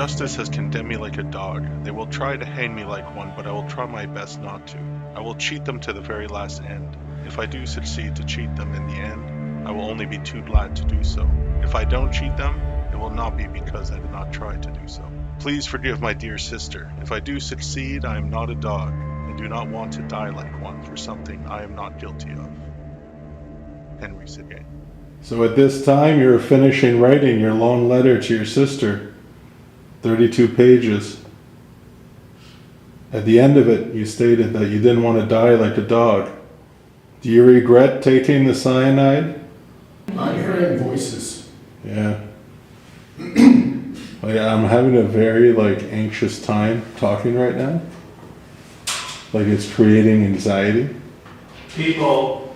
Justice has condemned me like a dog. They will try to hang me like one, but I will try my best not to. I will cheat them to the very last end. If I do succeed to cheat them in the end, I will only be too glad to do so. If I don't cheat them, it will not be because I did not try to do so. Please forgive my dear sister. If I do succeed, I am not a dog, and do not want to die like one for something I am not guilty of. Henri Seguin. So at this time, you were finishing writing your long letter to your sister, 32 pages. At the end of it, you stated that you didn't want to die like a dog. Do you regret taking the cyanide? I'm hearing voices. Yeah. I'm having a very anxious time talking right now. It's creating anxiety. People.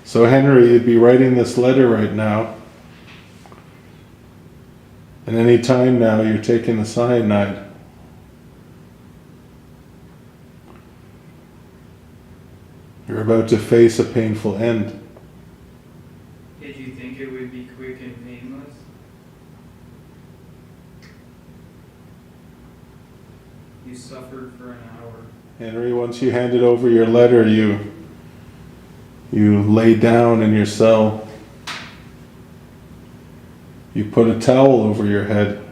So Henri, you'd be writing this letter right now. And any time now you're taking the cyanide. You're about to face a painful end. Did you think it would be quick and painless? You suffered for an hour. Henri, once you handed over your letter, you lay down in your cell. You put a towel over your head.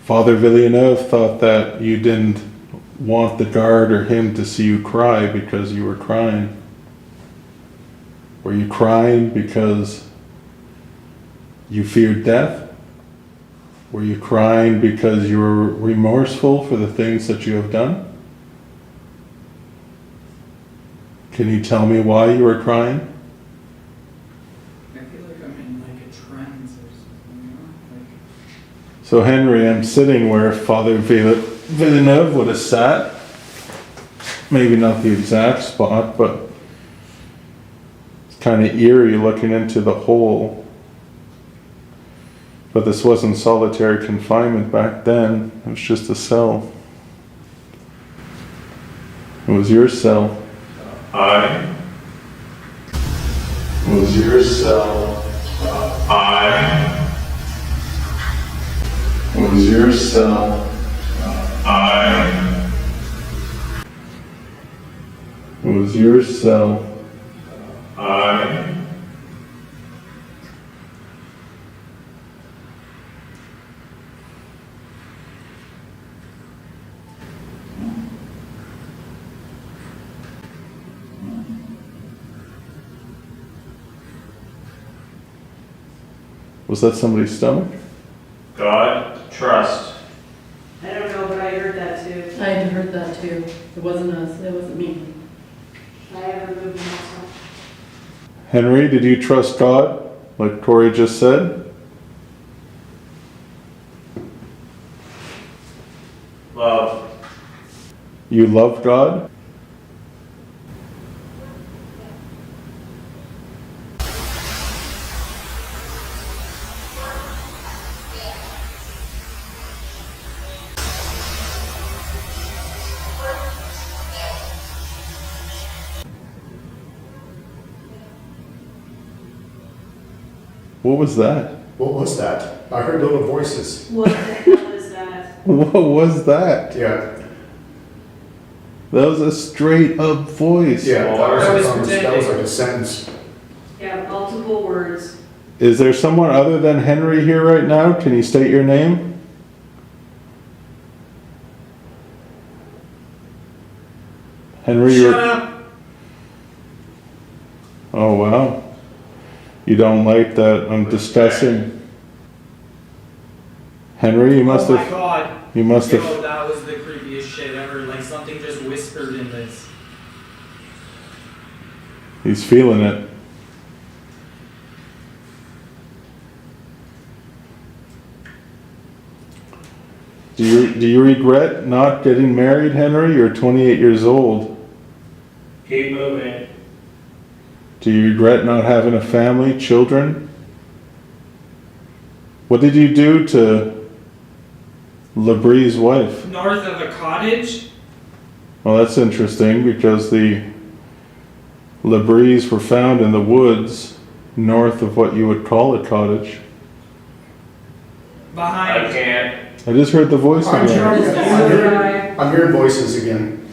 Father Villeneuve thought that you didn't want the guard or him to see you cry because you were crying. Were you crying because you feared death? Were you crying because you were remorseful for the things that you have done? Can you tell me why you were crying? I feel like I'm in a trance or something, So Henri, I'm sitting where Father Villeneuve would have sat. Maybe not the exact spot, but it's kind of eerie looking into the hole. But this wasn't solitary confinement back then. It was just a cell. It was your cell. It was your cell. It was your cell. It was your cell. Was that somebody's stomach? God, trust. I don't know, but I heard that too. I had heard that too. It wasn't us. It wasn't me. I haven't moved myself. Henri, did you trust God, like Corey just said? Love. You love God? What was that? What was that? I heard little voices. What the hell is that? What was that? Yeah. That was a straight up voice. Yeah, I was that was pretending. like a sentence. Yeah, multiple words. Is there someone other than Henri here right now? Can you state your name? Henri, Shut up! Oh wow. You don't like that I'm discussing. Henri, you must Oh my have god. you must Yo, have that was the creepiest shit ever. Like something just whispered in this. he's feeling it. Do you regret not getting married, Henri? You're 28 years old. Keep moving. Do you regret not having a family, children? What did you do to Labree's wife? North of a cottage? Well, that's interesting because the Labrees were found in the woods north of what you would call a cottage. I Behind. can't. I just heard the voice I'm again. hearing voices again.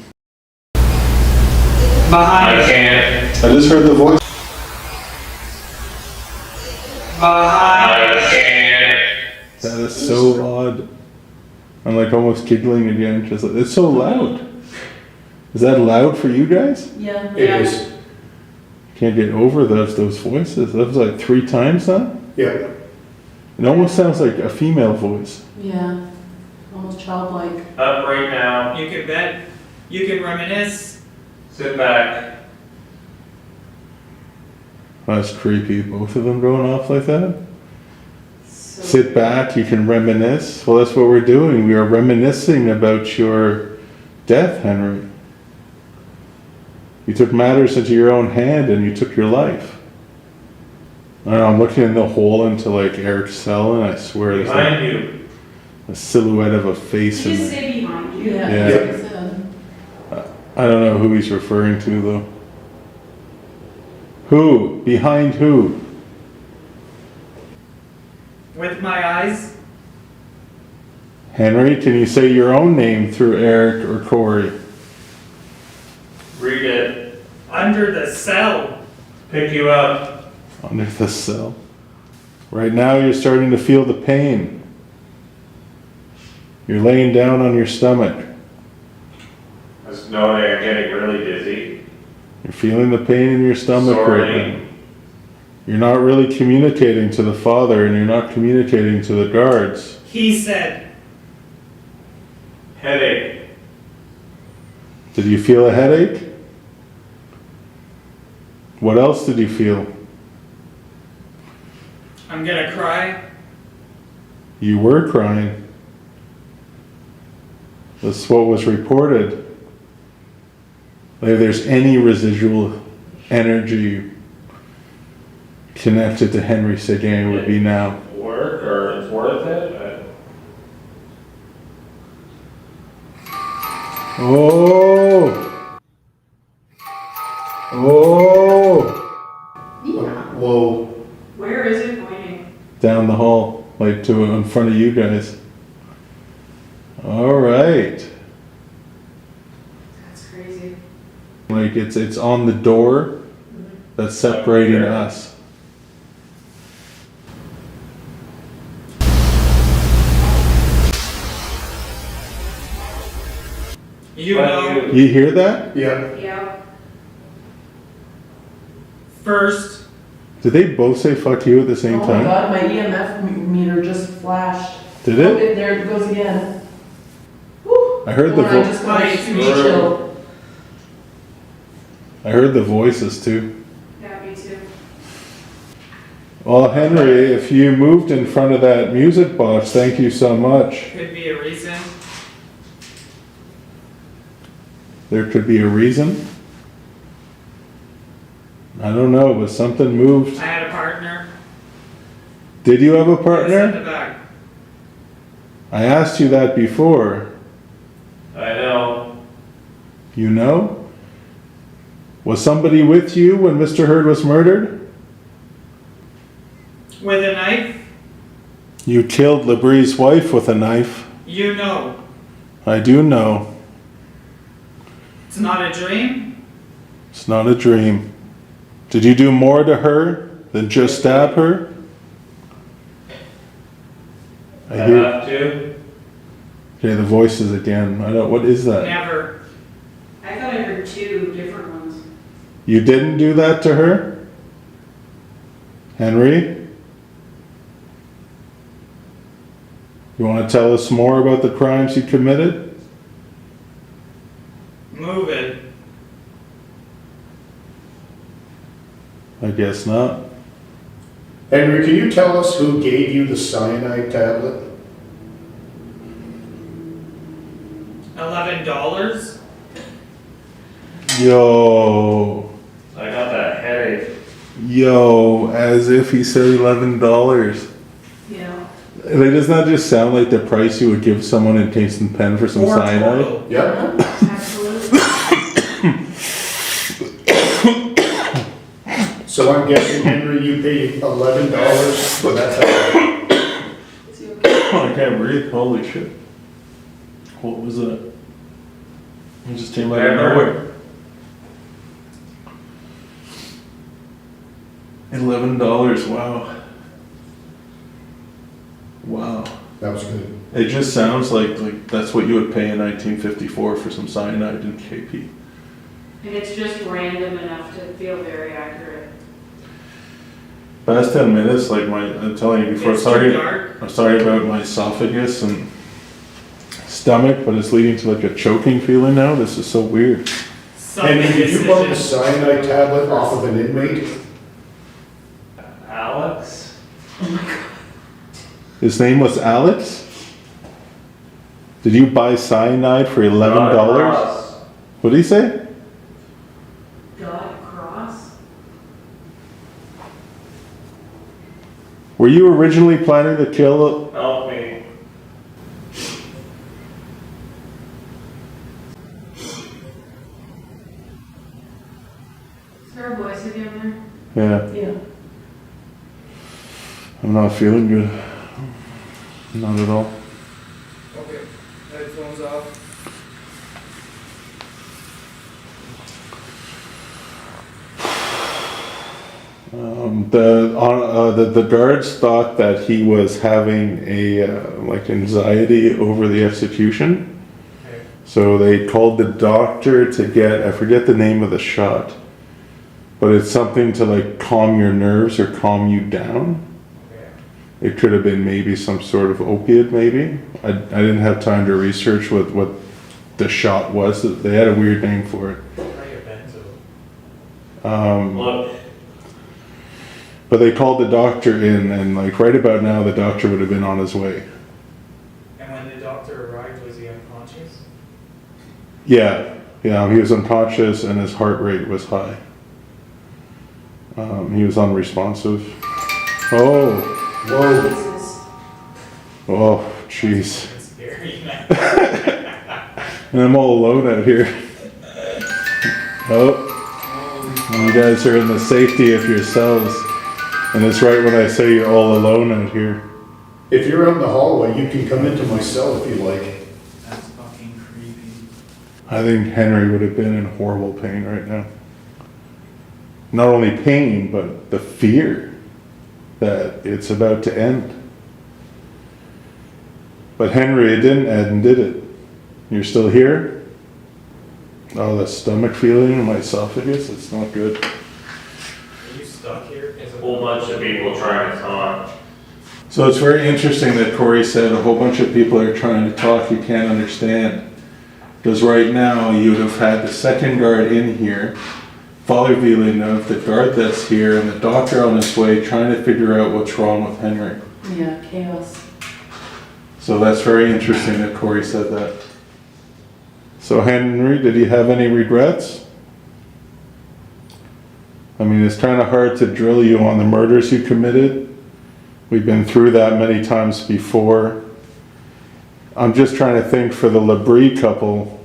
I Behind. can't. I just heard the voice. Behind. I can't. That is so odd. I'm like almost giggling again. Just like, it's so loud. Is that loud for you guys? Yeah. It is. Can't get over those voices. That was like 3 times now. Yeah. It almost sounds like a female voice. Yeah. Almost childlike. Up right now. You can bet. You can reminisce. Sit back. That's creepy. Both of them going off like that. So Sit back. You can reminisce. Well, that's what we're doing. We are reminiscing about your death, Henry. You took matters into your own hand and you took your life. I don't know, I'm looking in the hole into like Eric's cell and I swear there's like Behind you. a silhouette of a face Did in you there. say behind you? Yeah. Yeah. That's what I said. I don't know who he's referring to though. Who? Behind who? With my eyes. Henry, can you say your own name through Eric or Corey? Read it. Under the cell. Pick you up. Under the cell. Right now you're starting to feel the pain. You're laying down on your stomach. There's no way I'm getting really dizzy. You're feeling the pain in your stomach right now. Sorry. You're not really communicating to the father and you're not communicating to the guards. He said. Headache. Did you feel a headache? What else did you feel? I'm gonna cry. You were crying. That's what was reported. If there's any residual energy connected to Henri Seguin, it would be now. Work or it's worth it? Oh! Oh! Yeah. Whoa. Where is it pointing? Down the hall, like to in front of you guys. All right. That's crazy. Like it's on the door that's separating us. You But know. You hear that? Yeah. Yeah. First. Did they both say fuck you at the same Oh my time? god, my EMF meter just flashed. Did Oh, it? there it goes again. Whew. I heard the Hold on, I vo- just got a Wait. chill. I heard the voices too. Yeah, me too. Well, Henry, if you moved in front of that music box, thank you so much. Could be a reason. There could be a reason. I don't know, but something moved. I had a partner. Did you have a He was in partner? the back. I asked you that before. I know. You know? Was somebody with you when Mr. Hurd was murdered? With a knife. You killed Labrie's wife with a knife. You know. I do know. It's not a dream. It's not a dream. Did you do more to her than just stab her? I I hear. have to. Okay, the voices again. I don't. What is that? Never. I thought I heard 2 different ones. You didn't do that to her, Henry? You want to tell us more about the crimes you committed? Move it. I guess not. Henry, can you tell us who gave you the cyanide tablet? $11. Yo, I got that headache. yo, as if he said $11. Yeah. Like, doesn't that just sound like the price you would give someone in Kingston Pen for some Or cyanide? total. Yep. Absolutely. So I'm guessing, Henry, you paid $11 for that tablet. Is he okay? I can't breathe. Holy shit. What was that? It just came out of nowhere. $11, wow. Wow. That was good. It just sounds like that's what you would pay in 1954 for some cyanide in KP. And it's just random enough to feel very accurate. Past 10 minutes, like I'm telling you before, It's too dark. I'm sorry about my esophagus and stomach, but it's leading to like a choking feeling now. This is so weird. Henry, did you bump the decision. cyanide tablet off of an inmate? Alex? His name was Alex? Did you buy cyanide for $11? Cross. What did he say? God cross? Were you originally planning to kill? Help me. Is there a voice again Yeah, Yeah. I'm not feeling good. Not at all. Okay, headphones off. The guards thought that he was having a like anxiety over the execution, Okay. so they called the doctor to get, I forget the name of the shot, but it's something to like calm your nerves or calm you down. Okay. It could have been maybe some sort of opiate, maybe. I didn't have time to research what the shot was. They had a weird name for it. Probably a benzo. Look, But they called the doctor in, and like right about now, the doctor would have been on his way. And when the doctor arrived, was he unconscious? Yeah, he was unconscious and his heart rate was high. He was unresponsive. Oh, Whoa. Jesus. oh, jeez. It's scary, man. And I'm all alone out here. Oh, you guys are in the safety of yourselves. And it's right when I say you're all alone out here. If you're out in the hallway, you can come into my cell if you like. That's fucking creepy. I think Henry would have been in horrible pain right now. Not only pain, but the fear that it's about to end. But Henry, it didn't end, did it? You're still here? Oh, the stomach feeling in my esophagus, it's not good. Are you stuck here? it's a whole bunch of people trying to talk. So it's very interesting that Corey said a whole bunch of people are trying to talk you can't understand. Because right now you would have had the second guard in here, Father Villeneuve, the guard that's here, and the doctor on his way trying to figure out what's wrong with Henry. Yeah, chaos. So that's very interesting that Corey said that. So Henry, did he have any regrets? I mean, it's kind of hard to drill you on the murders you committed. We've been through that many times before. I'm just trying to think for the Labrie couple,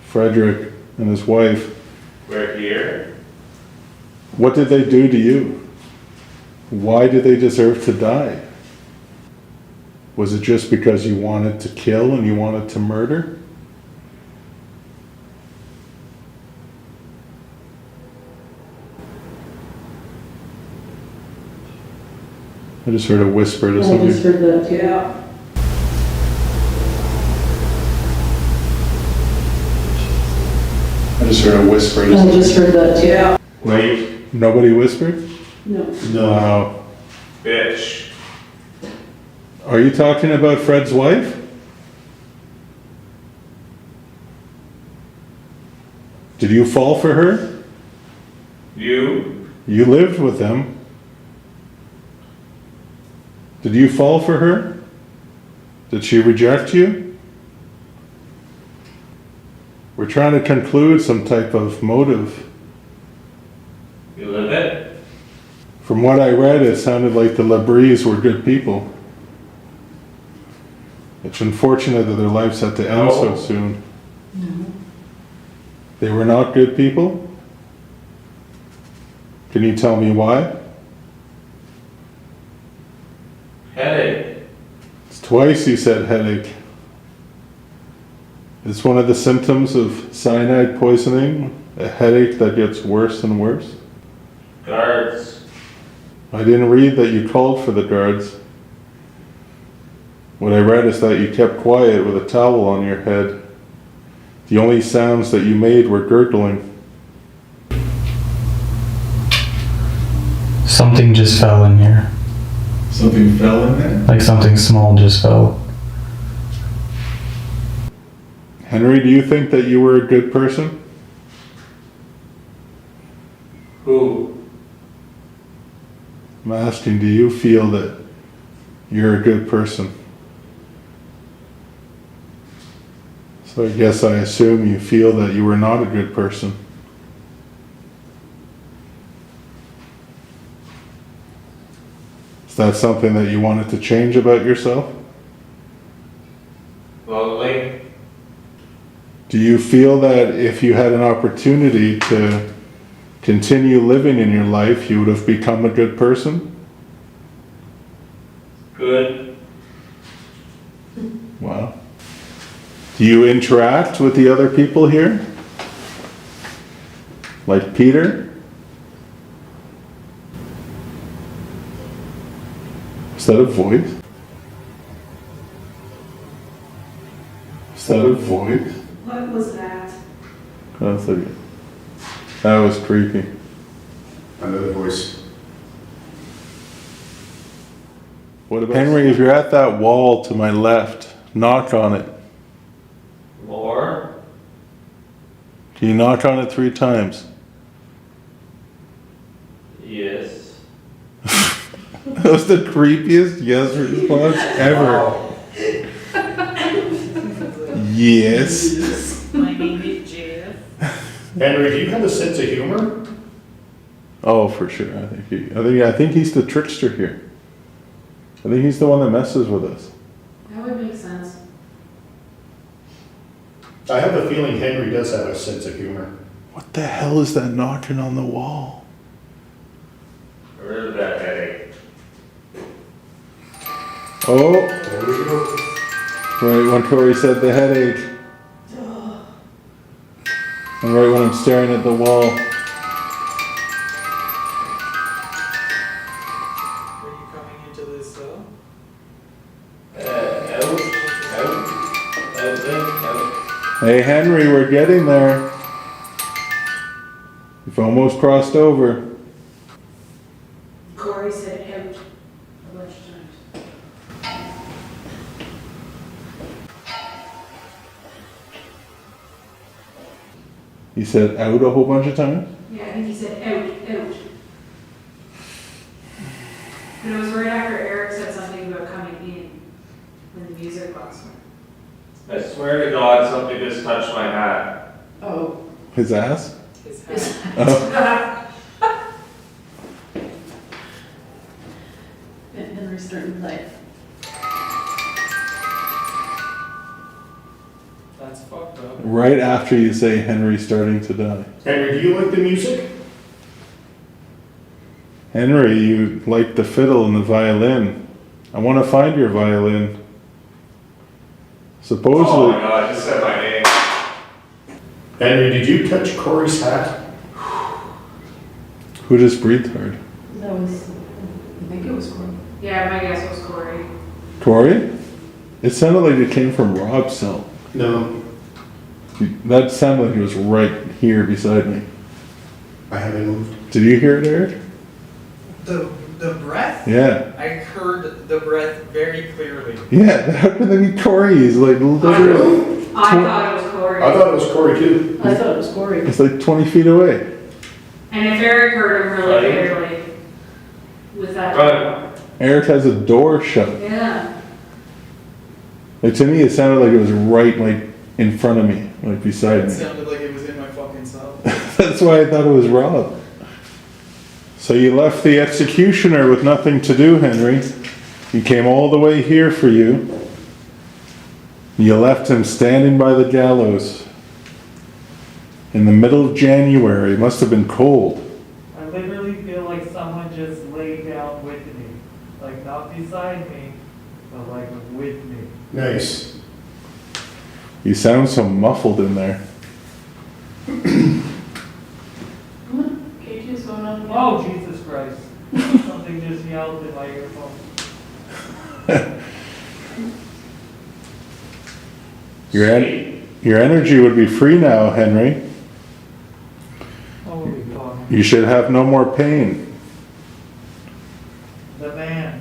Frederick and his wife, We're here. what did they do to you? Why did they deserve to die? Was it just because you wanted to kill and you wanted to murder? I just heard a whisper to I somebody. just heard that too. Yeah. I just heard a whisper to I somebody. just heard that too. Yeah. Wait, Nobody whispered? No. No. Wow. bitch. Are you talking about Fred's wife? Did you fall for her? You? You lived with them. Did you fall for her? Did she reject you? We're trying to conclude some type of motive. You live it? From what I read, it sounded like the Labries were good people. It's unfortunate that their lives had to end so No. soon. They were not good people? Can you tell me why? Headache. Twice you said headache. Is one of the symptoms of cyanide poisoning a headache that gets worse and worse? Guards. I didn't read that you called for the guards. What I read is that you kept quiet with a towel on your head. The only sounds that you made were gurgling. Something just fell in here. Something fell in there? Like something small just fell. Henry, do you think that you were a good person? Who? I'm asking, do you feel that you're a good person? So I guess I assume you feel that you were not a good person. Is that something that you wanted to change about yourself? Lonely? Do you feel that if you had an opportunity to continue living in your life, you would have become a good person? Good. Wow. Do you interact with the other people here? Like Peter? Is that a voice? Is that a voice? What was that? Oh, that's okay. That was creepy. Another voice. What about Henry, if you're at that wall to my left, knock on it. More? Can you knock on it 3 times? Yes. That was the creepiest yes response ever. Yes. My name is Jeff. Henry, do you have a sense of humor? Oh, for sure. I think he's the trickster here. I think he's the one that messes with us. That would make sense. I have a feeling Henry does have a sense of humor. What the hell is that knocking on the wall? Rid of that headache. Oh, There we go. right when Corey said the headache. And right when I'm staring at the wall. Are you coming into this cell? Out. Hey Henry, we're getting there. You've almost crossed over. Corey said out a bunch of times. He said out a whole bunch of times? Yeah, I think he said out. And it was right after Eric said something about coming in when the music box went. I swear to God, something just touched my hat. Oh. His ass? His house. Oh. Henry's starting to play. That's fucked up. Right after you say Henry's starting to die. Henry, do you like the music? Henry, you like the fiddle and the violin. I want to find your violin. Oh Supposedly, my God, I just said my name. Henry, did you touch Corey's hat? who just breathed hard? That was, I think it was Corey. Yeah, my guess was Corey. Corey? It sounded like it came from Rob's cell. No, That sounded like it was right here beside me. I haven't moved. Did you hear it, Eric? The breath? Yeah. I heard the breath very clearly. Yeah, how could that be Corey's? Like, literally, I thought it was Corey. I thought it was Corey too. I thought it was Corey. it's like 20 feet away. And if Eric heard him really Right. clearly with that. Run. Eric has a door shut. Yeah. Like, to me, it sounded like it was right, like, in front of me, like, beside It me. sounded like it was in my fucking cell. That's why I thought it was Rob. So you left the executioner with nothing to do, Henry. He came all the way here for you. You left him standing by the gallows. In the middle of January. It must have been cold. I literally feel like someone just laid down with me. Like, not beside me, but like with me. Nice. You sound so muffled in there. K2's going on. Oh, Jesus Christ. Something just yelled in my earphone. Your energy would be free now, Henry. Holy fuck. You should have no more pain. The man.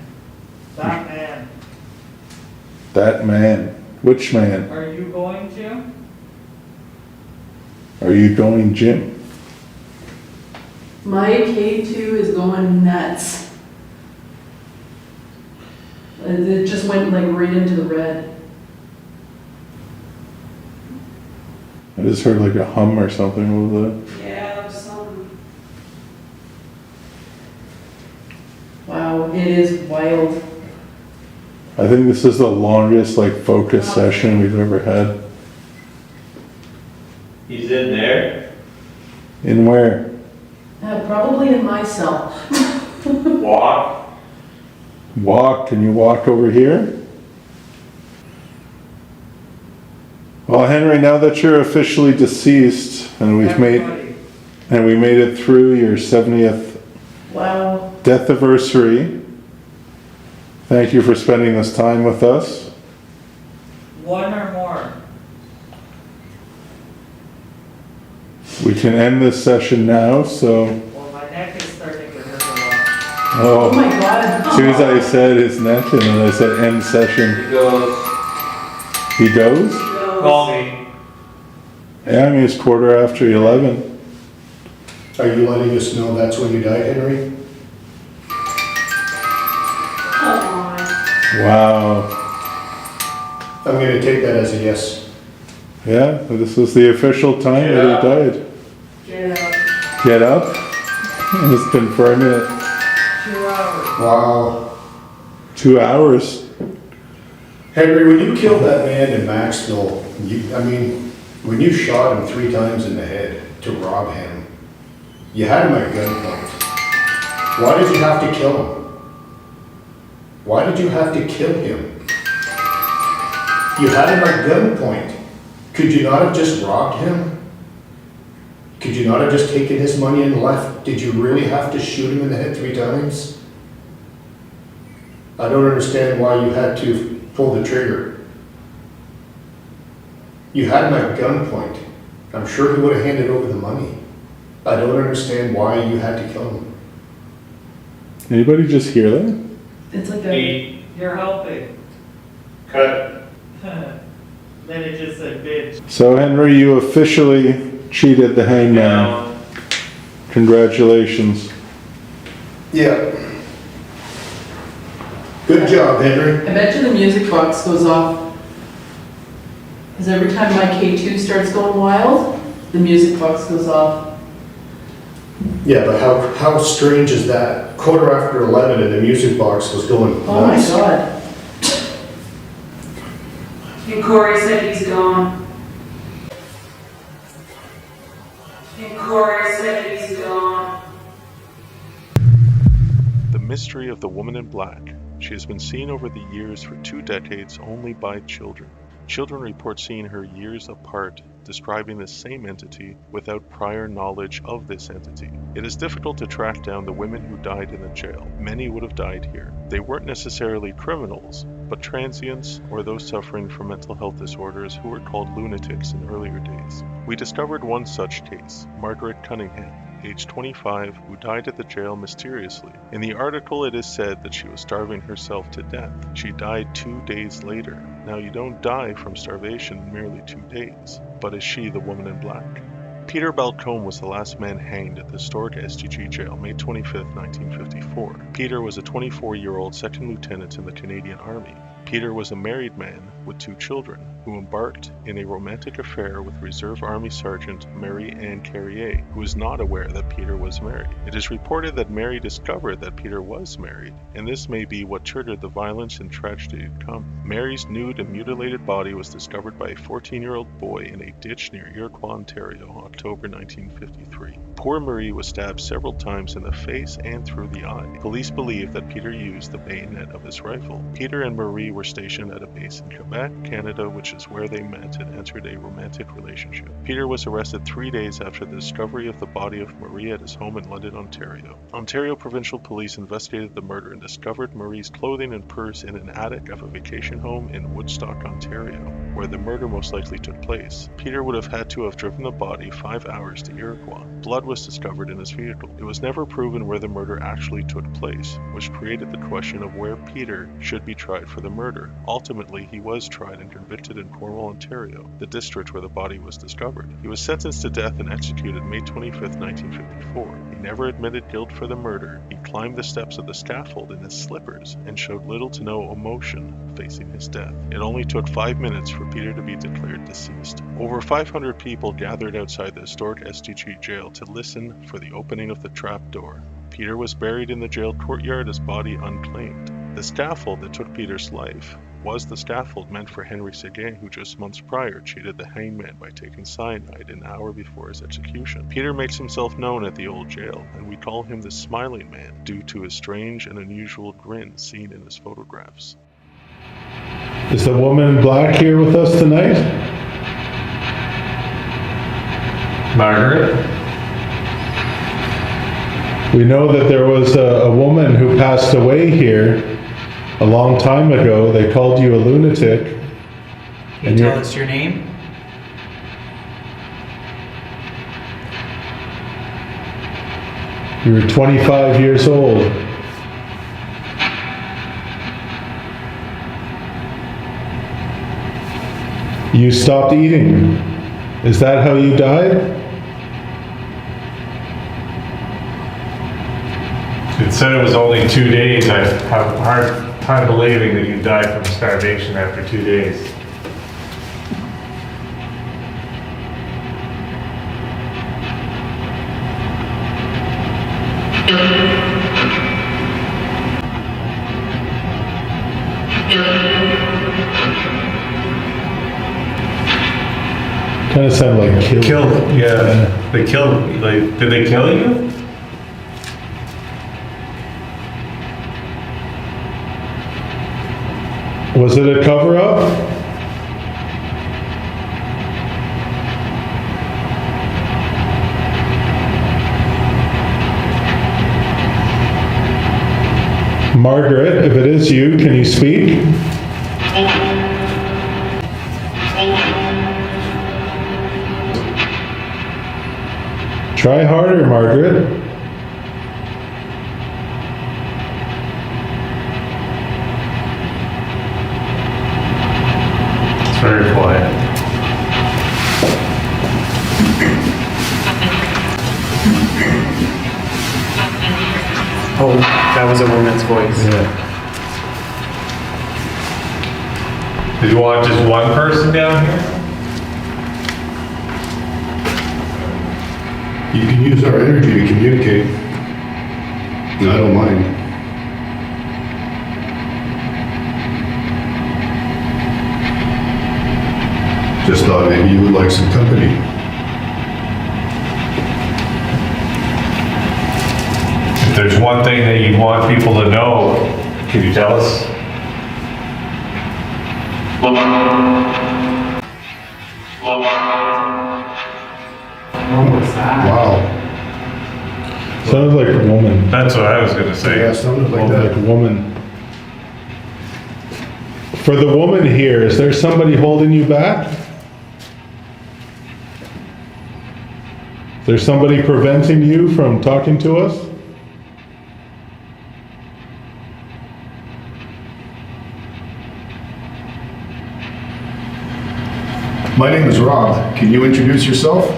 That man. That man. Which man? Are you going to? Are you going, Jim? My K2 is going nuts. It just went like right into the red. I just heard like a hum or something over there. Yeah, there's some. Wow, it is wild. I think this is the longest like focus session we've ever had. He's in there. In where? Probably in my cell. Walk. Walk. Can you walk over here? Well, Henry, now that you're officially deceased and we made it through your 70th Wow. death anniversary, thank you for spending this time with us. One or more. We can end this session now, so. Well, my neck is starting to hurt a lot. Oh my Oh, god. as soon as I said his neck and then I said end session, He goes. he goes? Call me. Yeah, I mean, it's 11:15. Are you letting us know that's when you died, Henry? Come on. Wow. I'm gonna take that as a yes. Yeah, this is the official time that he died. Get up. Get up. Let's confirm it. 2 hours. Wow. 2 hours. Henry, when you killed that man in Maxville, when you shot him 3 times in the head to rob him, you had him at gunpoint. Why did you have to kill him? Why did you have to kill him? You had him at gunpoint. Could you not have just robbed him? Could you not have just taken his money and left? Did you really have to shoot him in the head 3 times? I don't understand why you had to pull the trigger. You had him at gunpoint. I'm sure he would have handed over the money. I don't understand why you had to kill him. Anybody just hear that? It's like a. Eight. You're helping. Cut. Then it just said bitch. So, Henry, you officially cheated the hangman. Down. Congratulations. Yeah. Good job, Henry. I bet you the music box goes off. Because every time my K2 starts going wild, the music box goes off. Yeah, but how strange is that? 11:15 and the music box was going Oh my nuts. god. And Corey said he's gone. And Corey said he's gone. The mystery of the woman in black. She has been seen over the years for 2 decades only by children. Children report seeing her years apart, describing the same entity without prior knowledge of this entity. It is difficult to track down the women who died in the jail. Many would have died here. They weren't necessarily criminals, but transients or those suffering from mental health disorders who were called lunatics in earlier days. We discovered one such case, Margaret Cunningham, age 25, who died at the jail mysteriously. In the article, it is said that she was starving herself to death. She died 2 days later. Now, you don't die from starvation in merely 2 days, but is she the woman in black? Peter Balcombe was the last man hanged at the historic STG jail, May 25, 1954. Peter was a 24-year-old second lieutenant in the Canadian Army. Peter was a married man with 2 children, who embarked in a romantic affair with Reserve Army Sergeant Mary Ann Carrier, who was not aware that Peter was married. It is reported that Mary discovered that Peter was married, and this may be what triggered the violence and tragedy to come. Mary's nude and mutilated body was discovered by a 14-year-old boy in a ditch near Iroquois, Ontario, October 1953. Poor Marie was stabbed several times in the face and through the eye. Police believe that Peter used the bayonet of his rifle. Peter and Marie were stationed at a base in Quebec, Canada, which is where they met and entered a romantic relationship. Peter was arrested 3 days after the discovery of the body of Marie at his home in London, Ontario. Ontario Provincial Police investigated the murder and discovered Marie's clothing and purse in an attic of a vacation home in Woodstock, Ontario, where the murder most likely took place. Peter would have had to have driven the body 5 hours to Iroquois. Blood was discovered in his vehicle. It was never proven where the murder actually took place, which created the question of where Peter should be tried for the murder. Ultimately, he was tried and convicted in Cornwall, Ontario, the district where the body was discovered. He was sentenced to death and executed May 25, 1954. He never admitted guilt for the murder. He climbed the steps of the scaffold in his slippers and showed little to no emotion facing his death. It only took 5 minutes for Peter to be declared deceased. Over 500 people gathered outside the historic STG jail to listen for the opening of the trap door. Peter was buried in the jail courtyard, his body unclaimed. The scaffold that took Peter's life was the scaffold meant for Henri Seguin, who just months prior cheated the hangman by taking cyanide an hour before his execution. Peter makes himself known at the old jail, and we call him the Smiling Man due to his strange and unusual grin seen in his photographs. Is the woman in black here with us tonight? Margaret? We know that there was a woman who passed away here a long time ago. They called you a lunatic. Can you tell us your name? You were 25 years old. You stopped eating. Is that how you died? It said it was only 2 days. I have a hard time believing that you died from starvation after 2 days. Kind of sounded like Killed, yeah. They killed, like, did they kill you? Was it a cover-up? Margaret, if it is you, can you speak? Try harder, Margaret. It's very quiet. Oh, that was a woman's voice. Did you want just one person down here? You can use our energy to communicate. And I don't mind. Just thought maybe you would like some company. If there's one thing that you want people to know, can you tell us? What was that? Wow. Sounded like a woman. That's what I was gonna say. Yeah, sounded like Sounded like a that. woman. For the woman here, is there somebody holding you back? Is there somebody preventing you from talking to us? My name is Rob. Can you introduce yourself?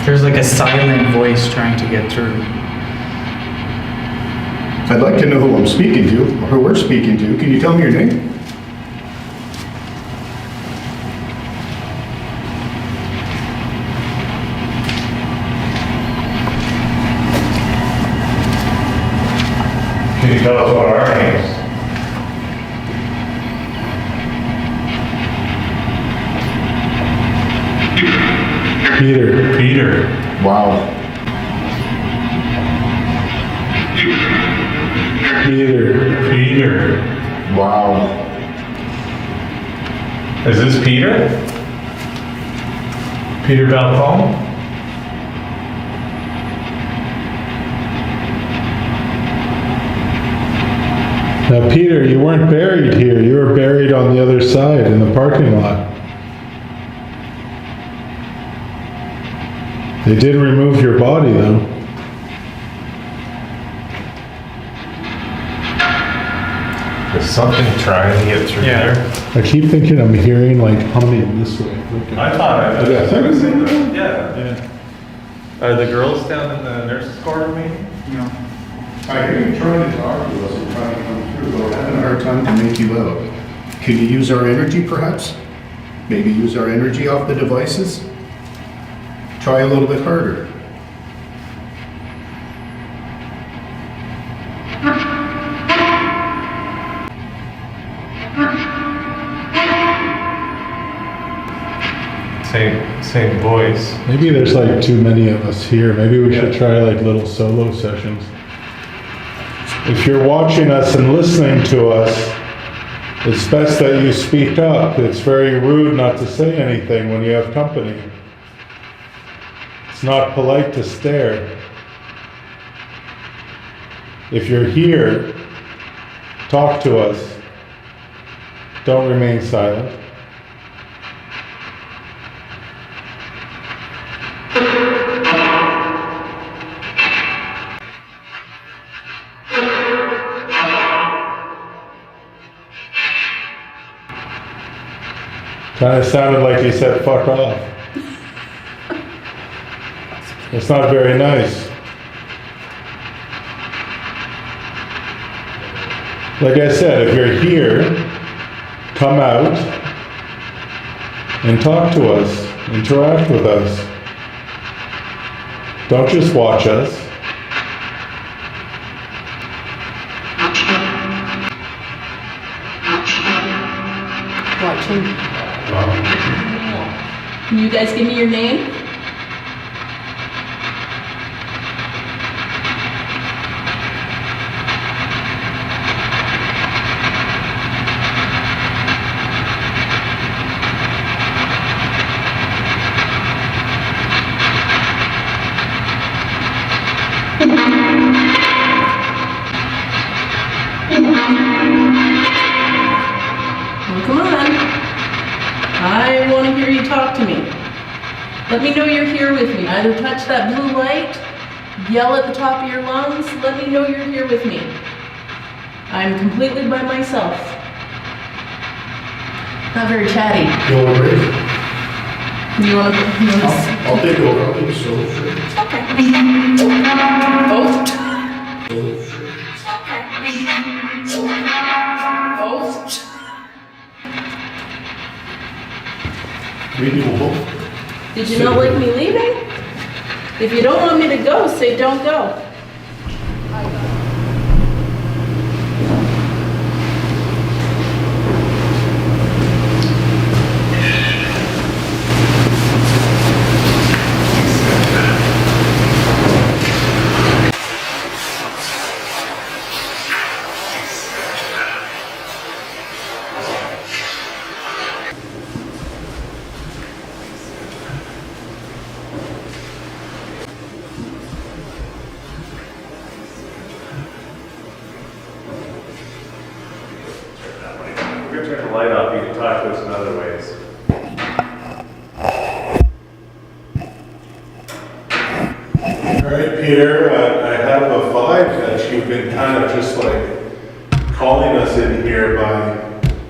There's like a silent voice trying to get through. I'd like to know who I'm speaking to, or who we're speaking to. Can you tell me your name? Can you tell us what our names? Peter. Peter. Wow. Peter. Peter. Wow. Is this Peter? Peter Balcombe? Now, Peter, you weren't buried here. You were buried on the other side in the parking lot. They did remove your body, though. There's something trying to get through there. I keep thinking I'm hearing like humming this way. I thought I was Yeah. saying that. Yeah. Are the girls down in the nurses' quarter meeting? No. I hear you trying to talk to us and trying to come through, but we're having a hard time to make you out. Can you use our energy, perhaps? Maybe use our energy off the devices? Try a little bit harder. Same voice. Maybe there's like too many of us here. Maybe we should try like little solo sessions. If you're watching us and listening to us, it's best that you speak up. It's very rude not to say anything when you have company. It's not polite to stare. If you're here, talk to us. Don't remain silent. Kind of sounded like he said, fuck off. It's not very nice. Like I said, if you're here, come out and talk to us, interact with us. Don't just watch us. Watching. Can you guys give me your name? Come on. I want to hear you talk to me. Let me know you're here with me. Either touch that blue light, yell at the top of your lungs, let me know you're here with me. I'm completely by myself. Not very chatty. You want a break? You want to... I'll take over. I'll keep so sure. Okay. Oh. Oh. Maybe we'll both. Did you not like me leaving? If you don't want me to go, say don't go. We're gonna turn the light off, you can talk to us in other ways. All right, Peter, I have a vibe that you've been kind of just like calling us in here by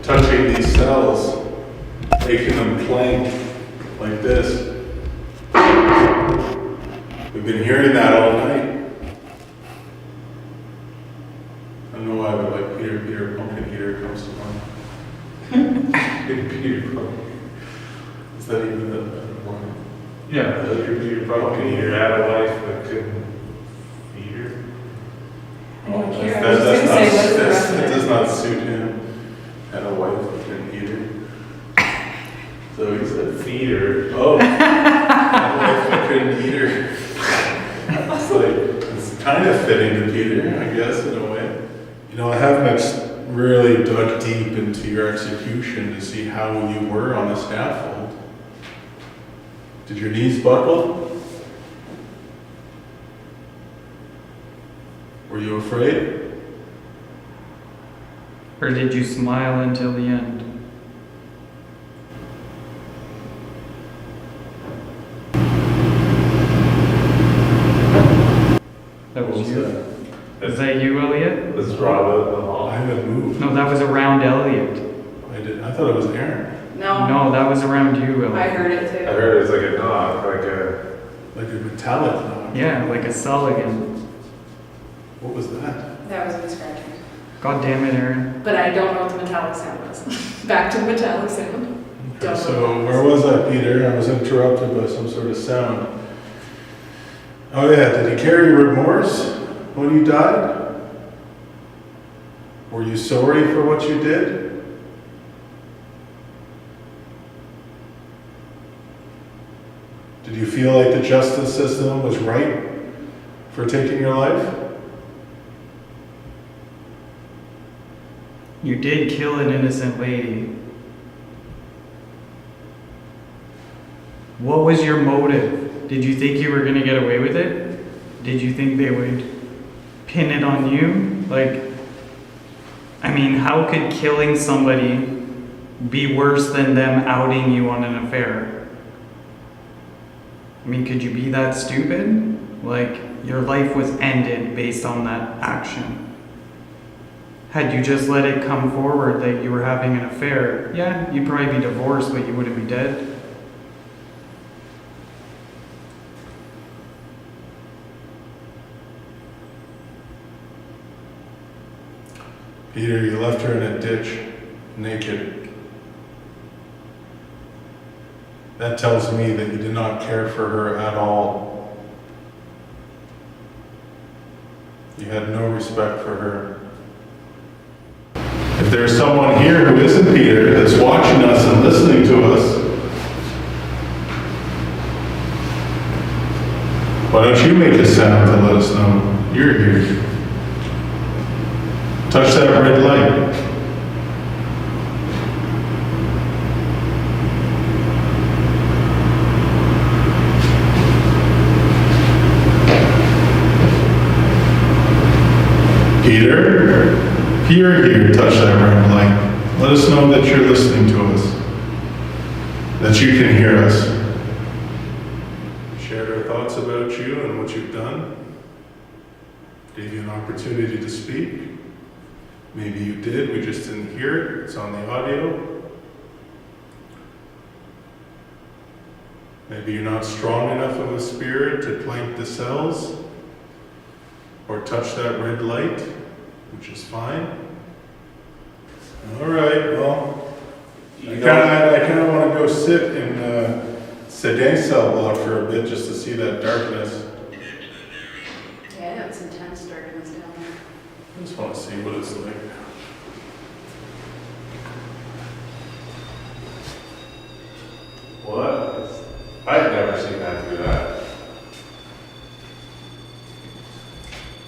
touching these cells, making them clank like this. We've been hearing that all night. Peter Pumpkin Eater comes to mind. Peter Pumpkin. Is that even a one? Yeah, Peter Pumpkin Eater had a wife but couldn't feed her. I don't care, I That was just gonna say, what's the rest of that it? does not suit him. And a wife that couldn't eat her. So he said, feed her. Oh. And a wife that couldn't eat her. It's like, it's kind of fitting to Peter, I guess, in a way. You know, I haven't really dug deep into your execution to see how you were on the scaffold. Did your knees buckle? Were you afraid? Or did you smile until the end? That was you. Is that you, Elliot? Let's draw the hall. I haven't moved. No, that was around Elliot. I thought it was Aaron. No, No, that was around you, I Elliot. heard it I too. heard it was like a knock, like a. Like a metallic knock. Yeah, like a Sullivan. What was that? That was me scratching. God damn it, Aaron. But I don't know what the metallic sound was. Back to the metallic sound. Don't know. So where was I, Peter? I was interrupted by some sort of sound. Oh yeah, did you carry remorse when you died? Were you sorry for what you did? Did you feel like the justice system was right for taking your life? You did kill an innocent lady. What was your motive? Did you think you were gonna get away with it? Did you think they would pin it on you? Like, I mean, how could killing somebody be worse than them outing you on an affair? I mean, could you be that stupid? Like, your life was ended based on that action. Had you just let it come forward that you were having an affair, yeah, you'd probably be divorced, but you wouldn't be dead. Peter, you left her in a ditch, naked. That tells me that you did not care for her at all. You had no respect for her. If there's someone here who isn't Peter, that's watching us and listening to us, why don't you make a sound to let us know you're here? Touch that red light. Peter, if you're here, touch that red light. Let us know that you're listening to us, that you can hear us. Shared our thoughts about you and what you've done. Gave you an opportunity to speak. Maybe you did, we just didn't hear it. It's on the audio. Maybe you're not strong enough of a spirit to plank the cells or touch that red light, which is fine. All right, well, I kind of want to go sit in Seguin cell block for a bit just to see that darkness. Yeah, it's intense darkness down there. I just want to see what it's like. What? I've never seen that do that.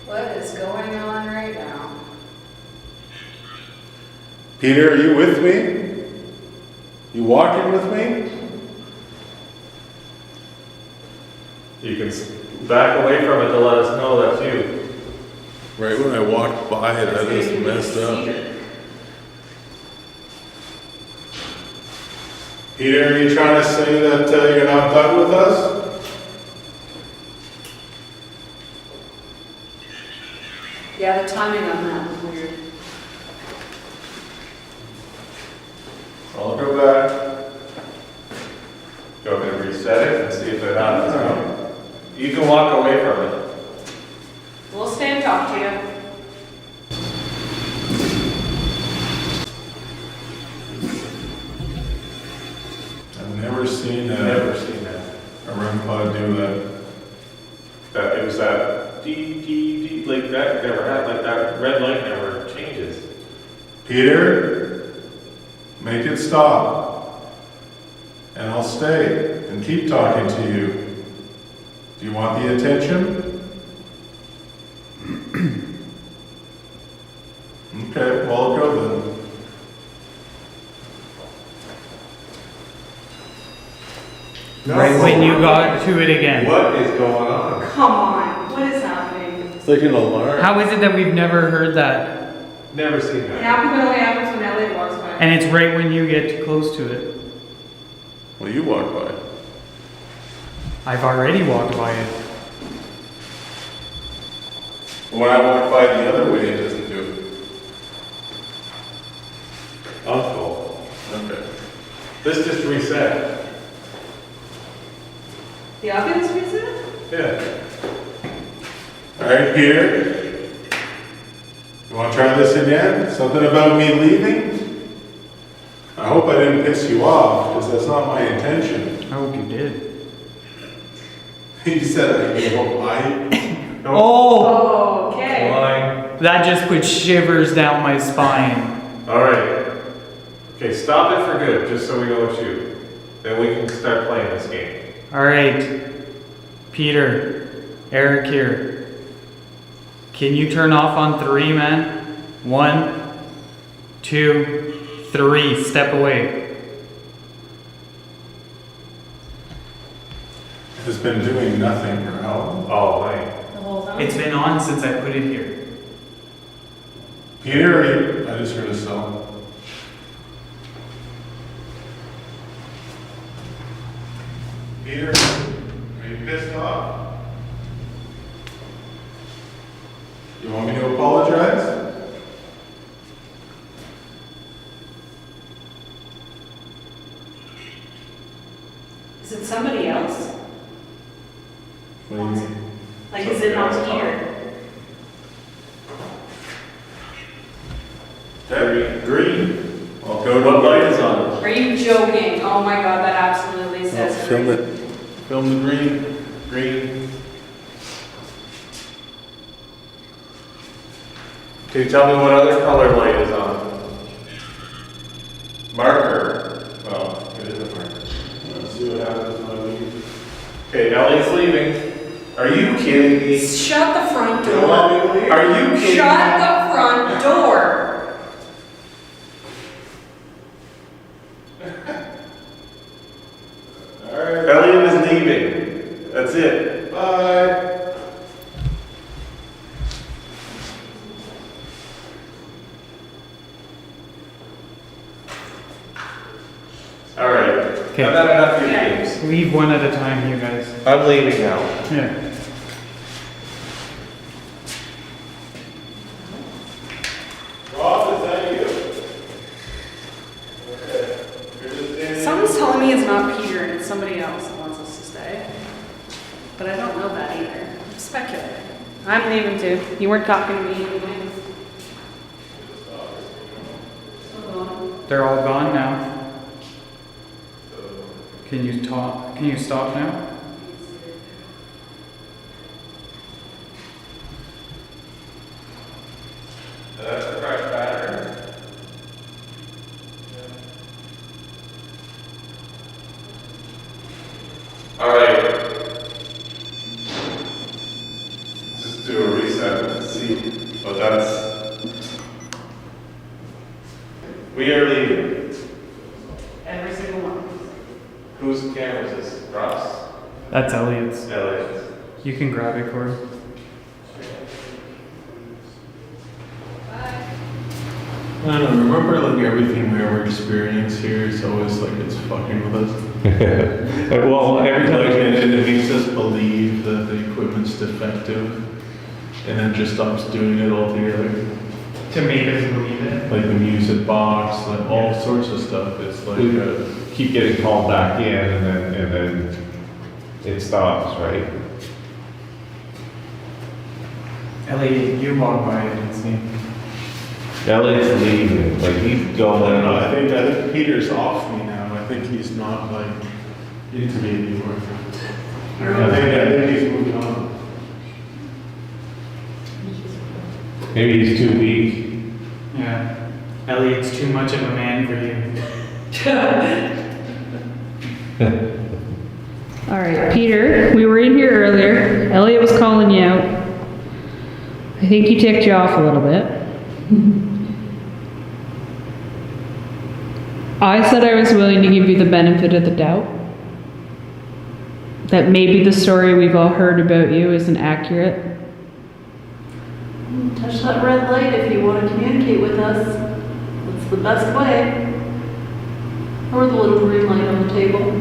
What is going on right now? Peter, are you with me? You walking with me? You can back away from it to let us know that's you. Right when I walked by it, I just messed up. Peter, are you trying to say that you're not done with us? Yeah, the timing on that was weird. I'll go back. You want me to reset it and see if it happens? No? You can walk away from it. We'll stay and talk to you. seen Never seen that. a REM pod do that. That, it was that dee, like that never had, like that red light never changes. Peter, make it stop. And I'll stay and keep talking to you. Do you want the attention? Okay, well, I'll go then. Right when you got to it again. What is going on? Come on, what is happening? It's like an alarm. How is it that we've never heard that? Never seen It that. only happens when Elliot walks by. And it's right when you get too close to it. Well, you walk by. I've already walked by it. When I walk by the other way, it doesn't do it. Uncle. Okay. This just reset. The obvious reason? Yeah. All right, Peter. You want to try this again? Something about me leaving? I hope I didn't piss you off, because that's not my intention. I hope you did. He said, I hope Oh! Okay. Line. That just put shivers down my spine. Alright. Okay, stop it for good, just so we know it's you. Then we can start playing this game. Alright. Peter, Eric here. Can you turn off on 3, man? 1, 2, 3. Step away. has been doing nothing for how long? Oh, man. The whole time? It's been on since I put it here. Peter, I just heard a song. Peter, are you pissed off? You want me to apologize? Is it somebody else? What do you mean? Like, is it not Peter? That green. I'll go to What light is on? Are you joking? Oh my god, that absolutely says it. Film it. Film the green. Green. Can you tell me what other color light is on? Marker. Well, it is a marker. Let's see what happens when I leave. Okay, Ellie's leaving. Are you kidding me? Shut the front Don't door. let me leave. Are you kidding Shut me? the front door. Alright. Elliot is leaving. That's it. Bye. All right. Okay. I've had enough of your Yeah. games. Leave one at a time, you guys. I'm leaving now. Yeah. Rob, is that you? Okay. You're just standing. Someone's telling me it's not Peter and it's somebody else that wants us to stay. But I don't know that either. I'm speculating. I'm leaving too. You weren't talking to me anyway. They're all gone now. Can you talk? Can you stop now? That's the fresh pattern. All right. Just do a reset and see. But that's. We are leaving. Every single one. Whose camera is this? Ross? That's Elliot's. Elliot. You can grab it, Corey. I don't know, remember like everything we ever experience here is always like it's fucking with us. Well, every time Like, I it makes us believe that the equipment's defective and then just stops doing it altogether. To make us believe it. Like the music box, like all sorts of stuff. It's like, we keep getting called back in and then it stops, right? Elliot, you walk by it and see. Elliot's leaving, like he's I going. don't know, I think Peter's off me now. I think he's not like into me anymore. I think he's moved on. Maybe he's too weak. Yeah. Elliot's too much of a man for you. All right, Peter, we were in here earlier. Elliot was calling you out. I think he ticked you off a little bit. I said I was willing to give you the benefit of the doubt. That maybe the story we've all heard about you isn't accurate. Touch that red light if you want to communicate with us. That's the best way. Or the little green light on the table.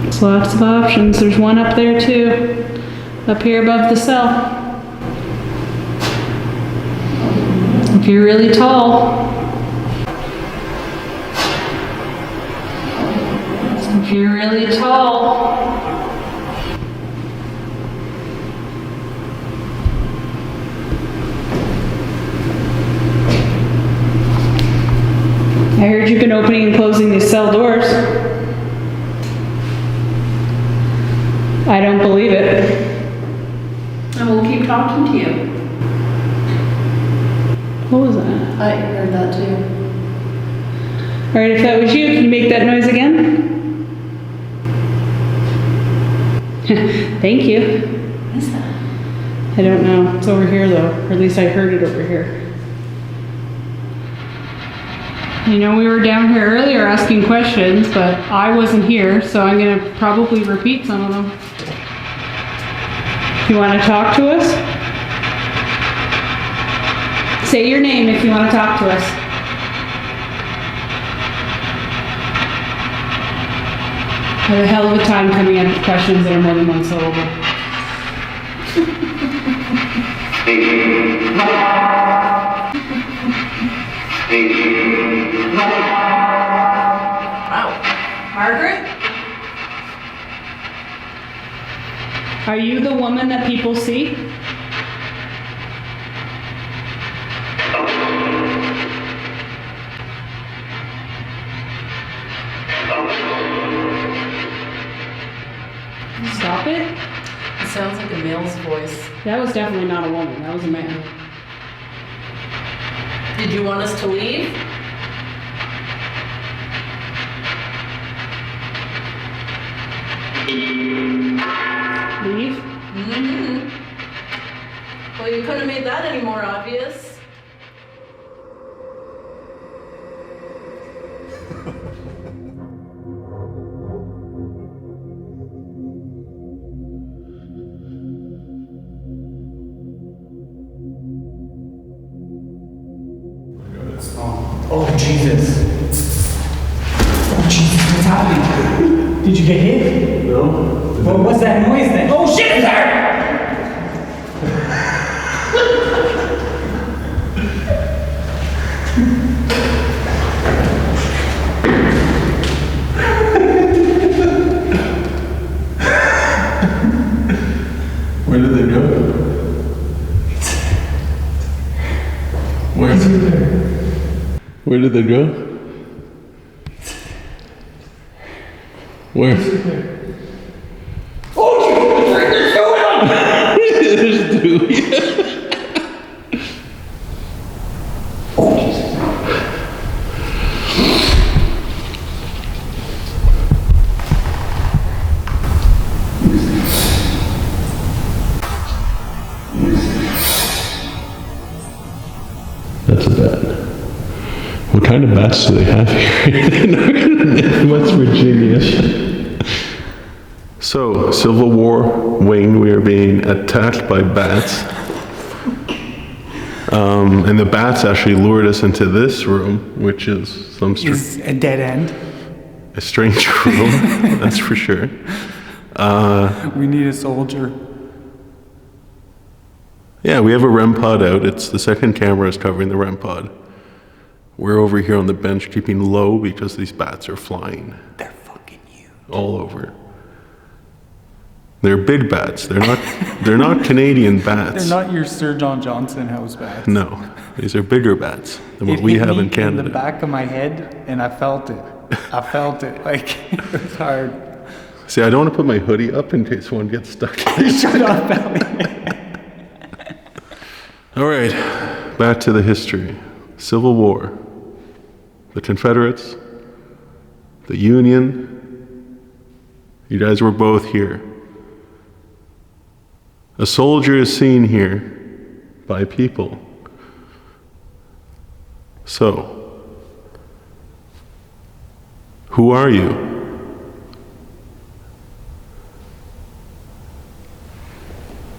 There's lots of options. There's one up there too. Up here above the cell. If you're really tall. If you're really tall. I heard you've been opening and closing these cell doors. I don't believe it. And we'll keep talking to you. What was that? I heard that too. All right, if that was you, can you make that noise again? Thank you. What is that? I don't know. It's over here though, or at least I heard it over here. You know, we were down here earlier asking questions, but I wasn't here, so I'm gonna probably repeat some of them. You wanna talk to us? Say your name if you wanna talk to us. I have a hell of a time coming up with questions that are more than one syllable. Wow. Margaret? Are you the woman that people see? Stop it. It sounds like a male's voice. That was definitely not a woman. That was a man. Did you want us to leave? Leave? Mm-hmm. Well, you couldn't have made that any more obvious. Oh, Jesus. Oh, Jesus, what's happening? Did you get hit? No? What was that noise then? Oh, shit, it's there! Where did they go? Where did they go? Where? Oh, there's two! There's two, yeah. That's a bat. What kind of bats do they have here in West Virginia? So, Civil War, Wayne, we are being attacked by bats. And the bats actually lured us into this room, which is some Is a dead end. a strange room, that's for sure. We need a soldier. Yeah, we have a REM pod out. It's the second camera is covering the REM pod. We're over here on the bench keeping low because these bats are flying They're fucking you. all over. They're big bats. They're not Canadian bats. They're not your Sir John Johnson house bats. No, these are bigger bats than what It we hit have me in Canada. in the back of my head, and I felt it. Like, it was hard. See, I don't want to put my hoodie up in case one gets stuck. Shut up, Ellie. All right, back to the history. Civil War. The Confederates, the Union. You guys were both here. A soldier is seen here by people. So, who are you?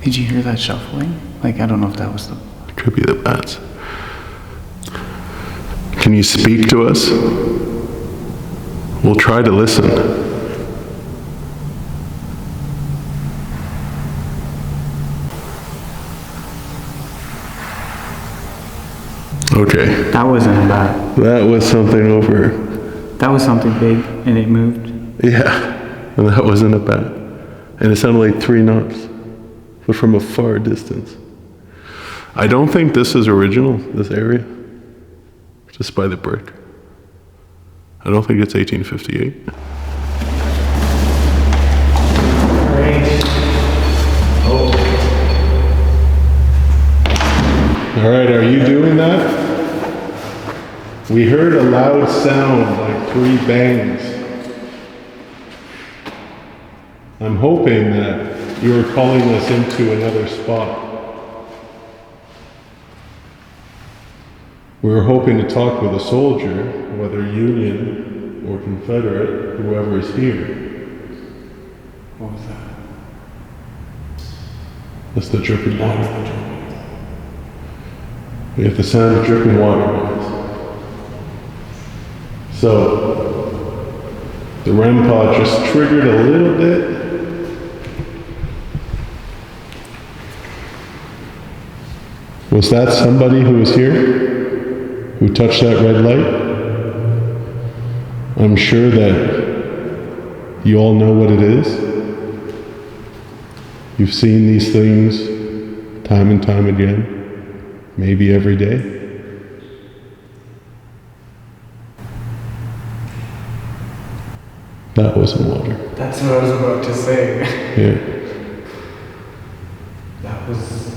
Did you hear that shuffling? Like, I don't know if that was the... It could be the bats. Can you speak to us? We'll try to listen. Okay. That wasn't a bat. That was something over. That was something big, and it moved. Yeah. And that wasn't a bat. And it sounded like 3 knocks, but from a far distance. I don't think this is original, this area. Just by the brick. I don't think it's 1858. All right, are you doing that? We heard a loud sound, like 3 bangs. I'm hoping that you're calling us into another spot. We were hoping to talk with a soldier, whether Union or Confederate, whoever is here. What was that? That's the dripping water. We have the sound of dripping water, guys. So, the REM pod just triggered a little bit. Was that somebody who was here? Who touched that red light? I'm sure that you all know what it is. You've seen these things time and time again, maybe every day. That wasn't water. That's what I was about to say. Yeah. That was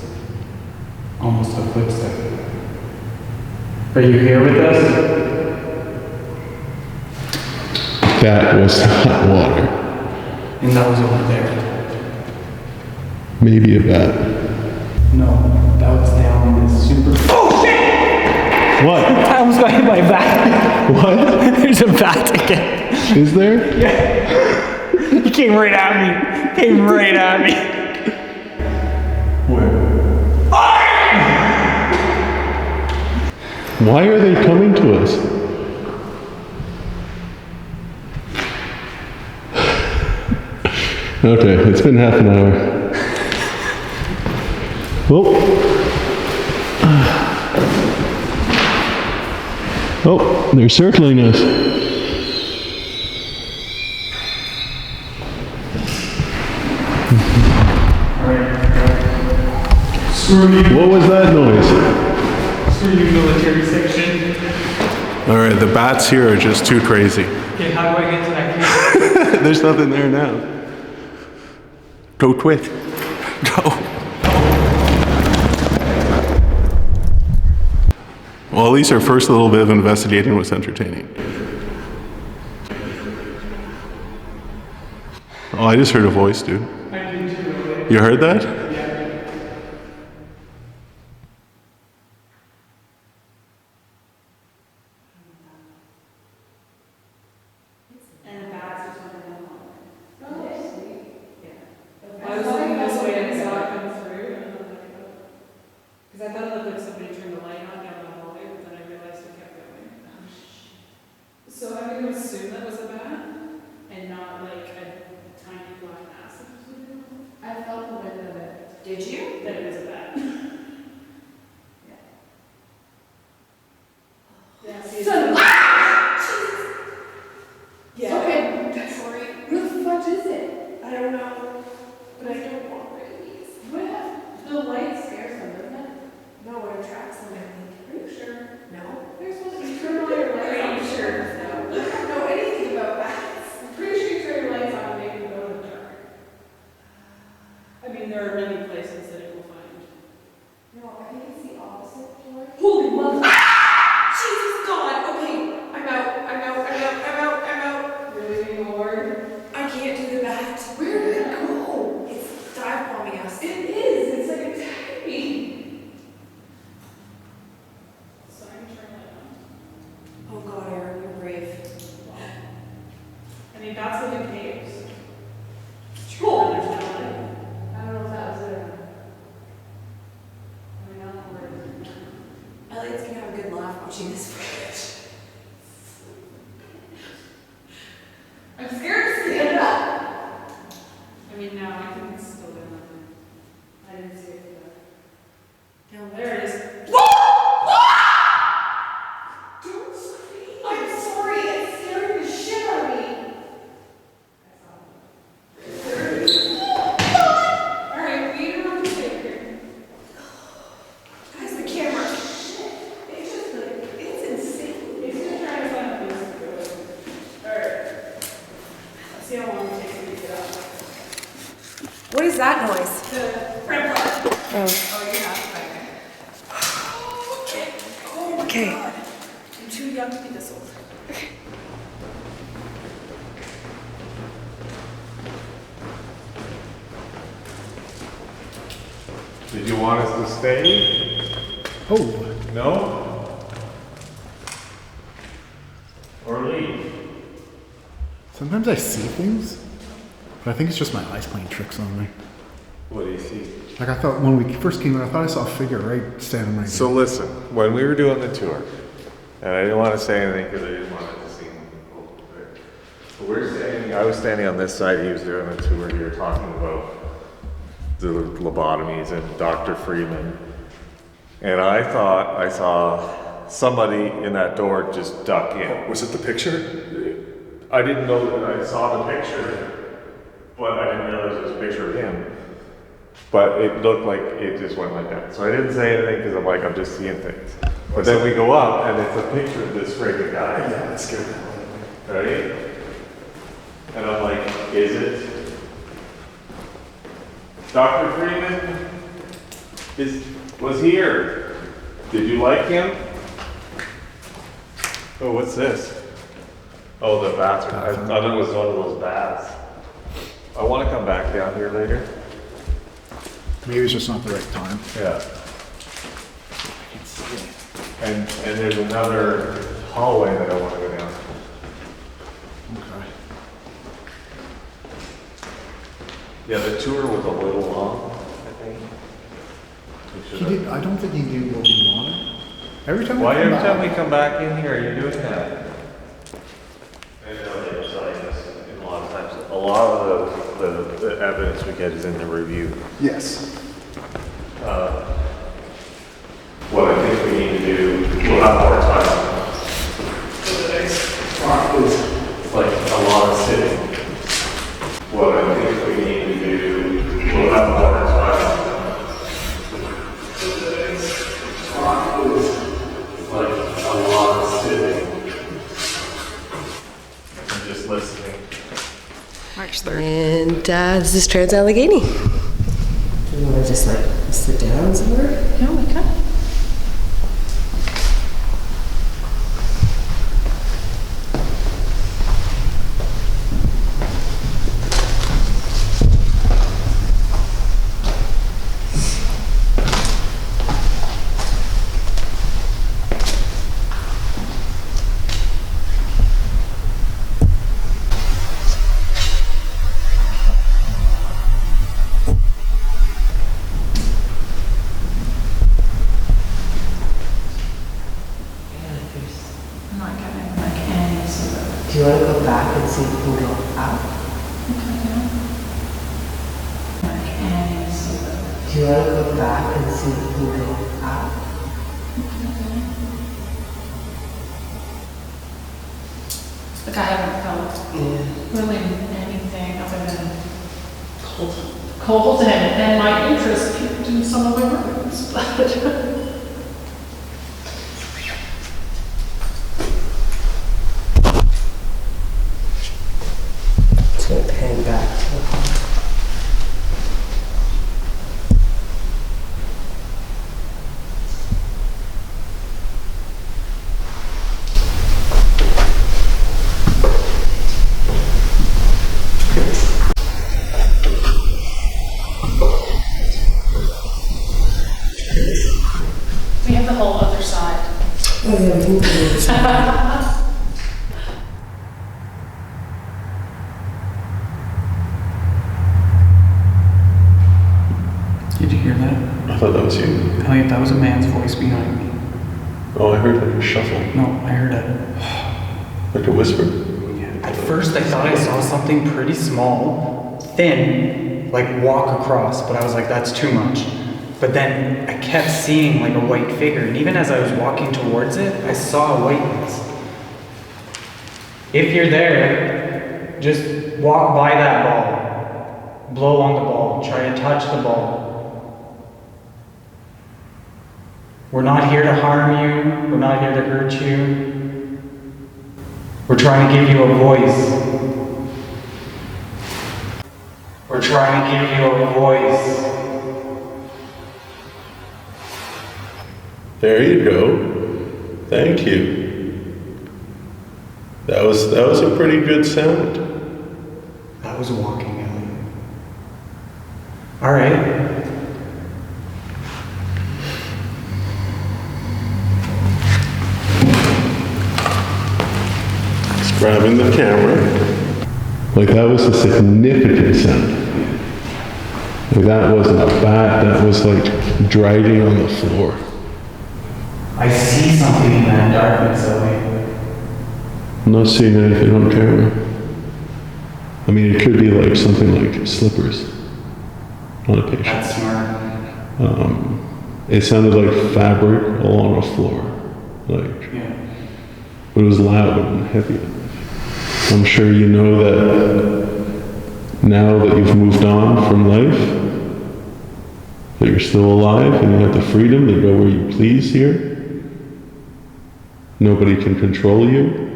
almost a footstep. Are you here with us? That was not water. And that was over there. Maybe a bat. No, that was down in this super... Oh shit! What? I almost got hit by a bat. What? There's a bat again. Is there? Yeah. He came right at me. Came right at me. Where? Why are they coming to us? Okay, it's been half an hour. Oh. Oh, they're circling us. What was that noise? Screw you, military section. Alright, the bats here are just too crazy. Okay, how do I get to that cave? There's nothing there now. Go quick. Go. Well, at least our first little bit of investigating was entertaining. Oh, I just heard a voice, dude. I did too. You heard that? Holy mother. Ah! Jesus God. Okay. I'm out. Really being bored? I can't do the bat. Where did it go? It's dive bombing us. It is. It's like attacking me. Sorry, turn that on. Oh God, Aaron, you're brave. I mean, that's the new caves. Cool. There's no light. I don't know if that was it. I mean, I don't know where it is. Elliot's gonna have a good laugh watching this footage. I'm scared to stand up. I mean, no, I think it's still there. I didn't see it Down there. There it is. Don't scream. I'm sorry. It's scaring the shit out of me. Alright, we don't have to stay here. Guys, the camera. It's just like, it's insane. He's gonna try to find a place to go. Alright. Let's see how long it takes me to get up. What is that noise? The ramp up. Oh, yeah. okay. I'm too young to be this old. Did you want us to stay? Oh, No? Or leave? sometimes I see things, but I think it's just my eyes playing tricks on me. What do you see? Like I thought when we first came in, I thought I saw a figure right standing right So there. listen, when we were doing the tour, and I didn't want to say anything because I didn't want it to seem cool. So I was standing on this side, he was doing a tour here talking about the lobotomies and Dr. Freeman. And I thought I saw somebody in that door just duck in. Was it the picture? I didn't know that I saw the picture, but I didn't realize it was a picture of him. But it looked like it just went like that. So I didn't say anything because I'm like, I'm just seeing things. But then we go up and it's a picture of this friggin' guy. Yeah, that scared me. Right? And I'm like, is it Dr. Freeman was here? Did you like him? Oh, what's this? Oh, the bathroom. I thought it was one of those baths. I want to come back down here later. Maybe it's just not the right time. Yeah. And there's another hallway that I want to go down. Okay. Yeah, the tour was a little long, I think. We He should did, I don't think he knew what we wanted. Every time Why we come every time we back, come back in here, are you doing that? I know they're selling this a lot of times. A lot of the evidence we get is in the review. yes. What I think we need to do, we'll have more time for the next part is like a lot of sitting. What I think we need to do, we'll have more time for the next part is like a lot of sitting. And just listening. March 3rd. And this is Trans-Allegheny. Do you want to just like sit down somewhere? Yeah, we can. Do you want to go back and see if we can go out? Do you want to go back and see if we can go out? Like I haven't felt really anything other than cold and my interest peaked in some of my rooms, but. So pan back to the hall. other side. Oh, yeah, we can do this. Did you hear that? I thought that was you. Elliot, that was a man's voice behind me. Oh, I heard like a shuffle. No, I heard a... Like a whisper? At first I thought I saw something pretty small, thin, like walk across, but I was like, that's too much. But then I kept seeing like a white figure, and even as I was walking towards it, I saw a whiteness. If you're there, just walk by that ball. Blow on the ball, try to touch the ball. We're not here to harm you, we're not here to hurt you. We're trying to give you a voice. We're trying to give you a voice. There you go. Thank you. That was a pretty good sound. That was walking, Elliot. All right. Grabbing the camera. Like that was a significant sound. Like that wasn't a bat, that was like dragging on the floor. I see something in that darkness, Elliot. I'm not seeing anything on camera. I mean, it could be like something like slippers on a patient. That's smart. It sounded like fabric all on a floor. Like, Yeah. but it was loud and heavy. I'm sure you know that now that you've moved on from life, that you're still alive and you have the freedom to go where you please here. Nobody can control you.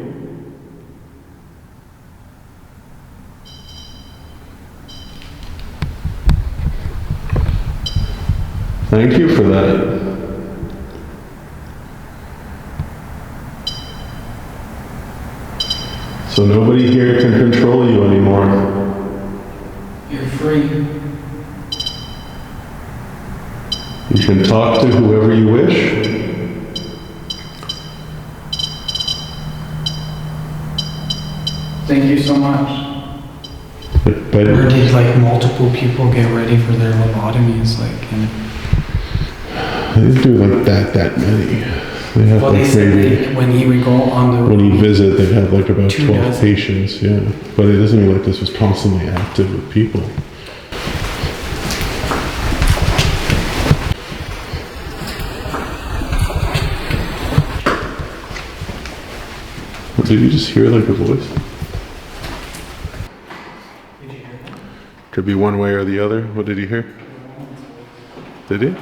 Thank you for that. So nobody here can control you anymore. You're free. You can talk to whoever you wish. Thank you so much. But Or did like multiple people get ready for their lobotomies? Like, and they didn't do like that many. They have well, like they said maybe, when he would go on the when you visit, they have like about 2 12 dozen. patients, yeah. But it doesn't mean like this was constantly active with people. Did you just hear like a voice? Did you hear that? Could be one way or the other. What did you hear? Did he?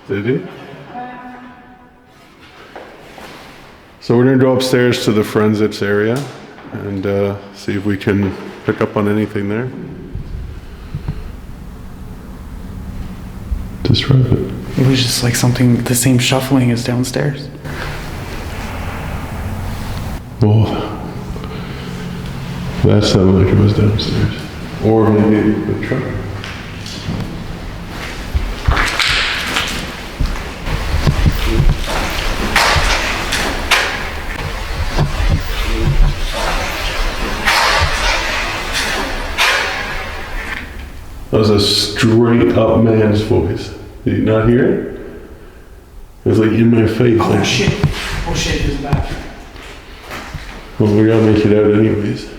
Did he? So we're gonna go upstairs to the forensics area and see if we can pick up on anything there. Describe it. It was just like something, the same shuffling as downstairs. Well, that sounded like it was downstairs. Or maybe the truck. That was a straight up man's voice. Did you not hear it? It was like in my face. Oh like, shit! Oh shit! There's a bathroom. well, we gotta make it out anyways.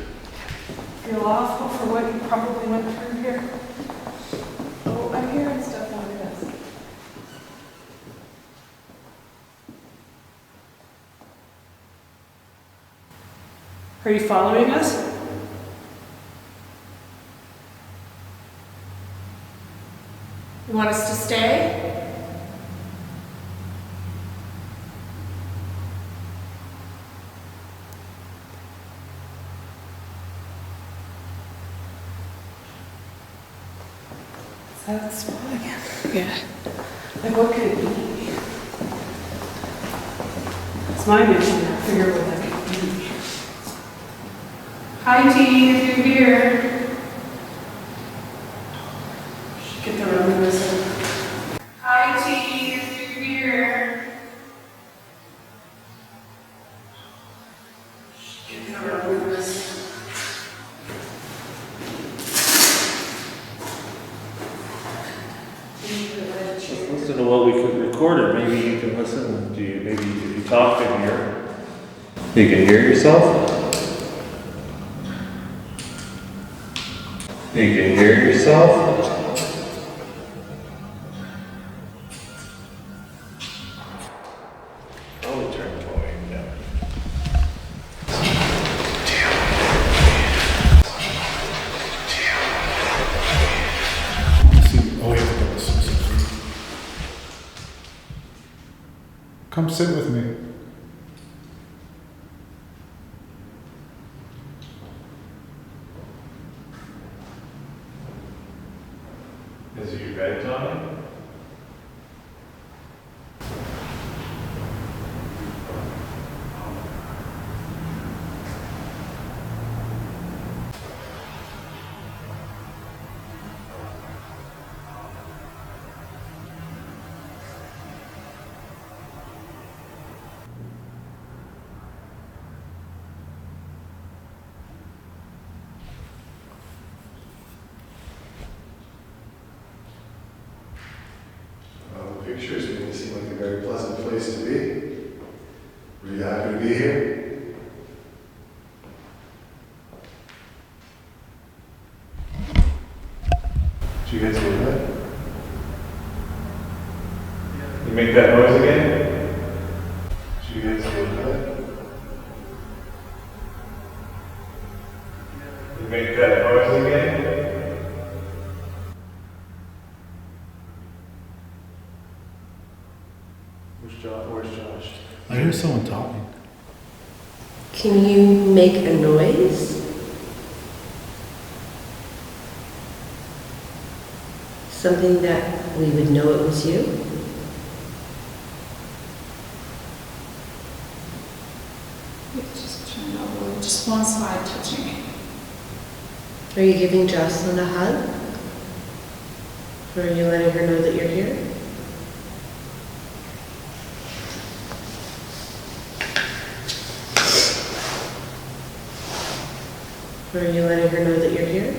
You're off for what you probably went through here. Oh, I'm hearing stuff on this. Are you following us? You want us to stay? Is that the spot again? Yeah. Like, what could it be? It's my mission to figure what that could be. Hi, T, if you're here. Get the room listen. Hi, cheese, you're here. Get the room listen. Listen to what we could record, or maybe you can listen to you. Maybe if you talk in here, you can hear yourself. You can hear yourself. Probably turn the volume down. Come sit with me. Is it your bedtime? The pictures make it seem like a very pleasant place to be. Were you happy to be here? Did you guys hear that? You make that noise again? Did you guys hear that? You make that noise again? Where's Josh? I hear someone talking. Can you make a noise? Something that we would know it was you? Just turned over, just one side touching me. Are you giving Jocelyn a hug? Or are you letting her know that you're here? Or are you letting her know that you're here?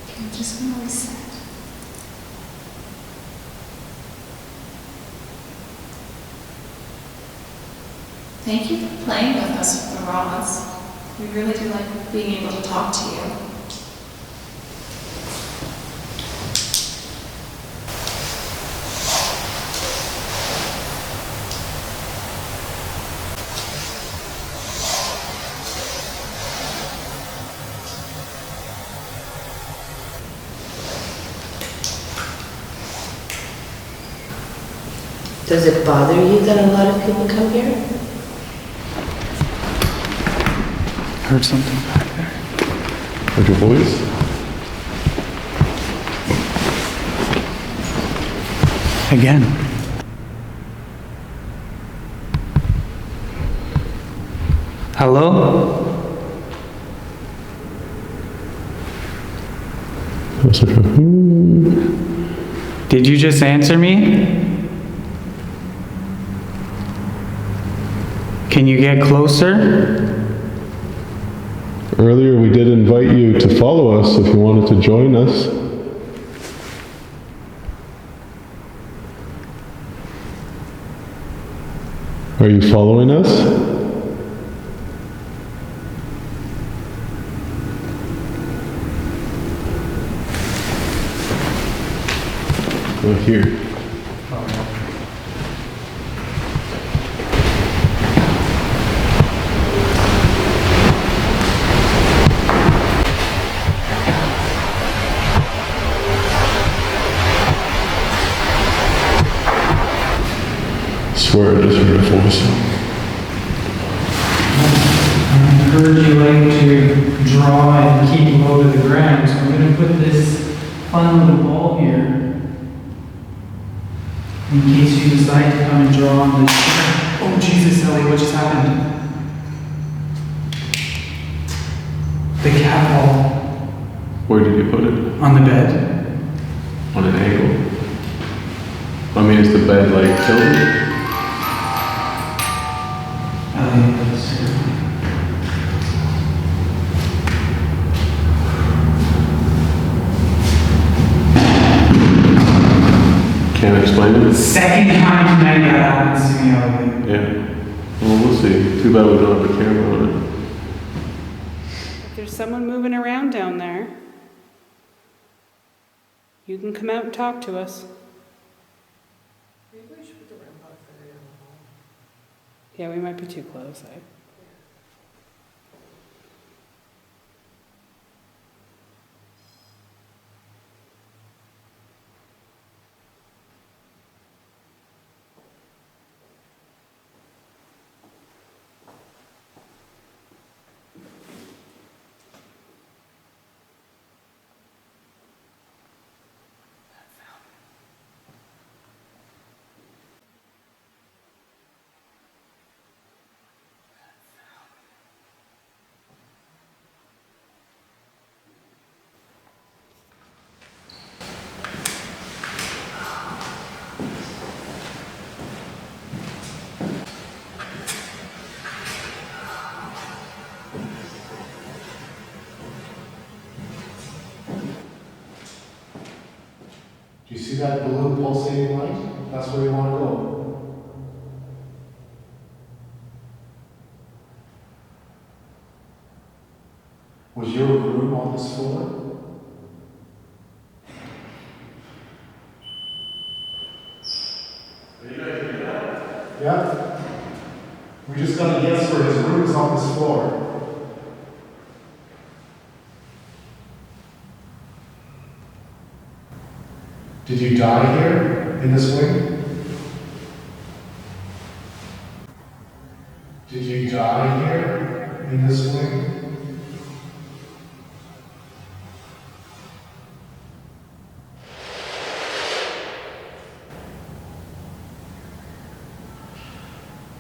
Okay, I'm just gonna reset. Thank you for playing with us with the rods. We really do like being able to talk to you. Does it bother you that a lot of people come here? Heard something back there. Heard your voice? Again. Hello? Did you just answer me? Can you get closer? Earlier we did invite you to follow us if you wanted to join us. Are you following us? Here. I swear I just heard a voice. I heard you like to draw and keep low to the ground, so I'm going to put this fun little ball here. In case you decide to come and draw on the... Oh, Jesus, Ellie, what just happened? The cat ball Where did you put it? on the bed. On an angle? I mean, is the bed like tilted? Ellie, that's terrible. Can't explain it? Second time tonight that happens to me, Ellie. Yeah. Well, we'll see. Too bad we don't have a camera on it. If there's someone moving around down there, you can come out and talk to us. Maybe we should put the REM pod further down the hall. Yeah, we might be too close, eh? Do you see that blue pulsating light? That's where you want to go. Was your room on this floor? Are you guys hearing that? Yeah. We just got a yes for his room is on this floor. Did you die here in this wing? Did you die here in this wing?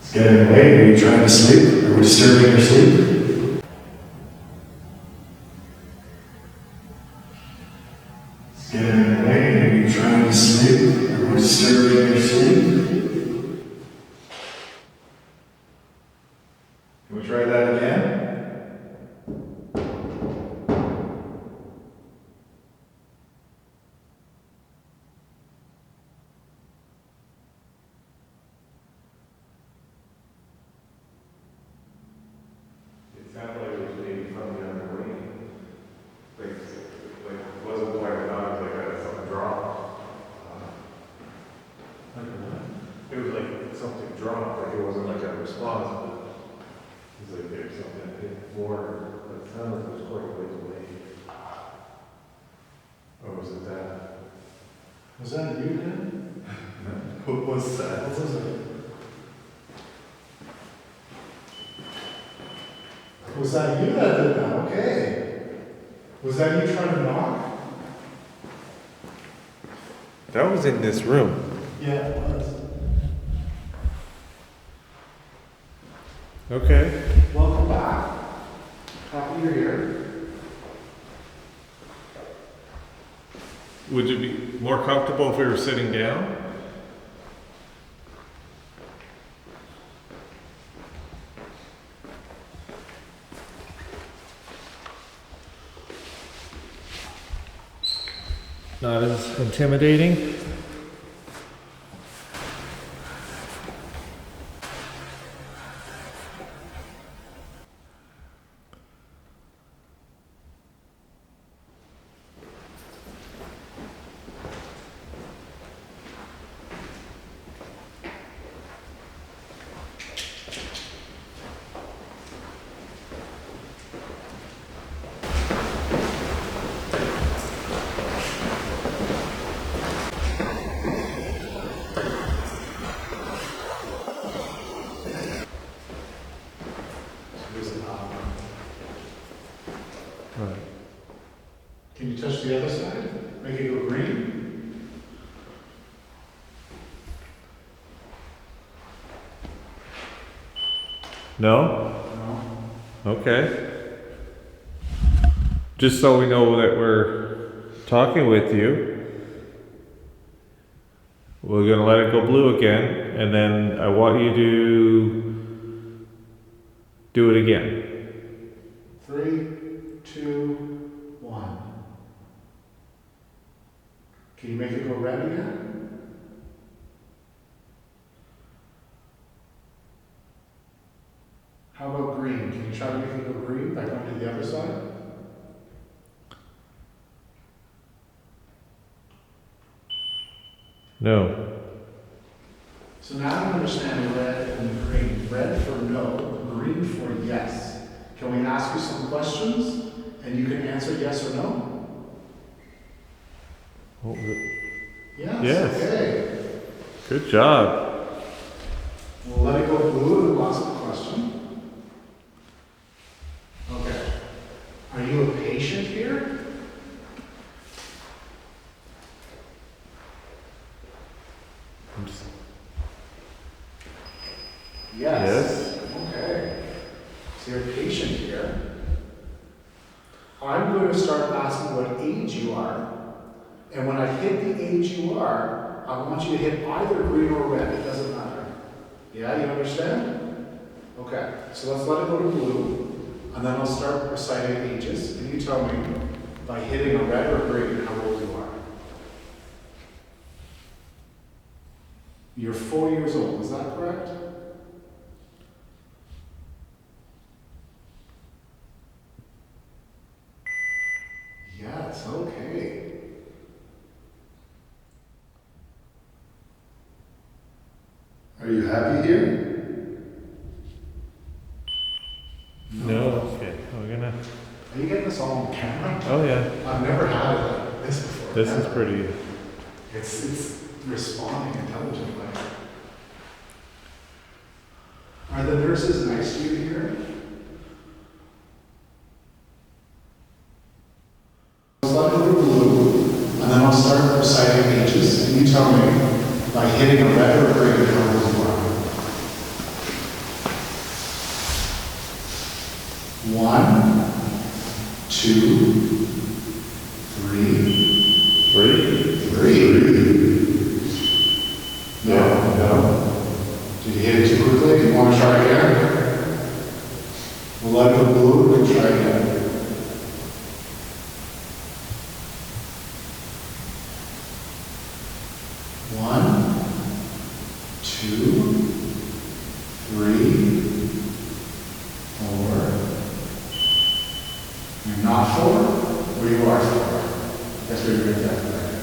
It's getting late. Are you trying to sleep? Are we disturbing your sleep? It's getting late. Are you trying to sleep? Are we disturbing your sleep? Can we try that again? It sounded like it was maybe from the other wing. Like it wasn't quite loud, it was like I had something drop. It was like something dropped, like it wasn't like a response, but it was like there's something hit the floor, but it sounded like it was quite a ways away. Or was it that? Was that you then? What was that? What was it? Was that you that did that? Okay. Was that you trying to knock? That was in this room. Yeah, it was. Okay. Welcome back. Happy you're here. Would you be more comfortable if we were sitting down? Not as intimidating? No? No. Okay. Just so we know that we're talking with you, we're gonna let it go blue again, and then I want you to do it again. 3, 2, 1. Can you make it go red again? How about green? Can you try to make it go green by going to the other side? No. So now I understand red and green. Red for no, green for yes. Can we ask you some questions and you can answer yes or no? Oh, Yes. Yes. Okay. good job. We'll let it go blue and we'll ask a question. Okay. Are you a patient here? I'm just- Yes. Okay. So you're a patient here. I'm going to start asking what age you are. And when I hit the age you are, I want you to hit either green or red. It doesn't matter. Yeah, you understand? Okay. So let's let it go to blue. And then I'll start reciting ages. And you tell me by hitting a red or green how old you are. You're 4 years old. Is that correct? Yes, okay. Are you happy here? No, okay, we're gonna, Are you getting this all on camera? oh yeah, I've never had it like this before. this is pretty, It's responding intelligently. Are the nurses nice to you here? Let's let it go blue, and then I'll start reciting ages, and you tell me by hitting a red or a green how old you are. 1, 2, 3. 3. No. Did you hit it too quickly? Do you want to try again? We'll let it go blue and try again. 1, 2, 3, 4. You're not 4, or you are 4? That's what you're exactly right.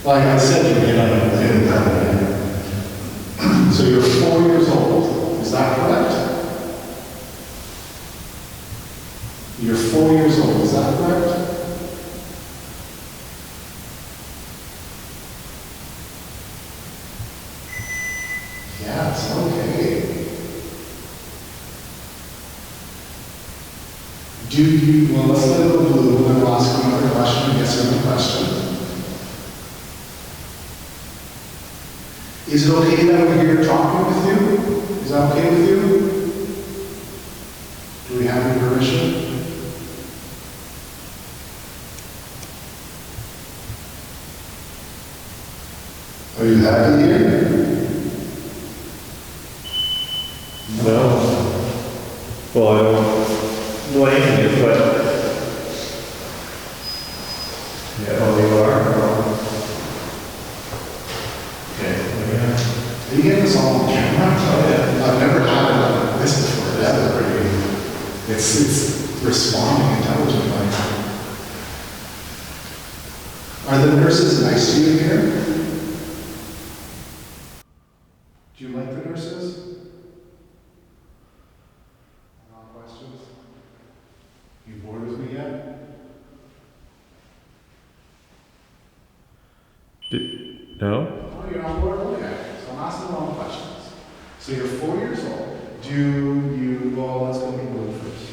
Like I said, you hit it that. So you're 4 years old, is that correct? You're 4 years old, is that correct? Yes, okay. Do you, well, let's let it go blue, and I'll ask you another question, yes or no question. Is it okay that we're here talking with you? Is that okay with you? Do we have your permission? Are you happy here? no. Well, I don't blame you, but, yeah, oh, you are? Okay, Are you getting this all on camera? Oh, yeah. I've never had it like this before. That is pretty. It's responding intelligently. Are the nurses nice to you here? Do you like the nurses? No questions? You bored with me yet? no? Oh, you're on board? Okay. So I'm asking the wrong questions. So you're 4 years old. Do you, well, let's go with blue first.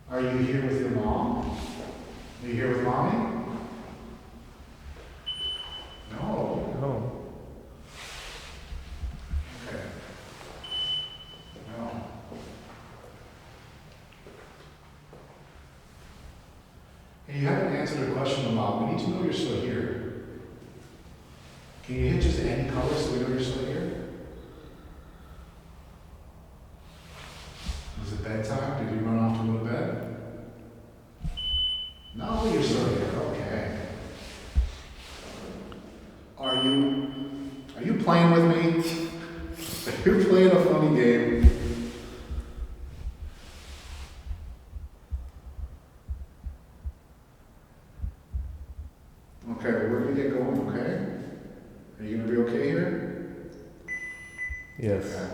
Are you here with your mom? Are you here with mommy? No. No. Hey, you haven't answered a question in a while. We need to know you're still here. Can you hit just any color so we know you're still here? Is it bedtime? Did you run off to go to bed? No, you're still here. Okay. Are you playing with me? Are you playing a funny game? Okay, we're gonna get going, okay? Are you gonna be okay here? Yes. Okay.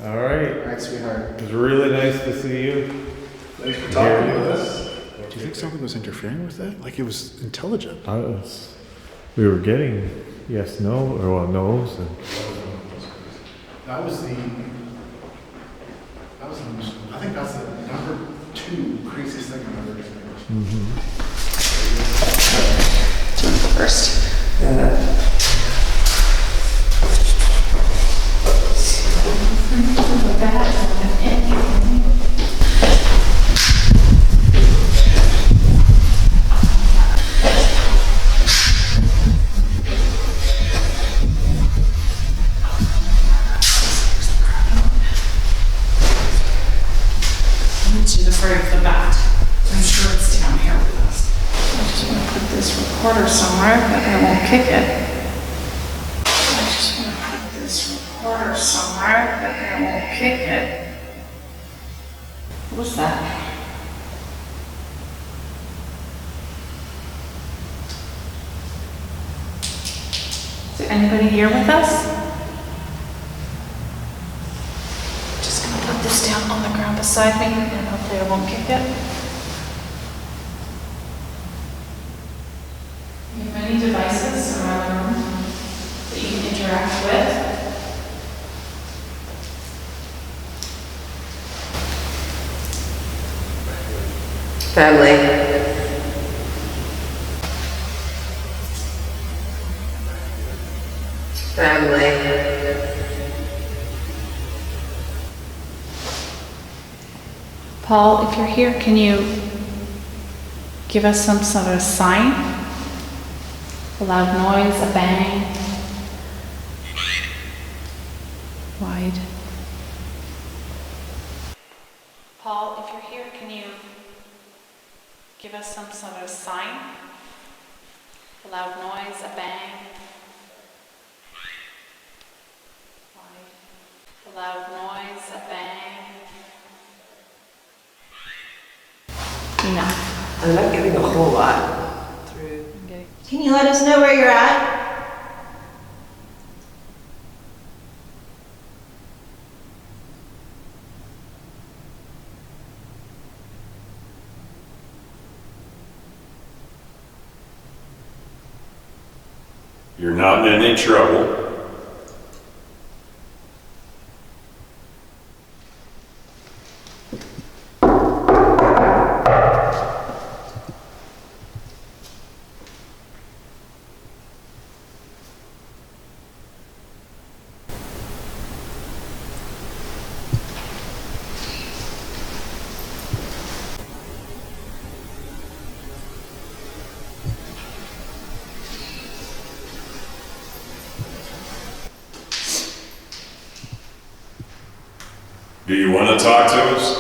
All right. All right, sweetheart. It was really nice to see you. Thanks for talking with us. Do you think something was interfering with that? Like it was intelligent? We were getting yes, no, or well, no's. And That was the, I think that's the number 2 craziest thing I've ever experienced. First. She's afraid of the bat. I'm sure it's down here with us. I just want to put this recorder somewhere, but I won't kick it. I just want to put this recorder somewhere, but I won't kick it. What was that? Is there anybody here with us? Just gonna put this down on the ground beside me and hopefully I won't kick it. You have many devices around the room that you can interact with. Family. Family. Paul, if you're here, can you give us some sort of sign? A loud noise, a bang? Wide. Paul, if you're here, can you give us some sort of sign? A loud noise, a bang? Wide. A loud noise, a bang? Enough. I'm not getting a whole lot through. Can you let us know where you're at? You're not in any trouble. Do you want to talk to us?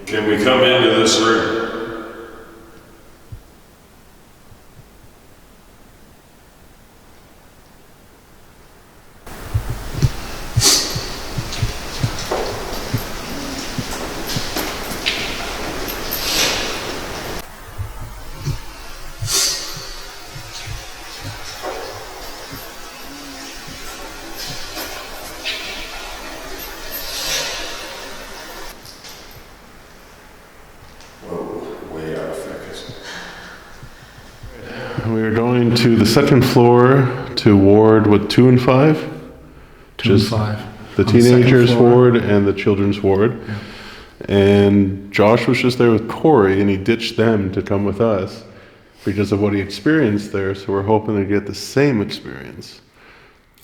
Can we come into this room? Whoa. we are going to the second floor to ward with 2 and 5. 2 and 5. The On the second teenagers floor. ward and the children's ward. Yeah. And Josh was just there with Corey, and he ditched them to come with us because of what he experienced there. So we're hoping to get the same experience.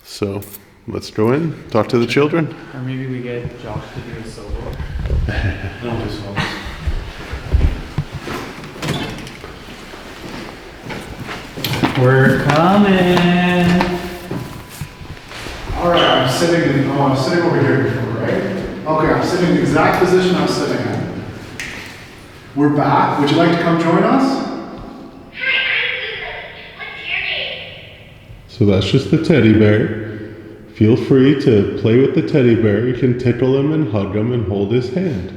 So let's go in, talk to the children. Or maybe we get Josh to do a solo. Don't do solos. We're coming. All right, I'm sitting over here before, right? Okay, I'm sitting in the exact position I was sitting in. We're back. Would you like to come join us? So that's just the teddy bear. Feel free to play with the teddy bear. You can tickle him and hug him and hold his hand.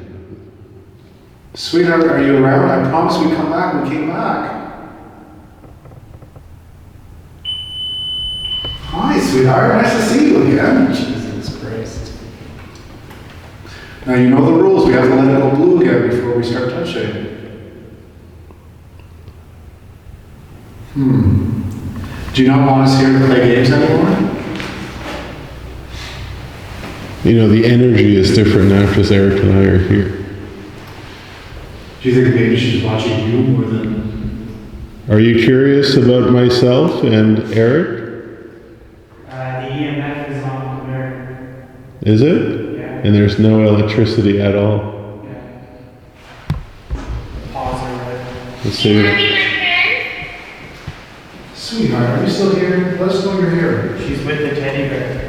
Sweetheart, are you around? I promised we'd come back. We came back. Hi, sweetheart. Nice to see you again. Jesus Christ. Now you know the rules. We have to let it go blue again before we start touching. Do you not want us here to play games anymore? You know, the energy is different now because Eric and I are here. Do you think maybe she's watching you more than... Are you curious about myself and Eric? The EMF is on there. Is it? Yeah. And there's no electricity at all. Yeah. Pause or whatever. Let's see. Sweetheart, are you still here? Let us know you're here. She's with the teddy bear.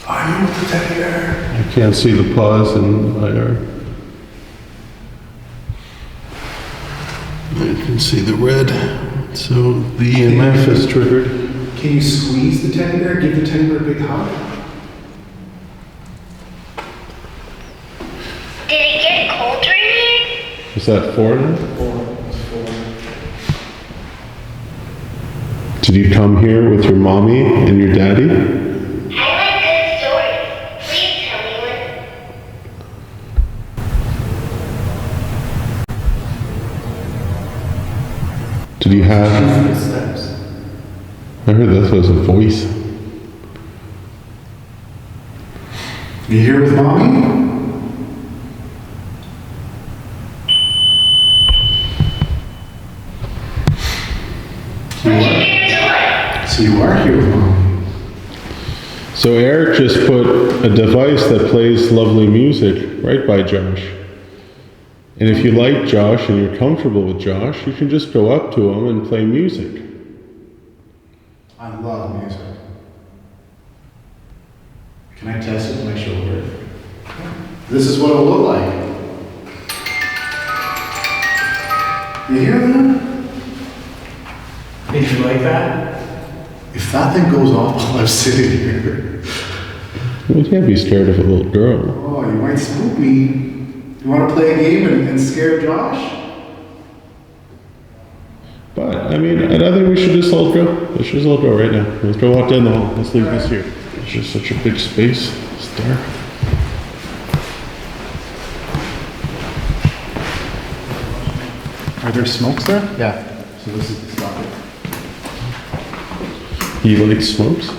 Are you with the teddy bear? I can't see the pause in IR. I can see the red. So the EMF is triggered. Can you squeeze the teddy bear? Give the teddy bear a big hug? Did it get colder in here? Is that 4 now? 4. Did you come here with your mommy and your daddy? I like good stories. Please tell me one. Did you have... Footsteps. I heard that was a voice. You here with mommy? So you are here with mommy. So Eric just put a device that plays lovely music right by Josh. And if you like Josh and you're comfortable with Josh, you can just go up to him and play music. I love music. Can I test it with my shoulder? This is what it'll look like. You hear that? Did you like that? If that thing goes off while I'm sitting here, Well, you can't be scared of a little girl. oh, you might spook me. You want to play a game and scare Josh? But, I mean, I think we should just all go. Let's just all go right now. Let's go walk down the hall. Let's leave this here. It's just such a big space. It's dark. Are there smokes there? Yeah. So this is the stop. He likes smokes?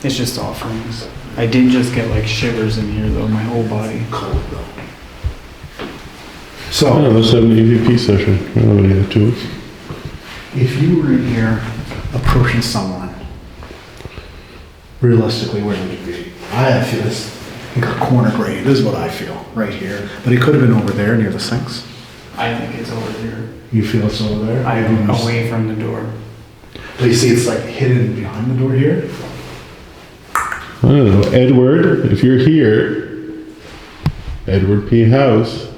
It's just offerings. I did just get like shivers in here though, my whole body. Cold though. Oh, So, let's have an EVP session. I don't know what you have to us. if you were in here approaching someone, realistically, where would you be? I feel this, like a corner grade is what I feel, right here. But it could have been over there near the sinks. I think it's over here. You feel it's over there? I am away from the door. But you see it's like hidden behind the door here? I don't know. Edward, if you're here, Edward P. House,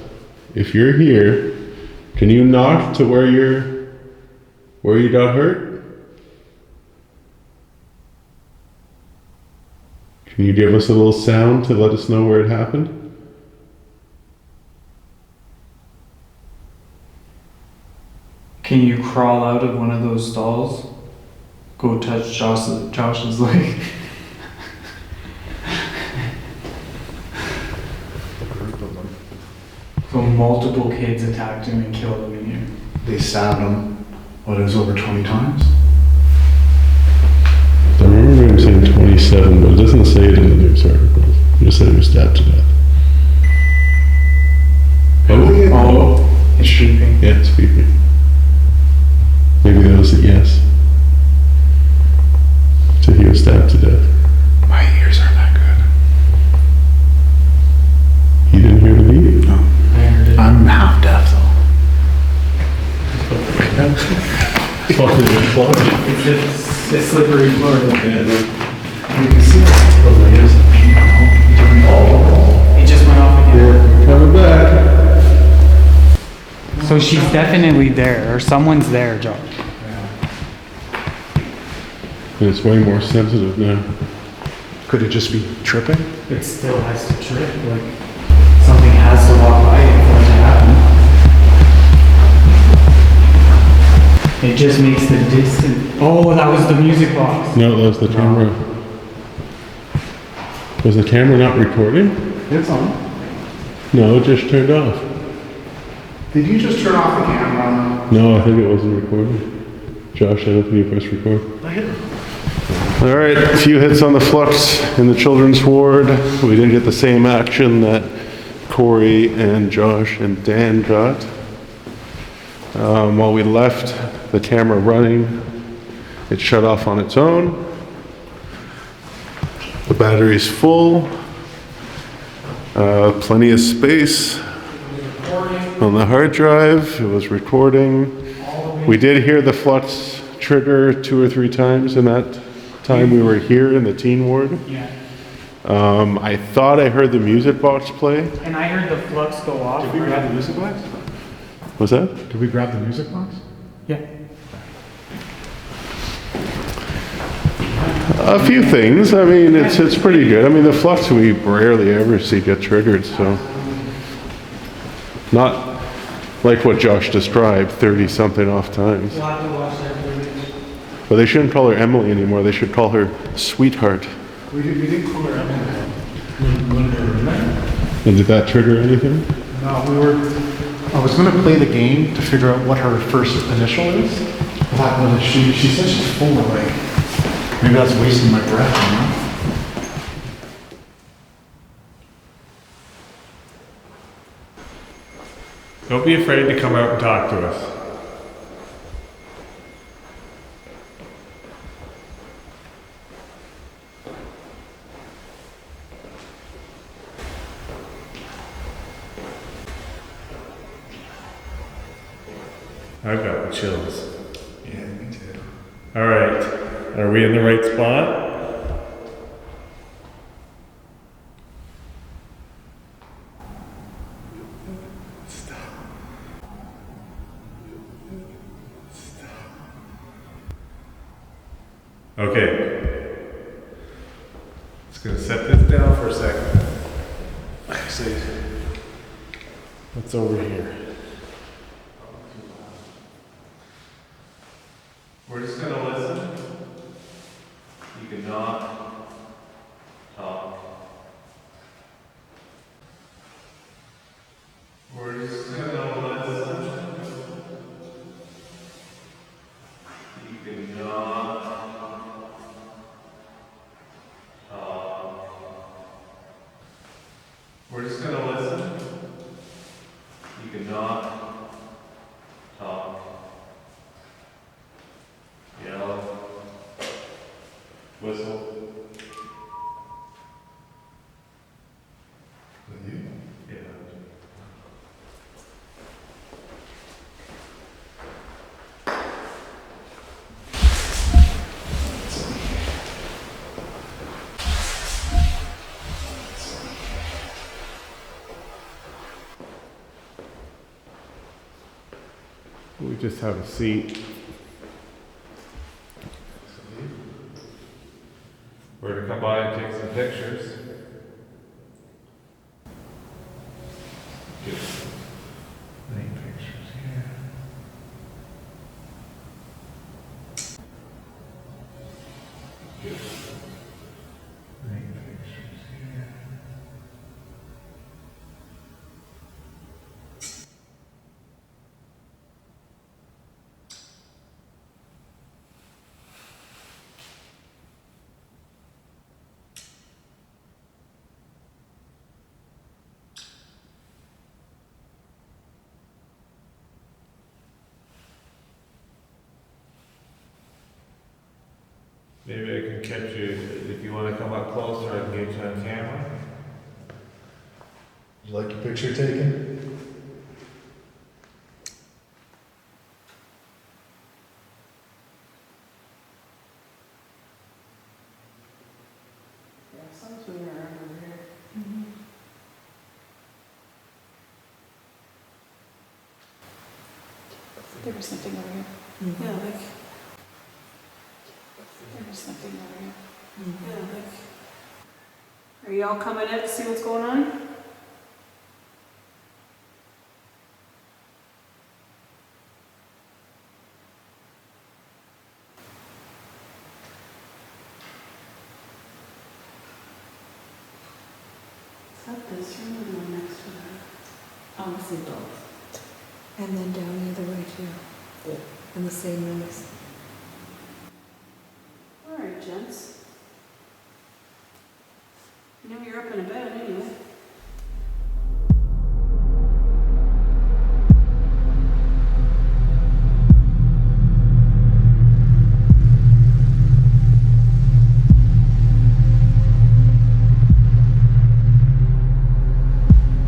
if you're here, can you knock to where you got hurt? Can you give us a little sound to let us know where it happened? Can you crawl out of one of those stalls? Go touch Josh's leg. So multiple kids attacked him and killed him in here. they stabbed him, it was over 20 times? I remember him saying 27, but it doesn't say it in the news articles. It just said he was stabbed to death. Oh, it's beeping. yeah, it's beeping. Maybe that was a yes. So he was stabbed to death. My ears aren't that good. You didn't hear the beep? No. I heard it. I'm half deaf though. It's slippery floor. You can see the layers of paint on home. It just went off again. Coming back. So she's definitely there, or someone's there, Josh. And it's way more sensitive now. Could it just be tripping? It still has to trip, like something has to walk by it for it to happen. It just makes the distance. Oh, that was the music box. No, that was the camera. Was the camera not recording? It's on. No, it just turned off. Did you just turn off the camera? No, I think it wasn't recording. Josh, I don't think you pressed record. I hit it. All right, a few hits on the flux in the children's ward. We didn't get the same action that Corey and Josh and Dan got. While we left the camera running, it shut off on its own. The battery's full. Plenty of space on the hard drive. It was recording. We did hear the flux trigger 2 or 3 times in that time we were here in the teen ward. Yeah. I thought I heard the music box play. And I heard the flux go off. Did we grab the music box? Was that? Did we grab the music box? Yeah. A few things. I mean, it's pretty good. I mean, the flux we rarely ever see get triggered, so. Not like what Josh described, 30-something off times. We'll have to watch that footage. But they shouldn't call her Emily anymore. They should call her Sweetheart. We didn't call her Emily. And did that trigger anything? No, I was going to play the game to figure out what her first initial is. But she said she's full of like, maybe that's wasting my breath, you know? Don't be afraid to come out and talk to us. I've got the chills. Yeah, me too. All right. Are we in the right spot? Okay. Just gonna set this down for a second. Actually, what's over here? We're just gonna listen. You can not talk. We're just gonna listen. You can not talk. We're just gonna listen. You can not talk. Yell. Whistle. With you? Yeah. We just have a seat. We're to come by and take some pictures. Good. Take pictures here. Good. Take pictures here. catch you, if you wanna come up closer, I can get you on camera. You like your picture taken? There was something over here. Yeah, like, There was something over here. yeah, like. Are y'all coming in to see what's going on? Is that this room or the one next to that? Oh, I see both. And then down the other way too. In the same rooms. All right, gents. You know you're up in a bed anyway.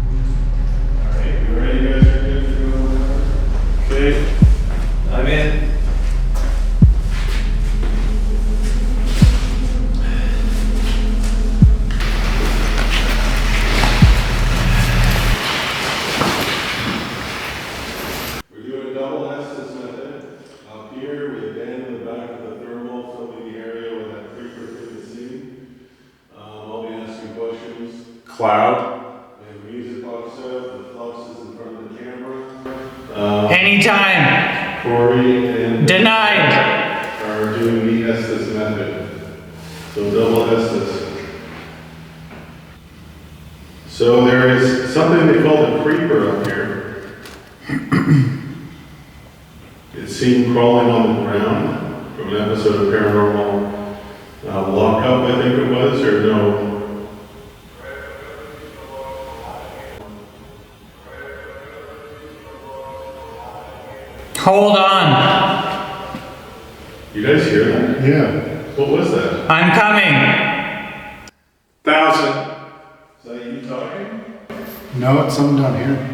Alright, you ready guys? Are good to go? Okay, I'm in. We're doing double Estes method. Up here, we abandon the back of the thermal, filling the area where that creeper could be seen. I'll be asking questions. Cloud. And music box out, the flux is in front of the camera. Anytime. Corey and Denied. are doing the Estes method. So double Estes. So there is something they call the creeper up here. It's seen crawling on the ground from an episode of Paranormal Lockup, I think it was, or no? Hold on. You guys hear that? Yeah. What was that? I'm coming. 1,000. Is that you talking? No, it's something down here.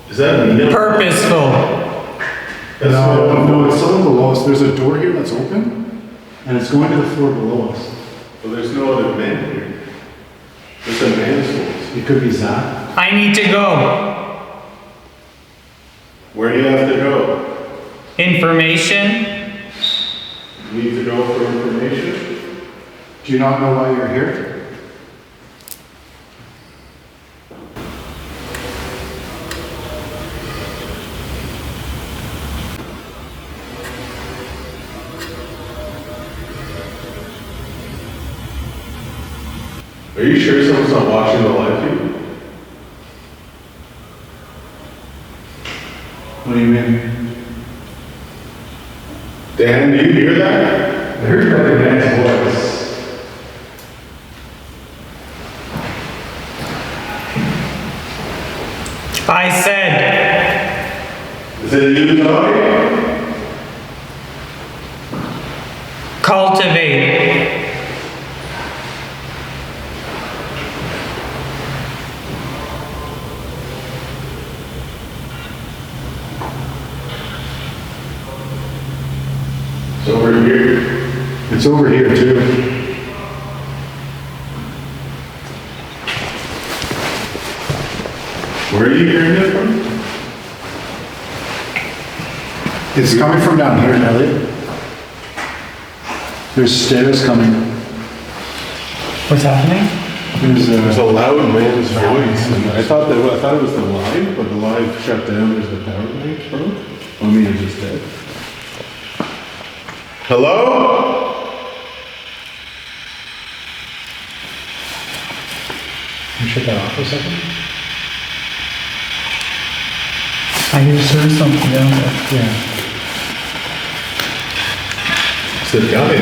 Is that Nina? Purposeful. That's No, it's something below us. There's a door here that's open, and it's going to the floor below us. Well, there's no other man here. There's a man's voice. It could be Zach. I need to go. Where do you have to go? Information. You need to go for information? Do you not know why you're here? Are you sure someone's not watching the live feed? What do you mean? Dan, do you hear that? I heard another man's voice. I said. Is it you talking? Cultivate. It's over here. It's over here too. Where are you hearing it from? It's coming from down here, Elliot. There's stairs coming. What's happening? There's a loud man's voice, and I thought it was the live, but the live shut down as the power bank broke. I mean, it's just dead. Hello? Can you shut that off for a second? I just heard something down there. Yeah. It's the guy.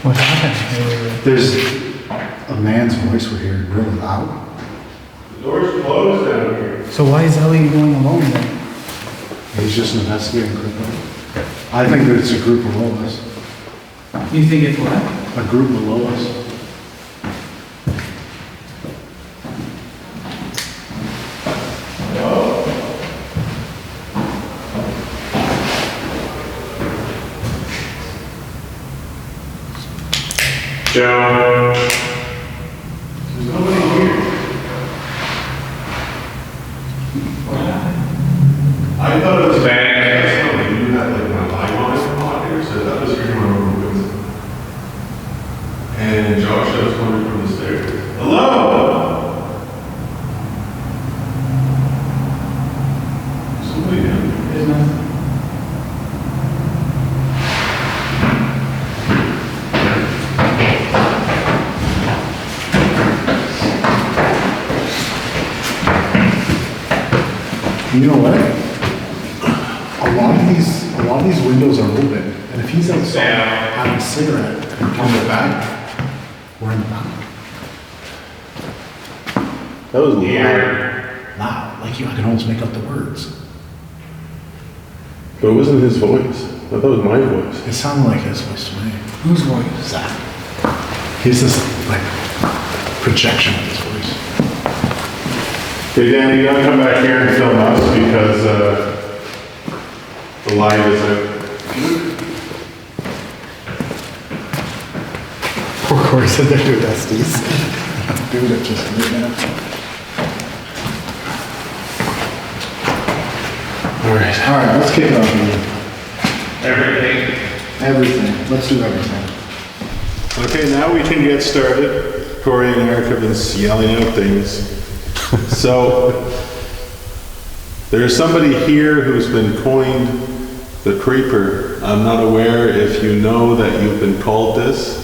What happened? There's a man's voice we're hearing really loud. The door's closed down here. So why is Ellie going alone then? He's just investigating quickly. I think that it's a group below us. You think it's what? A group below us. John. There's nobody here. I thought it was bad. That's not like you had like my light on in the pocket, so that was pretty much moving. And Josh was coming from the stairs. Hello? Somebody down there. There's nothing. You know what? A lot of these windows are open, and if he's outside having a cigarette and coming back, we're in the back. That was Loud, like I can almost make out the words. But it wasn't his voice. I thought it was my voice. It sounded like his voice to me. Whose voice? Zach. He's this like projection of his voice. Hey Danny, you gotta come back here and film us because the light is out. Poor Corey said they're doing Dusties. I'm doing it just right now. Alright, let's kick it off again. Everything. Let's do everything. Okay, now we can get started. Corey and Eric have been yelling out things. So, there's somebody here who's been coined the Creeper. I'm not aware if you know that you've been called this.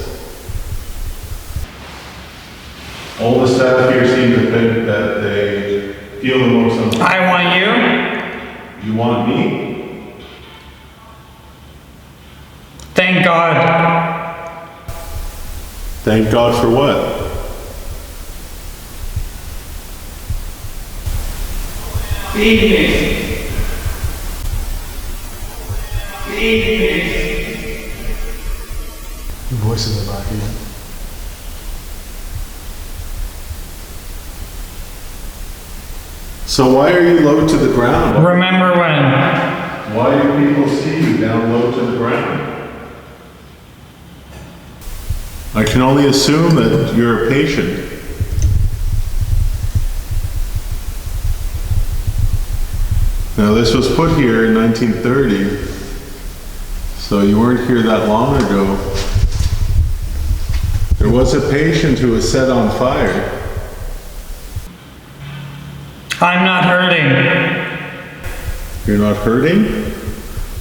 All the staff here seem to think that they feel the most uncomfortable. I want you. You want me? Thank God. Thank God for what? Feed me. Feed me. Your voices are back again. So why are you low to the ground? Remember when? Why do people see you down low to the ground? I can only assume that you're a patient. Now this was put here in 1930, so you weren't here that long ago. There was a patient who was set on fire. I'm not hurting. You're not hurting?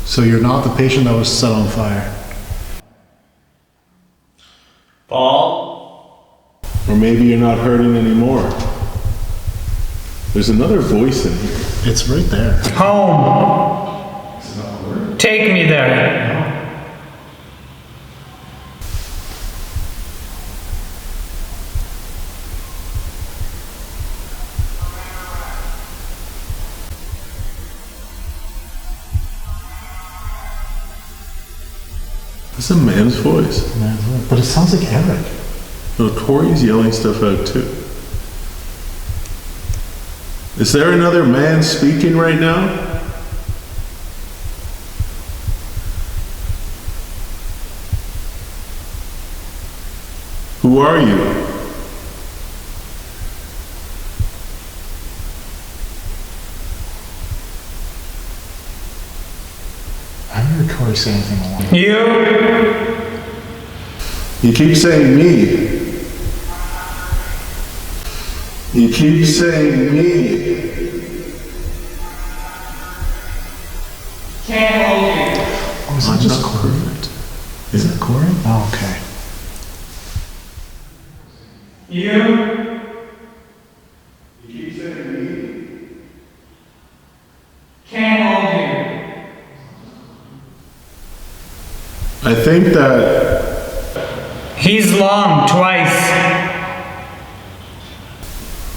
So you're not the patient that was set on fire? Paul? Or maybe you're not hurting anymore. There's another voice in here. It's right there. Home. Take me there. It's a man's voice. But it sounds like Eric. Well, Corey's yelling stuff out too. Is there another man speaking right now? Who are you? I haven't heard Corey say anything along. You keep saying me. You keep saying me. Can't hold you. Oh, is that just Corey? Is it Corey? Oh, okay. You keep saying me. Can't hold you. I think that He's long, twice.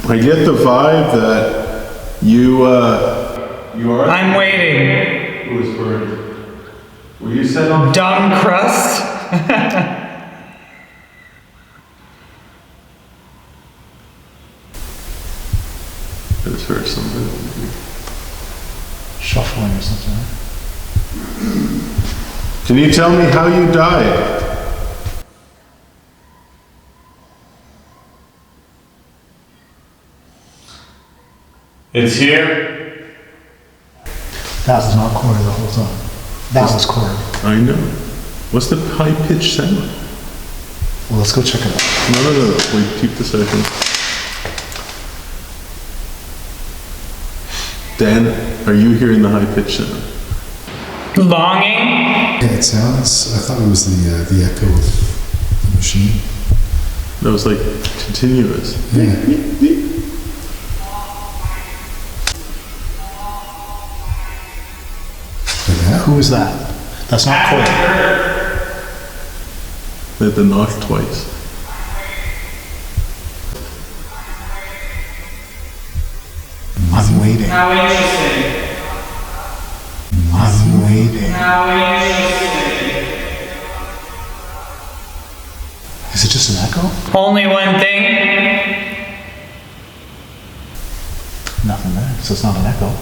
I get the vibe that you are. I'm waiting. Who was burned? Were you set on? Dumb crust? This hurt somebody. Shuffling or something. Can you tell me how you died? It's here. That was not Corey the whole time. That was Corey. I know. What's the high-pitched sound? Well, let's go check it out. No. Wait, keep the second. Dan, are you hearing the high-pitched sound? Longing? Yeah, it sounds. I thought it was the echo of the machine. That was like continuous. Yeah. Who is that? That's not Corey. They had to knock twice. I'm waiting. How interesting. I'm waiting. How interesting. Is it just an echo? Only one thing. Nothing there, so it's not an echo.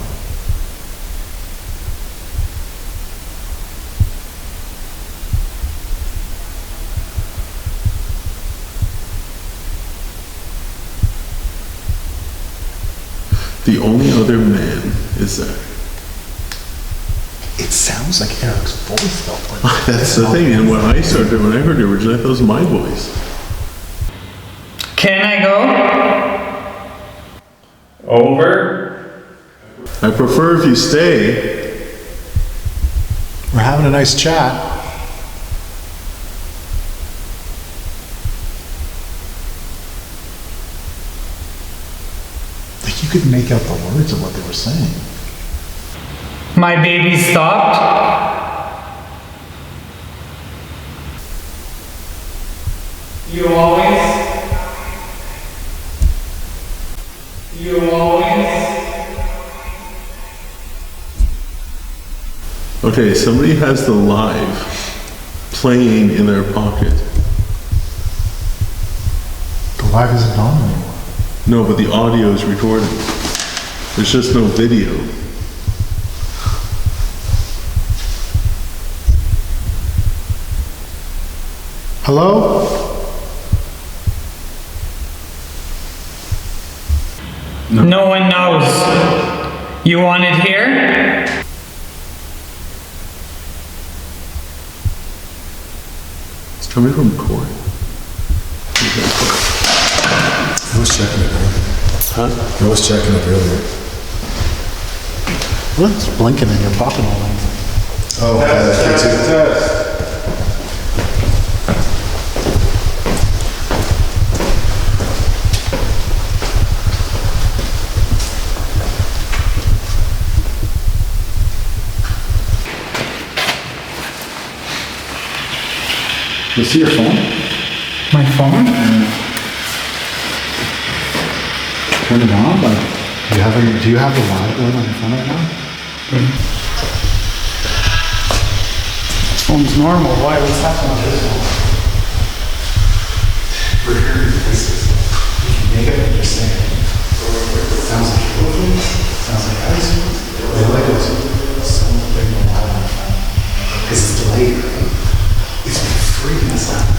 The only other man is there. It sounds like Eric's voice though. That's the thing, and when I started, when I heard it originally, I thought it was my voice. Can I go? Over. I prefer if you stay. We're having a nice chat. Like you could make out the words of what they were saying. My baby stopped. You always. Okay, somebody has the live playing in their pocket. The live isn't on anymore. No, but the audio is recording. There's just no video. Hello? No one knows. You want it here? It's coming from Corey. I was checking it earlier. Huh? I was checking it earlier. What's blinking in your pocket all night? Oh, Test. You see your phone? My phone? Turn it on, like, do you have the light on your phone right now? This phone's normal. Why? What's happening to this one? We're hearing voices. You can make it what you're saying. It sounds like children, sounds like ice. They like it too. Something loud on the phone. Because it's delayed, right? It's been freaking us out.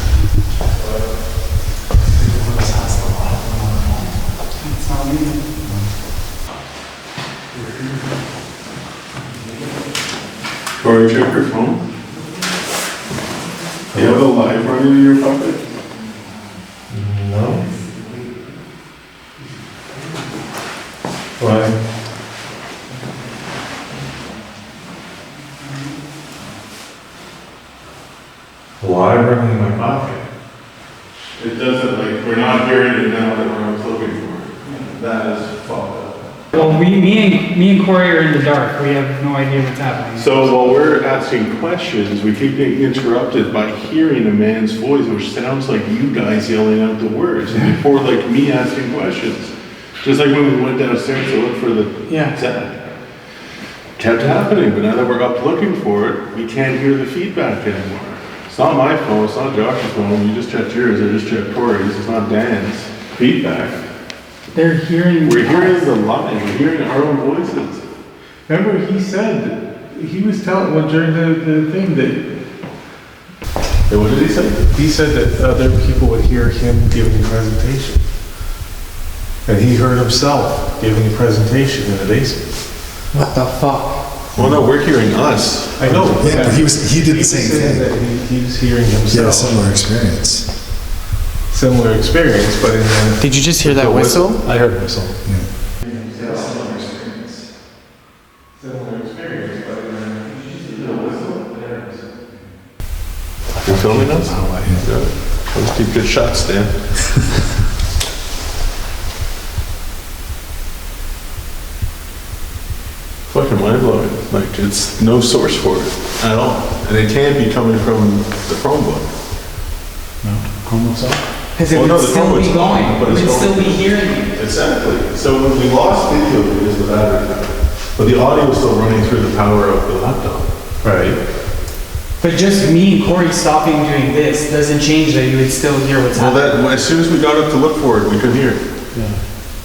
It's not me. Corey, check your phone. Do you have a live running in your pocket? No. Why? Live running in my pocket. It doesn't, like, we're not hearing it now that we're looking for it. That is fucked up. Well, me and Corey are in the dark. We have no idea what's happening. So while we're asking questions, we keep getting interrupted by hearing a man's voice, which sounds like you guys yelling out the words, before like me asking questions. Just like when we went downstairs to look for the Zach. Kept happening, but now that we're up looking for it, we can't hear the feedback anymore. It's not my phone, it's not Josh's phone. You just checked yours, I just checked Corey's. It's not Dan's feedback. They're hearing. We're hearing the line. We're hearing our own voices. Remember, he said, he was telling, well, during the thing that. Hey, what did he say? He said that other people would hear him giving a presentation. And he heard himself giving a presentation in the basement. What the fuck? Well, no, we're hearing us. I know. Yeah, but he did the same thing. That he was hearing himself. He had a similar experience. Similar experience, but in the... Did you just hear that whistle? I heard a whistle. Yeah. Similar experience. Similar experience, but in the whistle, I heard a whistle. You're filming us? Yeah. Let's keep good shots, Dan. Fucking mind-blowing. Like, it's no source for it at all. And it can't be coming from the Chromebook. No? Chromebook's off? Because it would still be going. It would still be hearing you. Exactly. So when we lost video, it was the battery power. But the audio was still running through the power of the laptop. Right. But just me and Corey stopping doing this doesn't change that you would still hear what's happening. Well, as soon as we got up to look for it, we couldn't hear it. Yeah.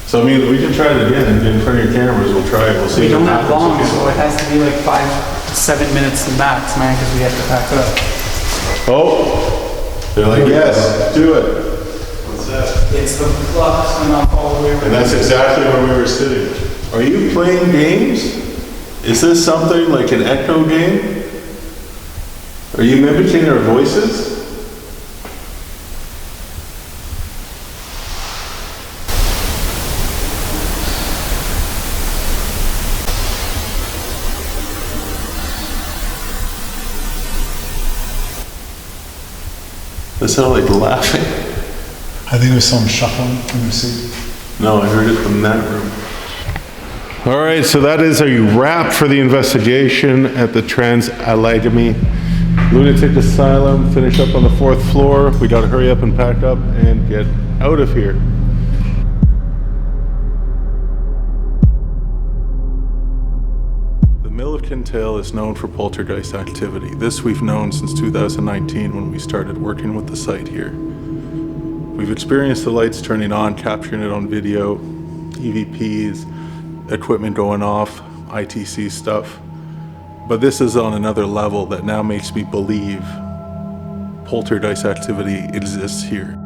So I mean, we can try it again and get in front of your cameras. We'll try it. We'll see. We don't have happens. long, so it has to be like 5-7 minutes max, man, because we have to pack up. Oh, they're like, yes, do it. What's that? It's the clock went off all the way around. And that's exactly where we were sitting. Are you playing games? Is this something like an echo game? Are you mimicking our voices? That sounded like laughing. I think it was someone shuffling in their seat. No, I heard it from that room. All right, so that is a wrap for the investigation at the Trans-Allegheny Lunatic Asylum. Finish up on the 4th floor. We got to hurry up and pack up and get out of here. The mill of Kintail is known for poltergeist activity. This we've known since 2019 when we started working with the site here. We've experienced the lights turning on, capturing it on video, EVPs, equipment going off, ITC stuff. But this is on another level that now makes me believe poltergeist activity exists here.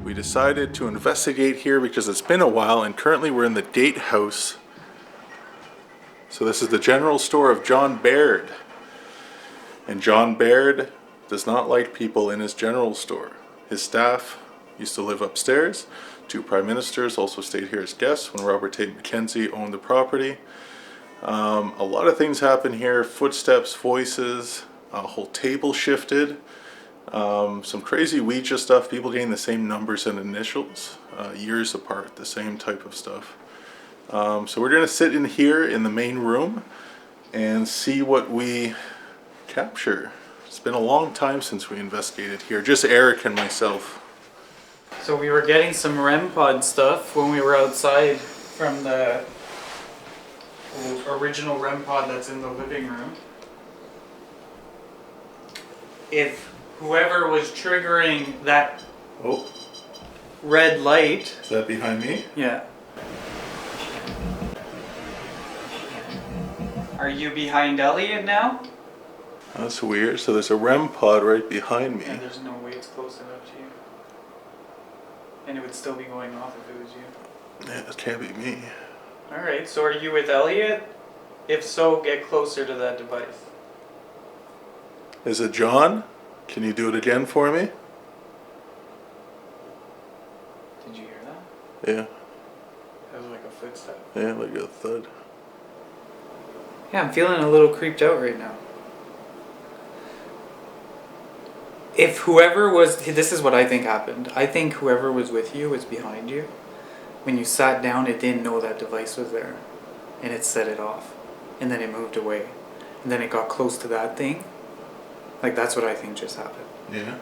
We decided to investigate here because it's been a while, and currently we're in the Gatehouse. So this is the general store of John Baird. And John Baird does not like people in his general store. His staff used to live upstairs. 2 prime ministers also stayed here as guests when Robert Tate Mackenzie owned the property. A lot of things happen here. Footsteps, voices, a whole table shifted. Some crazy Ouija stuff, people getting the same numbers and initials, years apart, the same type of stuff. So we're gonna sit in here in the main room and see what we capture. It's been a long time since we investigated here, just Eric and myself. So we were getting some REM pod stuff when we were outside from the original REM pod that's in the living room. If whoever was triggering that red light... Is that behind me? Yeah. Are you behind Elliot now? That's weird. So there's a REM pod right behind me. And there's no way it's close enough to you. And it would still be going off if it was you. Yeah, it can't be me. Alright, so are you with Elliot? If so, get closer to that device. Is it John? Can you do it again for me? Did you hear that? Yeah. That was like a footstep. Yeah, like a thud. Yeah, I'm feeling a little creeped out right now. If whoever was, this is what I think happened. I think whoever was with you was behind you, when you sat down, it didn't know that device was there, and it set it off, and then it moved away, and then it got close to that thing. Like, that's what I think just happened. Yeah.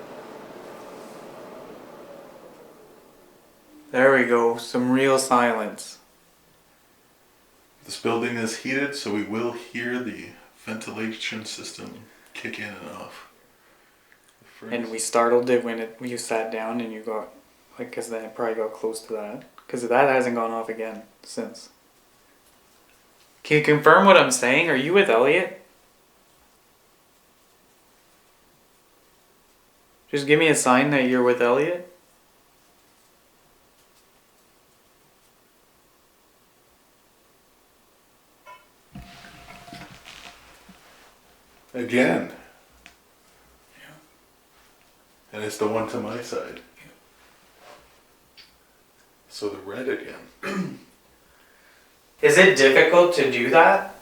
There we go, some real silence. This building is heated, so we will hear the ventilation system kick in and off. And we startled it when you sat down and you got, like, because then it probably got close to that. Because that hasn't gone off again since. Can you confirm what I'm saying? Are you with Elliot? Just give me a sign that you're with Elliot. Again. And it's the one to my side. So the red again. Is it difficult to do that?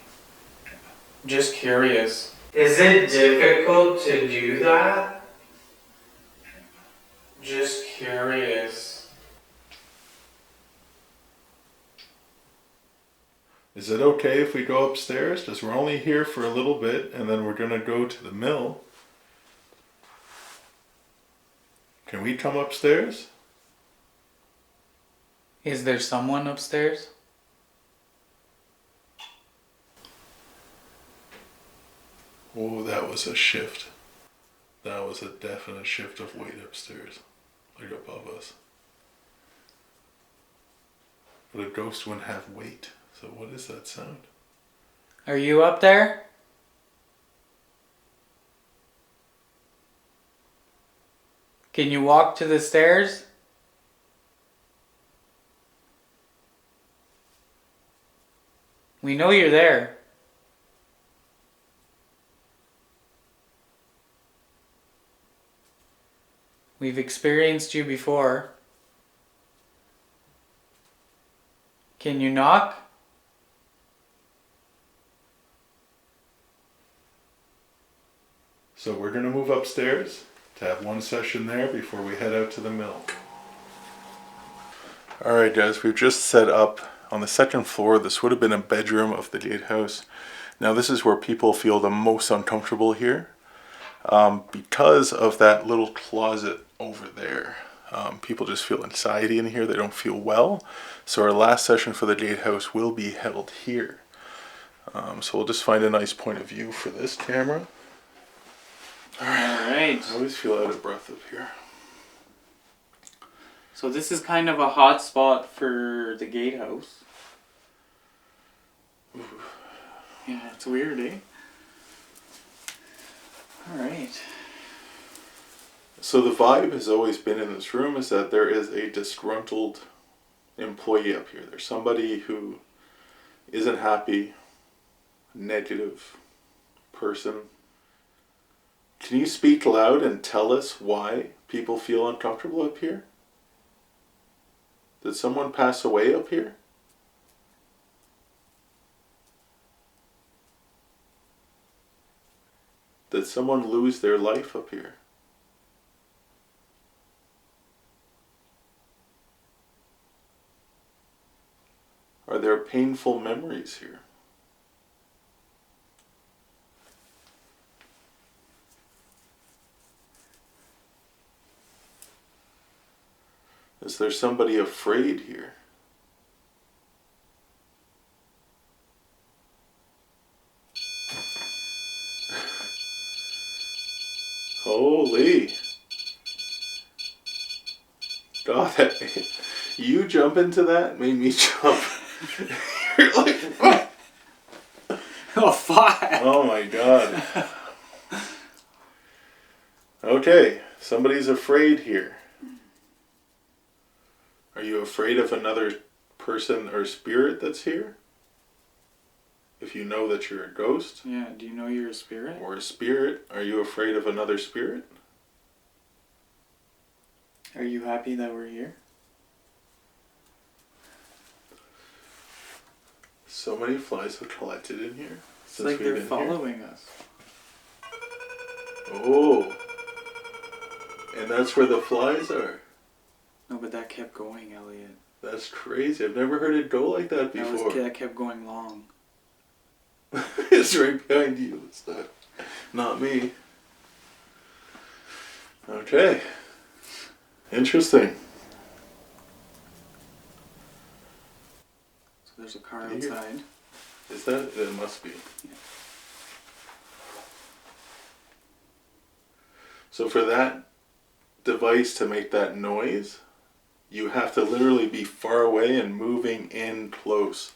Just curious. Is it difficult to do that? Just curious. Is it okay if we go upstairs? Because we're only here for a little bit and then we're going to go to the mill. Can we come upstairs? Is there someone upstairs? Oh, that was a shift. That was a definite shift of weight upstairs, like above us. But a ghost wouldn't have weight. So what is that sound? Are you up there? Can you walk to the stairs? We know you're there. We've experienced you before. Can you knock? So we're going to move upstairs to have one session there before we head out to the mill. Alright guys, we've just set up on the second floor. This would have been a bedroom of the Gatehouse. Now this is where people feel the most uncomfortable here. Because of that little closet over there. People just feel anxiety in here. They don't feel well. So our last session for the Gatehouse will be held here. So we'll just find a nice point of view for this camera. Alright. I always feel out of breath up here. So this is kind of a hot spot for the Gatehouse. Yeah, it's weird, eh? Alright. So the vibe has always been in this room is that there is a disgruntled employee up here. There's somebody who isn't happy, negative person. Can you speak loud and tell us why people feel uncomfortable up here? Did someone pass away up here? Did someone lose their life up here? Are there painful memories here? Is there somebody afraid here? Holy. God, that, you jump into that made me jump. You're like, what? Oh, fuck! Oh my God. Okay, somebody's afraid here. Are you afraid of another person or spirit that's here? If you know that you're a ghost? Yeah, do you know you're a spirit? Or a spirit, are you afraid of another spirit? Are you happy that we're here? So many flies have collected in here. It's like they're following us. Oh. And that's where the flies are. No, but that kept going, Elliot. That's crazy. I've never heard it go like that before. That kept going long. It's right behind you. It's not me. Okay. Interesting. So there's a car outside. Is that? It must be. Yeah. So for that device to make that noise, you have to literally be far away and moving in close.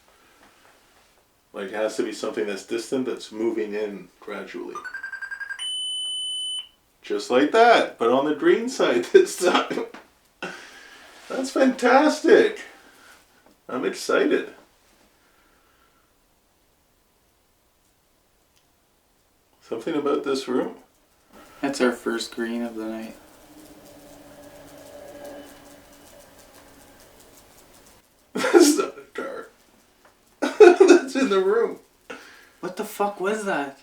Like it has to be something that's distant that's moving in gradually. Just like that, but on the green side this time. That's fantastic. I'm excited. Something about this room. That's our first green of the night. That's not a car. That's in the room. What the fuck was that?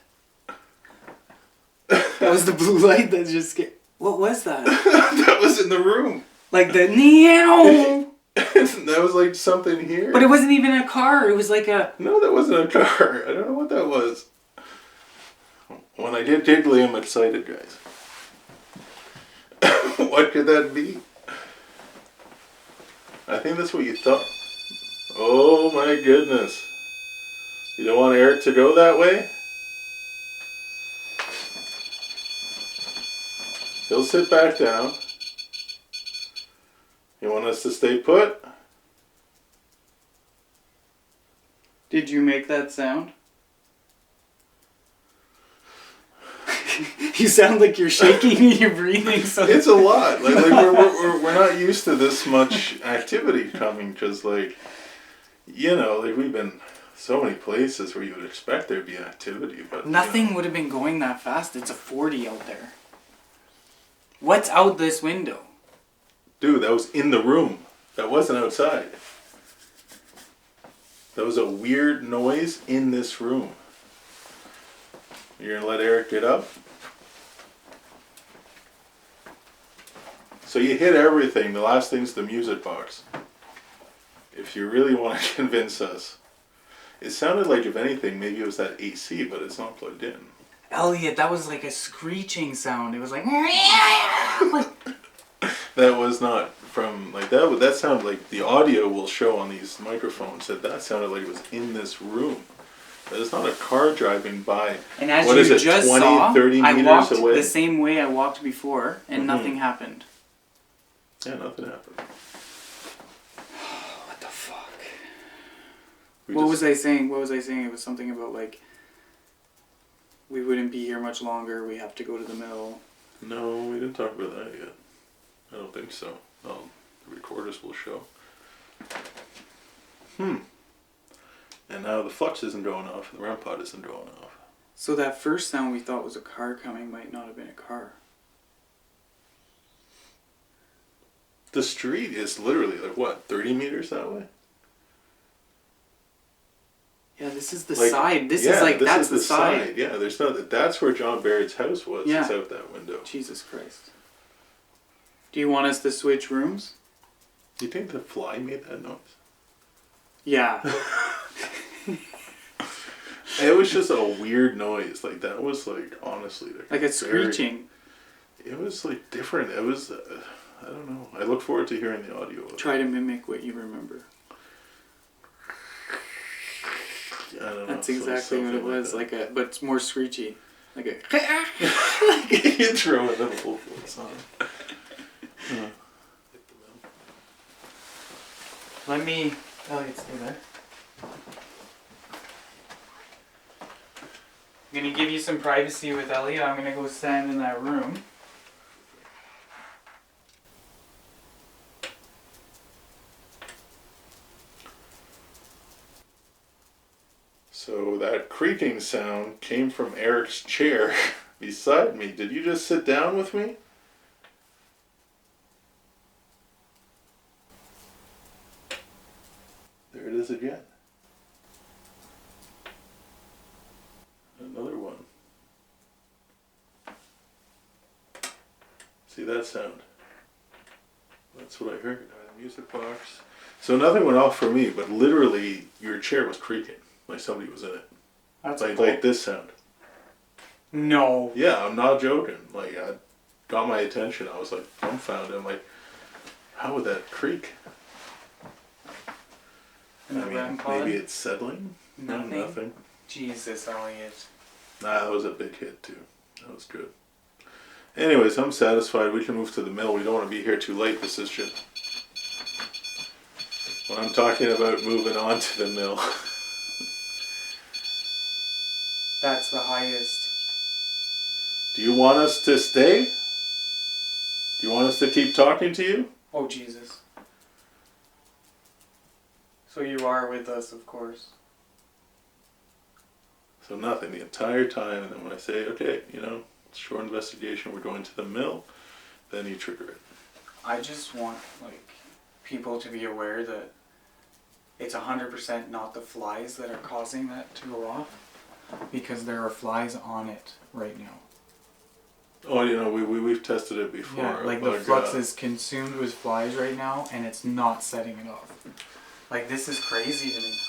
That was the blue light that just scared. What was that? That was in the room. Like the meow. That was like something here. But it wasn't even a car. It was like a. No, that wasn't a car. I don't know what that was. When I get giggly, I'm excited, guys. What could that be? I think that's what you thought. Oh my goodness. You don't want Eric to go that way? He'll sit back down. You want us to stay put? Did you make that sound? You sound like you're shaking and you're breathing. So it's a lot. Like we're not used to this much activity coming, because like, you know, like we've been so many places where you would expect there'd be activity, but nothing would have been going that fast. It's a 40 out there. What's out this window? Dude, that was in the room. That wasn't outside. That was a weird noise in this room. You're gonna let Eric get up? So you hit everything. The last thing's the music box. If you really want to convince us. It sounded like, if anything, maybe it was that AC, but it's not plugged in. Elliot, that was like a screeching sound. It was like... That was not from, like, that sounded like, the audio will show on these microphones that sounded like it was in this room. But it's not a car driving by. And as what you is it, just 20, saw, 30 I meters walked away? the same way I walked before, and nothing happened. Yeah, nothing happened. What the fuck? What was I saying? What was I saying? It was something about, like, we wouldn't be here much longer, we have to go to the mill. No, we didn't talk about that yet. I don't think so. The recorders will show. And now the flux isn't going off, the REM pod isn't going off. So that first sound we thought was a car coming might not have been a car. The street is literally, like, what, 30 meters that way? Yeah, this is the side. This is like, that's the side. Yeah, there's not, that's where John Barrett's house was. Yeah. It's out that window. Jesus Christ. Do you want us to switch rooms? Do you think the fly made that noise? Yeah. It was just a weird noise. Like, that was, like, honestly... Like a screeching. It was, like, different. It was... I don't know. I look forward to hearing the audio of it. Try to mimic what you remember. I don't know. That's exactly what it was. Like a, but it's more screechy. Like a... You throw a little voice on it. Let me... Elliot, stay there. I'm gonna give you some privacy with Elliot. I'm gonna go stand in that room. So that creaking sound came from Eric's chair beside me. Did you just sit down with me? There it is again. Another one. See that sound? That's what I heard. Music box. So nothing went off for me, but literally your chair was creaking, like somebody was in it. That's like this sound. No. Yeah, I'm not joking. Like, I got my attention. I was like dumbfounded. I'm like, how would that creak? I mean, maybe it's settling? Nothing? No, nothing. Jesus, Elliot. Nah, that was a big hit too. That was good. Anyways, I'm satisfied. We can move to the mill. We don't want to be here too late. This is just... When I'm talking about moving on to the mill. That's the highest. Do you want us to stay? Do you want us to keep talking to you? Oh, Jesus. So you are with us, of course. So nothing the entire time, and then when I say, okay, you know, short investigation, we're going to the mill, then you trigger it. I just want, like, people to be aware that it's 100% not the flies that are causing that to go off, because there are flies on it right now. Oh, you know, we've tested it before. Yeah, like the flux is consumed with flies right now, and it's not setting it off. Like, this is crazy to me.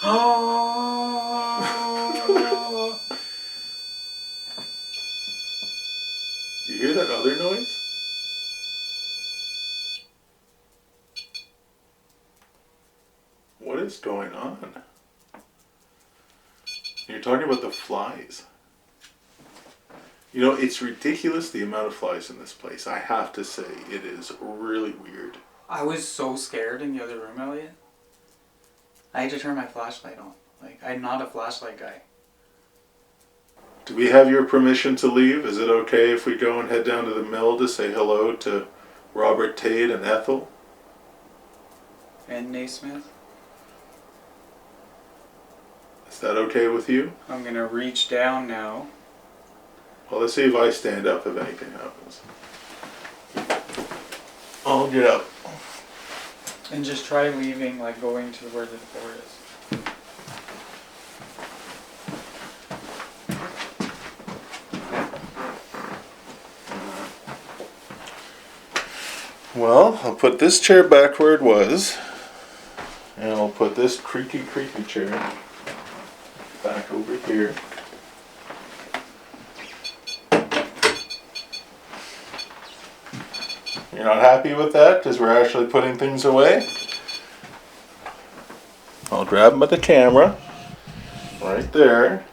You hear that other noise? What is going on? You're talking about the flies. You know, it's ridiculous the amount of flies in this place. I have to say, it is really weird. I was so scared in the other room, Elliot. I had to turn my flashlight on. Like, I'm not a flashlight guy. Do we have your permission to leave? Is it okay if we go and head down to the mill to say hello to Robert Tate and Ethel? And Naismith? Is that okay with you? I'm gonna reach down now. Well, let's see if I stand up if anything happens. I'll get up. And just try leaving, like going to where the door is. Well, I'll put this chair back where it was. And I'll put this creaky chair back over here. You're not happy with that because we're actually putting things away? I'll grab them at the camera right there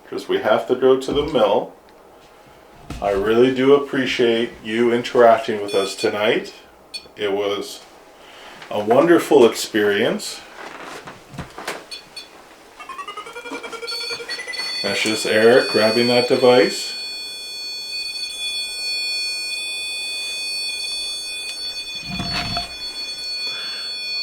because we have to go to the mill. I really do appreciate you interacting with us tonight. It was a wonderful experience. That's just Eric grabbing that device.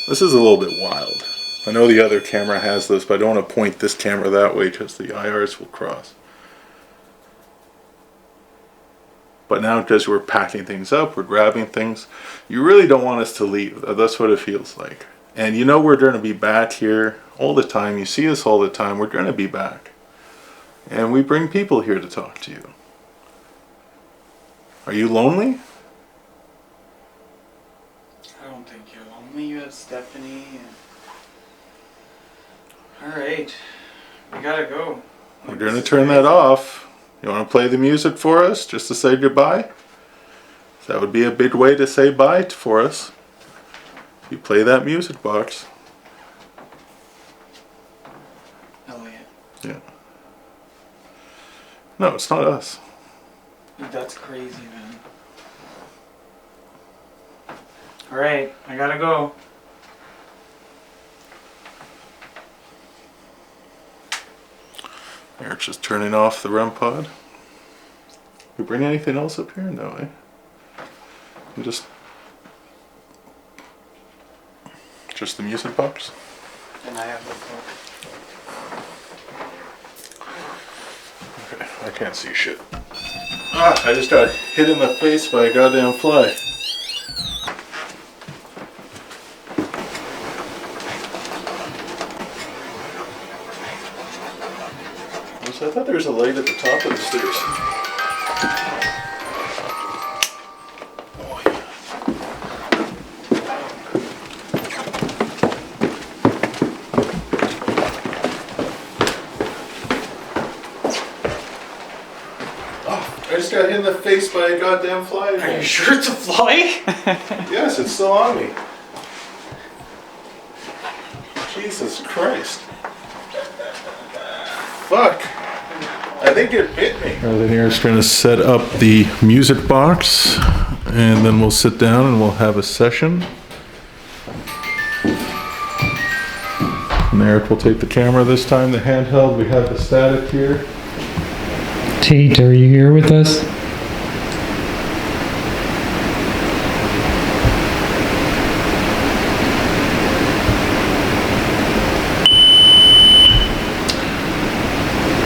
This is a little bit wild. I know the other camera has this, but I don't want to point this camera that way because the IRs will cross. But now because we're packing things up, we're grabbing things, you really don't want us to leave. That's what it feels like. And you know we're going to be back here all the time. You see us all the time. We're going to be back. And we bring people here to talk to you. Are you lonely? I don't think you're lonely. You have Stephanie. Alright. We gotta go. We're going to turn that off. You want to play the music for us just to say goodbye? That would be a big way to say bye for us. If you play that music box. Elliot. Yeah. No, it's not us. That's crazy, man. Alright, I gotta go. Eric's just turning off the REM pod. We bring anything else up here? No, eh? Just the music box? And I have the book. Okay, I can't see shit. Ah, I just got hit in the face by a goddamn fly. I thought there was a light at the top of the stairs. got hit in the face by a goddamn fly. Are you sure it's a fly? Yes, it's still on me. Jesus Christ. Fuck. I think it bit me. Lanark's trying to set up the music box, and then we'll sit down and we'll have a session. And Eric will take the camera this time, the handheld. We have the static here. Tate, are you here with us?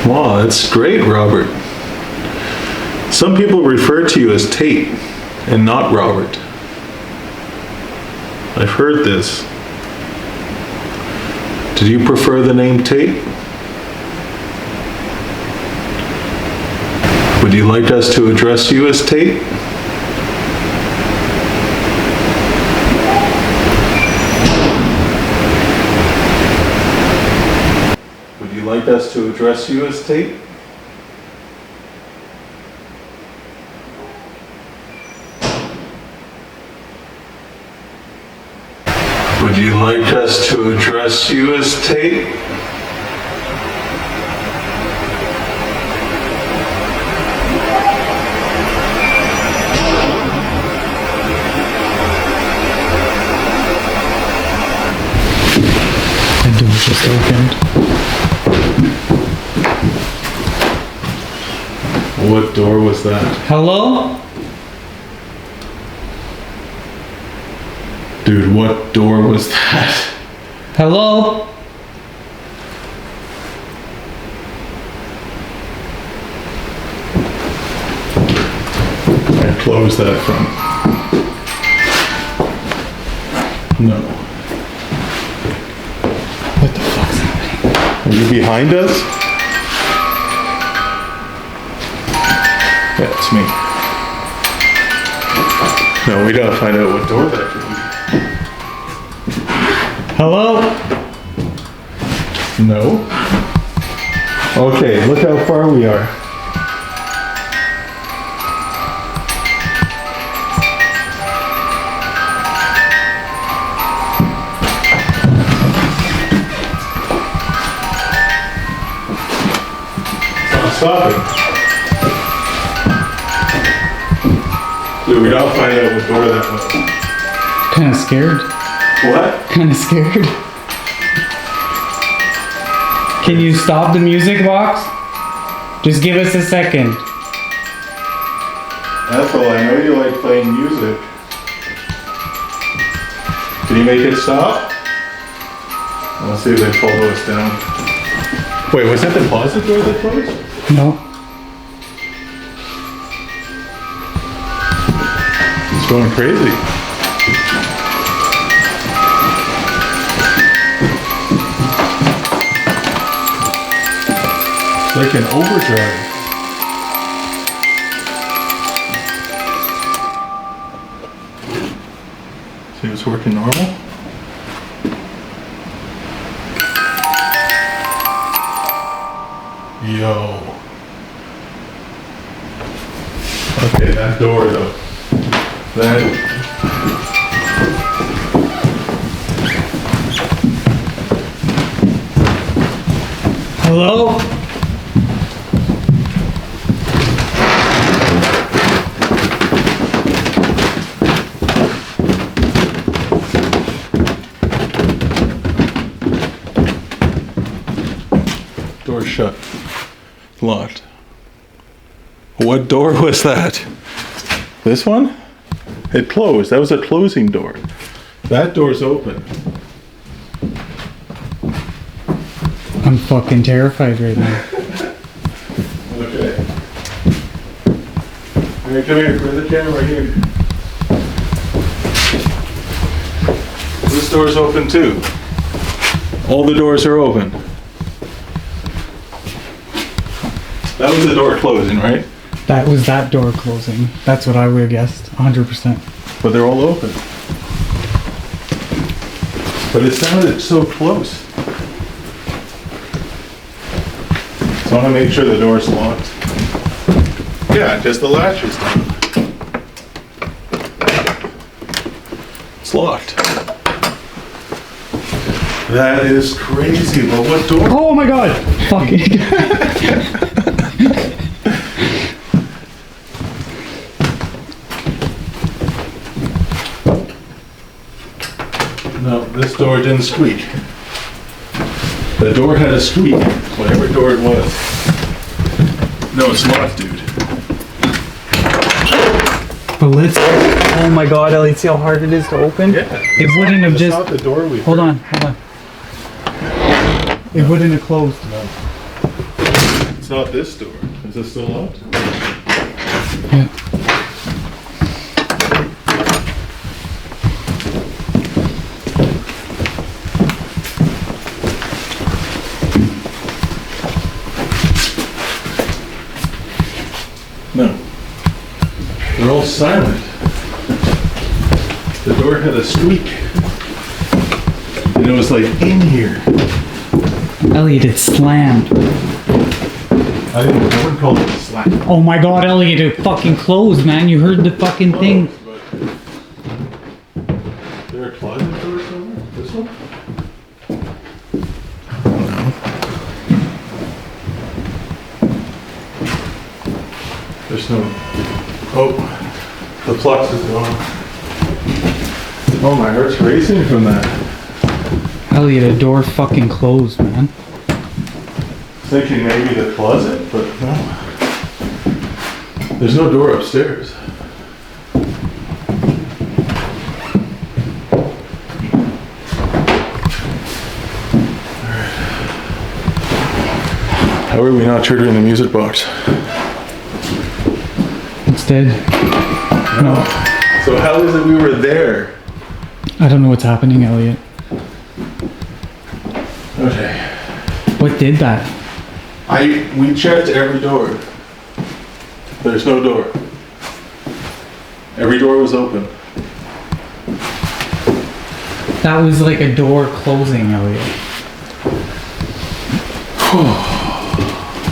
Wow, that's great, Robert. Some people refer to you as Tate and not Robert. I've heard this. Did you prefer the name Tate? Would you like us to address you as Tate? Would you like us to address you as Tate? Would you like us to address you as Tate? The door just opened. What door was that? Hello? Dude, what door was that? Hello? I closed that from. No. What the fuck's happening? Are you behind us? Yeah, it's me. No, we gotta find out what door that could be. Hello? No. Okay, look how far we are. Stop it. Dude, we gotta find out what door that was. Kinda scared. What? Kinda scared. Can you stop the music box? Just give us a second. Ethel, I know you like playing music. Can you make it stop? Let's see if they follow us down. Wait, was that the closet door that closed? No. It's going crazy. It's like an overdrive. See, it's working normal. Yo. Okay, that door though. Hello? Door shut. Locked. What door was that? This one? It closed. That was a closing door. That door's open. I'm fucking terrified right now. Okay. Alright, come here. Put the camera right here. This door's open too. All the doors are open. That was the door closing, right? That was that door closing. That's what I would have guessed, 100%. But they're all open. But it sounded so close. So I want to make sure the door's locked. Yeah, because the latch is down. It's locked. That is crazy, but what door? Oh my god! Fucking. No, this door didn't squeak. The door had a squeak, whatever door it was. No, it's locked, dude. But let's. Oh my god, Elliot, see how hard it is to open? Yeah. It wouldn't have just. Not the door we Hold on. It wouldn't have closed. No. It's not this door. Is this still locked? Yeah. No. They're all silent. The door had a squeak. And it was like in here. Elliot, it's slammed. I wouldn't call it a slap. Oh my god, Elliot, it fucking closed, man. You heard the fucking thing. Is there a closet door somewhere? This one? No. There's no. Oh, the flux is gone. Oh, my heart's racing from that. Elliot, a door fucking closed, man. Thinking maybe the closet, but no. There's no door upstairs. Alright. How are we not triggering the music box? It's dead. No. So how is it we were there? I don't know what's happening, Elliot. Okay. What did that? We checked every door. There's no door. Every door was open. That was like a door closing, Elliot.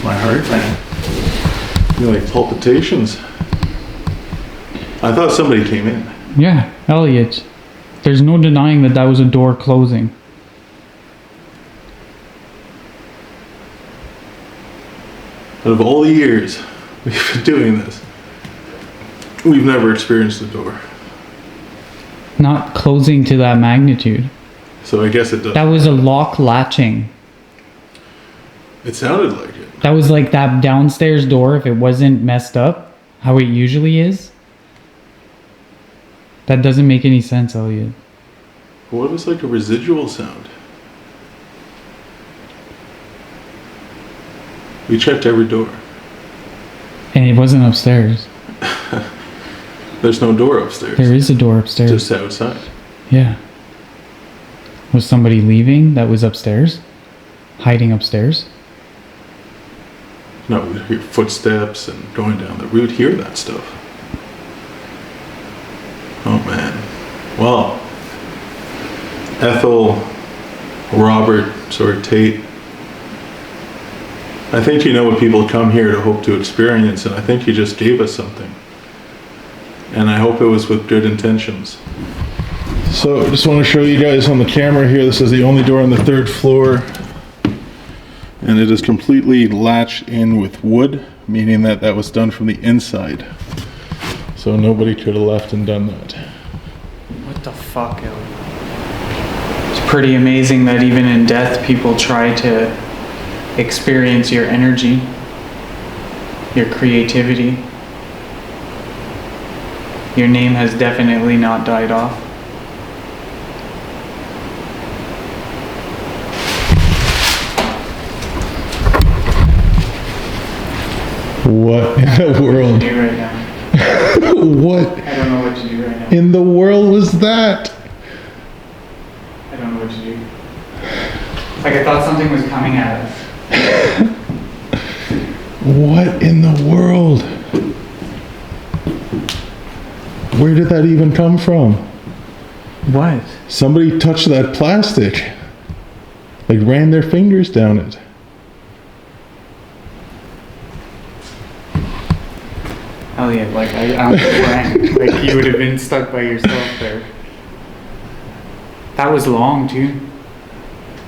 My heart, man. You like palpitations. I thought somebody came in. Yeah, Elliot. There's no denying that was a door closing. Out of all the years we've been doing this, we've never experienced a door. Not closing to that magnitude. So I guess it does. That was a lock latching. It sounded like it. That was like that downstairs door, if it wasn't messed up, how it usually is. That doesn't make any sense, Elliot. What was like a residual sound? We checked every door. And it wasn't upstairs. There's no door upstairs. There is a door upstairs. Just outside. Yeah. Was somebody leaving that was upstairs? Hiding upstairs? No, we'd hear footsteps and going down the route, hear that stuff. Oh man. Well, Ethel, Robert, Tate, I think you know what people come here to hope to experience, and I think you just gave us something. And I hope it was with good intentions. So I just want to show you guys on the camera here, this is the only door on the 3rd floor. And it is completely latched in with wood, meaning that that was done from the inside. So nobody could have left and done that. What the fuck, Ellie? It's pretty amazing that even in death people try to experience your energy, your creativity. Your name has definitely not died off. What in the world? What do you do right now? What I don't know what to do right now. in the world was that? I don't know what to do. Like I thought something was coming at us. What in the world? Where did that even come from? What? Somebody touched that plastic. Like ran their fingers down it. Elliot, like, I'm frank. Like, you would have been stuck by yourself there. That was long, too.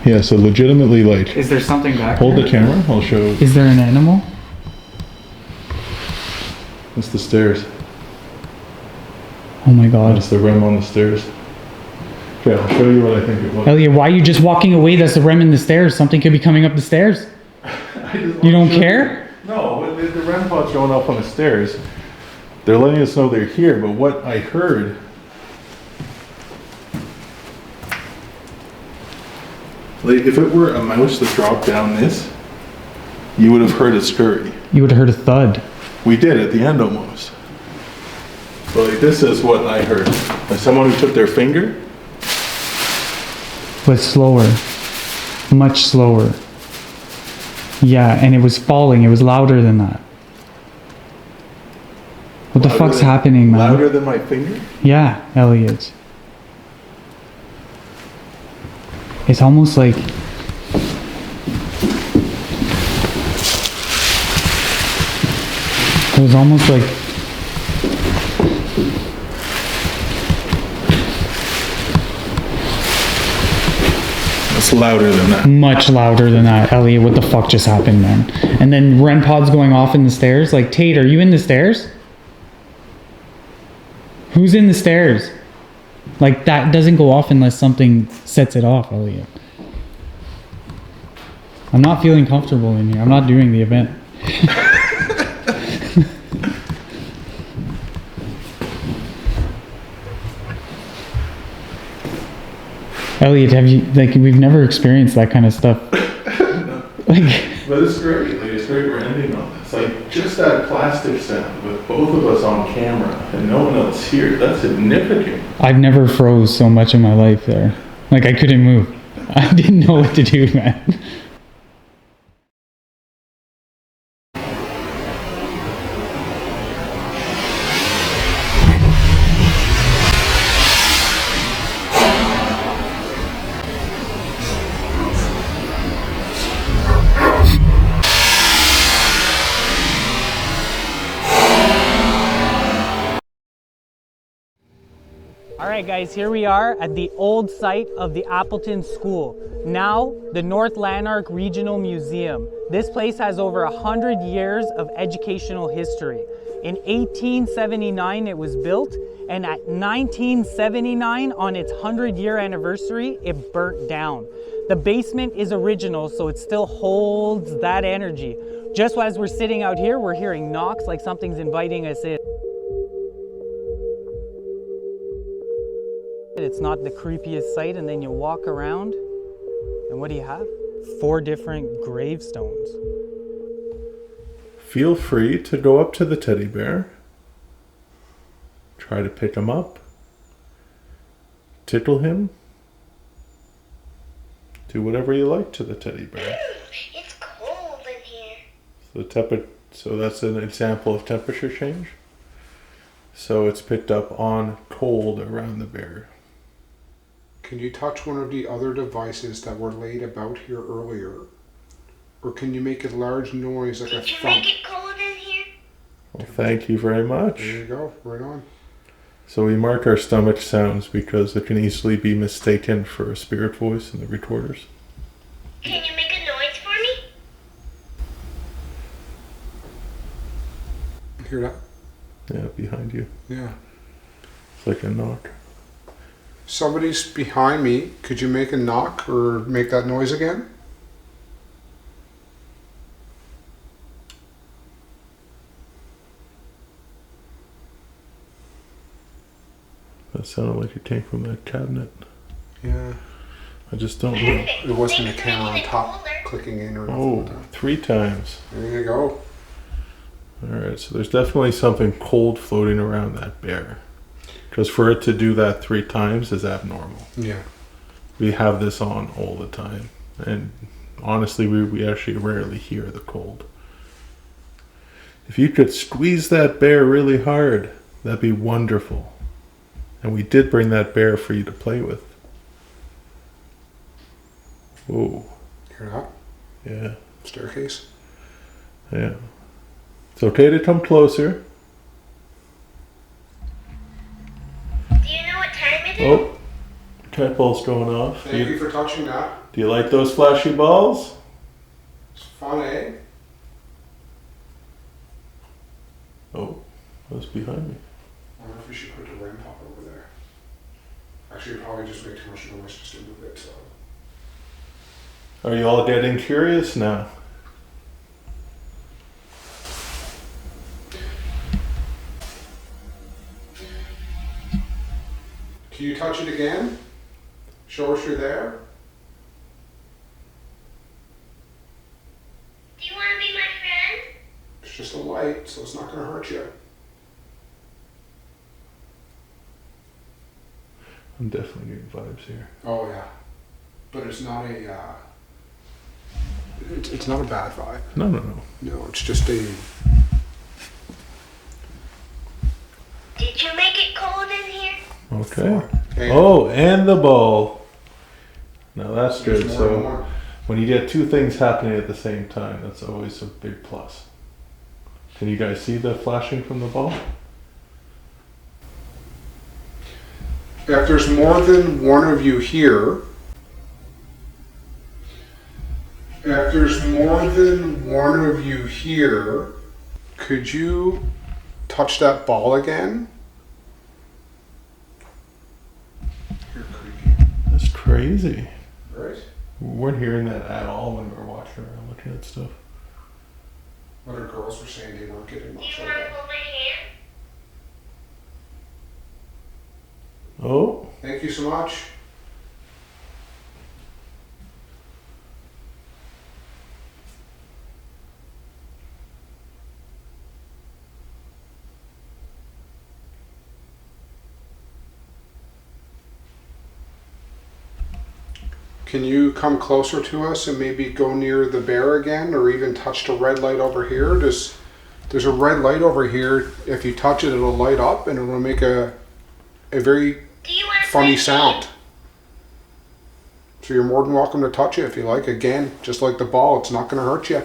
Yeah, so legitimately, like, Is there something back hold there? the camera, I'll show. Is there an animal? That's the stairs. Oh my god. That's the REM on the stairs. Okay, I'll show you what I think it was. Elliot, why are you just walking away? That's the REM in the stairs. Something could be coming up the stairs. You don't care? No, the REM pod's going up on the stairs. They're letting us know they're here, but what I heard... Like, if it were a mouse that dropped down this, you would have heard it scurry. You would have heard a thud. We did at the end almost. But like, this is what I heard. Like someone who took their finger. But slower. Much slower. Yeah, and it was falling. It was louder than that. What the fuck's happening, man? Louder than my finger? Yeah, Elliot. It's almost like... It was almost like... It's louder than that. Much louder than that. Elliot, what the fuck just happened, man? And then REM pod's going off in the stairs. Like, Tate, are you in the stairs? Who's in the stairs? Like, that doesn't go off unless something sets it off, Elliot. I'm not feeling comfortable in here. I'm not doing the event. Elliot, have you, like, we've never experienced that kind of stuff. Like, but it's great. Like, it's great we're ending on this. Like, just that plastic sound with both of us on camera and no one else here, that's significant. I've never froze so much in my life there. Like, I couldn't move. I didn't know what to do, man. Alright guys, here we are at the old site of the Appleton School, now the North Lanark Regional Museum. This place has over 100 years of educational history. In 1879 it was built, and at 1979, on its 100-year anniversary, it burnt down. The basement is original, so it still holds that energy. Just as we're sitting out here, we're hearing knocks like something's inviting us in. It's not the creepiest sight, and then you walk around, and what do you have? 4 different gravestones. Feel free to go up to the teddy bear. Try to pick him up. Tickle him. Do whatever you like to the teddy bear. It's cold in here. So that's an example of temperature change. So it's picked up on cold around the bear. Can you touch one of the other devices that were laid about here earlier? Or can you make a large noise like a thump? Did you make it cold in here? Well, thank you very much. There you go, right on. So we mark our stomach sounds because it can easily be mistaken for a spirit voice in the recorders. Can you make a noise for me? Hear that? Yeah, behind you. Yeah. It's like a knock. Somebody's behind me. Could you make a knock or make that noise again? That sounded like it came from that cabinet. Yeah. I just don't know. It wasn't a camera on top clicking in or Oh, nothing. 3 times. There you go. Alright, so there's definitely something cold floating around that bear. Because for it to do that 3 times is abnormal. Yeah. We have this on all the time. And honestly, we actually rarely hear the cold. If you could squeeze that bear really hard, that'd be wonderful. And we did bring that bear for you to play with. Whoa. Hear that? Yeah. Staircase. Yeah. It's okay to come closer. Oh, cat ball's going off. Thank you for touching that. Do you like those flashy balls? It's fun, eh? Oh, what's behind me? I wonder if we should put the REM pod over there. Actually, it'd probably just make too much noise just to move it, so. Are you all getting curious now? Can you touch it again? Show us you're there. Do you want to be my friend? It's just a light, so it's not going to hurt you. I'm definitely getting vibes here. Oh yeah, but it's not a. It's not a bad vibe. No. No, it's just a. Did you make it cold in here? Okay. And Oh, and the ball. Now that's There's good. more So and more. when you get two things happening at the same time, that's always a big plus. Can you guys see the flashing from the ball? If there's more than one of you here, could you touch that ball again? You're creepy. That's crazy. Right? We weren't hearing that at all when we were walking around looking at stuff. Other girls were saying they weren't getting Do much you like want to that. hold my hand? Oh, Thank you so much. Can you come closer to us and maybe go near the bear again, or even touch the red light over here? There's a red light over here. If you touch it, it'll light up and it'll make a very funny sound. So you're more than welcome to touch it if you like. Again, just like the ball, it's not going to hurt you.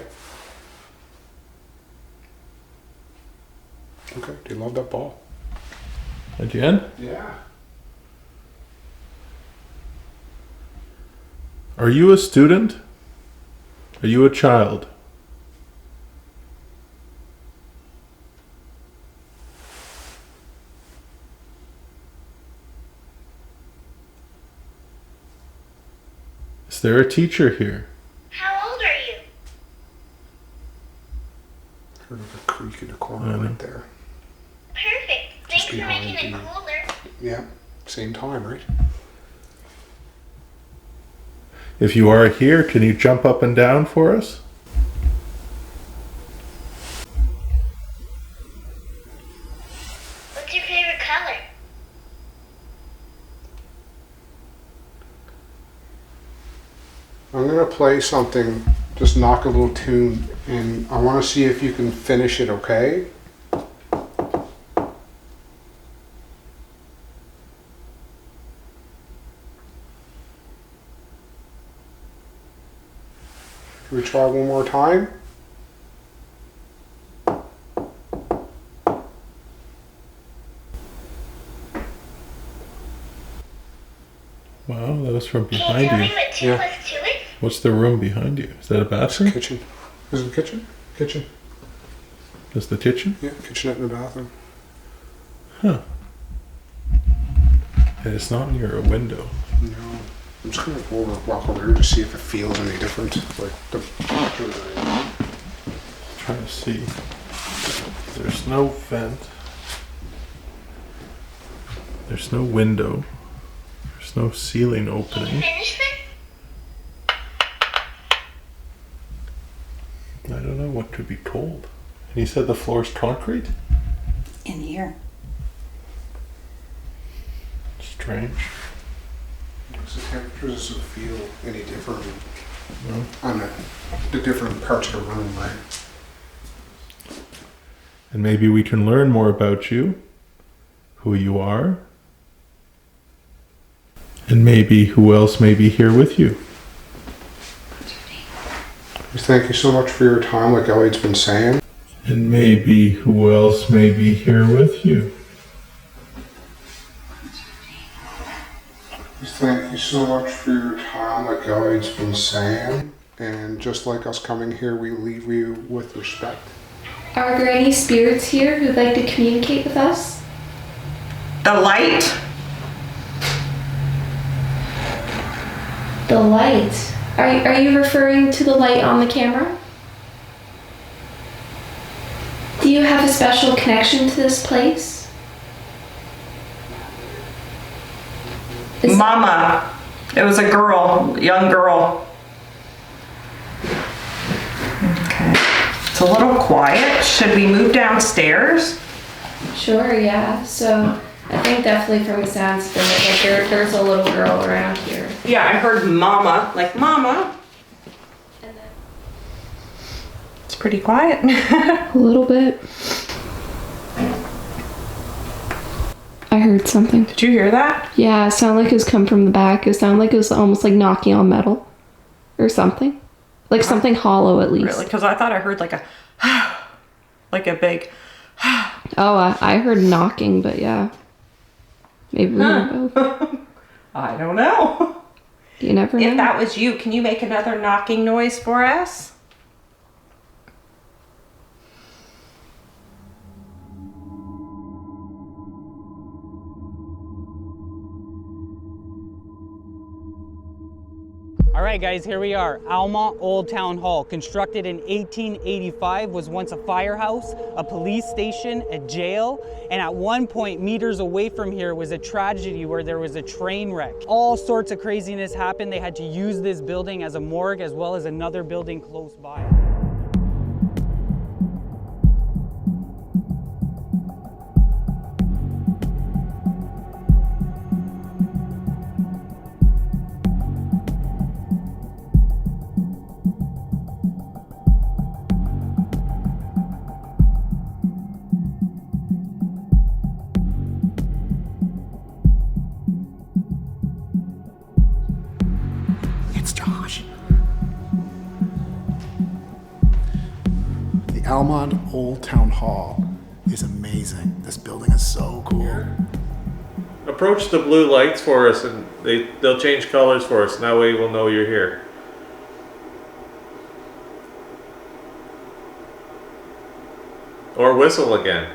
Okay, do you love that ball? again? Yeah. Are you a student? Are you a child? Is there a teacher here? How old are you? Heard of a creak in the corner right there. Perfect. Thanks for behind making you. it cooler. Yeah, same time, right? If you are here, can you jump up and down for us? What's your favorite color? I'm gonna play something, just knock a little tune, and I want to see if you can finish it, okay? Can we try one more time? Wow, that was from Can you behind tell me you. what 2 plus 2 is? What's the room behind you? Is that a bathroom? Kitchen. Is it the kitchen? Kitchen. Is the kitchen? Yeah, kitchenette and the bathroom. Huh. And it's not near a window. No. I'm just gonna walk over here to see if it feels any different. Like the. Trying to see. There's no vent. There's no window. There's no ceiling Can you opening. finish this? I don't know what could be cold. And he said the floor's concrete? In here. Strange. Does the temperature doesn't feel any different No. on the different parts of the room, right? And maybe we can learn more about you, who you are, and maybe who else may be here with you. Thank you so much for your time, like Elliott's been saying. And maybe who else may be here with you. Thank you so much for your time, like Ellie's been saying. And just like us coming here, we leave you with respect. Are there any spirits here who'd like to communicate with us? The light? The light? Are you referring to the light on the camera? Do you have a special connection to this place? Mama. It was a girl, young girl. Okay. It's a little quiet. Should we move downstairs? Sure, yeah. So I think definitely from the sounds of it, like there's a little girl around here. Yeah, I heard mama, like mama. It's pretty quiet. A little bit. I heard something. Did you hear that? Yeah, it sounded like it was come from the back. It sounded like it was almost like knocking on metal or something. Like something hollow at least. Really? Because I thought I heard like a, like a big. Oh, I heard knocking, but yeah. Maybe we heard both. I don't know. You never know. If that was you, can you make another knocking noise for us? All right, guys, here we are. Almonte Old Town Hall, constructed in 1885, was once a firehouse, a police station, a jail, and at one point, meters away from here was a tragedy where there was a train wreck. All sorts of craziness happened. They had to use this building as a morgue as well as another building close by. Almonte Old Town Hall is amazing. This building is so cool. Approach the blue lights for us and they'll change colors for us and that way we'll know you're here. Or whistle again.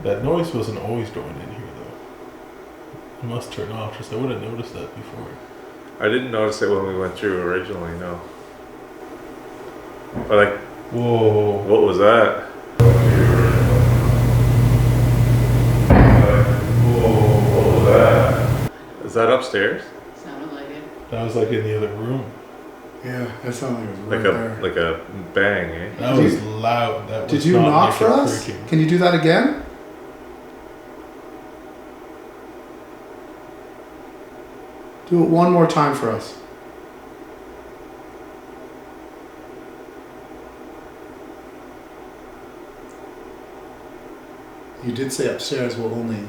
That noise wasn't always going in here though. It must turn off, because I would have noticed that before. I didn't notice it when we went through originally, no. But like, whoa, what was that? Whoa, what was that? Is that upstairs? Sounded like it. That was like in the other room. Yeah, that sounded like it was right there. Like a bang, eh? That was loud. That was Did you knock for us? Creaking. Can you do that again? Do it one more time for us. You did say upstairs we'll only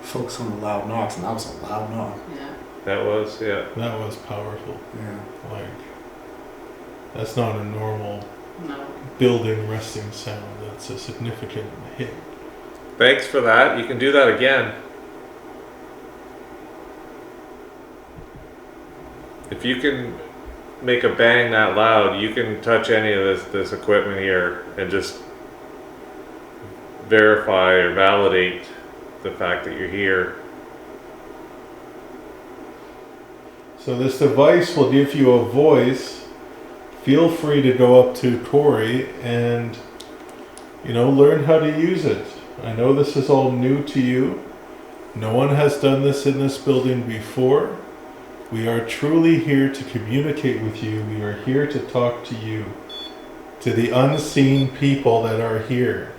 focus on the loud knocks, and that was a loud knock. Yeah. That was, yeah. That was powerful. Yeah. Like, that's not a normal building resting sound. That's a significant hit. Thanks for that. You can do that again. If you can make a bang that loud, you can touch any of this equipment here and just verify or validate the fact that you're here. So this device will give you a voice. Feel free to go up to Corey and, learn how to use it. I know this is all new to you. No one has done this in this building before. We are truly here to communicate with you. We are here to talk to you, to the unseen people that are here.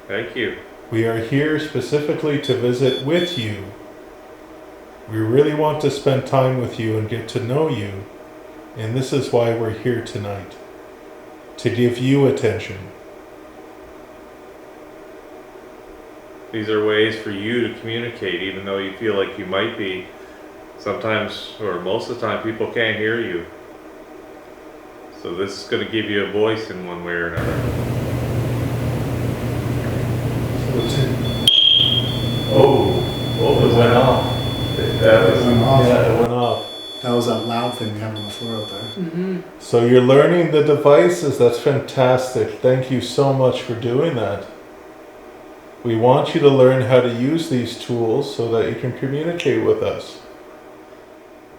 Thank you. We are here specifically to visit with you. We really want to spend time with you and get to know you. And this is why we're here tonight. To give you attention. These are ways for you to communicate, even though you feel like you might be. Sometimes, or most of the time, people can't hear you. So this is going to give you a voice in one way or another. Oh. went off. Yeah, it went off. That was that loud thing we have on the floor out there. Mm-hmm. So you're learning the devices. That's fantastic. Thank you so much for doing that. We want you to learn how to use these tools so that you can communicate with us.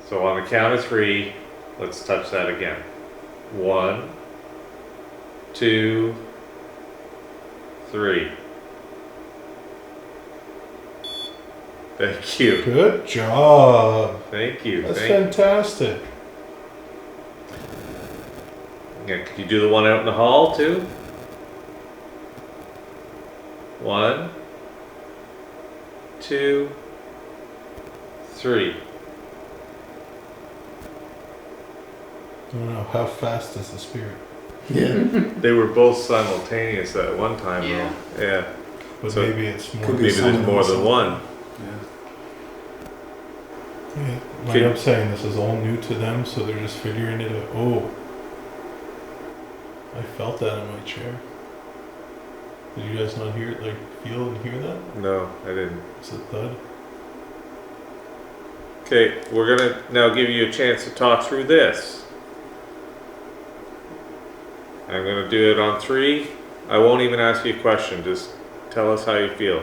So on the count of 3, let's touch that again. 1, 2, 3. Thank you. Good job. Thank you. That's fantastic. Yeah, could you do the one out in the hall too? 1, 2, 3. I don't know, how fast is the spirit? Yeah. They were both simultaneous at one time though. Yeah. But So maybe it's more. maybe there's more than one. Yeah. Like I'm saying, this is all new to them, so they're just figuring it out. Oh, I felt that in my chair. Did you guys not hear it, like feel and hear that? No, I didn't. It's a thud. Okay, we're gonna now give you a chance to talk through this. I'm gonna do it on 3. I won't even ask you a question, just tell us how you feel.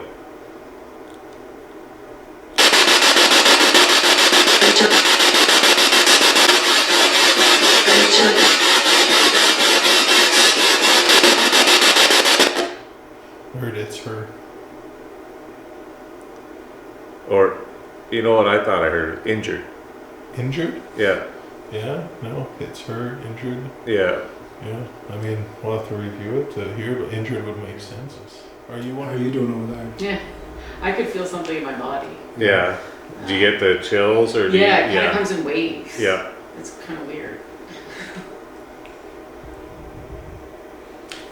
Heard it's her. Or, you know what I thought I heard? Injured. Injured? Yeah. Yeah, no, it's her, injured. Yeah. Yeah, I mean, we'll have to review it to hear, but injured would make sense. Are you How are you doing over there? Yeah. I could feel something in my body. Yeah. Do you get the chills or do Yeah, you, it kind of comes in waves. Yeah. It's kind of weird.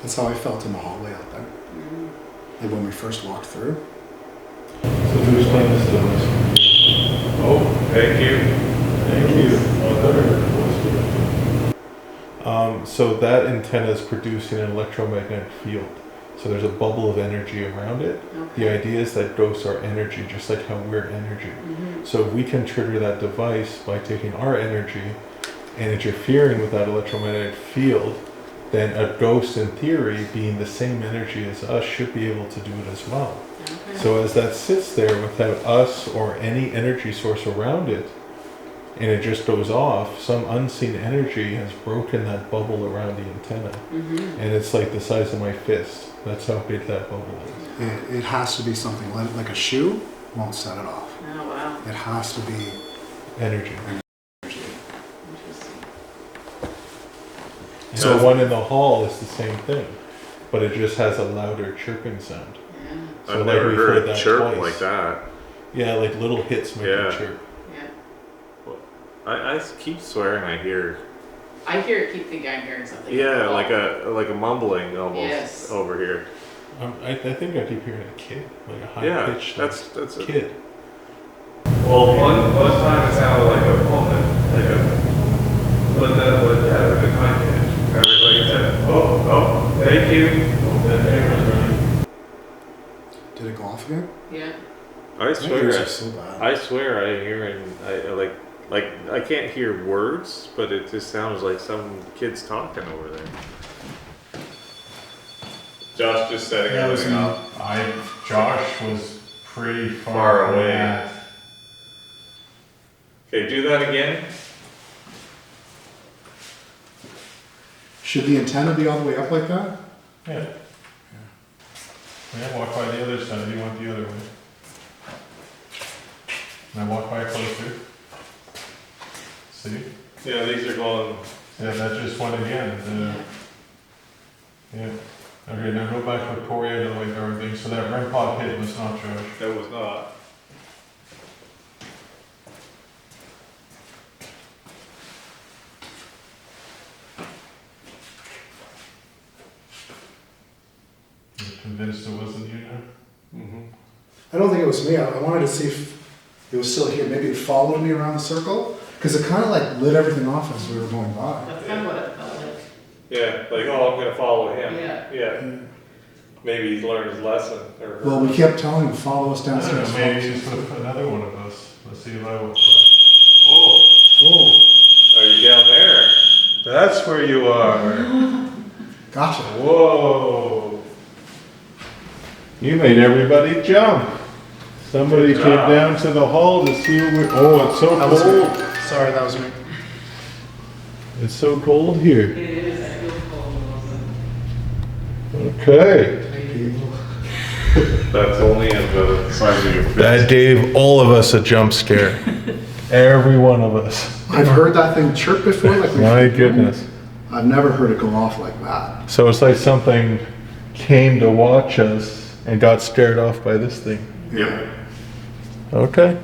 That's how I felt in the hallway out there. Like when we first walked through. So who's playing this device? Oh, thank you. Thank you. So that antenna is producing an electromagnetic field. So there's a bubble of energy around it. Okay. The idea is that ghosts are energy, just like how we're energy. Mhm. So if we can trigger that device by taking our energy and interfering with that electromagnetic field, then a ghost, in theory, being the same energy as us, should be able to do it as well. Okay. So as that sits there without us or any energy source around it, and it just goes off, some unseen energy has broken that bubble around the antenna. Mhm. And it's like the size of my fist. That's how big that bubble is. It has to be something like a shoe won't set it off. Oh, wow. It has to be Energy. Interesting. And So- the one in the hall is the same thing, but it just has a louder chirping sound. Yeah. So I've like never we've heard a that chirp twice. like that. Yeah, like little hits make Yeah. a chirp. Yeah. I keep swearing I hear. I keep thinking I'm hearing something. Yeah, like a mumbling almost Yes. over here. I think I keep hearing a kid, like a high Yeah, pitched that's a kid. Well, one time it sounded like a woman, like a, but then with a high pitch. Everybody said, oh, thank you. Did it go off again? Yeah. I My swear, ears are so bad. I swear I hear and like I can't hear words, but it just sounds like some kid's talking over there. Josh just setting everything up. Josh was pretty Far away. Okay, do that again. Should the antenna be all the way up like that? Yeah. Yeah, walk by the other side. You want the other way. And I walk by closer. See? Yeah, these are going. Yeah, that just went again. Yeah. Okay, now go back with Corey the way everything. So that REM pod hit was not Josh. That was not. You're convinced it wasn't you now? Mm-hmm. I don't think it was me. I wanted to see if it was still here. Maybe it followed me around the circle. Because it kind of like lit everything off as we were going by. That's kind of what it felt like. Yeah, like, oh, I'm gonna follow him. Yeah. Yeah. Maybe he's learned his lesson. Or Well, we kept telling him, follow us I don't downstairs. know, maybe just put another one of us. Let's see if I will. Oh, are you down there? That's where you are. Gotcha. Whoa. You made everybody jump. Somebody Good came job. down to the hall to see what oh, it's so That was me. cold. Sorry, that was me. It's so cold here. It is, I feel cold. Okay. That's only at the size of your fist. That gave all of us a jump scare. Every one of us. I've heard that thing chirp before. Like My goodness. I've never heard it go off like that. So it's like something came to watch us and got scared off by this thing. Yeah. Okay.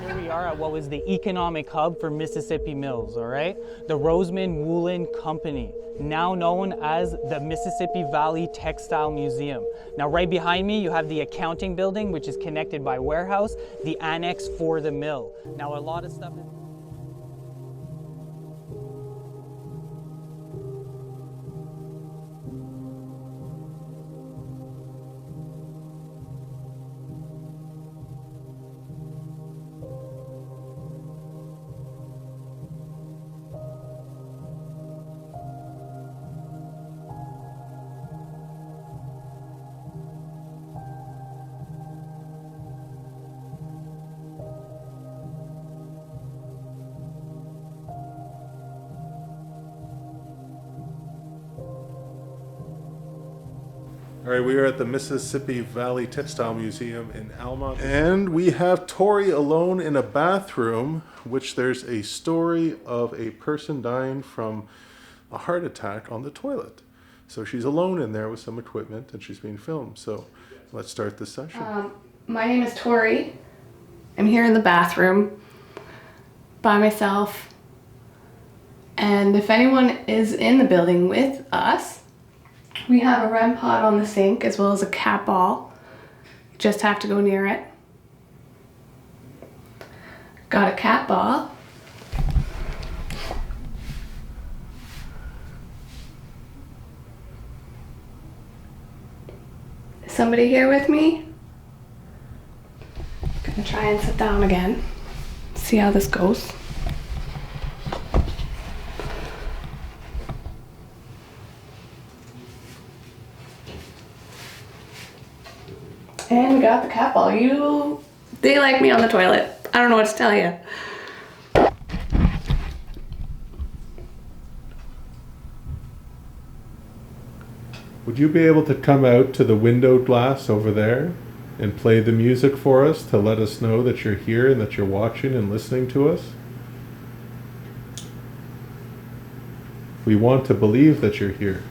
Here we are at what was the economic hub for Mississippi Mills, all right? The Roseman Woolen Company, now known as the Mississippi Valley Textile Museum. Now right behind me, you have the accounting building, which is connected by warehouse, the annex for the mill. Now a lot of stuff is... All right, we are at the Mississippi Valley Textile Museum in Almonte. And we have Tori alone in a bathroom, which there's a story of a person dying from a heart attack on the toilet. So she's alone in there with some equipment and she's being filmed. So let's start the session. My name is Tori. I'm here in the bathroom by myself. And if anyone is in the building with us, we have a REM pod on the sink as well as a cat ball. You just have to go near it. Got a cat ball. Is somebody here with me? Gonna try and sit down again. See how this goes. And we got the cat ball. They like me on the toilet. I don't know what to tell you. Would you be able to come out to the window glass over there and play the music for us to let us know that you're here and that you're watching and listening to us? We want to believe that you're here.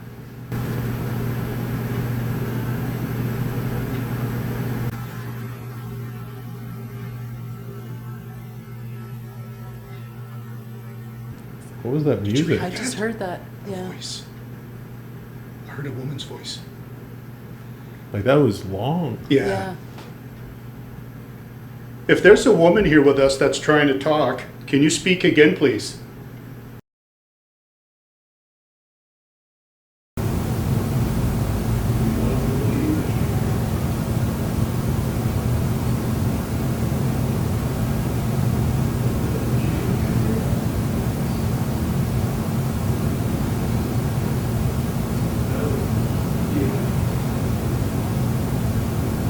What was that music? I just heard that, yeah. Voice. I heard a woman's voice. Like that was long. Yeah. If there's a woman here with us that's trying to talk, can you speak again, please?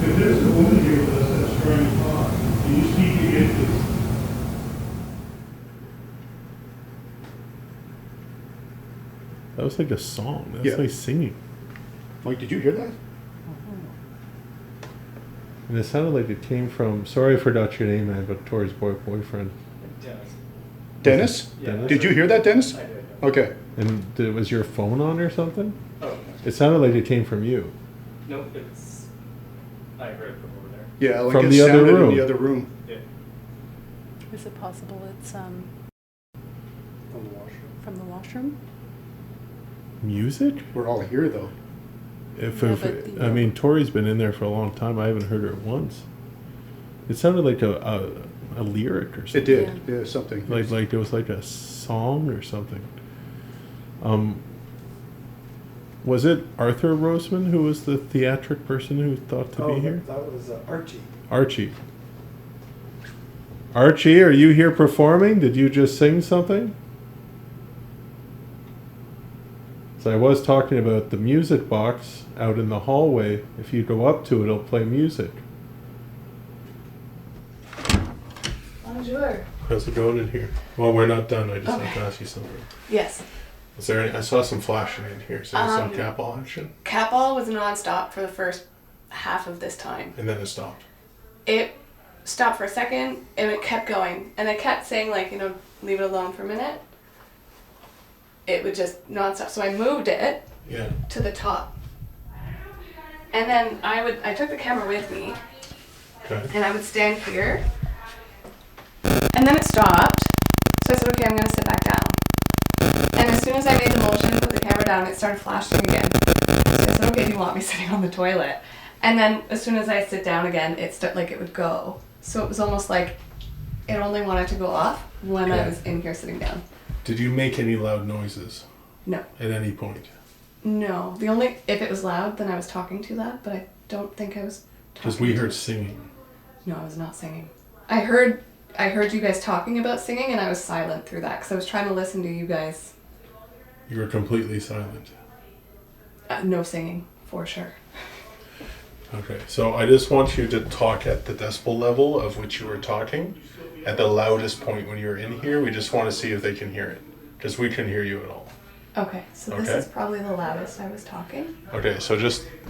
If there's a woman here with us that's trying to talk, can you speak again, please? That was like a song. That's Yeah. like singing. Mike, did you hear that? And it sounded like it came from, sorry I forgot your name, man, but Tori's boyfriend. Dennis? Dennis? Did you hear that, Dennis? I did. Okay. And was your phone on or something? Oh, It sounded like it came from you. nope, it's, I heard it from over there. Yeah, like From it the other sounded room. in the other room. Yeah. Is it possible it's From the washroom. from the washroom? Music? We're all here, though. If, Yeah, if but the- I mean, Tori's been in there for a long time. I haven't heard her once. It sounded like a lyric or something. It did. Yeah, something. Like it was like a song or something. Was it Arthur Roseman who was the theatric person who thought to be here? That was Archie. Archie. Archie, are you here performing? Did you just sing something? So I was talking about the music box out in the hallway. If you go up to it, it'll play music. Bonjour. How's it going in here? Well, we're not done. I just have to ask you something. Yes. Is there any, I saw some flashing in here. Is there some cap-all action? Cap-all was non-stop for the first half of this time. And then it stopped. It stopped for a second and it kept going. And I kept saying, like, you know, leave it alone for a minute. It would just non-stop. So I moved it to the top. And then I took the camera with me. Okay. And I would stand here. And then it stopped. So I said, okay, I'm going to sit back down. And as soon as I made the motion to put the camera down, it started flashing again. So I said, okay, do you want me sitting on the toilet? And then as soon as I sit down again, it would go. So it was almost like it only wanted to go off when I was in here sitting down. Did you make any loud noises? No. At any point? No. If it was loud, then I was talking too loud, but I don't think I was talking. Because we heard singing. No, I was not singing. I heard you guys talking about singing, and I was silent through that because I was trying to listen to you guys. You were completely silent. No singing, for sure. Okay, so I just want you to talk at the decibel level of which you were talking. At the loudest point when you're in here, we just want to see if they can hear it. Because we couldn't hear you at all. Okay, so this is probably the loudest I was talking. Okay, so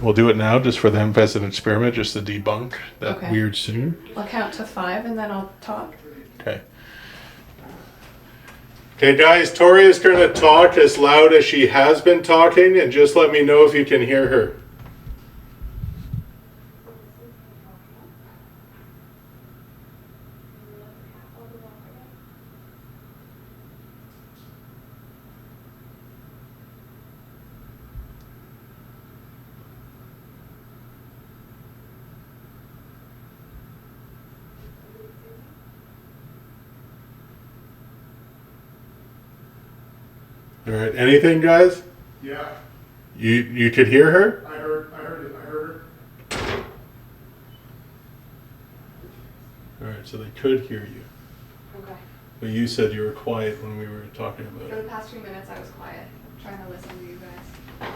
we'll do it now just for them as an experiment, just to debunk that weird singing. I'll count to 5 and then I'll talk. Okay. Okay, guys, Tori is going to talk as loud as she has been talking, and just let me know if you can hear her. All right. Anything, guys? Yeah. You could hear her? I heard her. All right. So they could hear you. Okay. But you said you were quiet when we were talking about For it. the past few minutes, I was quiet, trying to listen to you guys.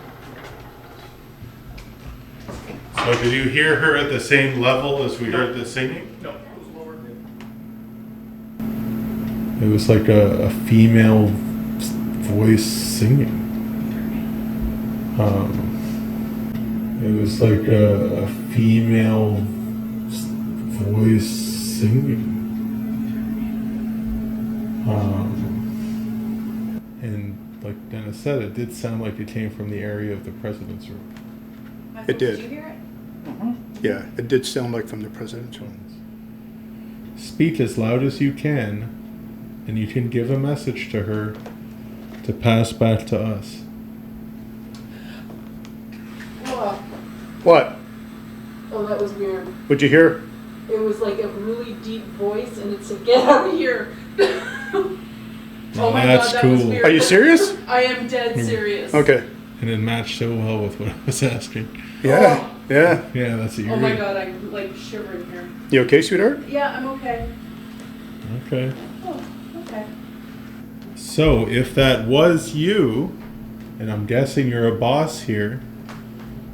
So did you hear her at the same level as we heard the singing? No, it was lower. It was like a female voice singing. It was like a female voice singing. And like Dennis said, it did sound like it came from the area of the president's room. It did. Did you hear it? Yeah, it did sound like from the president's room. Speak as loud as you can, and you can give a message to her to pass back to us. What? Oh, that was weird. What'd you hear? It was like a really deep voice, and it said, "Get out of here." Oh my That's god, that cool. was weird. Are you serious? I am dead serious. Okay. And it matched so well with what I was asking. Yeah. Yeah. Yeah, that's what you're Oh my god, I'm like shivering here. You okay, sweetheart? Yeah, I'm okay. Okay. Oh, okay. So, if that was you, and I'm guessing you're a boss here,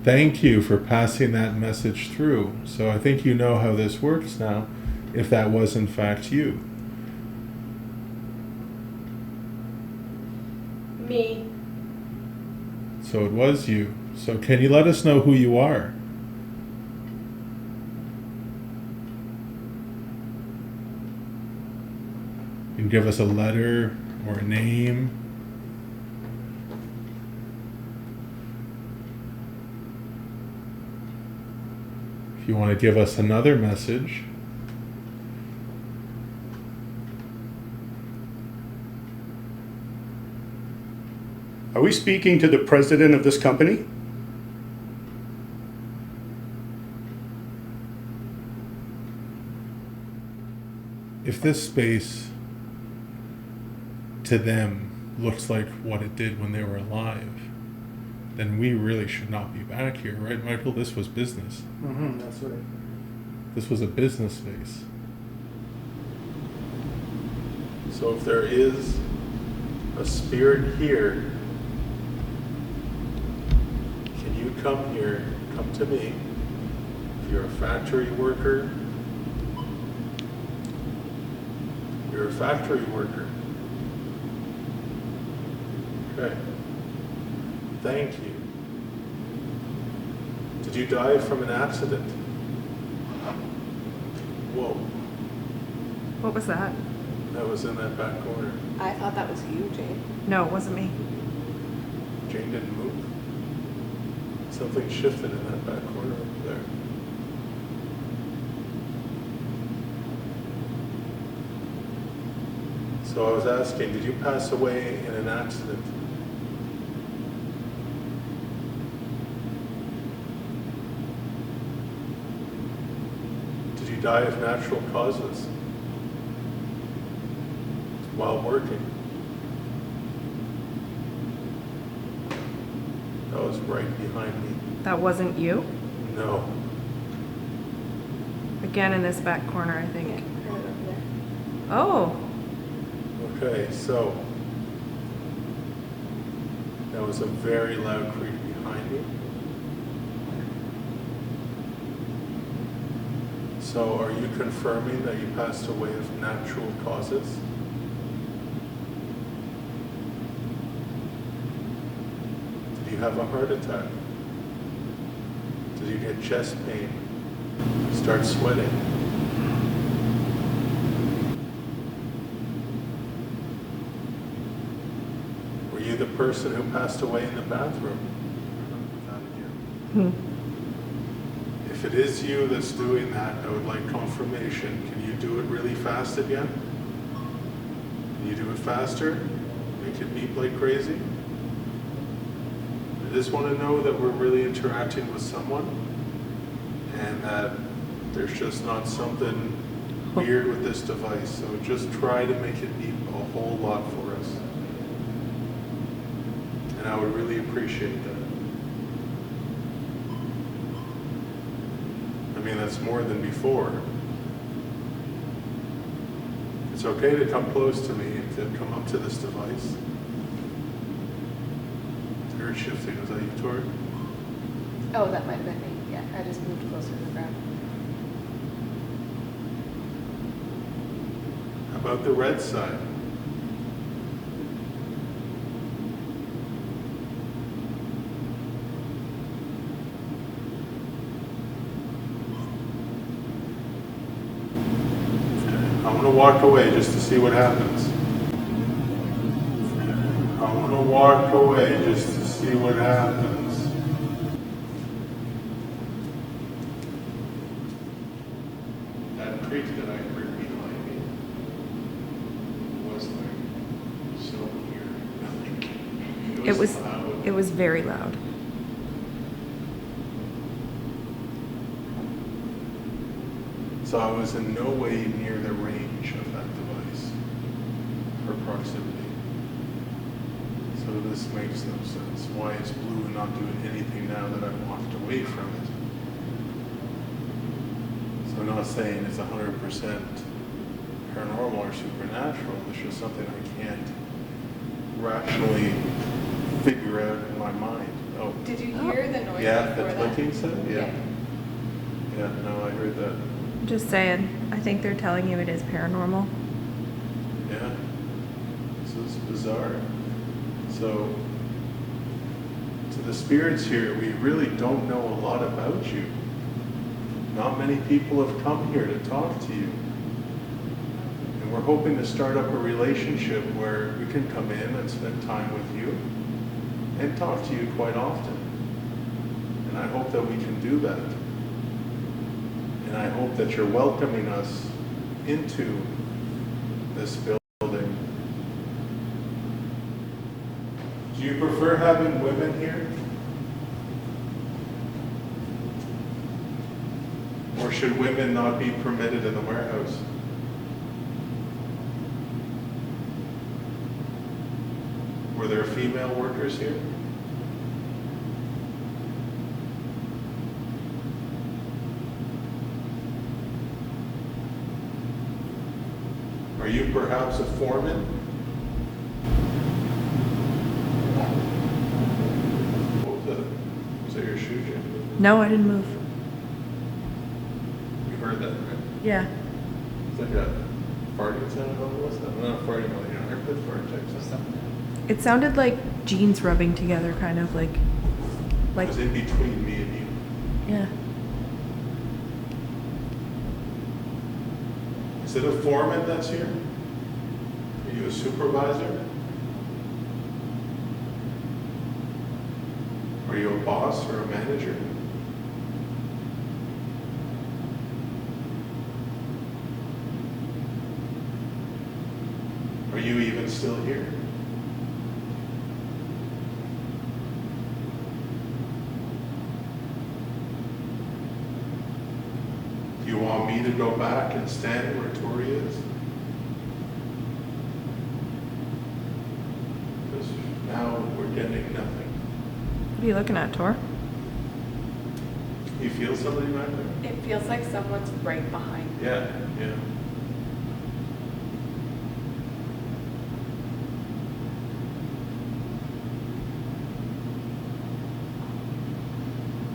thank you for passing that message through. So I think you know how this works now, if that was in fact you. Me. So it was you. So can you let us know who you are? You can give us a letter or a name. If you want to give us another message. Are we speaking to the president of this company? If this space to them looks like what it did when they were alive, then we really should not be back here, right, Michael? This was business. That's right. This was a business space. So if there is a spirit here, can you come here, come to me? If you're a factory worker, you're a factory worker. Okay. Thank you. Did you die from an accident? Whoa. What was that? That was in that back corner. I thought that was you, Jane. No, it wasn't me. Jane didn't move. Something shifted in that back corner over there. So I was asking, did you pass away in an accident? Did you die of natural causes while working? That was right behind me. That wasn't you? No. Again in this back corner, I think. Oh. Okay, so that was a very loud creak behind me. So are you confirming that you passed away of natural causes? Did you have a heart attack? Did you get chest pain? Start sweating? Were you the person who passed away in the bathroom? If it is you that's doing that, I would like confirmation. Can you do it really fast again? Can you do it faster? Make it beep like crazy? I just want to know that we're really interacting with someone and that there's just not something weird with this device. So just try to make it beep a whole lot for us. And I would really appreciate that. I mean, that's more than before. It's okay to come close to me, to come up to this device. Very shifting, was that you, Tori? Oh, that might have been me. Yeah, I just moved closer to the ground. How about the red side? I want to walk away just to see what happens. I want to walk away just to see what happens. That creak that I heard behind me was like so weird. It was loud. it was very loud. So I was in no way near the range of that device or proximity. So this makes no sense. Why is blue not doing anything now that I've walked away from it? So I'm not saying it's 100% paranormal or supernatural. It's just something I can't rationally figure out in my mind. Oh. Did you hear the noise Yeah, before the that? clicking sound? Yeah. Yeah, no, I heard that. Just saying. I think they're telling you it is paranormal. Yeah. This is bizarre. So, to the spirits here, we really don't know a lot about you. Not many people have come here to talk to you. And we're hoping to start up a relationship where we can come in and spend time with you and talk to you quite often. And I hope that we can do that. And I hope that you're welcoming us into this building. Do you prefer having women here? Or should women not be permitted in the warehouse? Were there female workers here? Are you perhaps a foreman? What was that? Was that your shoe jam? No, I didn't move. You heard that, right? Yeah. It's like a farting sound. What was that? Not farting, like an armpit fart type stuff. It sounded like jeans rubbing together, kind of like. It was in between me and you. Yeah. Is it a foreman that's here? Are you a supervisor? Are you a boss or a manager? Are you even still here? Do you want me to go back and stand where Tori is? Because now we're getting nothing. What are you looking at, Tor? You feel somebody back there? It feels like someone's right behind me. Yeah, yeah.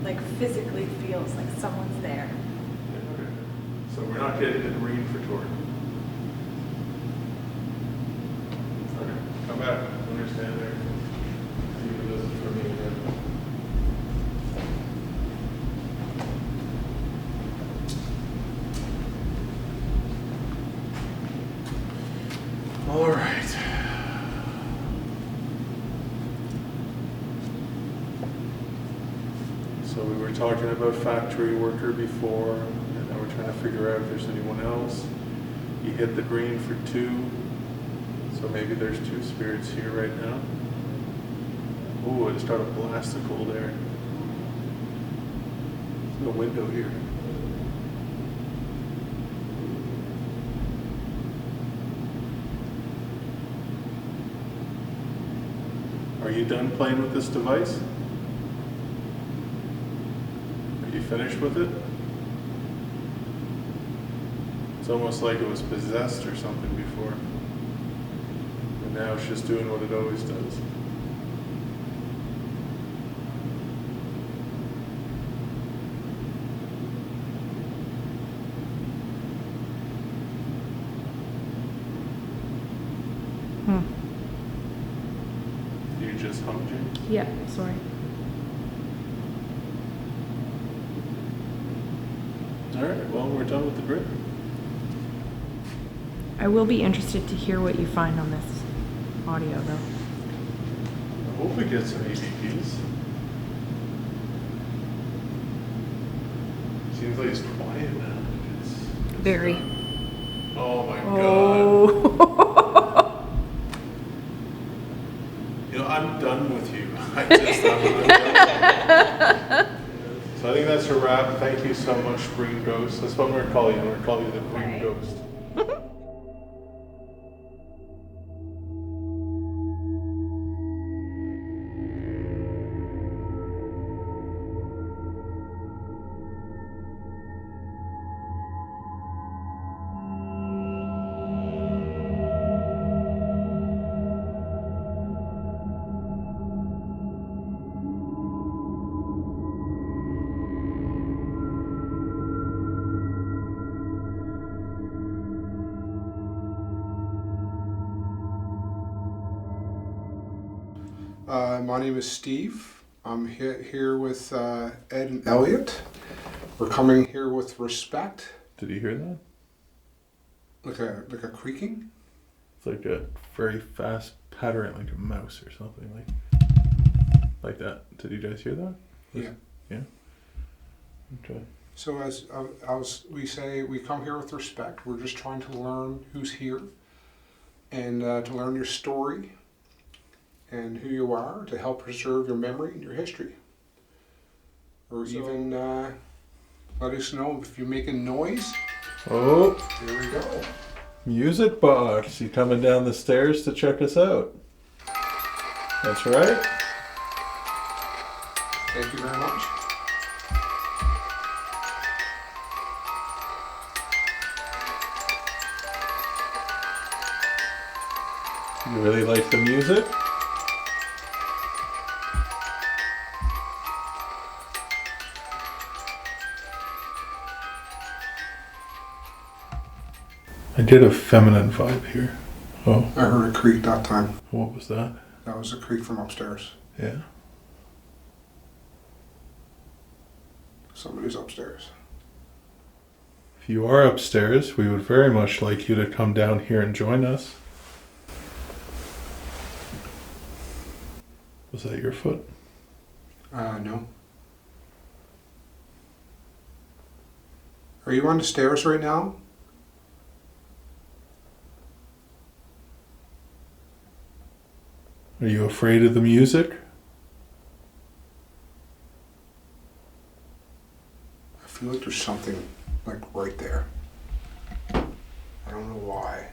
Like physically feels like someone's there. Okay. So we're not getting the green for Tori. Okay, come back. Understand there. See if this is for me again. All right. So we were talking about factory worker before, and now we're trying to figure out if there's anyone else. You hit the green for 2, so maybe there's 2 spirits here right now. Ooh, I just got a blast of cold air. There's no window here. Are you done playing with this device? Are you finished with it? It's almost like it was possessed or something before. And now it's just doing what it always does. You just humped you? Yeah, sorry. Alright, well, we're done with the grid. I will be interested to hear what you find on this audio, though. I hope we get some EVPs. Seems like it's quiet now. It's Very. oh my god. You know, I'm done with you. I'm done. So I think that's a wrap. Thank you so much, Green Ghost. That's what I'm going to call you. I'm going to call you the Green Ghost. My name is Steve. I'm here with Ed and Elliot. We're coming here with respect. Did you hear that? Like a creaking? It's like a very fast pattern, like a mouse or something, like that. Did you guys hear that? Yeah. Yeah. Okay. So as we say, we come here with respect. We're just trying to learn who's here and to learn your story and who you are to help preserve your memory and your history. Or even let us know if you're making noise. Oh. Here we go. Music box. You coming down the stairs to check us out? That's right. Thank you very much. You really like the music? I did a feminine vibe here. Oh. I heard a creak that time. What was that? That was a creak from upstairs. Yeah. Somebody's upstairs. If you are upstairs, we would very much like you to come down here and join us. Was that your foot? No. Are you on the stairs right now? Are you afraid of the music? I feel like there's something like right there. I don't know why.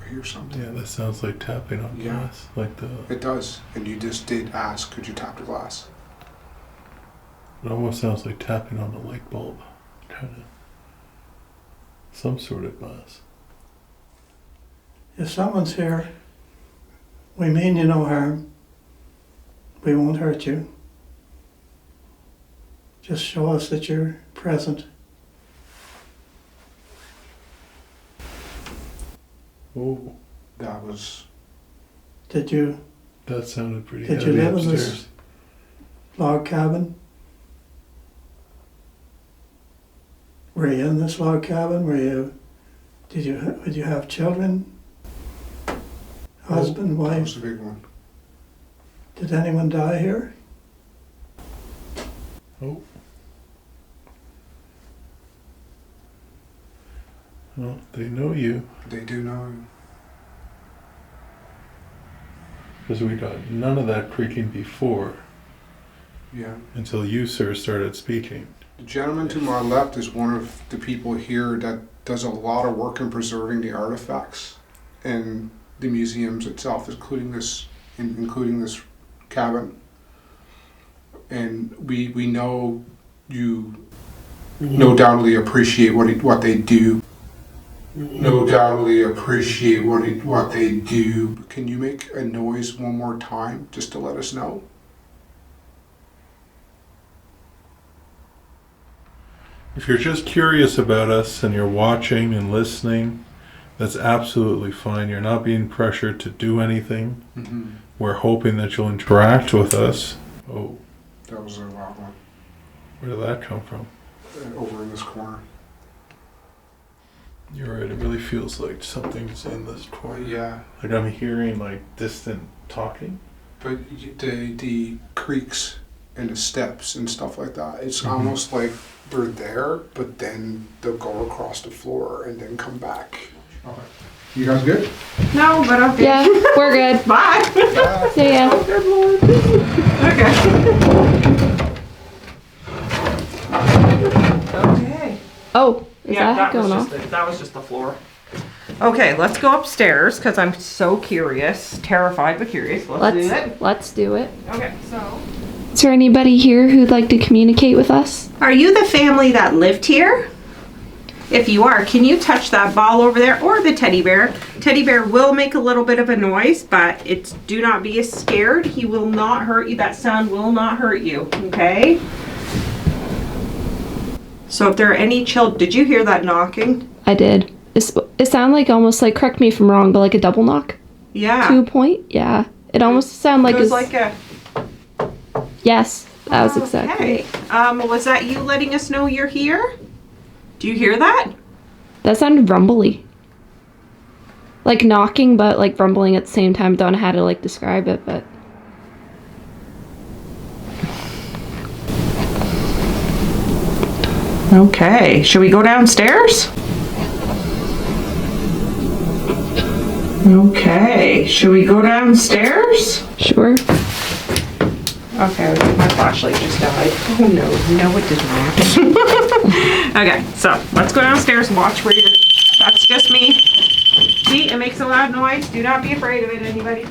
I hear something. Yeah, that sounds like tapping on glass. Like the. It does. And you just did ask, could you tap the glass? It almost sounds like tapping on the light bulb. Kind of. Some sort of glass. If someone's here, we mean you no harm. We won't hurt you. Just show us that you're present. Oh. That was... Did you... That sounded pretty Did heavy you live upstairs. in this log cabin? Were you in this log cabin? Did you have children? Husband, wife? That was a big one. Did anyone die here? Oh. Well, they know you. They do know you. Because we got none of that creaking before. Yeah. Until you, sir, started speaking. The gentleman to my left is one of the people here that does a lot of work in preserving the artifacts and the museums itself, including this cabin. And we know you no doubtly appreciate what they do. No doubtly appreciate what they do. Can you make a noise one more time just to let us know? If you're just curious about us and you're watching and listening, that's absolutely fine. You're not being pressured to do anything. Mm-hmm. We're hoping that you'll interact with us. Oh. That was a loud one. Where did that come from? Over in this corner. You're right, it really feels like something's in this corner. Yeah. Like I'm hearing like distant talking. But the creaks and the steps and stuff like that, it's almost like they're there, but then they'll go across the floor and then come back. Okay. You guys good? No, but okay. Yeah, we're good. Bye. See ya. Oh, good Lord. Okay. Oh, is Yeah, that going was off? just that was just the floor. Okay, let's go upstairs because I'm so curious, terrified but curious. Let's do it. Let's do it. Okay, so. Is there anybody here who'd like to communicate with us? Are you the family that lived here? If you are, can you touch that ball over there or the teddy bear? Teddy bear will make a little bit of a noise, but do not be scared. He will not hurt you. That sound will not hurt you, okay? So if there are any children, did you hear that knocking? I did. It sounded like almost like, correct me if I'm wrong, but like a double knock? Yeah. 2 point? Yeah. It almost sounded like It was like a... Yes, that was exactly Okay. Was that you letting us know you're here? Do you hear that? That sounded rumbly. Like knocking, but like rumbling at the same time. Don't know how to like describe it, but... Okay, should we go downstairs? Okay, should we go downstairs? Sure. Okay, my flashlight just died. Oh no, it did not. Okay, so let's go downstairs and watch where you're. That's just me. See, it makes a loud noise. Do not be afraid of it, anybody.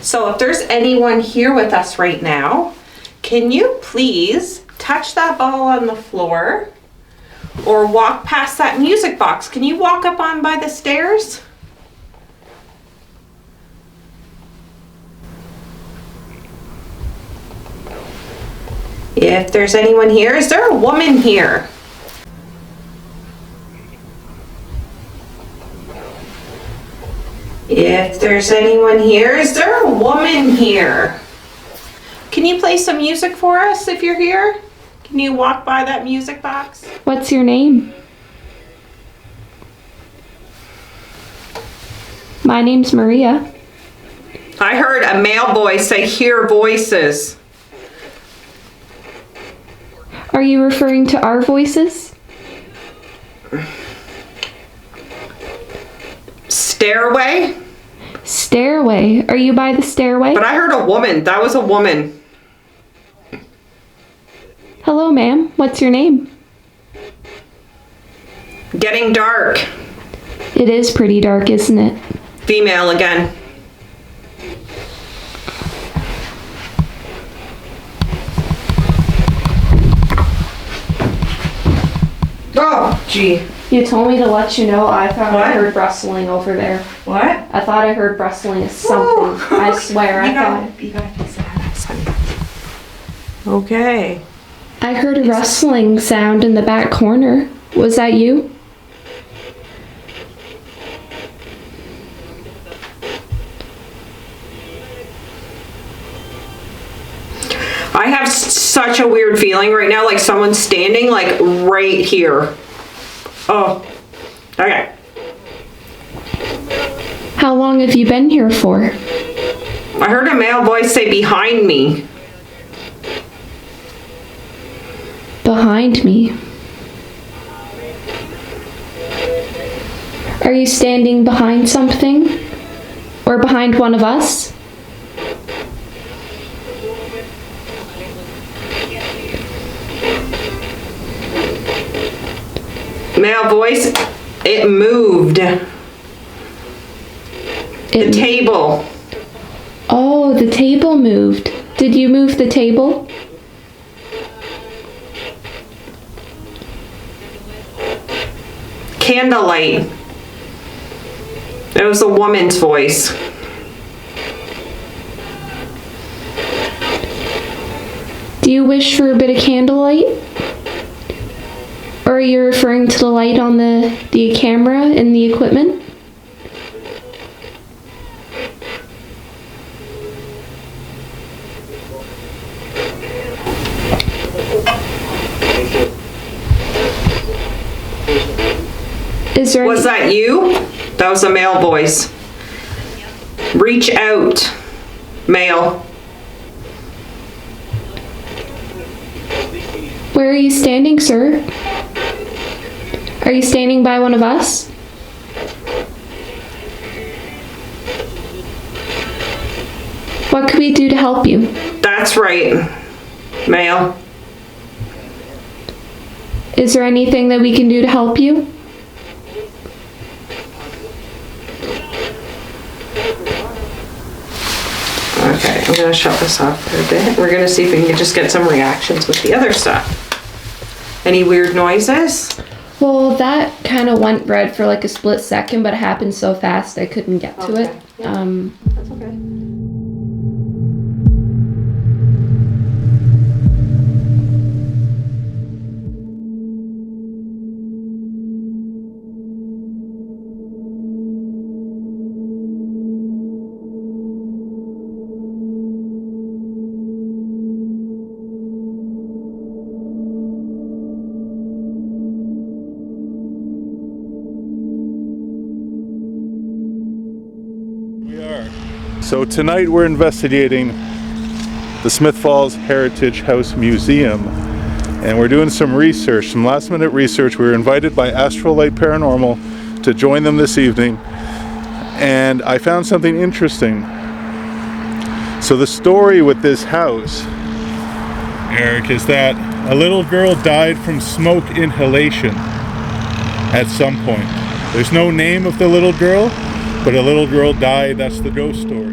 So if there's anyone here with us right now, can you please touch that ball on the floor or walk past that music box? Can you walk up on by the stairs? If there's anyone here, is there a woman here? If there's anyone here, is there a woman here? Can you play some music for us if you're here? Can you walk by that music box? What's your name? My name's Maria. I heard a male voice say, "Hear voices." Are you referring to our voices? Stairway? Stairway. Are you by the stairway? But I heard a woman. That was a woman. Hello, ma'am. What's your name? Getting dark. It is pretty dark, isn't it? Female again. Oh, gee. You told me to let you know. I thought I heard rustling over there. What? I thought I heard rustling of something. I swear, You gotta be honest, honey. Okay. I heard a rustling sound in the back corner. Was that you? I have such a weird feeling right now, like someone's standing like right here. Oh, okay. How long have you been here for? I heard a male voice say behind me. Behind me. Are you standing behind something? Or behind one of us? Male voice, it moved. The table. Oh, the table moved. Did you move the table? Candlelight. It was a woman's voice. Do you wish for a bit of candlelight? Or are you referring to the light on the camera and the equipment? Was that you? That was a male voice. Reach out. Male. Where are you standing, sir? Are you standing by one of us? What could we do to help you? That's right. Male. Is there anything that we can do to help you? Okay, I'm gonna shut this off for a bit. We're gonna see if we can just get some reactions with the other stuff. Any weird noises? Well, that kind of went red for like a split second, but it happened so fast I couldn't get to it. That's okay. So tonight we're investigating the Smith Falls Heritage House Museum, and we're doing some research, some last minute research. We were invited by Astrolight Paranormal to join them this evening, and I found something interesting. So the story with this house Eric, is that a little girl died from smoke inhalation at some point. There's no name of the little girl, but a little girl died. That's the ghost story.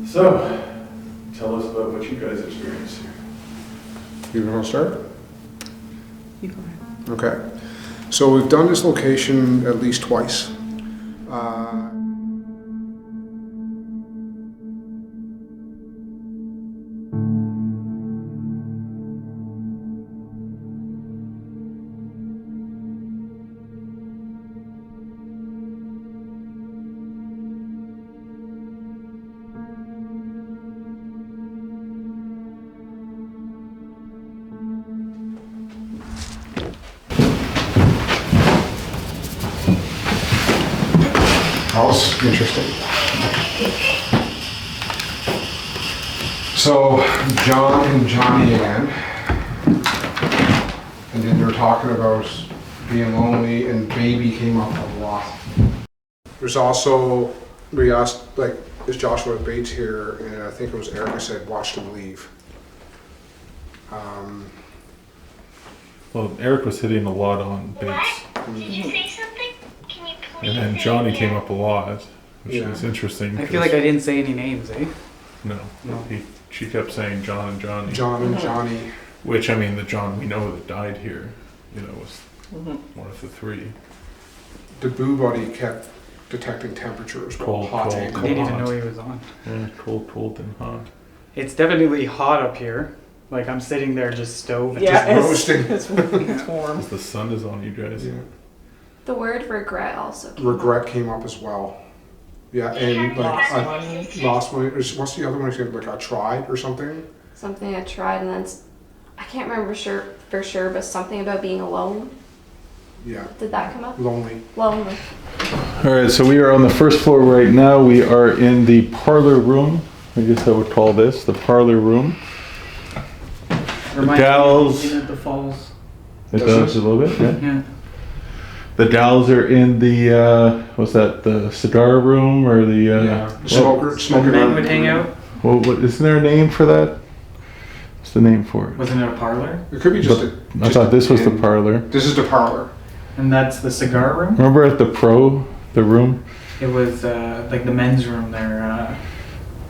So, tell us about what you guys experienced here. You want to start? You go ahead. Okay. So we've done this location at least twice. That's interesting. So, John and Johnny again. And then they're talking about being lonely, and baby came up a lot. There's also, we asked, like, is Joshua Bates here? And I think it was Erica said, watch them leave. Well, Eric was hitting a lot on Bates. Did you say something? Can you please? And then Johnny came up a lot, which is interesting. I feel like I didn't say any names, eh? No. She kept saying John and Johnny. John and Johnny. Which, I mean, the John we know that died here, you know, was one of the three. The boo buddy kept detecting temperatures. Cold, hot cold, and I cold. didn't even know he was on. Yeah, cold, cold, and hot. It's definitely hot up here. Like, I'm sitting there just stove and Yeah, just roasting. it's warm. The sun is on you guys. Yeah. The word regret also came Regret came up as well. Yeah, and like lost money. What's the other one? Like I tried or something. something I tried, and then I can't remember for sure, but something about being alone. Yeah. Did that come up? Lonely. Lonely. All right, so we are on the first floor right now. We are in the parlor room. I guess I would call this the parlor room. Reminds gals. me of the falls. It does a little bit, yeah. Yeah. The gals are in the, what's that, the cigar room or the, smoker men would hang out. What, isn't there a name for that? What's the name for it? Wasn't it a parlor? It could be just I thought this was the parlor. This is the parlor. And that's the cigar room? Remember at the room? It was like the men's room there.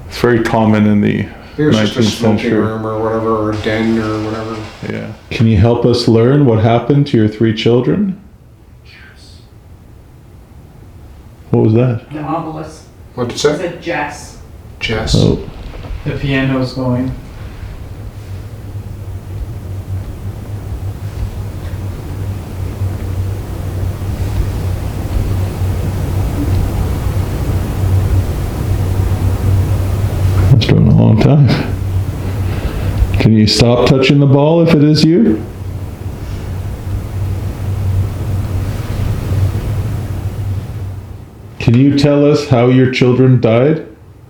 It's very common in the I think it was just a 19th smoking century. room or whatever, or a den or whatever. Yeah. Can you help us learn what happened to your 3 children? Yes. What was that? The obelisk. What did it say? It said Jess. Jess. Oh. The piano's going. It's been a long time. Can you stop touching the ball if it is you? Can you tell us how your children died?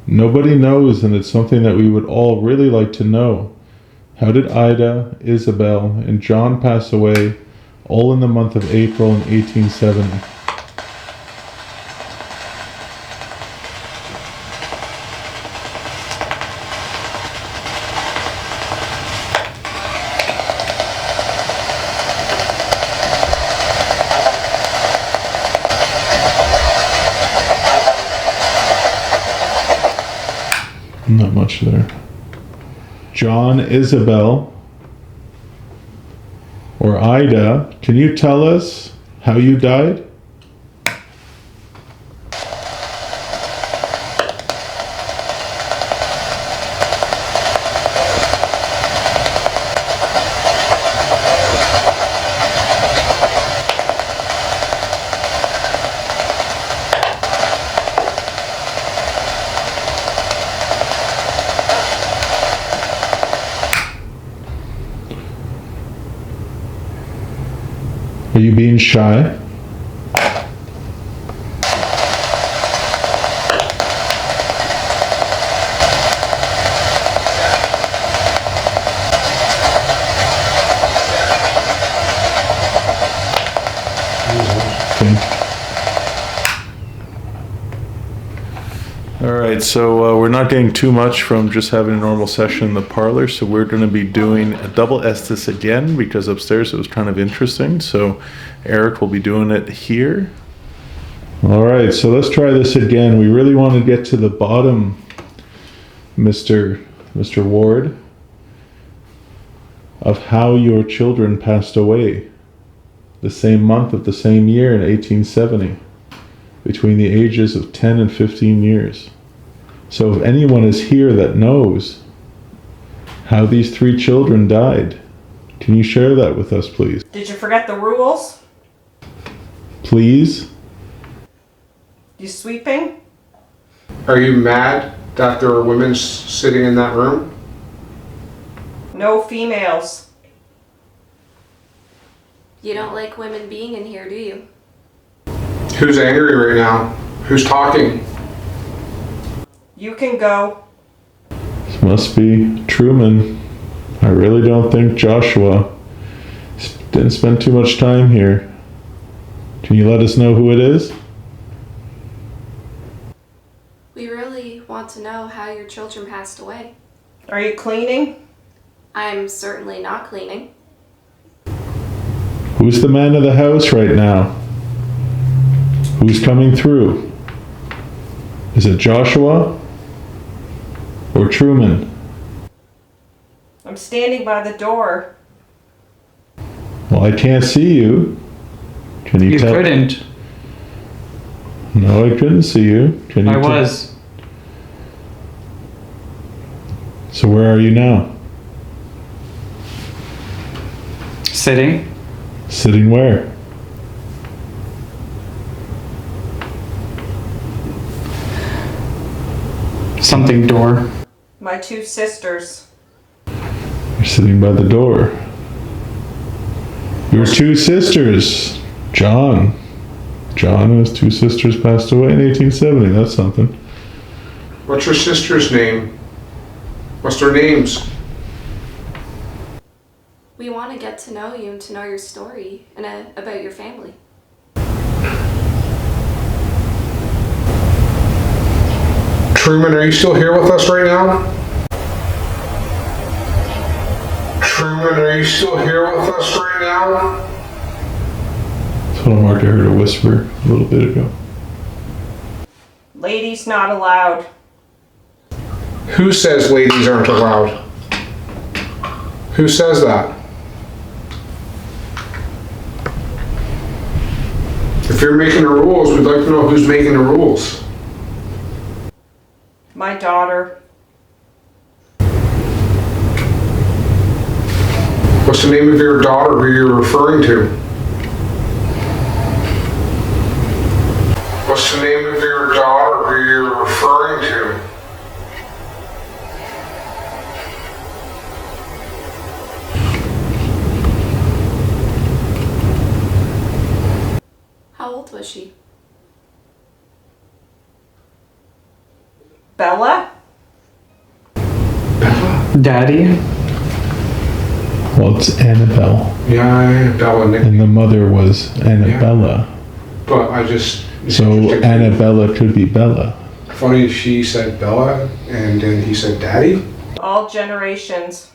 Nobody knows, and it's something that we would all really like to know. How did Ida, Isabel, and John pass away, all in the month of April in 1870? Not much there. John, Isabel, or Ida, can you tell us how you died? Are you being shy? interesting. All right, so we're not getting too much from just having a normal session in the parlor, so we're going to be doing a double Estes again because upstairs it was kind of interesting. So Eric will be doing it here. All right, so let's try this again. We really want to get to the bottom, Mr. Ward, of how your children passed away the same month of the same year in 1870, between the ages of 10 and 15 years. So if anyone is here that knows how these 3 children died, can you share that with us, please? Did you forget the rules? Please? You sweeping? Are you mad that there are women sitting in that room? No females. You don't like women being in here, do you? Who's angry right now? Who's talking? You can go. This must be Truman. I really don't think Joshua didn't spend too much time here. Can you let us know who it is? We really want to know how your children passed away. Are you cleaning? I'm certainly not cleaning. Who's the man of the house right now? Who's coming through? Is it Joshua or Truman? I'm standing by the door. Well, I can't see you. Can you tell? couldn't. No, I couldn't see you. Can you I tell? was. So where are you now? Sitting. Sitting where? Something door. My 2 sisters. You're sitting by the door. Your 2 sisters. John and his 2 sisters passed away in 1870. That's something. What's your sister's name? What's their names? We want to get to know you and to know your story and about your family. Truman, are you still here with us right now? Truman, are you still here with us right now? That's what Mark heard a whisper a little bit ago. Ladies not allowed. Who says ladies aren't allowed? Who says that? If you're making the rules, we'd like to know who's making the rules. My daughter. What's the name of your daughter who you're referring to? What's the name of your daughter who you're referring to? How old was she? Bella? Daddy? Well, it's Annabelle. Yeah, Annabella. And the mother was Annabella. But I just... So Annabella could be Bella. Funny, she said Bella, and then he said Daddy. All generations.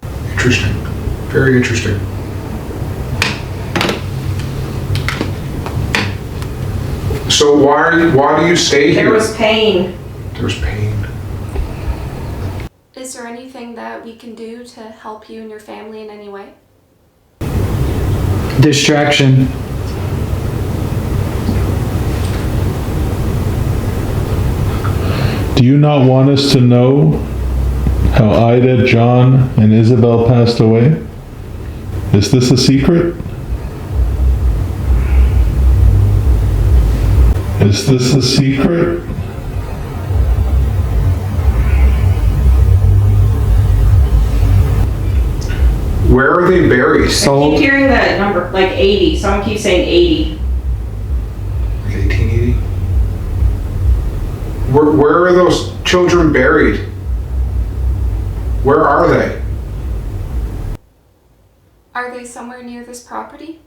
Interesting. Very interesting. So why do you stay here? There was pain. There was pain. Is there anything that we can do to help you and your family in any way? Distraction. Do you not want us to know how Ida, John, and Isabel passed away? Is this a secret? Is this a secret? Where are they buried? I keep hearing that number, like 80. Someone keeps saying 80. 1880? Where are those children buried? Where are they? Are they somewhere near this property?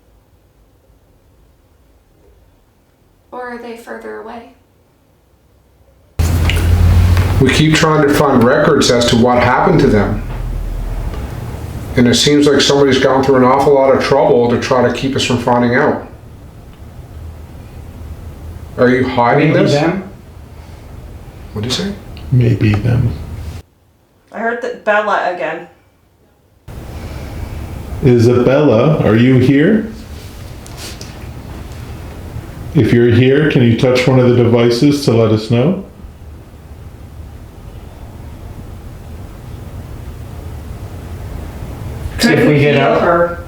Or are they further away? We keep trying to find records as to what happened to them. And it seems like somebody's gone through an awful lot of trouble to try to keep us from finding out. Are you hiding Maybe this? them? What did you say? Maybe them. I heard that Bella again. Isabella, are you here? If you're here, can you touch one of the devices to let us know? If we get up. Her.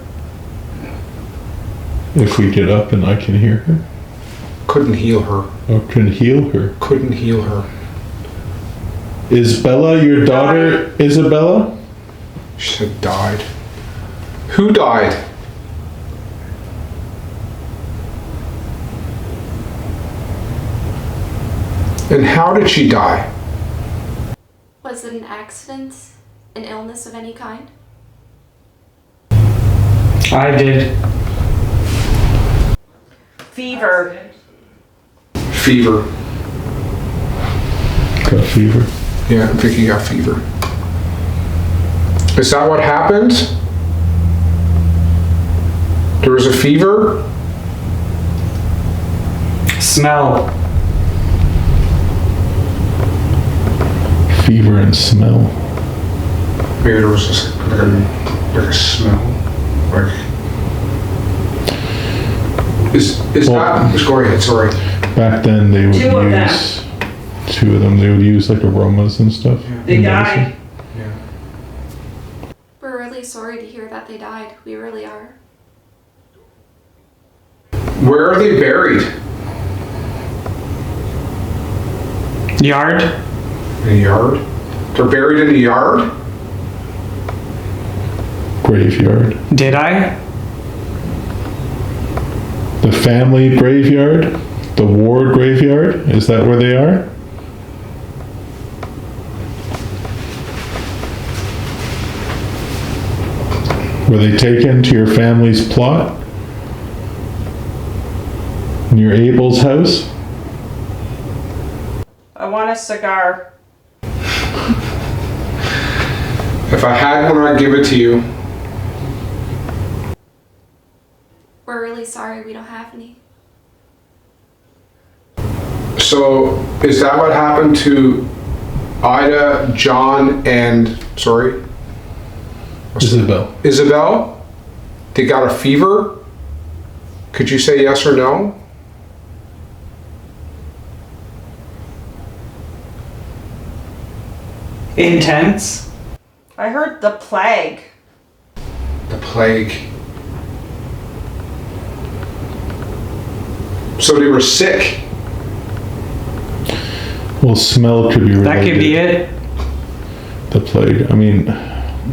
If we get up and I can hear her? Couldn't heal her. Oh, can heal her. Couldn't heal her. Is Bella your daughter, Isabella? She said died. Who died? And how did she die? Was it an accident? An illness of any kind? I did. Fever. Fever. Got fever. Yeah, I think he got fever. Is that what happened? There was a fever? Smell. Fever and smell. Maybe there was just like a smell. Like, just go ahead, sorry. Back then they would Two of them. use two of them. They would use like aromas and stuff. They in died. medicine. We're really sorry to hear that they died. We really are. Where are they buried? Yard? In a yard? They're buried in a yard? Graveyard. Did I? The family graveyard? The ward graveyard? Is that where they are? Were they taken to your family's plot? Near Abel's house? I want a cigar. If I had one, I'd give it to you. We're really sorry we don't have any. So, is that what happened to Ida, John, and, sorry? Isabel. Isabel? They got a fever? Could you say yes or no? Intense. I heard the plague. The plague. So they were sick. Well, smell could be related. That could be it. The plague. I mean,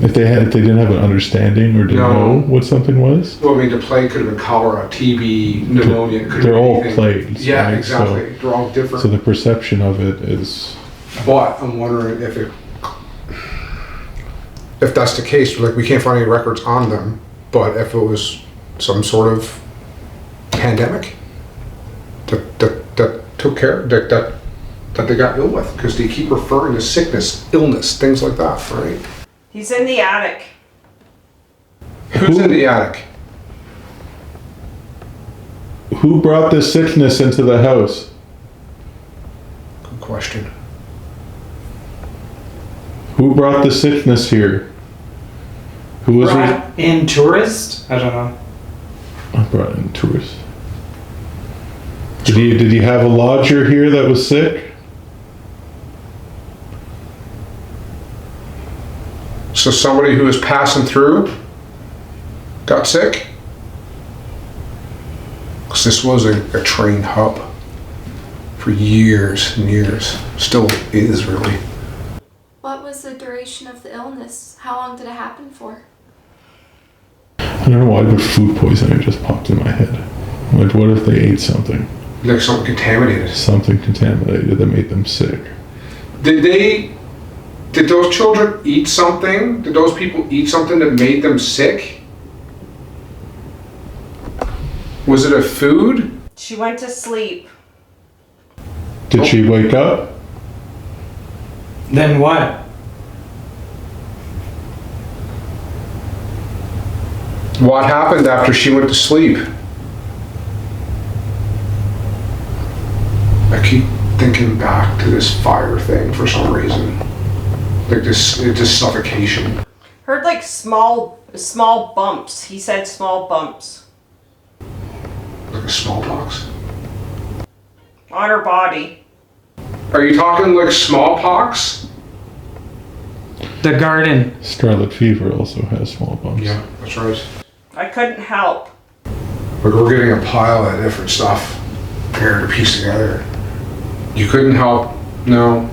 if they didn't have an understanding or didn't know what something was. Well, I mean, the plague could have been cholera, TB, pneumonia. It could They're have been all anything. plagues. Yeah, right? exactly. They're all different. So the perception of it is. But I'm wondering if that's the case, like we can't find any records on them, but if it was some sort of pandemic that took care, that they got ill with, because they keep referring to sickness, illness, things like that, right? He's in the attic. Who's in the attic? Who brought the sickness into the house? Good question. Who brought the sickness here? Who was it? In tourist? I don't know. I brought in tourists. Did he have a lodger here that was sick? So somebody who was passing through got sick? Because this was a train hub for years and years. Still is, really. What was the duration of the illness? How long did it happen for? I don't know why, but food poisoning just popped in my head. Like, what if they ate something? Like something contaminated. Something contaminated that made them sick. Did those children eat something? Did those people eat something that made them sick? Was it a food? She went to sleep. Did she wake up? Then what? What happened after she went to sleep? I keep thinking back to this fire thing for some reason. Like this suffocation. Heard like small bumps. He said small bumps Like a smallpox. on her body. Are you talking like smallpox? The garden. Scarlet fever also has small bumps. Yeah, that's right. I couldn't help. But we're getting a pile of different stuff here to piece together. You couldn't help, no.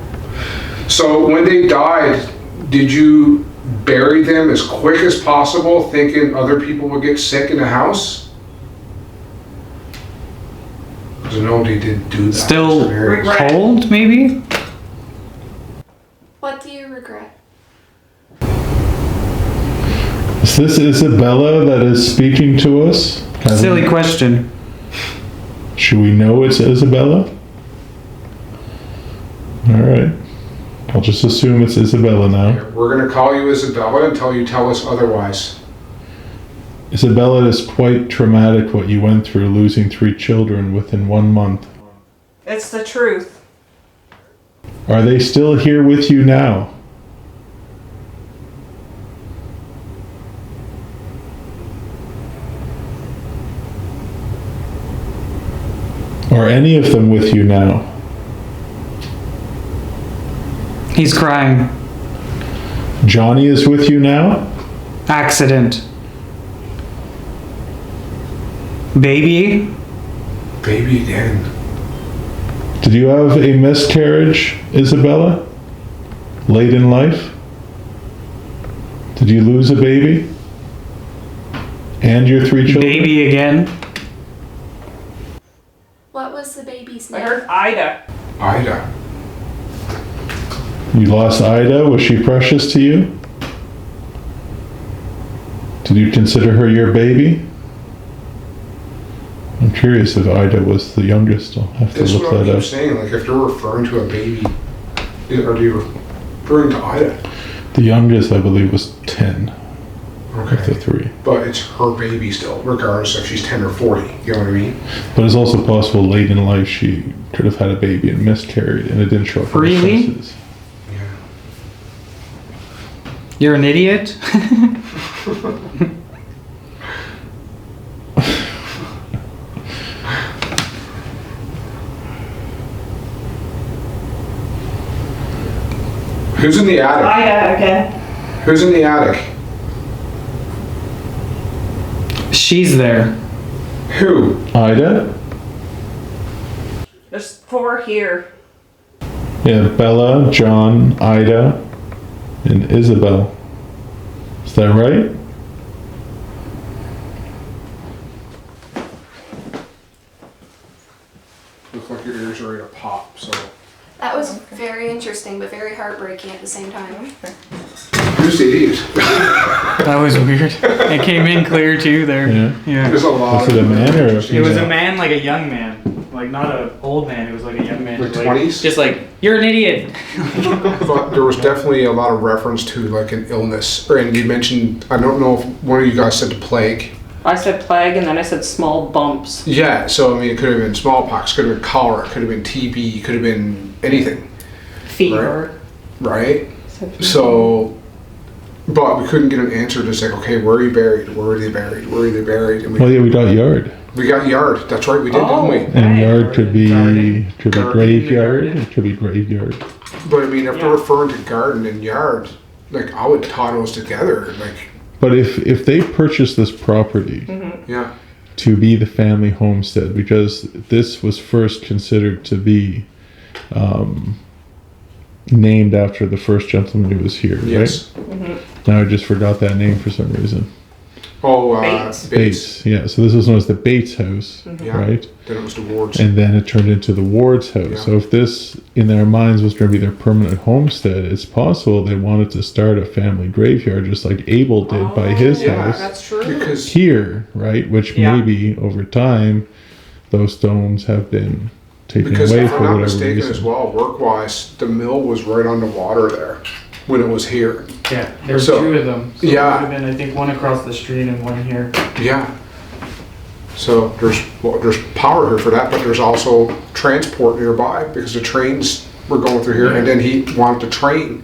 So when they died, did you bury them as quick as possible, thinking other people would get sick in the house? Because I know they did do that. Still Regret. cold, maybe? What do you regret? Is this Isabella that is speaking to us? Silly question. Should we know it's Isabella? Alright. I'll just assume it's Isabella now. We're going to call you Isabella until you tell us otherwise. Isabella, it is quite traumatic what you went through, losing 3 children within 1 month. It's the truth. Are they still here with you now? Are any of them with you now? He's crying. Johnny is with you now? Accident. Baby? Baby again. Did you have a miscarriage, Isabella? Late in life? Did you lose a baby? And your 3 children? Baby again? What was the baby's I name? heard Ida. Ida. You lost Ida? Was she precious to you? Did you consider her your baby? I'm curious if Ida was the youngest. I'll have to That's look what I that keep up. saying. Like if they're referring to a baby, are they referring to Ida? The youngest, I believe, was 10 of the Okay. 3. But it's her baby still, regardless if she's 10 or 40. You know what I mean? But it's also possible late in life she could have had a baby and miscarried and it didn't show up on the Really? census. You're an idiot? Who's in the attic? Ida again. Who's in the attic? She's there. Who? Ida? There's 4 here. Yeah, Bella, John, Ida, and Isabel. Is that right? Look like your ears are ready to pop, so. That was very interesting, but very heartbreaking at the same time. Who's the idiot? That was weird. It came in clear too there. Yeah. There's a lot. Was it a man or a It was female? a man, like a young man. Like not an old man, it was like a young man. Like just 20s? Just like, you're an idiot. But there was definitely a lot of reference to like an illness. And you mentioned, I don't know if one of you guys said the plague. I said plague and then I said small bumps. Yeah, so I mean, it could have been smallpox, could have been cholera, could have been TB, could have been anything. Fever. Right? So, but we couldn't get an answer to say, okay, where are you buried? Where are they buried? Where are they buried? And Well, yeah, we got yard. we got yard. That's right, we did, didn't we? And yard could be Garden. graveyard. It could be graveyard. But I mean, if they're referring to garden and yard, like I would tie those together. Like, But if they purchased this property yeah, to be the family homestead, because this was first considered to be named after the first gentleman who was here, yes. right? Now I just forgot that name for some reason. Oh, Bates. Bates, yeah. So this was known as the Bates house, Yeah. right? Then it was the wards. And then it turned into the Ward's house. Yeah. So if this, in their minds, was going to be their permanent homestead, it's possible they wanted to start a family graveyard, just like Abel did by his yeah, house That's true. Because here, right? Which Yeah. maybe over time, those stones have been taken Because away if for I'm not whatever mistaken reason. as well, work-wise, the mill was right underwater there when it was here. Yeah, there's So- two of them. So Yeah. There would have been, I think, one across the street and one here. Yeah. So there's power here for that, but there's also transport nearby because the trains were going through here, and then he wanted to train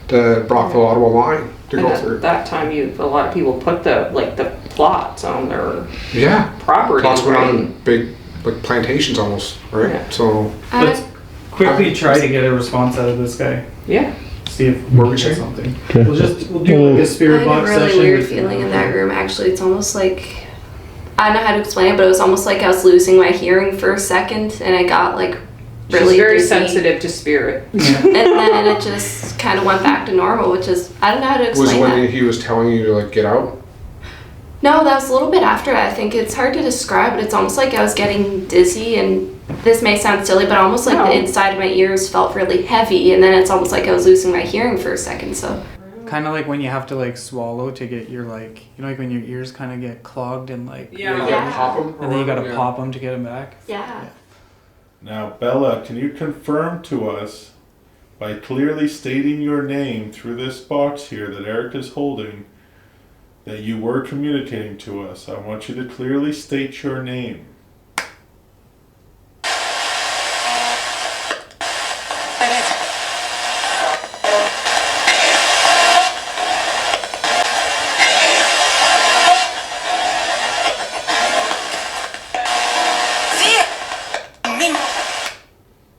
the Brockville Ottawa line to And go at through. that time, a lot of people put the plots on their Yeah. property, Plots went right? on big, like plantations almost, right? Yeah. So. Let's quickly try to get a response out of this guy. Yeah. See if What we we get say? something. Okay. We'll do like a I spirit had a box really session. weird with- feeling in that room. Actually, it's almost like, I don't know how to explain it, but it was almost like I was losing my hearing for a second, and I got like really She's very dizzy. sensitive to spirit. And then it just kind of went back to normal, which is, I don't know how to Was explain when that. he was telling you to like get out? No, that was a little bit after that. I think it's hard to describe, but it's almost like I was getting dizzy, and this may sound silly, but almost like the inside of my ears felt really heavy, and then it's almost like I was losing my hearing for a second. So Kind of like when you have to like swallow to get your like, you know, like when your ears kind of get clogged and like, Yeah. You gotta pop 'em and then you gotta yeah. pop them to get them back. yeah. Now, Bella, can you confirm to us by clearly stating your name through this box here that Eric is holding that you were communicating to us? I want you to clearly state your name.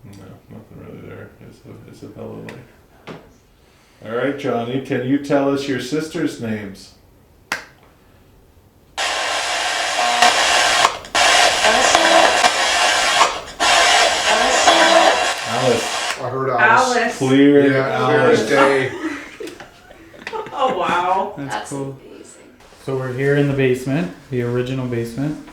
No, nothing really there. Isabella like. All right, Johnny, can you tell us your sisters' names? Alice. I heard Alice. Alice. Clear Yeah, clear as Alice. day. Oh, wow. That's cool. So we're here in the basement, the original basement.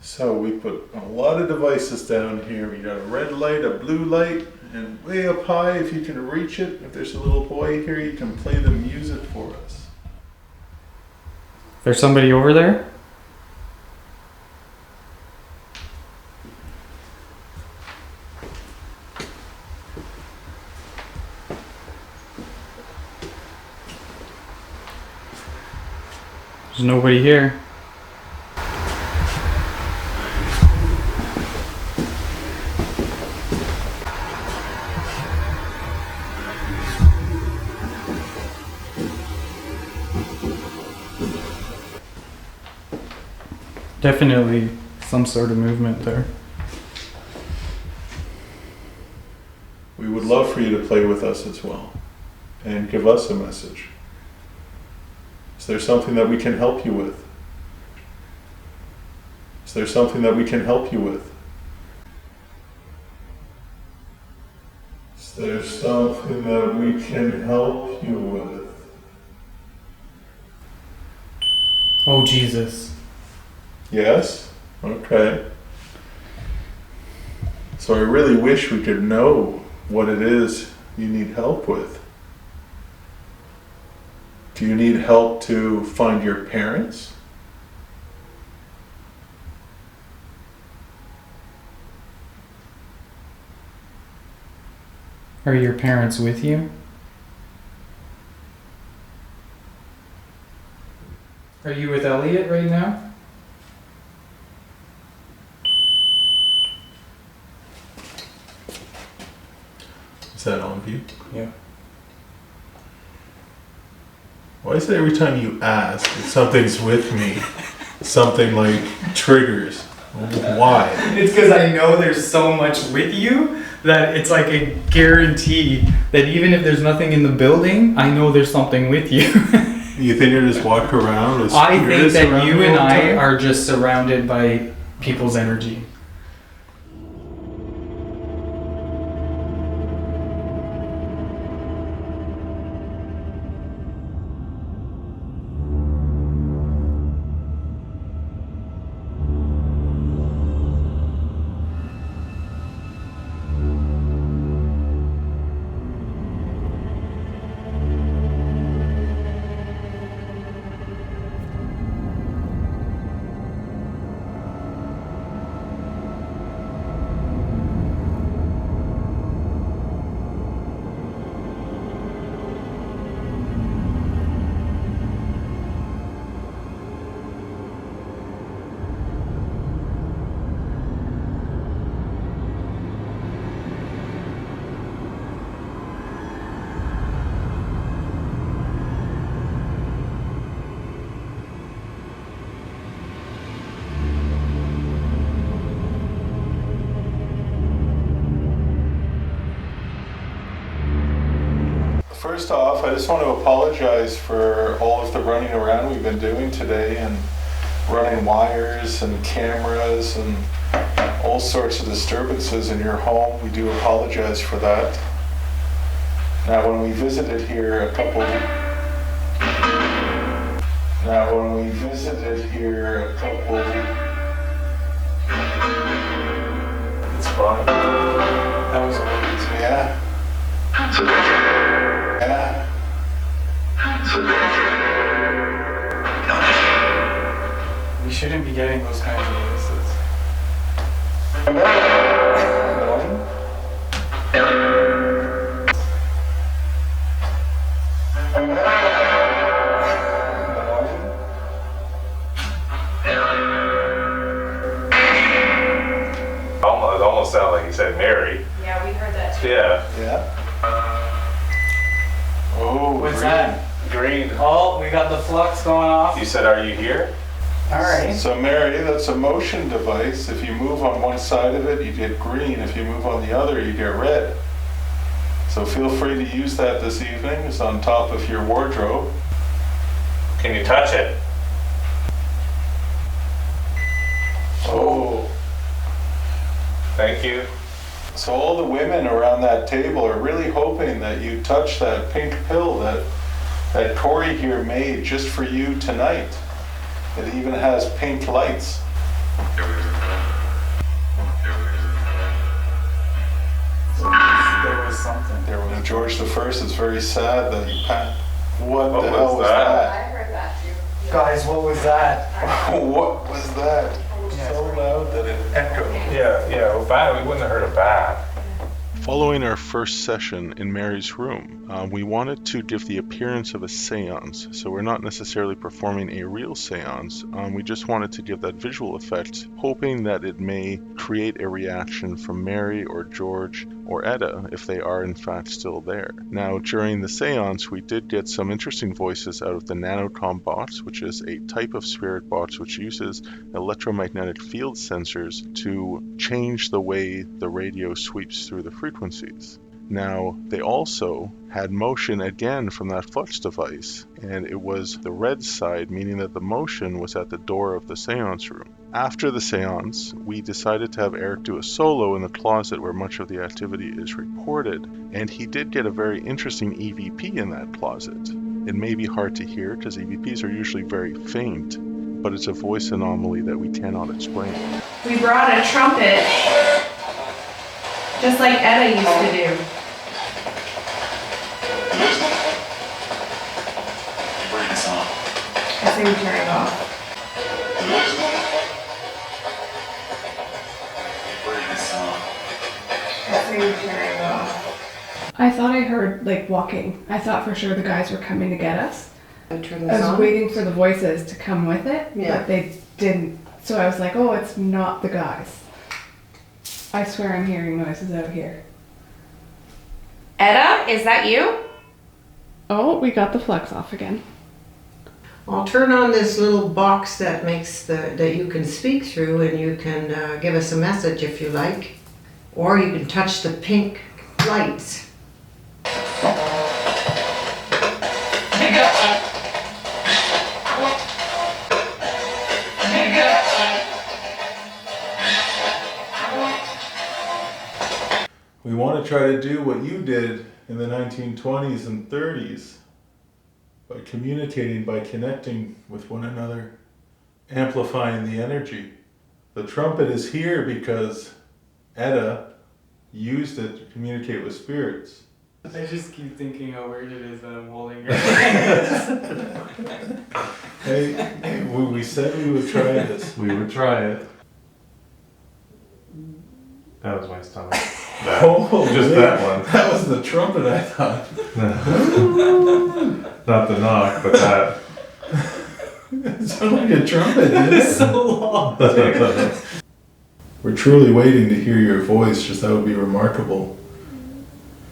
So we put a lot of devices down here. We got a red light, a blue light, and way up high, if you can reach it, if there's a little boy here, you can play the music for us. There's somebody over there? There's nobody here. Definitely some sort of movement there. We would love for you to play with us as well and give us a message. Is there something that we can help you with? Is there something that we can help you with? Is there something that we can help you with? Oh, Jesus. Yes? Okay. So I really wish we could know what it is you need help with. Do you need help to find your parents? Are your parents with you? Are you with Elliot right now? Is that on view? Yeah. Why is it every time you ask if something's with me, something like triggers? Why? It's because I know there's so much with you that it's like a guarantee that even if there's nothing in the building, I know there's something with you. You think you're just walking around with I think spirits that around you you and all the I time? are just surrounded by people's energy. first off, I just want to apologize for all of the running around we've been doing today and running wires and cameras and all sorts of disturbances in your home. We do apologize for that. Now, when we visited here a couple... It's fine. That was amazing. Yeah. Yeah. We shouldn't be getting those kinds of voices. It almost sounded like he said Mary. Yeah, we heard that too. Yeah. Yeah. Oh, What's green. that? Green. Oh, we got the flux going off. You said, are you here? Alright. So Mary, that's a motion device. If you move on one side of it, you get green. If you move on the other, you get red. So feel free to use that this evening. It's on top of your wardrobe. Can you touch it? Oh. Thank you. So all the women around that table are really hoping that you touch that pink pill that Corey here made just for you tonight. It even has pink lights. There was something. There was George the First. It's very sad that he passed. What the What hell was was that? that? I heard that too. Guys, what was that? What was that? So loud that it echoed. Yeah, well, bat, we wouldn't have heard a bat. Following our first session in Mary's room, we wanted to give the appearance of a seance. So we're not necessarily performing a real seance. We just wanted to give that visual effect, hoping that it may create a reaction from Mary or George or Etta if they are in fact still there. Now, during the seance, we did get some interesting voices out of the nanocom box, which is a type of spirit box which uses electromagnetic field sensors to change the way the radio sweeps through the frequencies. Now, they also had motion again from that flux device, and it was the red side, meaning that the motion was at the door of the seance room. After the seance, we decided to have Eric do a solo in the closet where much of the activity is reported, and he did get a very interesting EVP in that closet. It may be hard to hear because EVPs are usually very faint, but it's a voice anomaly that we cannot explain. We brought a trumpet, just like Etta used to do. I say we turn it off. I say we turn it off. I thought I heard like walking. I thought for sure the guys were coming to get us. I was waiting for the voices to come with it, but they didn't. So I was like, oh, it's not the guys. I swear I'm hearing noises out here. Etta, is that you? Oh, we got the flux off again. I'll turn on this little box that makes that you can speak through, and you can give us a message if you like, or you can touch the pink lights. We want to try to do what you did in the 1920s and 30s by communicating, by connecting with one another, amplifying the energy. The trumpet is here because Etta used it to communicate with spirits. I just keep thinking how weird it is that I'm holding your Hey, we said we would try this. We would try it. That was my stomach. Just that one. That was the trumpet, I thought. Not the knock, but that. It sounded like a trumpet, didn't it? It's so long. We're truly waiting to hear your voice, just that would be remarkable.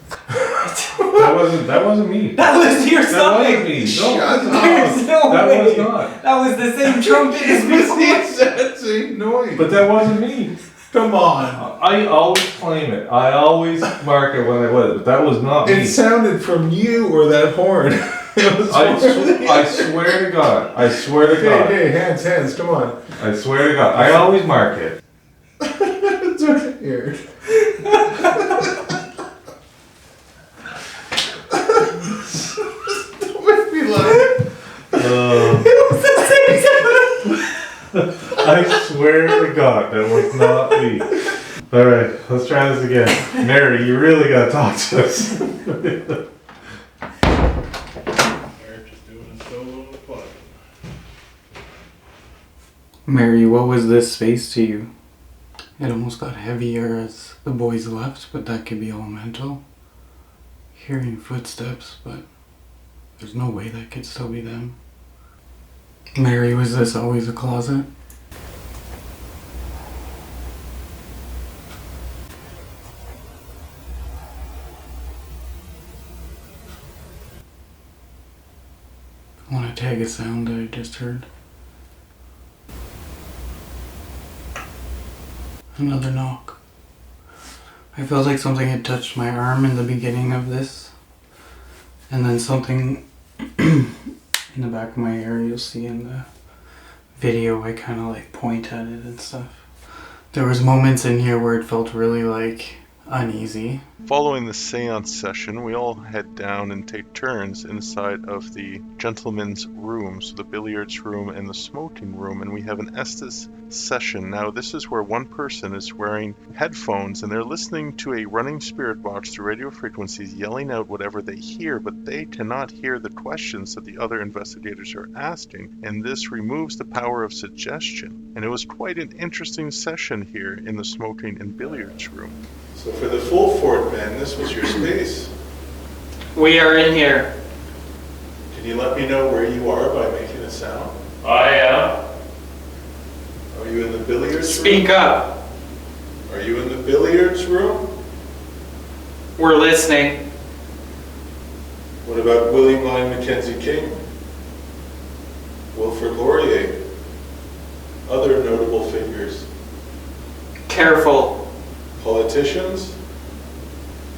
That wasn't me. That was your stomach. That wasn't me. No, There's no that way. was not. That was the same trumpet as before. Same noise. But that wasn't me. Come on. I always claim it. I always mark it when I was, but that was not me. It sounded from you or that horn. I swear to God. I swear to God. Hey, hands, come on. I swear to God. I always mark it. It's okay. Here. Don't make me laugh. It was the same sound. I swear to God, that was not me. Alright, let's try this again. Mary, you really gotta talk to us. Mary, what was this space to you? It almost got heavier as the boys left, but that could be all mental. Hearing footsteps, but there's no way that could still be them. Mary, was this always a closet? I want to tag a sound that I just heard. Another knock. I felt like something had touched my arm in the beginning of this. And then something in the back of my ear, you'll see in the video, I kind of like point at it and stuff. There was moments in here where it felt really like uneasy. Following the seance session, we all head down and take turns inside of the gentlemen's rooms, so the billiards room and the smoking room, and we have an Estes session. Now, this is where one person is wearing headphones and they're listening to a running spirit box through radio frequencies, yelling out whatever they hear, but they cannot hear the questions that the other investigators are asking, and this removes the power of suggestion. And it was quite an interesting session here in the smoking and billiards room. So for the full fort, man, this was your space. We are in here. Can you let me know where you are by making a sound? I am. Are you in the billiards room? Speak up. Are you in the billiards room? We're listening. What about William Lyon Mackenzie King? Wilfrid Laurier? Other notable figures? Careful. Politicians?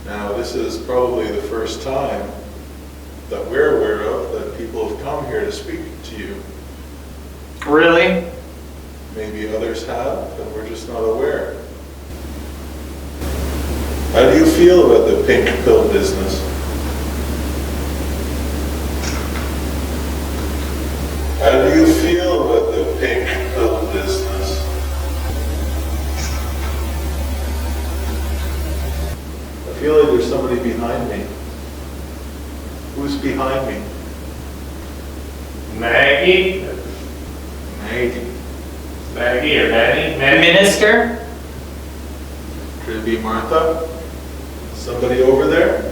Now, this is probably the first time that we're aware of that people have come here to speak to you. Really? Maybe others have, and we're just not aware. How do you feel about the pink pill business? How do you feel about the pink pill business? I feel like there's somebody behind me. Who's behind me? Maggie? Maggie. Maggie or Manny? Minister? Could it be Martha? Somebody over there?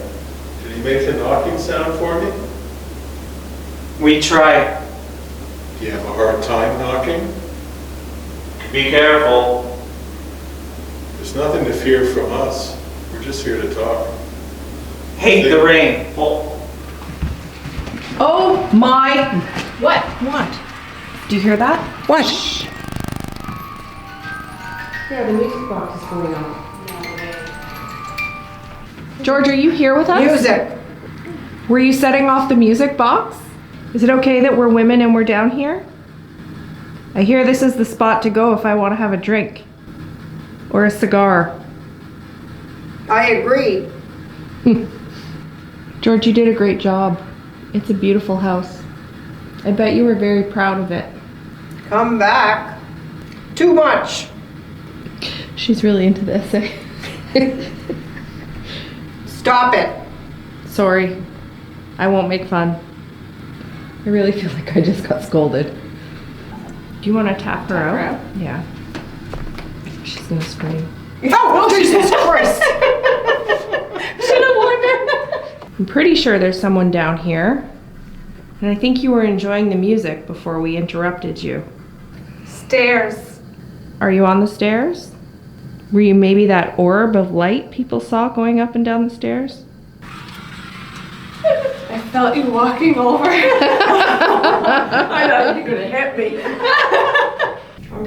Did he make a knocking sound for me? We try. Do you have a hard time knocking? Be careful. There's nothing to fear from us. We're just here to talk. Hate the rain. Oh my. What? What? Do you hear that? What? Yeah, the music box is going on. George, are you here with us? Music! Were you setting off the music box? Is it okay that we're women and we're down here? I hear this is the spot to go if I want to have a drink. Or a cigar. I agree. George, you did a great job. It's a beautiful house. I bet you were very proud of it. Come back. Too much. She's really into this, eh? Stop it. Sorry. I won't make fun. I really feel like I just got scolded. Do you want to tap her out? Yeah. She's gonna scream. Oh, Jesus Christ! Should have warned her. I'm pretty sure there's someone down here. And I think you were enjoying the music before we interrupted you. Stairs. Are you on the stairs? Were you maybe that orb of light people saw going up and down the stairs? I felt you walking over. I thought you were gonna hit me.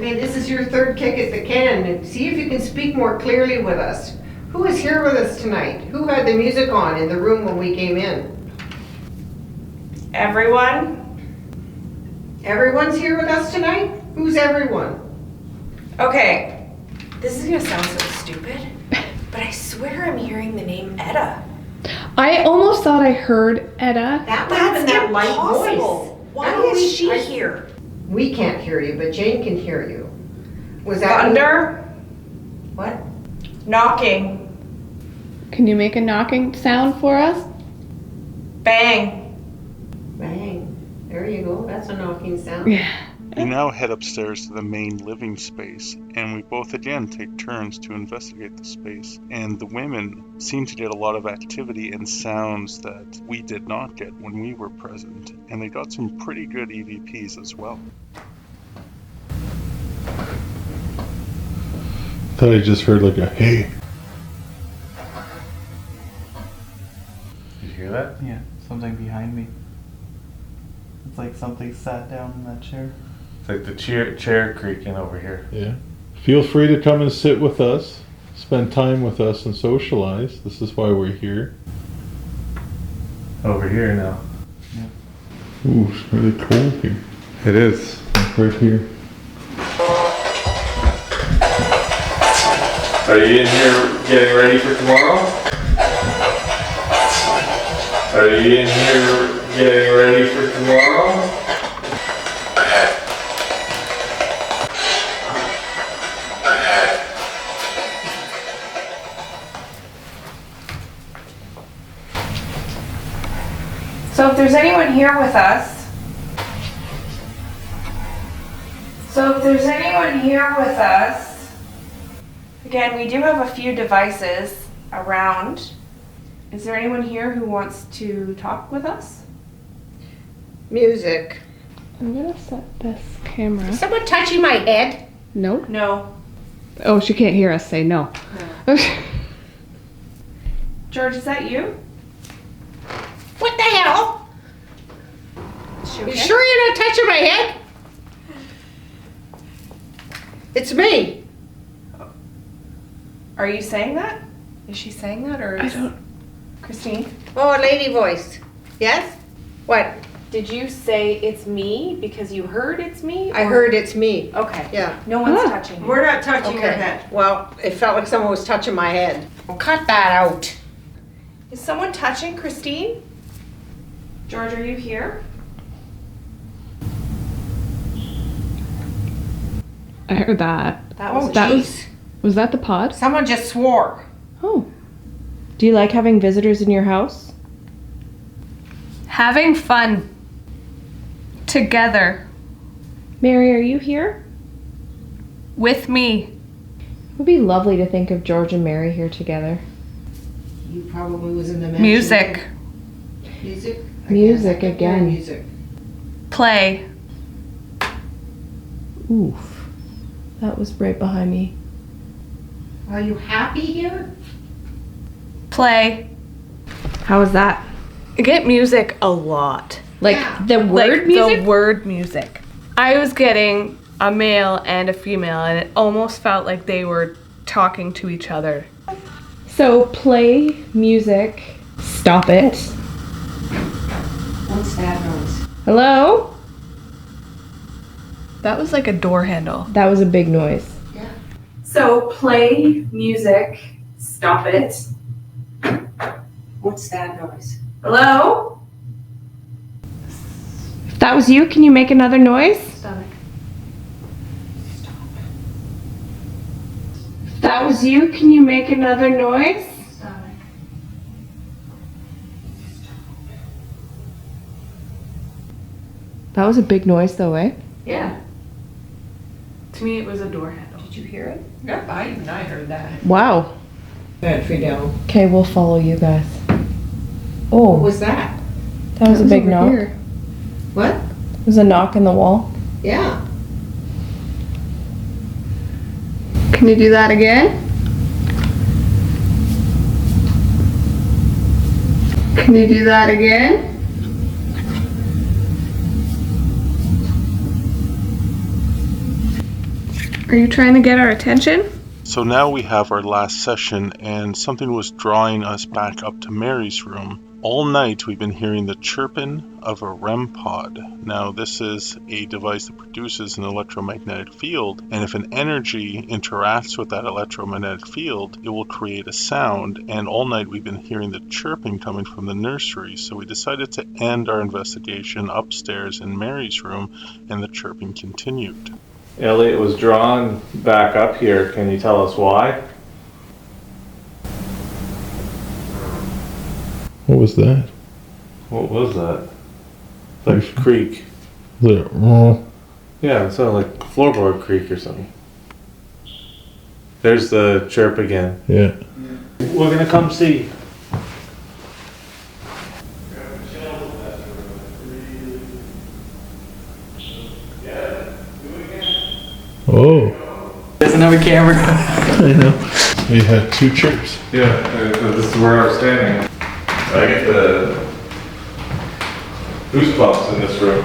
Okay, this is your third kick at the can. And see if you can speak more clearly with us. Who is here with us tonight? Who had the music on in the room when we came in? Everyone? Everyone's here with us tonight? Who's everyone? Okay, this is gonna sound so stupid, but I swear I'm hearing the name Etta. I almost thought I heard Etta. That might have been that light voice. Why is she here? We can't hear you, but Jane can hear you. Was that Thunder? What? Knocking. Can you make a knocking sound for us? Bang. Bang. There you go. That's a knocking sound. Yeah. We now head upstairs to the main living space, and we both again take turns to investigate the space. And the women seem to get a lot of activity and sounds that we did not get when we were present, and they got some pretty good EVPs as well. Thought I just heard like a hey. Did you hear that? Yeah, something behind me. It's like something sat down in that chair. It's like the chair creaking over here. Yeah. Feel free to come and sit with us, spend time with us and socialize. This is why we're here. Over here now. Yeah. Ooh, it's really cold here. It is. Right here. Are you in here getting ready for tomorrow? Are you in here getting ready for tomorrow? So if there's anyone here with us, again, we do have a few devices around. Is there anyone here who wants to talk with us? Music. I'm gonna set this camera. Is someone touching my head? No. No. Oh, she can't hear us say no. George, is that you? What the hell? Is she You okay? sure you're not touching my head? It's me. Are you saying that? Is she saying that or is... I don't... Christine? Oh, a lady voice. Yes? What? Did you say it's me because you heard it's me? I or- heard it's me. Okay. Yeah. No one's touching you. We're not touching your head. Well, it felt like someone was touching my head. Well, cut that out. Is someone touching Christine? George, are you here? I heard that. That was Was that the pod? Someone just swore. Oh. Do you like having visitors in your house? Having fun. Together. Mary, are you here? With me. It would be lovely to think of George and Mary here together. You probably was in the mansion. Music. Music? Music I can't again. hear music. Play. Oof. That was right behind me. Are you happy here? Play. How was that? I get music a lot. Like the word music? The word music. I was getting a male and a female, and it almost felt like they were talking to each other. So play music. Stop it. What's that noise? Hello? That was like a door handle. That was a big noise. Yeah. So play music. Stop it. What's that noise? Hello? If that was you, can you make another noise? Stomach. If that was you, can you make another noise? Stomach. That was a big noise though, eh? Yeah. To me, it was a door handle. Did you hear it? Yeah, I heard that. Wow. Bad Fidel. Okay, we'll follow you guys. What Oh, was that? that was a big over knock. here. What? It was a knock in the wall. Yeah. Can you do that again? Can you do that again? Are you trying to get our attention? So now we have our last session, and something was drawing us back up to Mary's room. All night we've been hearing the chirping of a REM pod. Now this is a device that produces an electromagnetic field, and if an energy interacts with that electromagnetic field, it will create a sound, and all night we've been hearing the chirping coming from the nursery. So we decided to end our investigation upstairs in Mary's room, and the chirping continued. Elliot was drawn back up here. Can you tell us why? What was that? What was that? Like a creak. Yeah, Yeah, it sounded like floorboard creak or something. There's the chirp again. yeah. We're gonna come see. Oh. Doesn't have a camera. I know. We had two chirps. Yeah, this is where I was standing. I get the goosebumps in this room.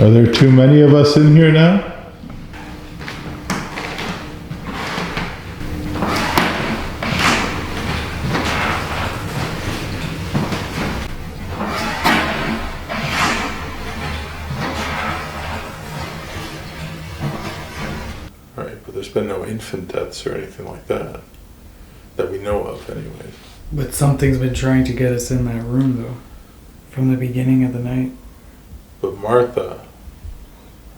Are there too many of us in here now? Right, but there's been no infant deaths or anything like that. That we know of, anyways. But something's been trying to get us in that room, though, from the beginning of the night. But Martha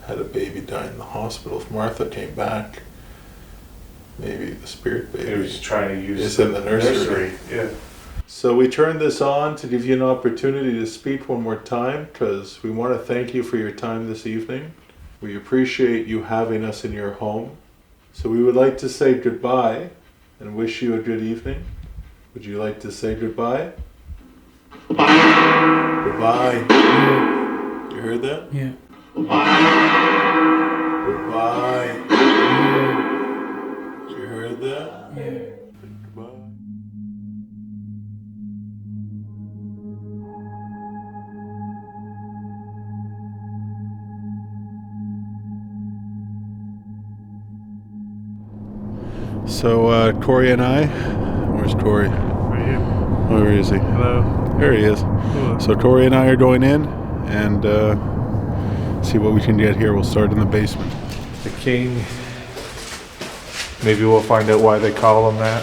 had a baby die in the hospital. If Martha came back, maybe the spirit baby He was trying to use is in the nursery. Yeah. So we turned this on to give you an opportunity to speak one more time, because we want to thank you for your time this evening. We appreciate you having us in your home. So we would like to say goodbye and wish you a good evening. Would you like to say goodbye? Goodbye. You heard that? Yeah. Goodbye. You heard that? Yeah. Goodbye. So Corey and I, where's Corey? Right here. Where is he? Hello. There he is. Hello. So Corey and I are going in and see what we can get here. We'll start in the basement. The king. Maybe we'll find out why they call him that.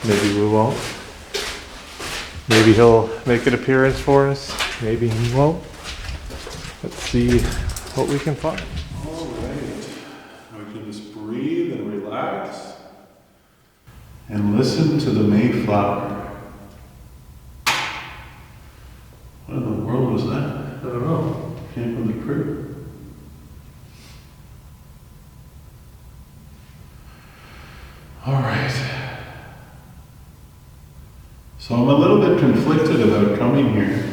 Maybe we won't. Maybe he'll make an appearance for us. Maybe he won't. Let's see what we can find. All right. We can just breathe and relax and listen to the Mayflower. What in the world was that? I don't know. Came from the crib. All right. So I'm a little bit conflicted about coming here.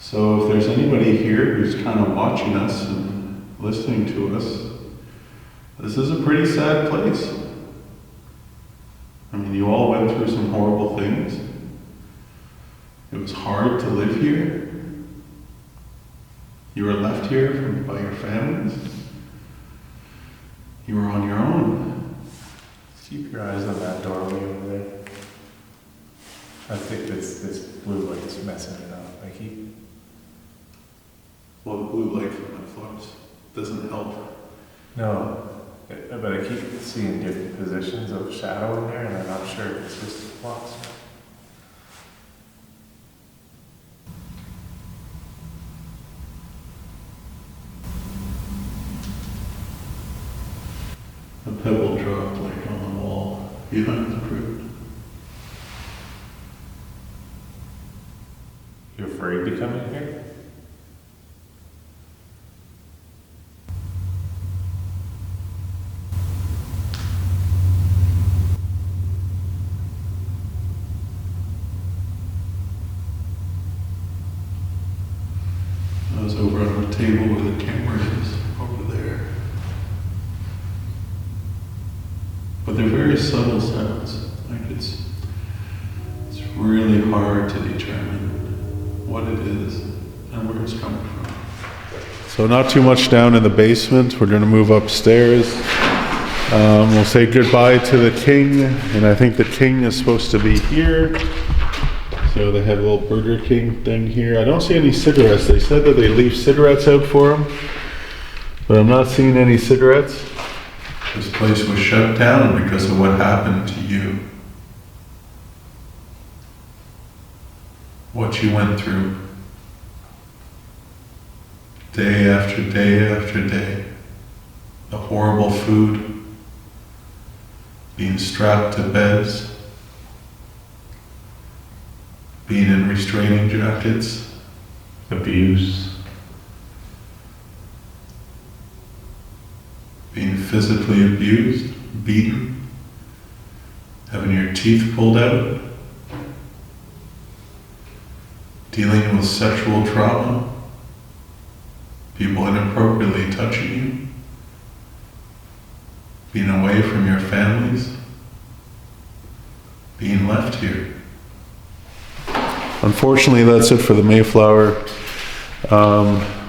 So if there's anybody here who's kind of watching us and listening to us, this is a pretty sad place. I mean, you all went through some horrible things. It was hard to live here. You were left here by your families. You were on your own. Keep your eyes on that doorway over there. I think this blue light is messing it up. I keep. Well, the blue light from the flux doesn't help. No, but I keep seeing different positions of shadow in there, and I'm not sure if it's just the flux. A pebble dropped like on the wall behind the crib. You're afraid to come in here? I was over on the table where the camera is, over there. But they're very subtle sounds. Like it's really hard to determine what it is and where it's coming from. So not too much down in the basement. We're gonna move upstairs. We'll say goodbye to the king, and I think the king is supposed to be here. So they have a little Burger King thing here. I don't see any cigarettes. They said that they leave cigarettes out for him, but I'm not seeing any cigarettes. This place was shut down because of what happened to you. What you went through. Day after day after day. The horrible food. Being strapped to beds. Being in restraining jackets. Abuse. Being physically abused, beaten, having your teeth pulled out, dealing with sexual trauma, people inappropriately touching you, being away from your families, being left here. Unfortunately, that's it for the Mayflower.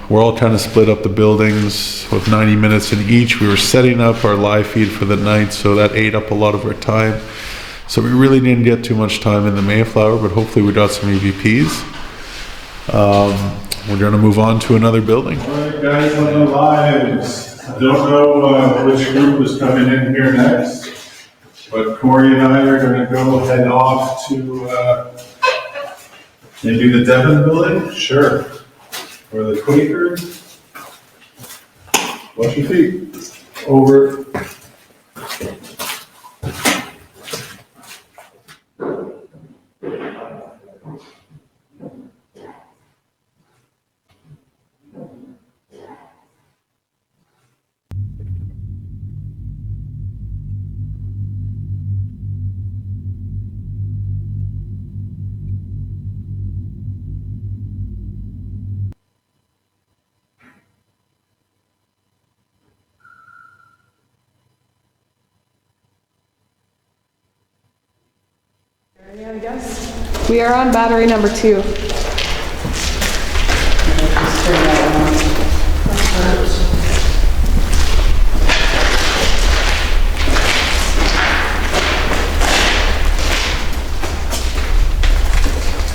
We're all kind of split up the buildings with 90 minutes in each. We were setting up our live feed for the night, so that ate up a lot of our time. So we really didn't get too much time in the Mayflower, but hopefully we got some EVPs. We're going to move on to another building. All right, guys, on the lives. I don't know which group is coming in here next, but Corey and I are going to go head off to maybe the Devon building? Sure. Or the Quakers. Watch your feet. Over. We are on battery number 2.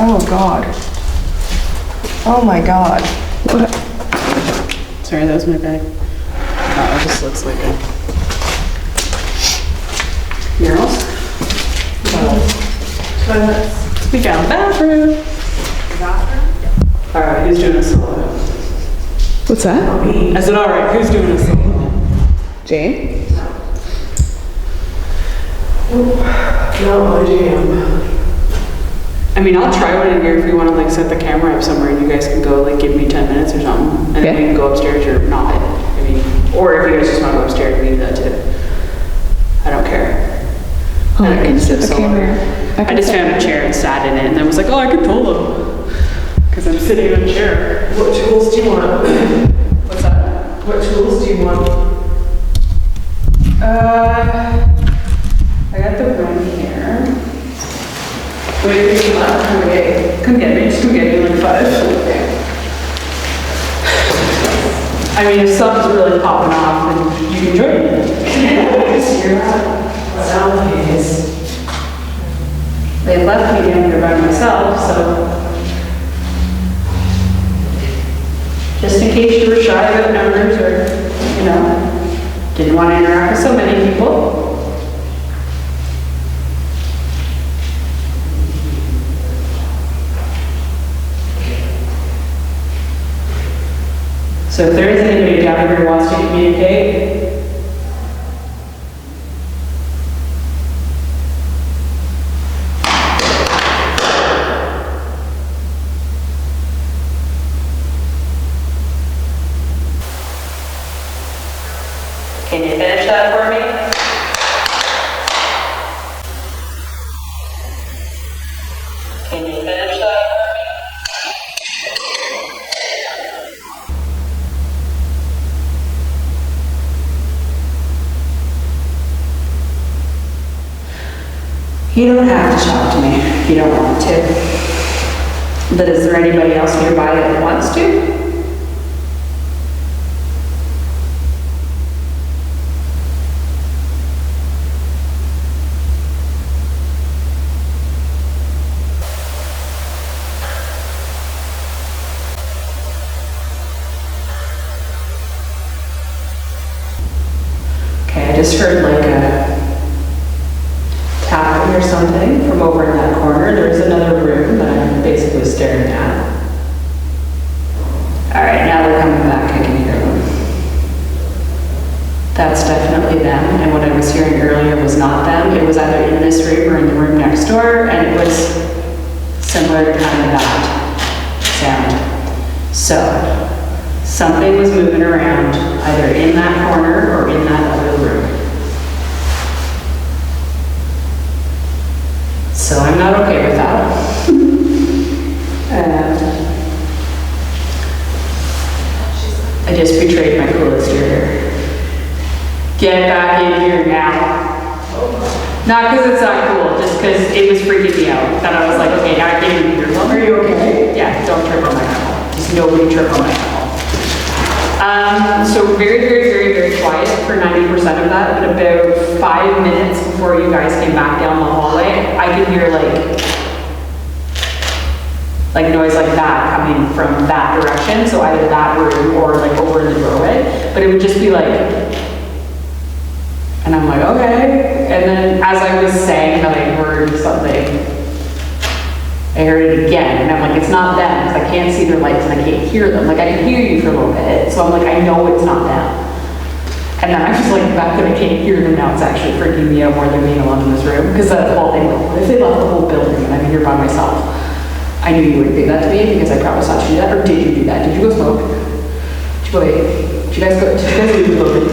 Oh God. Oh my God. What? Sorry, that was my bag. Oh, it just looks like a murals. We found a bathroom. All right, who's doing a solo? What's that? I said, all right, who's doing a solo? Jane? No, I jam. I mean, I'll try one in here if you want to like set the camera up somewhere and you guys can go like give me 10 minutes or something. And then we can go upstairs or not. I mean, or if you guys just want to go upstairs, we can do that too. I don't care. Oh, I can set the camera. I just found a chair and sat in it and I was like, oh, I could solo. Because I'm sitting in a chair. What tools do you want? What's that? What tools do you want? I got the broom here. Wait, if you left, come get me. Just come get me like 5. I mean, if something's really popping off, then you can join me. You're nowadays. They left me down here by myself, so just in case you were shy about numbers or, you know, didn't want to interact with so many people. So if there is anybody down here who wants to communicate, can you finish that for me? Can you finish that for me? You don't have to talk to me if you don't want to. But is there anybody else nearby that wants to? just heard like a tapping or something from over in that corner. There's another room that I'm basically staring at. All right, now they're coming back. I can hear them. That's definitely them. And what I was hearing earlier was not them. It was either in this room or in the room next door, and it was similar to kind of that sound. So something was moving around either in that corner or in that other room. So I'm not okay with that. I just betrayed my coolest year here. Get back in here now. Not because it's not cool, just because it was freaking me out. That I was like, okay, now I can't even hear. Are you okay? Yeah, don't trip on my alcohol. Just nobody trip on my alcohol. So very, very, very, very quiet for 90% of that, but about 5 minutes before you guys came back down the hallway, I could hear like noise like that coming from that direction, so either that room or like over in the doorway, but it would just be like, and I'm like, okay, and then as I was saying that I heard something, I heard it again, and I'm like, it's not them, because I can't see their lights and I can't hear them. Like, I can hear you for a little bit, so I'm like, I know it's not them. And then I was like, the fact that I can't hear them now, it's actually freaking me out more than being alone in this room, because that's all they know. If they left the whole building and I'm here by myself, I knew you wouldn't do that to me, because I promised not to do that. Or did you do that? Did you go smoke? Did you guys leave the building?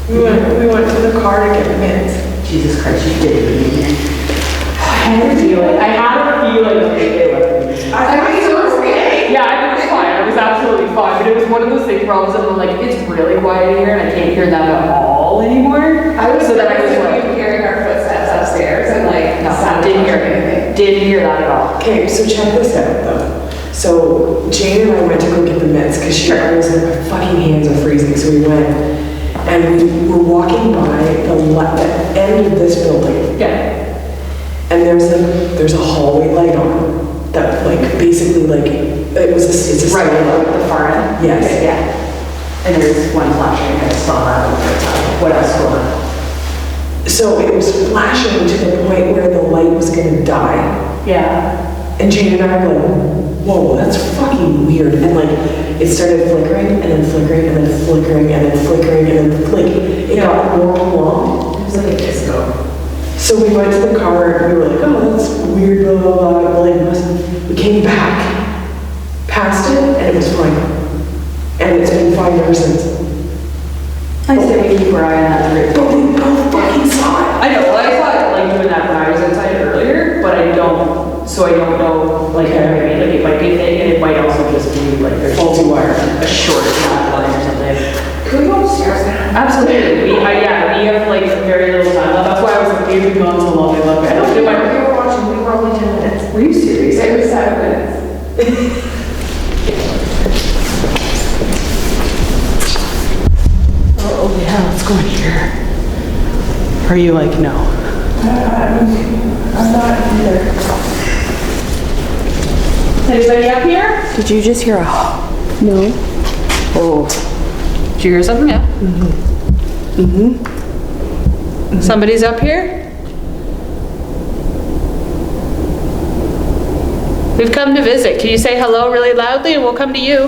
We went to the car to get mints. Jesus Christ, you did it. I had a feeling. I was so scared. Yeah, I was fine. I was absolutely fine. But it was one of those things where all of a sudden I'm like, it's really quiet here and I can't hear them at all anymore. So then I was like, hearing our footsteps upstairs and like, no, didn't hear that at all. Okay, so check this out though. So Jane and I went to go get the mints because she was like, my fucking hands are freezing. So we went and we were walking by the end of this building. Yeah. And there's a hallway light on that like basically like it's a right at the far end. Yes. Okay, yeah. And there's one flashing. I saw that over the top. What else going on? So it was flashing to the point where the light was gonna die. Yeah. And Jane and I were like, whoa, that's fucking weird. And like it started flickering and then flickering and then flickering and then flickering and then like it got more long. It was like a disco. So we went to the car and we were like, oh, that's weird, blah, blah, blah. Like, we came back, past it, and it was fine. And it's been fine ever since. I said we keep our eye on that room. But we both fucking saw it. I know, well, I thought like doing that when I was inside earlier, but I don't, so I don't know, like, you know what I mean? Like, it might be a thing, and it might also just be like there's faulty wire, a short line or something. Can we go upstairs now? Absolutely. We have like very little time left. That's why I was like, we've been gone so long. I love it. I don't think we were watching, we were only 10 minutes. Were you serious? It was 7 minutes. Oh yeah, let's go in here. Are you like, no? I'm not either. Anybody up here? Did you just hear a no? Oh. Did you hear something? Yeah. Somebody's up here? We've come to visit. Can you say hello really loudly and we'll come to you?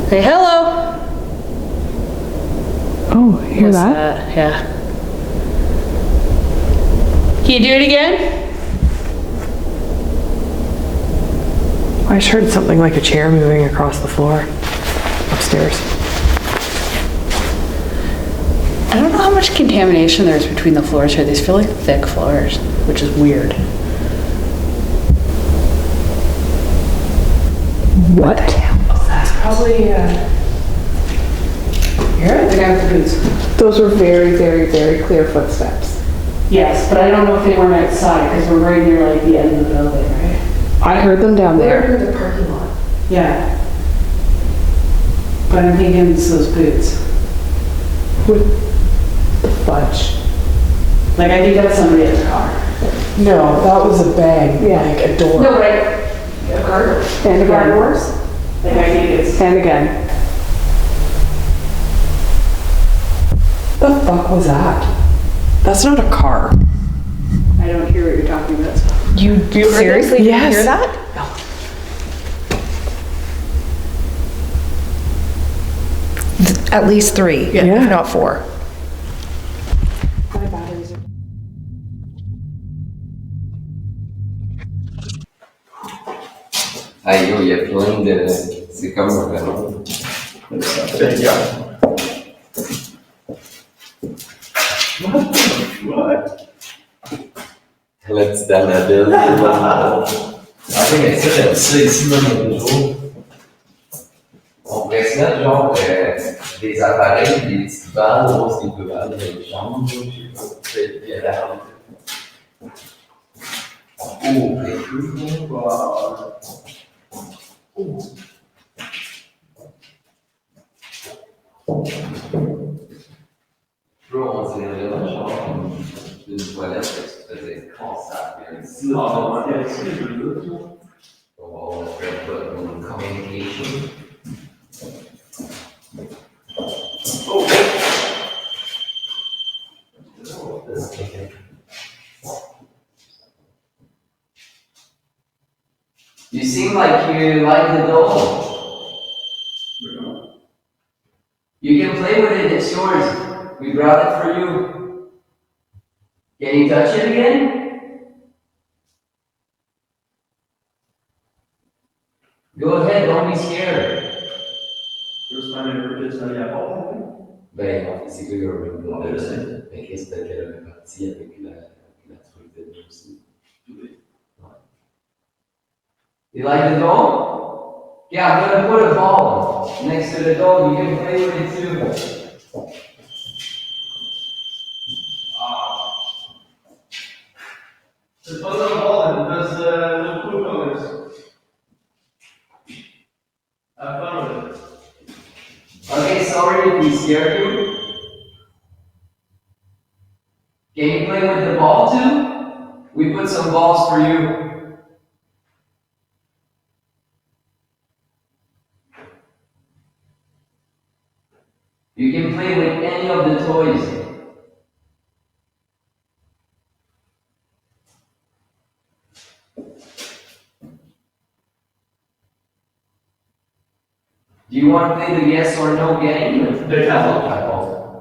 Say hello. Oh, hear that? Yeah. Can you do it again? I just heard something like a chair moving across the floor upstairs. I don't know how much contamination there is between the floors here. These feel like thick floors, which is weird. What? That's probably, You're the guy with the boots. Those were very, very, very clear footsteps. Yes, but I don't know if they weren't outside because we're right near like the end of the building, right? I heard them down there. We're in the parking lot. Yeah. But I'm thinking it's those boots. With the fudge. Like I think that's somebody in the car. No, that was a bag, like a door. No, right, a garter. And The garter again. doors. Like I think it's. And again. The fuck was that? That's not a car. I don't hear what you're talking about. You seriously didn't Yes. hear that? At least 3, if not 4. My batteries are... Ah, il y a plein de... C'est comme vraiment... C'est bien. What? Let's stand at the I think I said ça ici dans mon bureau. On pourrait se mettre genre des appareils, des petites balles, on voit ce qu'ils peuvent aller dans les chambres, je sais pas, peut-être bien l'air. Oh, les coups, wow. Bro, on dirait vraiment genre une toilette que tu faisais consacrer. Non, il y a ce que je veux dire. On va faire une communication. Oh! You seem like you like the doll. You can play with it, it's yours. We brought it for you. Can you touch it again? Go ahead, don't be scared. Ben, en fait, c'est que mais qu'est-ce qu'elle avait parti avec la truc de aussi. You like the doll? Yeah, I'm gonna put a ball next to the doll. You can play with it too. C'est pas un ball, because no cool colors. Have fun with it. Okay, sorry if we scared you. Can you play with the ball too? We put some balls for you. You can play with any of the toys. Do you want to play the yes or no game?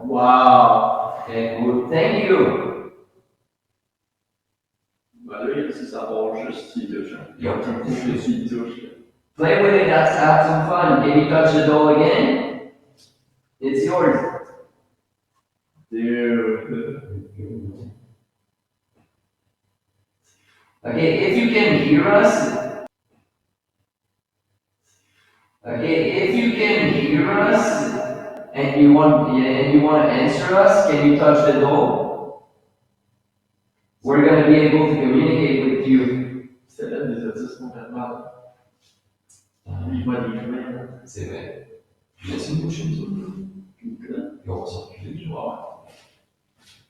Wow. Okay, good. Thank you. Play with it, have some fun. Can you touch the doll again? It's yours. Dude. Okay, if you can hear us, and you want to answer us, can you touch the doll? We're gonna be able to communicate with you. C'est vrai. Laisse une bouche et on va s'enculer, je vois.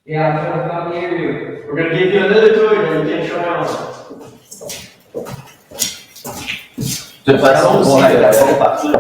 Yeah, I'm gonna come near you. We're gonna give you another toy that you can try on. De toute façon, on va la partir.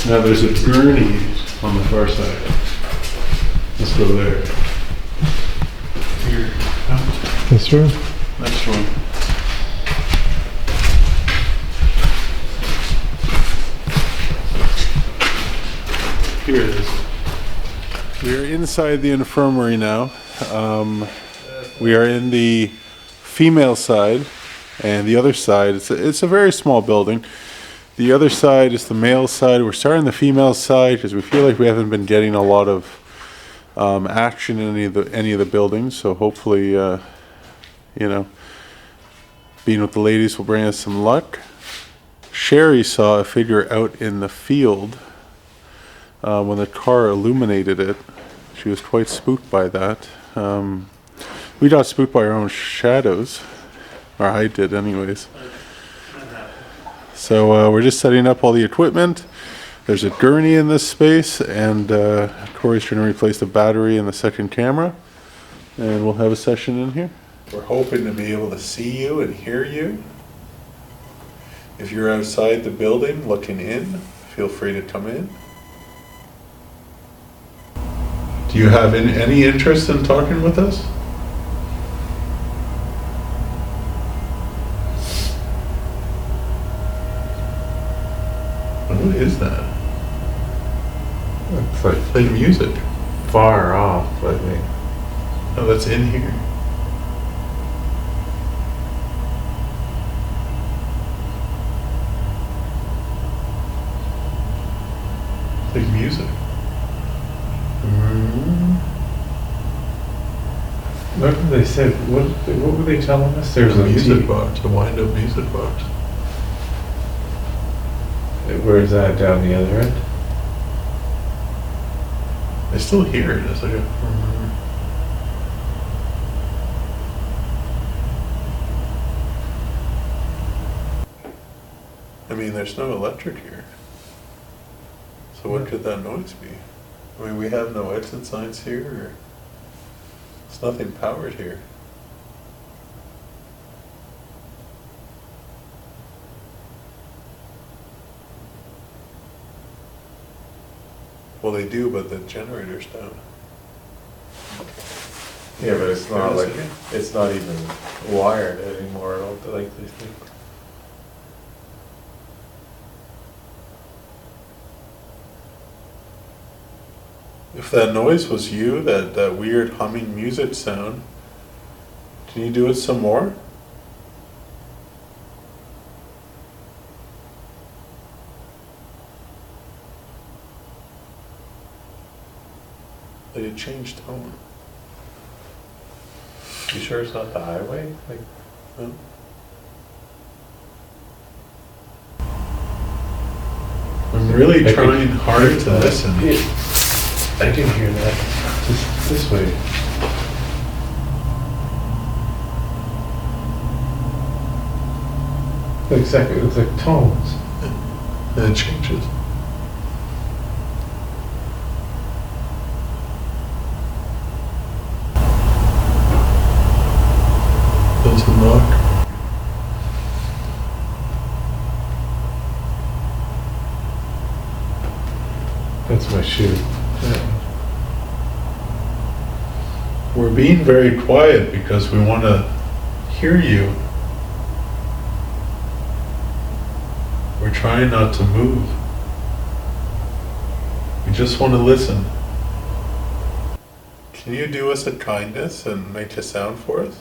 Now there's a gurney on the far side. Let's go there. Here. This room? Next one. Here it is. We are inside the infirmary now. We are in the female side, and the other side, it's a very small building. The other side is the male side. We're starting the female side because we feel like we haven't been getting a lot of action in any of the buildings. So hopefully, you know, being with the ladies will bring us some luck. Sherry saw a figure out in the field when the car illuminated it. She was quite spooked by that. We got spooked by our own shadows, or I did anyways. So we're just setting up all the equipment. There's a gurney in this space, and Corey's trying to replace the battery in the second camera, and we'll have a session in here. We're hoping to be able to see you and hear you. If you're outside the building looking in, feel free to come in. Do you have any interest in talking with us? What is that? It's like play music. Far off, I think. Oh, that's in here. Like music. What did they say? What were they telling us? There's a music box, a wind-up music box. Where is that, down the other end? I still hear it. It's like a... I mean, there's no electric here. So what could that noise be? I mean, we have no exit signs here, or there's nothing powered here. Well, they do, but the generator's down. Yeah, but it's not like, it's not even wired anymore, I don't like these things. If that noise was you, that weird humming music sound, can you do it some more? Like it changed tone. You sure it's not the highway? Like, no? I'm really trying hard to listen. I can hear that. Just this way. Exactly, it looks like tones. And it changes. Doesn't knock. That's my shoe. Yeah. We're being very quiet because we want to hear you. We're trying not to move. We just want to listen. Can you do us a kindness and make a sound for us?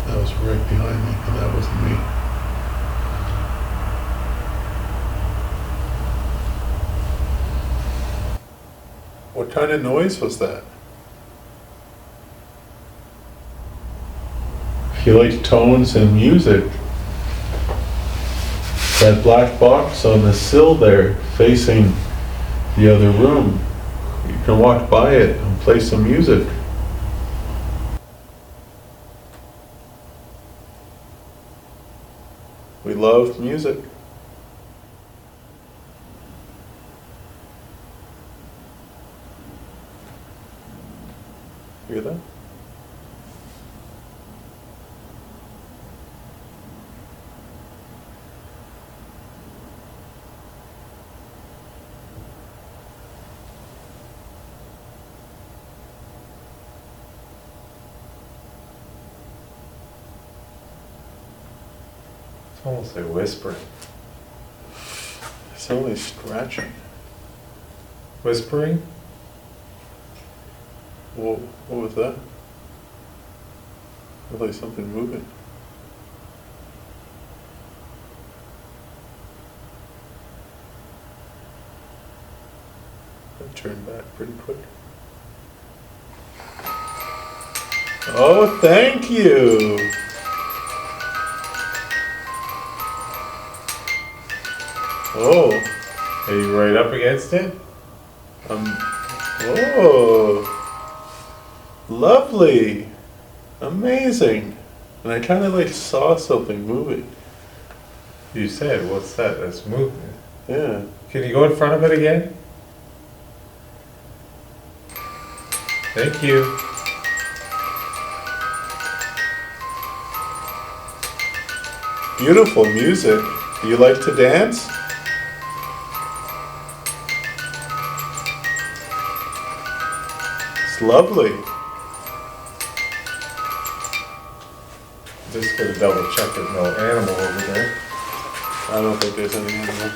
That was right behind me, and that wasn't me. What kind of noise was that? If you like tones and music, that black box on the sill there facing the other room, you can walk by it and play some music. We love music. almost like whispering. It's only scratching. Whispering? Whoa, what was that? Looked like something moving. That turned back pretty quick. Oh, thank you! Oh, are you right up against it? Oh, lovely, amazing. And I kind of like saw something moving. You said, what's that? That's moving. Yeah. Can you go in front of it again? Thank you. Beautiful music. Do you like to dance? It's lovely. Just gotta double check there's no animal over there. I don't think there's any animal.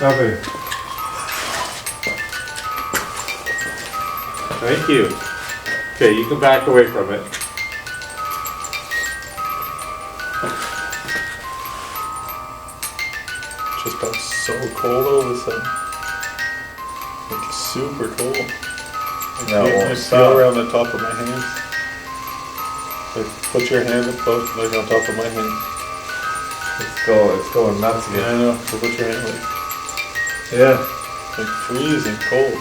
Nothing. Thank you. Okay, you can back away from it. Just got so cold all of a sudden. Like super cold. No, it won't I stop. feel around the top of my hands. Like put your hand above, like on top of my hand. It's going nuts again. Yeah, I know. So put your hand like. Yeah, like freezing cold.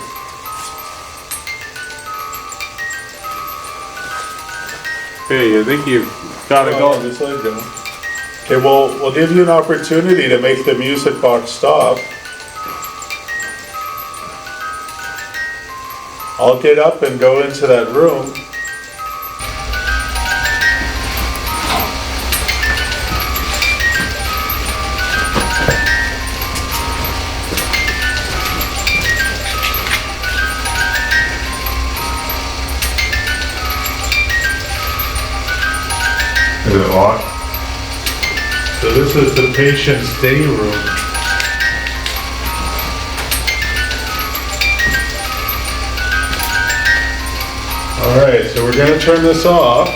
Hey, I think you've got to go. Just let it go. Okay, well, we'll give you an opportunity to make the music box stop. I'll get up and go into that room. Is it locked? So this is the patient's day room. Alright, so we're going to turn this off.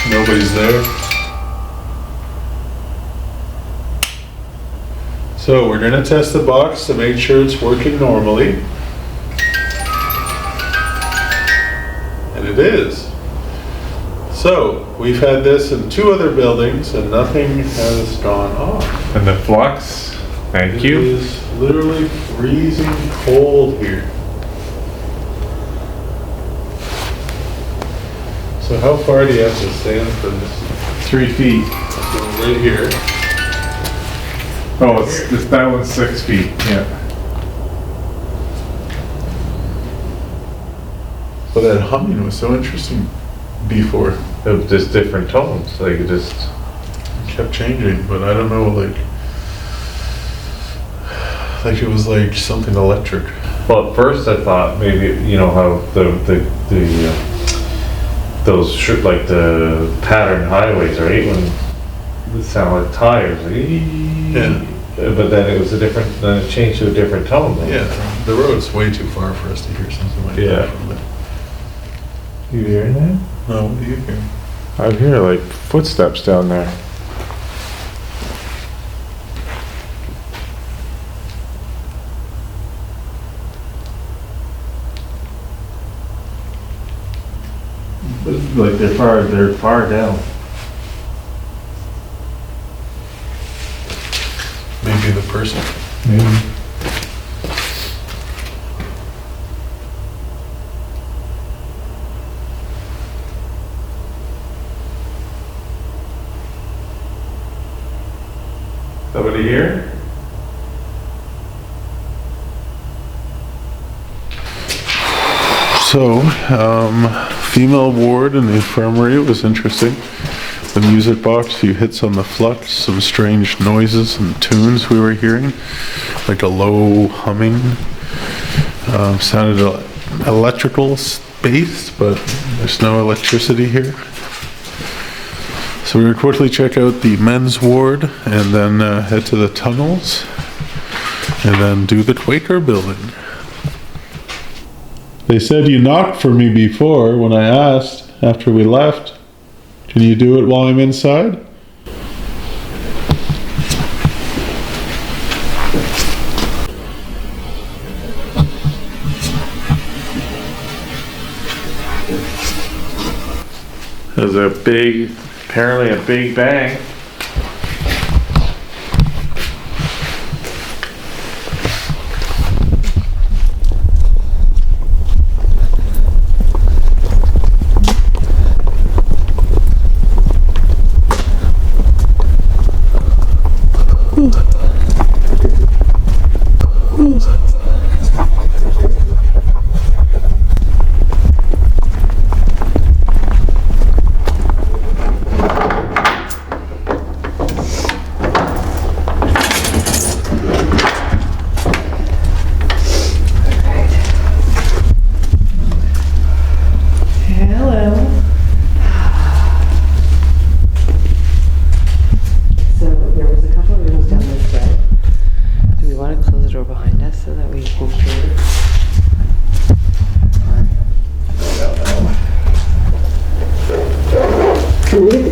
Nobody's there. So we're going to test the box to make sure it's working normally. And it is. So, we've had this in 2 other buildings and nothing has gone off. And the flux? Thank you. It is literally freezing cold here. So how far do you have to stand for this? 3 feet. So right here. Oh, it's that one's 6 feet. Yeah. But that humming was so interesting before. It was just different tones. Like it just kept changing, but I don't know, like it was like something electric. Well, at first I thought maybe, you know how like the pattern highways, right? When it sounded like tires. Yeah. But then it was then it changed to a different tone. Then. Yeah, the road's way too far for us to hear something like that from it. You hearing that? No, what do you hear? I hear like footsteps down there. Like they're far down. Maybe the person. Maybe. Somebody here? So, female ward in the infirmary was interesting. the music box, you hit some of the flux, some strange noises and tunes we were hearing, like a low humming. Sounded electrical based, but there's no electricity here. So we would quickly check out the men's ward and then head to the tunnels and then do the Quaker building. They said you knocked for me before when I asked after we left. Can you do it while I'm inside? There's apparently a big bang.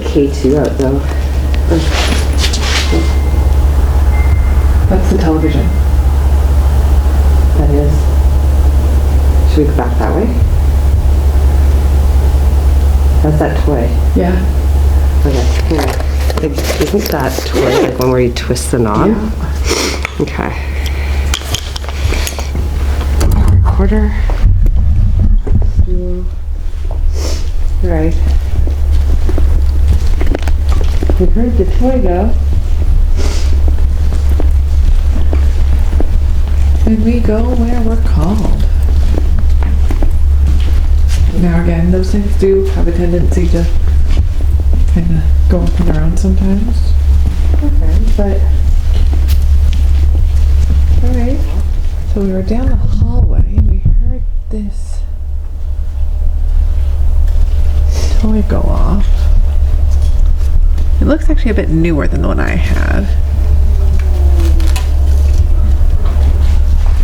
K2 out though. That's the television. That is. Should we go back that way? That's that toy. Yeah. Okay, here. Isn't that toy like one where you twist the knob? Yeah. Okay. Recorder. Right. We heard the toy go. And we go where we're called. Now again, those things do have a tendency to kind of go up on their own sometimes. Okay, but... Alright. So we were down the hallway and we heard this toy go off. It looks actually a bit newer than the one I had.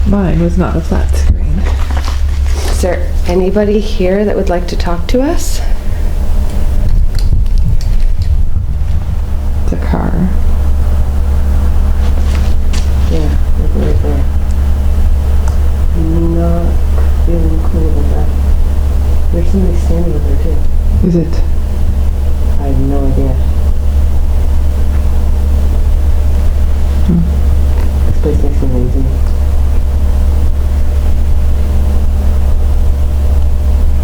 Mine was not a flat screen. Is there anybody here that would like to talk to us? It's a car. Yeah, right there. Not feeling cool about that. There's somebody standing over there too. Is it? I have no idea. This place makes me lazy.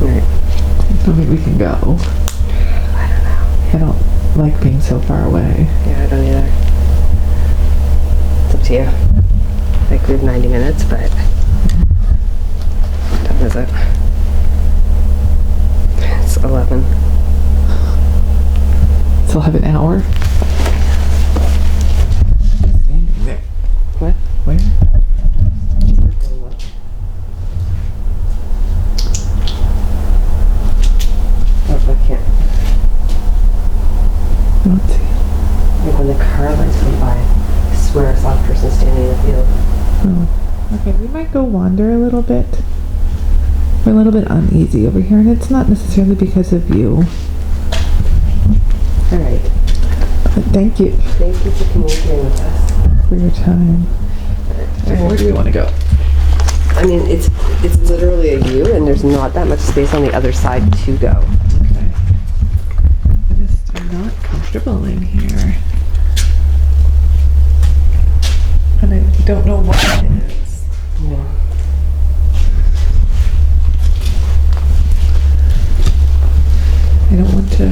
Alright. So maybe we can go. I don't know. I don't like being so far away. Yeah, I don't either. It's up to you. Like we have 90 minutes, but what time is it? It's 11. Still have an hour. Standing there. What? Where? Oh, I can't. I don't see it. Like when the car lights come by, I swear I saw a person standing in the field. Oh. Okay, we might go wander a little bit. We're a little bit uneasy over here, and it's not necessarily because of you. Alright. But thank you. Thank you for communicating with us. For your time. Alright, where do we want to go? I mean, it's literally a U, and there's not that much space on the other side to go. Okay. I'm not comfortable in here. And I don't know what it is. Yeah. I don't want to...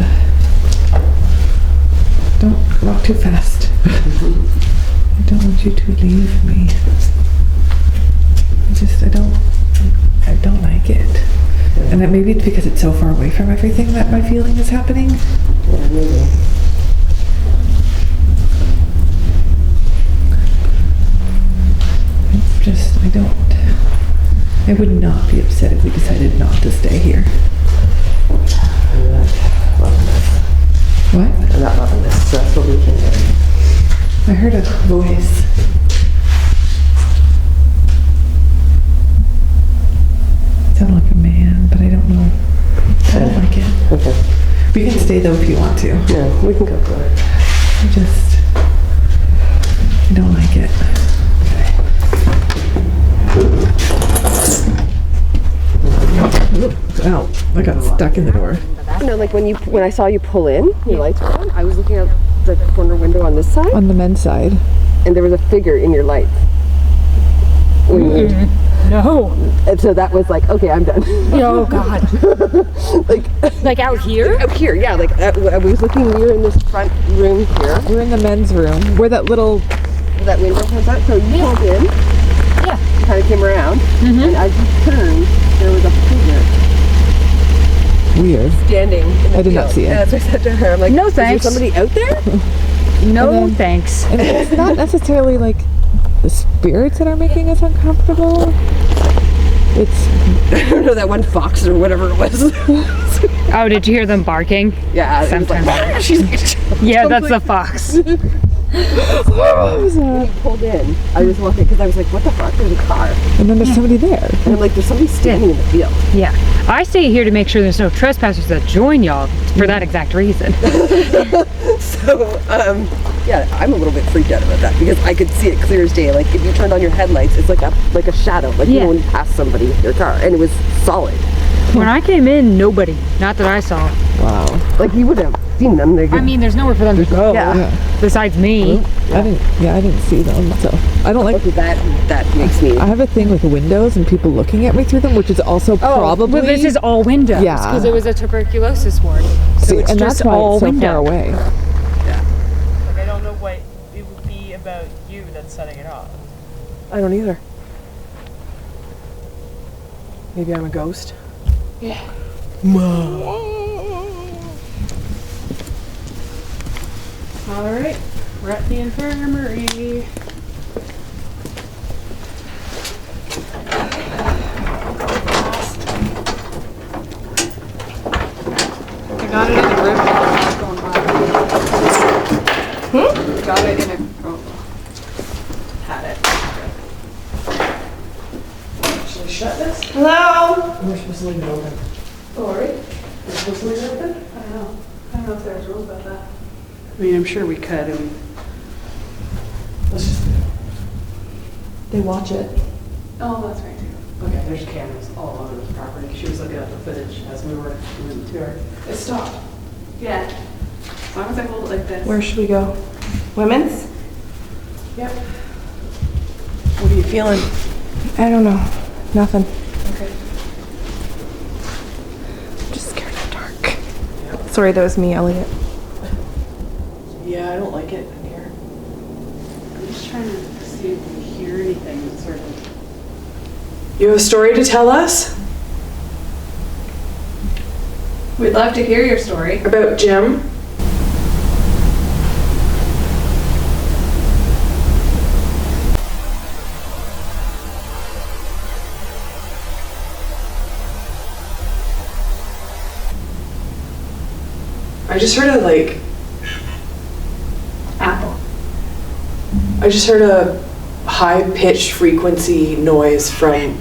Don't walk too fast. I don't want you to leave me. I don't like it. And maybe it's because it's so far away from everything that my feeling is happening. Yeah, maybe. I would not be upset if we decided not to stay here. What? I'm not loving this, so that's what we can do. I heard a voice. It sounded like a man, but I don't know. I don't like it. Okay. We can stay though if you want to. Yeah, we can go for it. I don't like it. Ow, I got stuck in the door. No, like when I saw you pull in, your lights were on, I was looking out the corner window on this side. On the men's side. And there was a figure in your lights. No. And so that was like, okay, I'm done. Oh God. like out here? Out here, yeah. Like I was looking, we were in this front room here. We're in the men's room where that little... That window comes out, so you pulled in. Yeah. You kind of came around, and as you turned, there was a figure. Weird. Standing in the I did not see it. And as I said to her, I'm like, no thanks. Is there somebody out there? No thanks. And it's not necessarily like the spirits that are making us uncomfortable. It's... I don't know, that one fox or whatever it was. Oh, did you hear them barking? Yeah. Sometimes. Like, she's like, yeah, that's the fox. When you pulled in, I was walking because I was like, what the fuck? There's a car. And then there's somebody there. And I'm like, there's somebody standing in the field. Yeah. I stay here to make sure there's no trespassers that join y'all for that exact reason. So, yeah, I'm a little bit freaked out about that because I could see it clear as day. Like if you turned on your headlights, it's like a shadow. Like you know when you pass somebody with your car, and it was solid. When I came in, nobody. Not that I saw. Wow. Like you would have seen them. I mean, there's nowhere for them to go. Yeah. Besides me. I didn't see them, so I don't like that makes me. I have a thing with windows and people looking at me through them, which is also probably. Well, this is all windows. Yeah. Because it was a tuberculosis ward. So See, it's and just that's why all it's so window. far away. Like, I don't know what it would be about you that's setting it off. I don't either. Maybe I'm a ghost. Yeah. All right, we're at the infirmary. I got it in the room while I was going by. I got it in a... Had it. Should we shut this? Hello? We're supposed to leave it open. Oh, are we? We're supposed to leave it open? I don't know. I don't know if there's rules about that. I mean, I'm sure we could. I mean, let's just. They watch it. Oh, that's right too. Okay, there's cameras all over this property. She was looking at the footage as we were doing the tour. It stopped. Yeah. As long as I hold it like this. Where should we go? Women's? Yep. What are you feeling? I don't know. Nothing. Okay. I'm just scared of the dark. Sorry, that was me yelling it. Yeah, I don't like it in here. I'm just trying to see if we hear anything sort of. You have a story to tell us? We'd love to hear your story. About Jim? I just heard a Apple. I just heard a high-pitched frequency noise from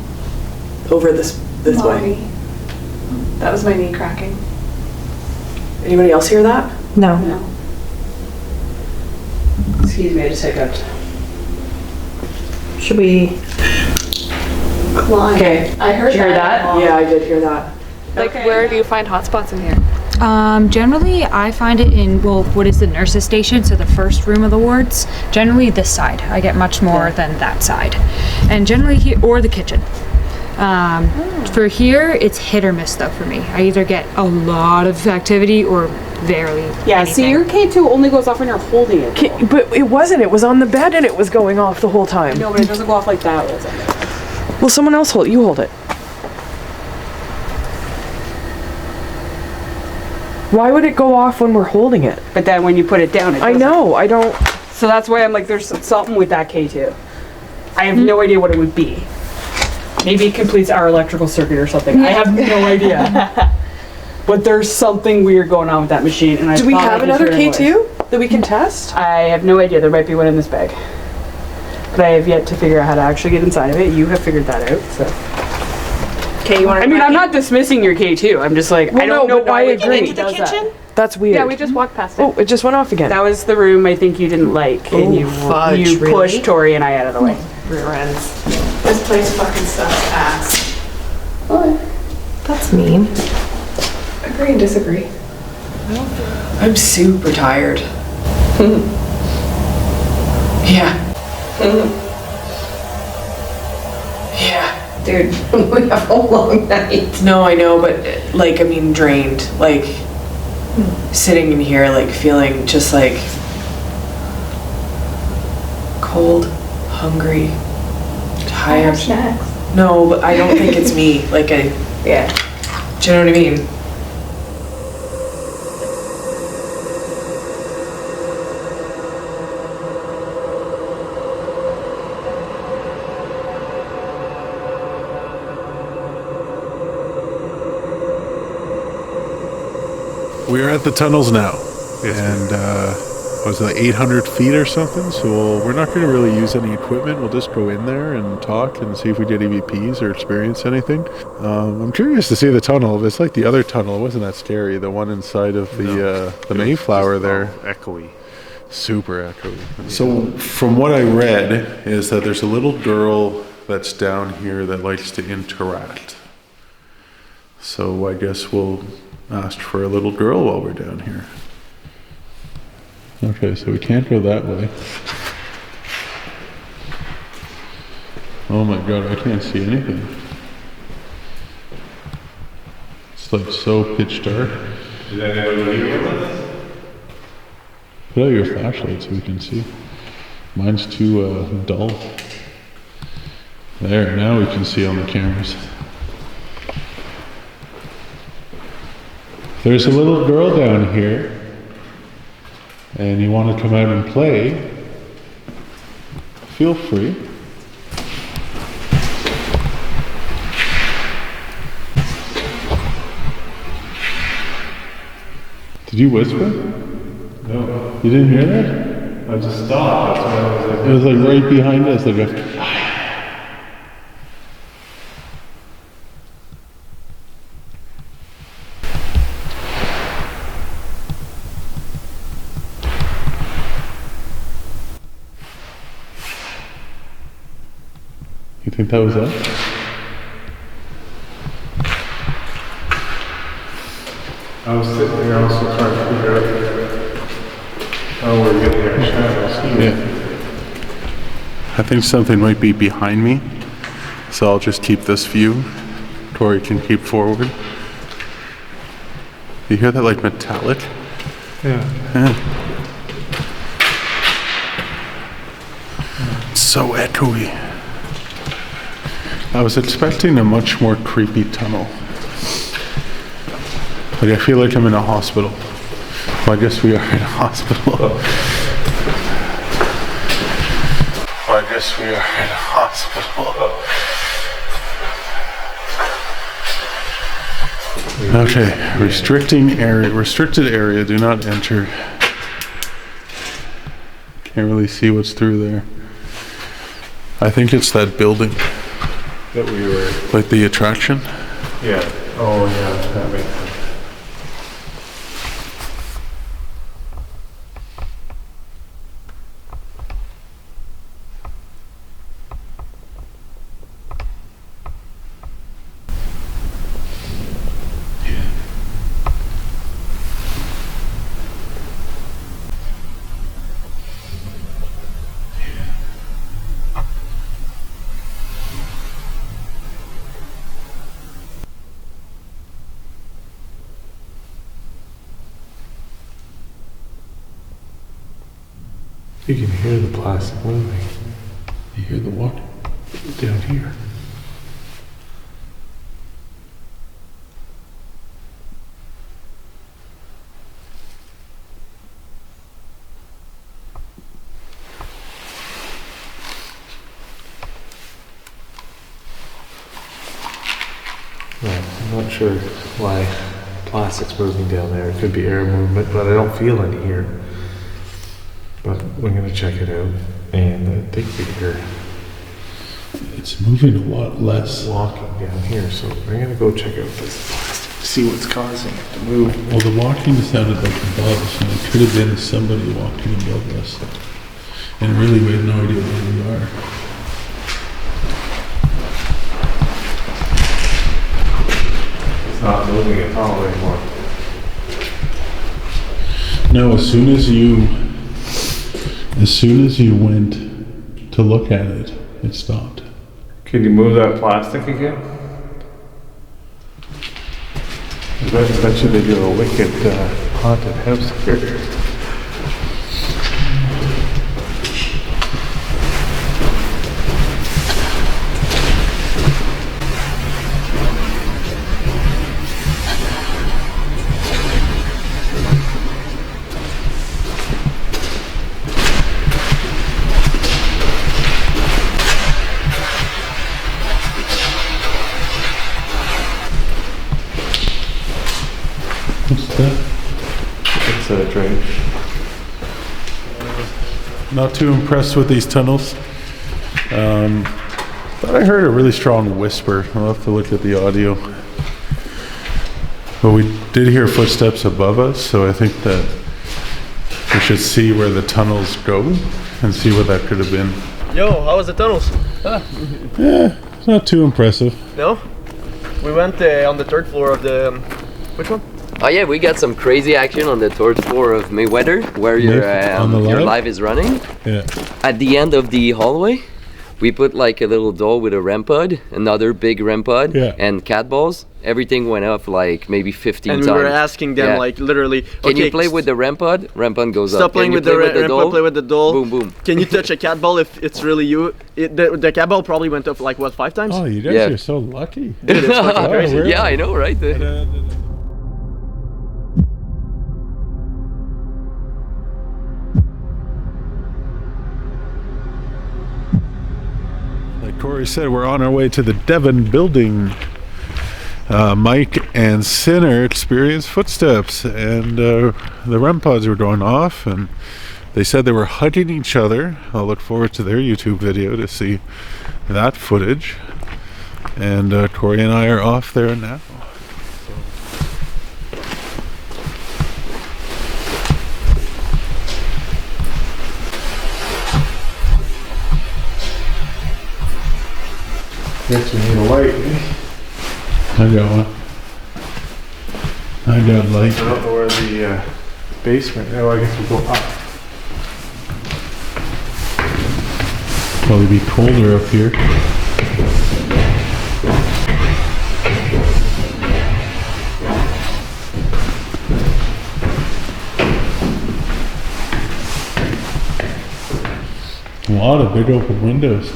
over this way. That was my knee cracking. Anybody else hear that? No. Excuse me, I just hiccuped. Should we climb? Okay. I heard Did you hear that. that? Yeah, I did hear that. Like, where do you find hotspots in here? Generally, I find it in, well, what is the nurses' station, so the first room of the wards. Generally this side. I get much more than that side. And generally here, or the kitchen. For here, it's hit or miss though for me. I either get a lot of activity or barely Yeah, anything. see, your K2 only goes off when you're holding it. But it wasn't. It was on the bed and it was going off the whole time. No, but it doesn't go off like that. Does it? Well, someone else hold it. You hold it. Why would it go off when we're holding it? But then when you put it down, it I doesn't. know, I don't... So that's why I'm like, there's something with that K2. I have no idea what it would be. Maybe it completes our electrical circuit or something. I have no idea. But there's something weird going on with that machine. And Do we have another K2 that we can test? I have no idea. There might be one in this bag. But I have yet to figure out how to actually get inside of it. You have figured that out, so. Okay, you want to... I mean, I'm not dismissing your K2. I'm just like, Well, I don't know why why it agree. it does that. That's weird. Yeah, we just walked past it. Oh, it just went off again. That was the room I think you didn't like, and you fudge, really? pushed Tori and I out of the way. Rear ends. This place fucking sucks ass. That's mean. Agree and disagree. I'm super tired. Yeah. Yeah. Dude, we have a long night. No, I know, but like, I mean, drained. Like, sitting in here, like, feeling just like cold, hungry, tired. Snacks. No, but I don't think it's me. Like, yeah. Do you know what I mean? We're at the tunnels now, and was it 800 feet or something? So we're not going to really use any equipment. We'll just go in there and talk and see if we did EVPs or experience anything. I'm curious to see the tunnel. It's like the other tunnel. It wasn't that scary. The one inside of the Mayflower there. Echoey. Super echoey. So from what I read is that there's a little girl that's down here that likes to interact. So I guess we'll ask for a little girl while we're down here. Okay, so we can't go that way. Oh my god, I can't see anything. It's like so pitch dark. Did anybody leave you with this? Put out your flashlight so we can see. Mine's too dull. There, now we can see on the cameras. There's a little girl down here, and you want to come out and play, feel free. Did you whisper? No. You didn't hear that? I just stopped. That's why I was like... It was like right behind us, like a... You think that was us? I was sitting there also trying to figure out how we're getting our shadows. Yeah. I think something might be behind me, so I'll just keep this view. Tori can keep forward. You hear that like metallic? Yeah. It's so echoey. I was expecting a much more creepy tunnel. Like I feel like I'm in a hospital. Well, I guess we are in a hospital. Well, I guess we are in a hospital. Okay, restricted area, do not enter. Can't really see what's through there. I think it's that building. That we were... Like the attraction? Yeah. Oh yeah, that makes sense. You can hear the plastic moving. You hear the water down here. I'm not sure why plastic's moving down there. It could be air movement, but I don't feel any here. But we're gonna check it out, and I think we hear It's moving a lot less. walking down here, so we're gonna go check out this plastic, see what's causing it to move. Well, the walking sounded like above, so it could have been somebody walking above us. And really, we have no idea where we are. It's not moving at all anymore. No, as soon as you went to look at it, it stopped. Can you move that plastic again? I bet you they do a wicked haunted house here. What's that? It's a train. Not too impressed with these tunnels. But I heard a really strong whisper. I'll have to look at the audio. But we did hear footsteps above us, so I think that we should see where the tunnels go and see what that could have been. Yo, how was the tunnels? Yeah, it's not too impressive. No? We went on the third floor of the... which one? Oh yeah, we got some crazy action on the third floor of Mayweather, where your live is running. Yeah. At the end of the hallway, we put like a little door with a REM pod, another big REM pod, and cat balls. Everything went off like maybe 15 times. And we were asking them like literally, can you play with the REM pod? REM pod goes up. Stop playing with the REM pod, play with the doll. Boom, boom. Can you touch a cat ball if it's really you? The cat ball probably went up like what, 5 times? Oh, you guys are so lucky. Dude, it's fucking crazy. Yeah, I know, right? Like Corey said, we're on our way to the Devon building. Mike and Sinner experienced footsteps, and the REM pods were going off, and they said they were hugging each other. I'll look forward to their YouTube video to see that footage. And Corey and I are off there now. Guess we need a light. I got one. I got light. I don't know where the basement. Oh, I guess we'll go up. Probably be colder up here. A lot of big open windows.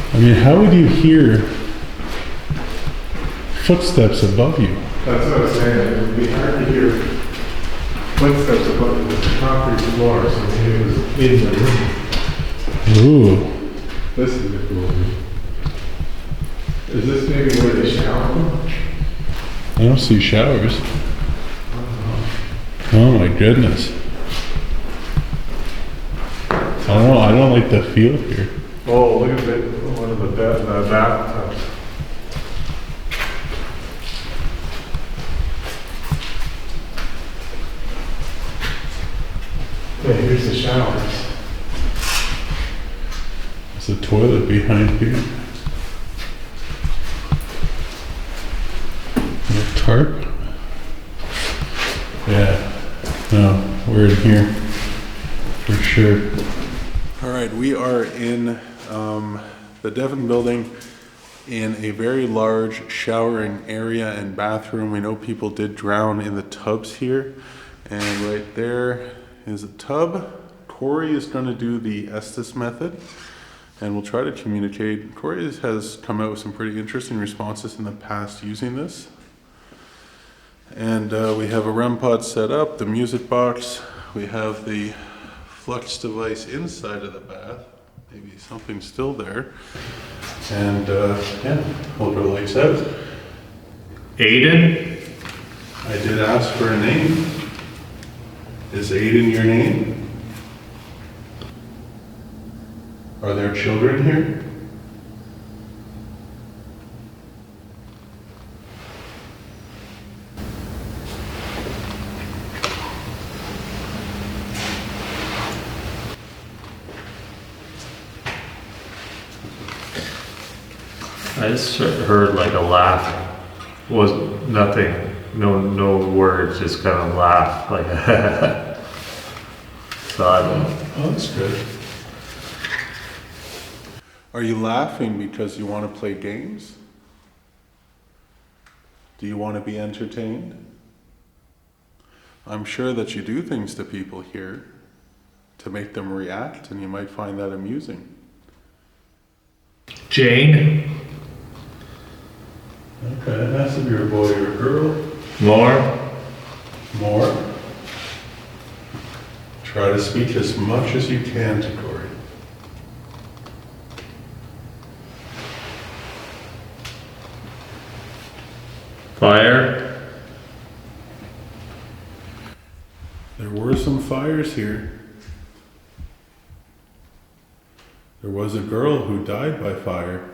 I mean, how would you hear footsteps above you? That's what I was saying. It would be hard to hear footsteps above the concrete floor, so maybe it was in the room. Ooh. This is a cool room. Is this maybe where they shower? I don't see showers. Oh my goodness. I don't like the feel here. Oh, look at it. One of the bathtubs. Yeah, here's the showers. There's a toilet behind here. A tarp? Yeah. No, we're in here for sure. All right, we are in the Devon building. in a very large showering area and bathroom. We know people did drown in the tubs here. And right there is a tub. Corey is going to do the Estes method, and we'll try to communicate. Corey has come out with some pretty interesting responses in the past using this. And we have a REM pod set up, the music box. We have the flux device inside of the bath. Maybe something's still there. And yeah, hold our lights out. Aiden? I did ask for a name. Is Aiden your name? Are there children here? I just heard like a laugh. Was nothing, no words, just kind of laugh, like so I don't know. Oh, that's good. Are you laughing because you want to play games? Do you want to be entertained? I'm sure that you do things to people here to make them react, and you might find that amusing. Jane? Okay, that has to be a boy or a girl. More. Try to speak as much as you can to Corey. Fire? There were some fires here. There was a girl who died by fire.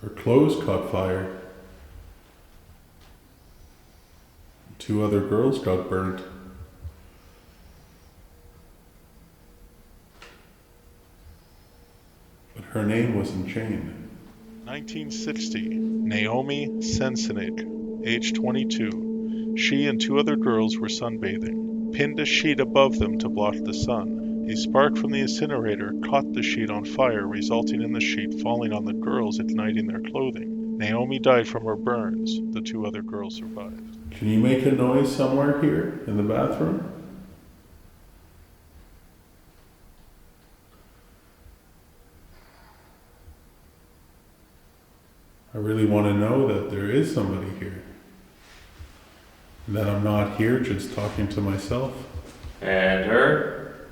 Her clothes caught fire. 2 other girls got burnt. But her name wasn't Jane. 1960, Naomi Sensenig, age 22. She and 2 other girls were sunbathing. Pinned a sheet above them to block the sun. A spark from the incinerator caught the sheet on fire, resulting in the sheet falling on the girls, igniting their clothing. Naomi died from her burns. The 2 other girls survived. Can you make a noise somewhere here in the bathroom? I really want to know that there is somebody here. And that I'm not here just talking to myself. And her?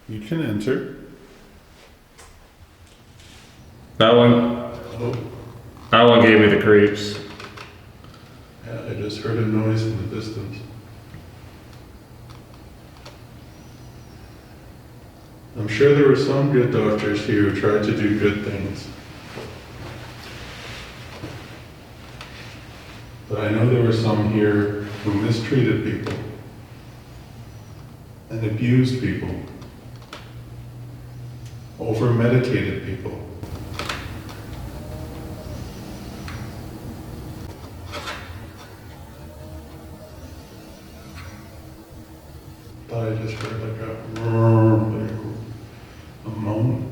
You can enter. That one gave me the creeps. Yeah, I just heard a noise in the distance. I'm sure there were some good doctors here who tried to do good things. But I know there were some here who mistreated people and abused people, over-medicated people. Thought I just heard like a moan.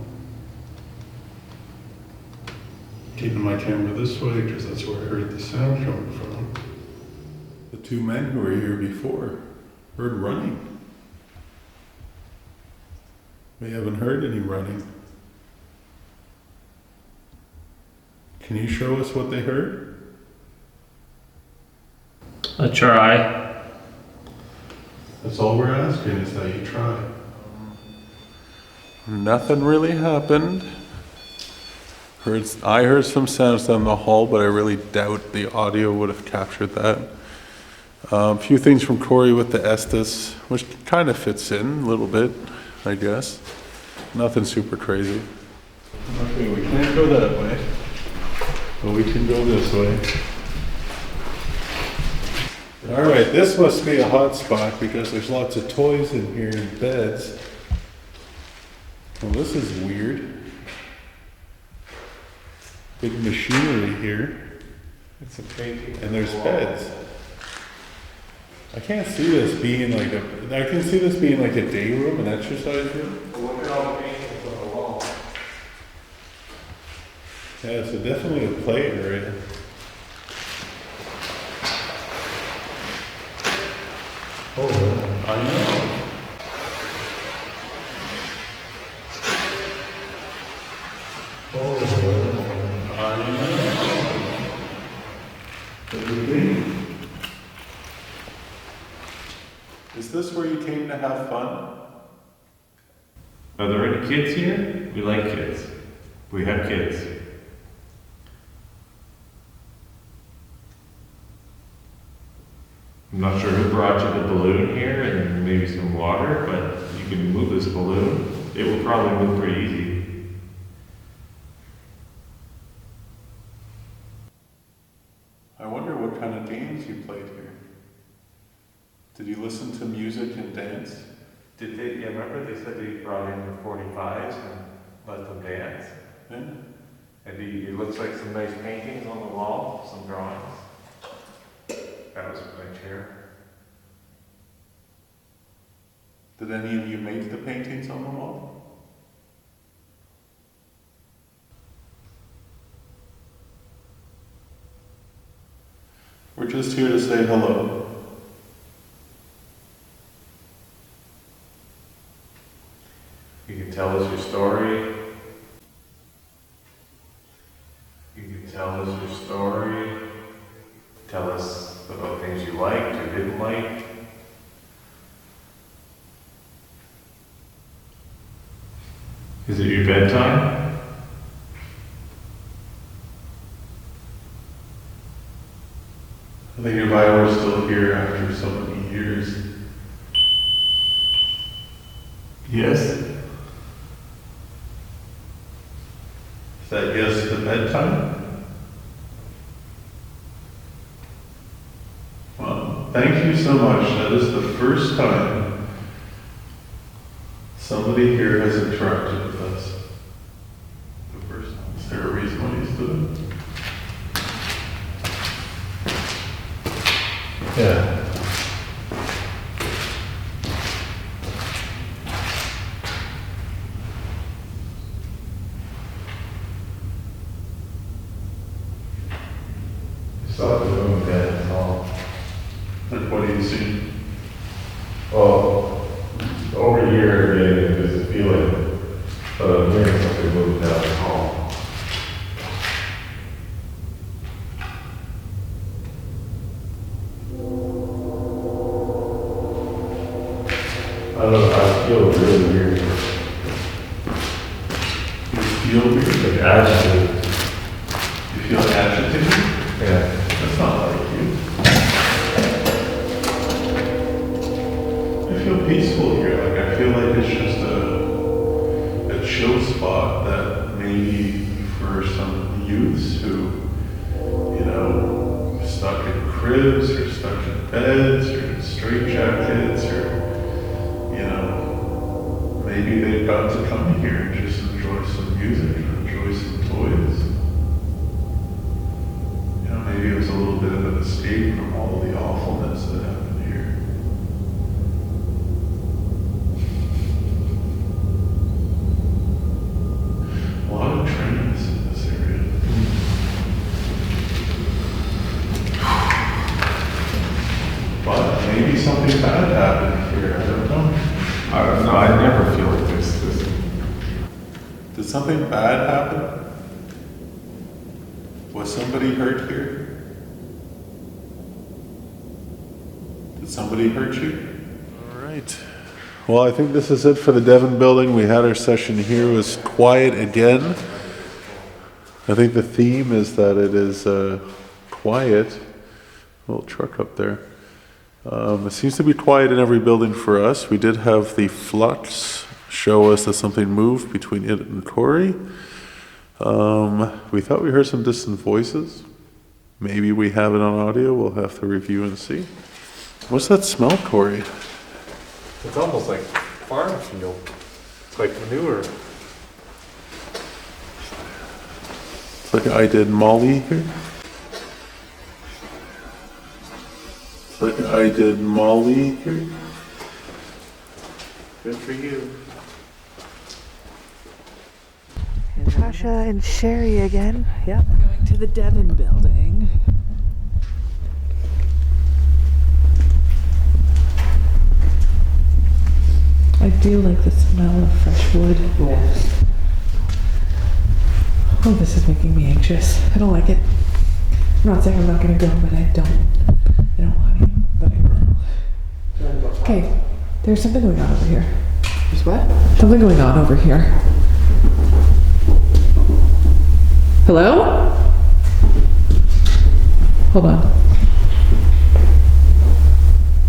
Keeping my camera this way because that's where I heard the sound coming from. The 2 men who were here before heard running. We haven't heard any running. Can you show us what they heard? I try. That's all we're asking, is that you try. Nothing really happened. I heard some sounds down the hall, but I really doubt the audio would have captured that. A few things from Corey with the Estes, which kind of fits in a little bit, I guess. Nothing super crazy. Okay, we can't go that way, but we can go this way. All right, this must be a hot spot because there's lots of toys in here and beds. Well, this is weird. Big machinery here. It's a painting. And there's beds. I can't see this being like a day room, an exercise room. Look at all the paintings on the Yeah, so definitely a play area. Oh, I know. Oh, I know. Is this where you came to have fun? Are there any kids here? We like kids. We have kids. I'm not sure who brought you the balloon here and maybe some water, but you can move this balloon. It will probably move pretty easy. I wonder what kind of games you played here. Did you listen to music and dance? Did they, yeah, remember they said they brought in the 45s and let them dance? Yeah. And it looks like some nice paintings on the wall, some drawings. That was my chair. Did any of you make the paintings on the wall? We're just here to say hello. You can tell us your story. You can tell us your story. Tell us about things you liked or didn't like. Is it your bedtime? I think if I were still here after so many years. Yes? Is that yes to bedtime? Well, thank you so much. That is the first time somebody here has interacted with us. The first time. Is there a reason why you stood up? Yeah. Saw the room dead and all. And what do you see? Well, over here again, there's a feeling, but I'm hearing something moving down the hall. I don't know, I feel really weird. You feel weird? Like agitated. You feel agitated? Yeah. That's not like you. I feel peaceful here. Like I feel like it's just a chill spot that maybe for some youths who, you know, stuck in cribs or stuck in beds or in straitjackets or, you know, maybe they've got to come here and just enjoy some music or enjoy some toys. Maybe it was a little bit of an escape from all the awfulness that happened here. A lot of trains in this area. But maybe something bad happened here, I don't know. I don't know, I never feel like this. Did something bad happen? Was somebody hurt here? Did somebody hurt you? All right. Well, I think this is it for the Devon building. We had our session here. It was quiet again. I think the theme is that it is quiet. A little truck up there. It seems to be quiet in every building for us. We did have the flux show us that something moved between it and Corey. We thought we heard some distant voices. Maybe we have it on audio. We'll have to review and see. What's that smell, Corey? It's almost like farm field. It's like manure. It's like I did Molly here. It's like I did Molly here. Good for you. Natasha and Sherry again. Yep. Going to the Devon building. I do like the smell of fresh wood. Yeah. Oh, this is making me anxious. I don't like it. I'm not saying I'm not gonna go, but I don't want to, but I will. Okay, there's something going on over here. There's what? Something going on over here. Hello? Hold on.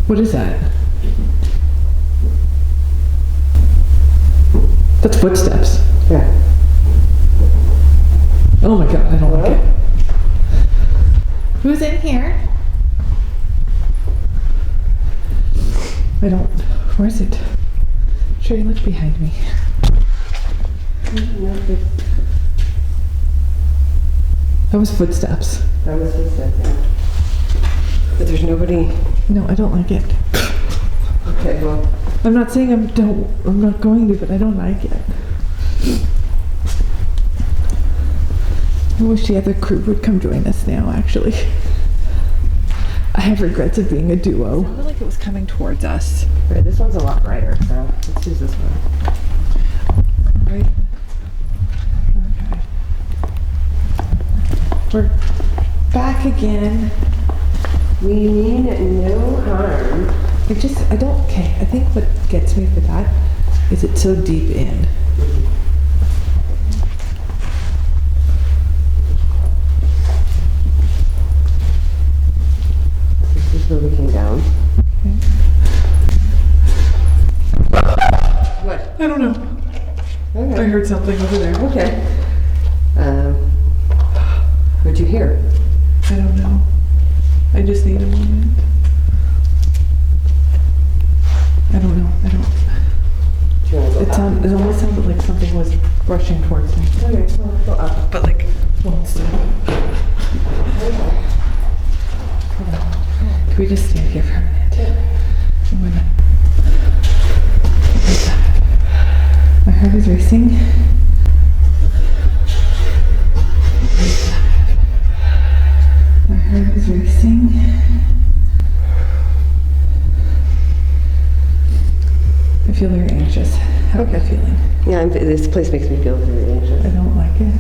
What is that? That's footsteps. Yeah. Oh my god, I don't like it. Who's in here? I don't. Where is it? Sherry, look behind me. That was footsteps. That was footsteps, yeah. But there's nobody. No, I don't like it. Okay, well. I'm not saying I'm not going to, but I don't like it. I wish the other crew would come join us now, actually. I have regrets of being a duo. It sounded like it was coming towards us. Right, this one's a lot brighter, so let's use this one. Right? Okay. We're back again. We mean no harm. I think what gets me for that is it's so deep in. This is where we came down. What? I don't know. Okay. I heard something over there. Okay. What'd you hear? I don't know. I just need a moment. I don't know. It almost sounded like something was rushing towards me. Okay, well, go up. But like, won't stop. Can we just stand here for a minute? My heart is racing. My heart is racing. I feel very anxious. How are you feeling? Yeah, this place makes me feel very anxious. I don't like it.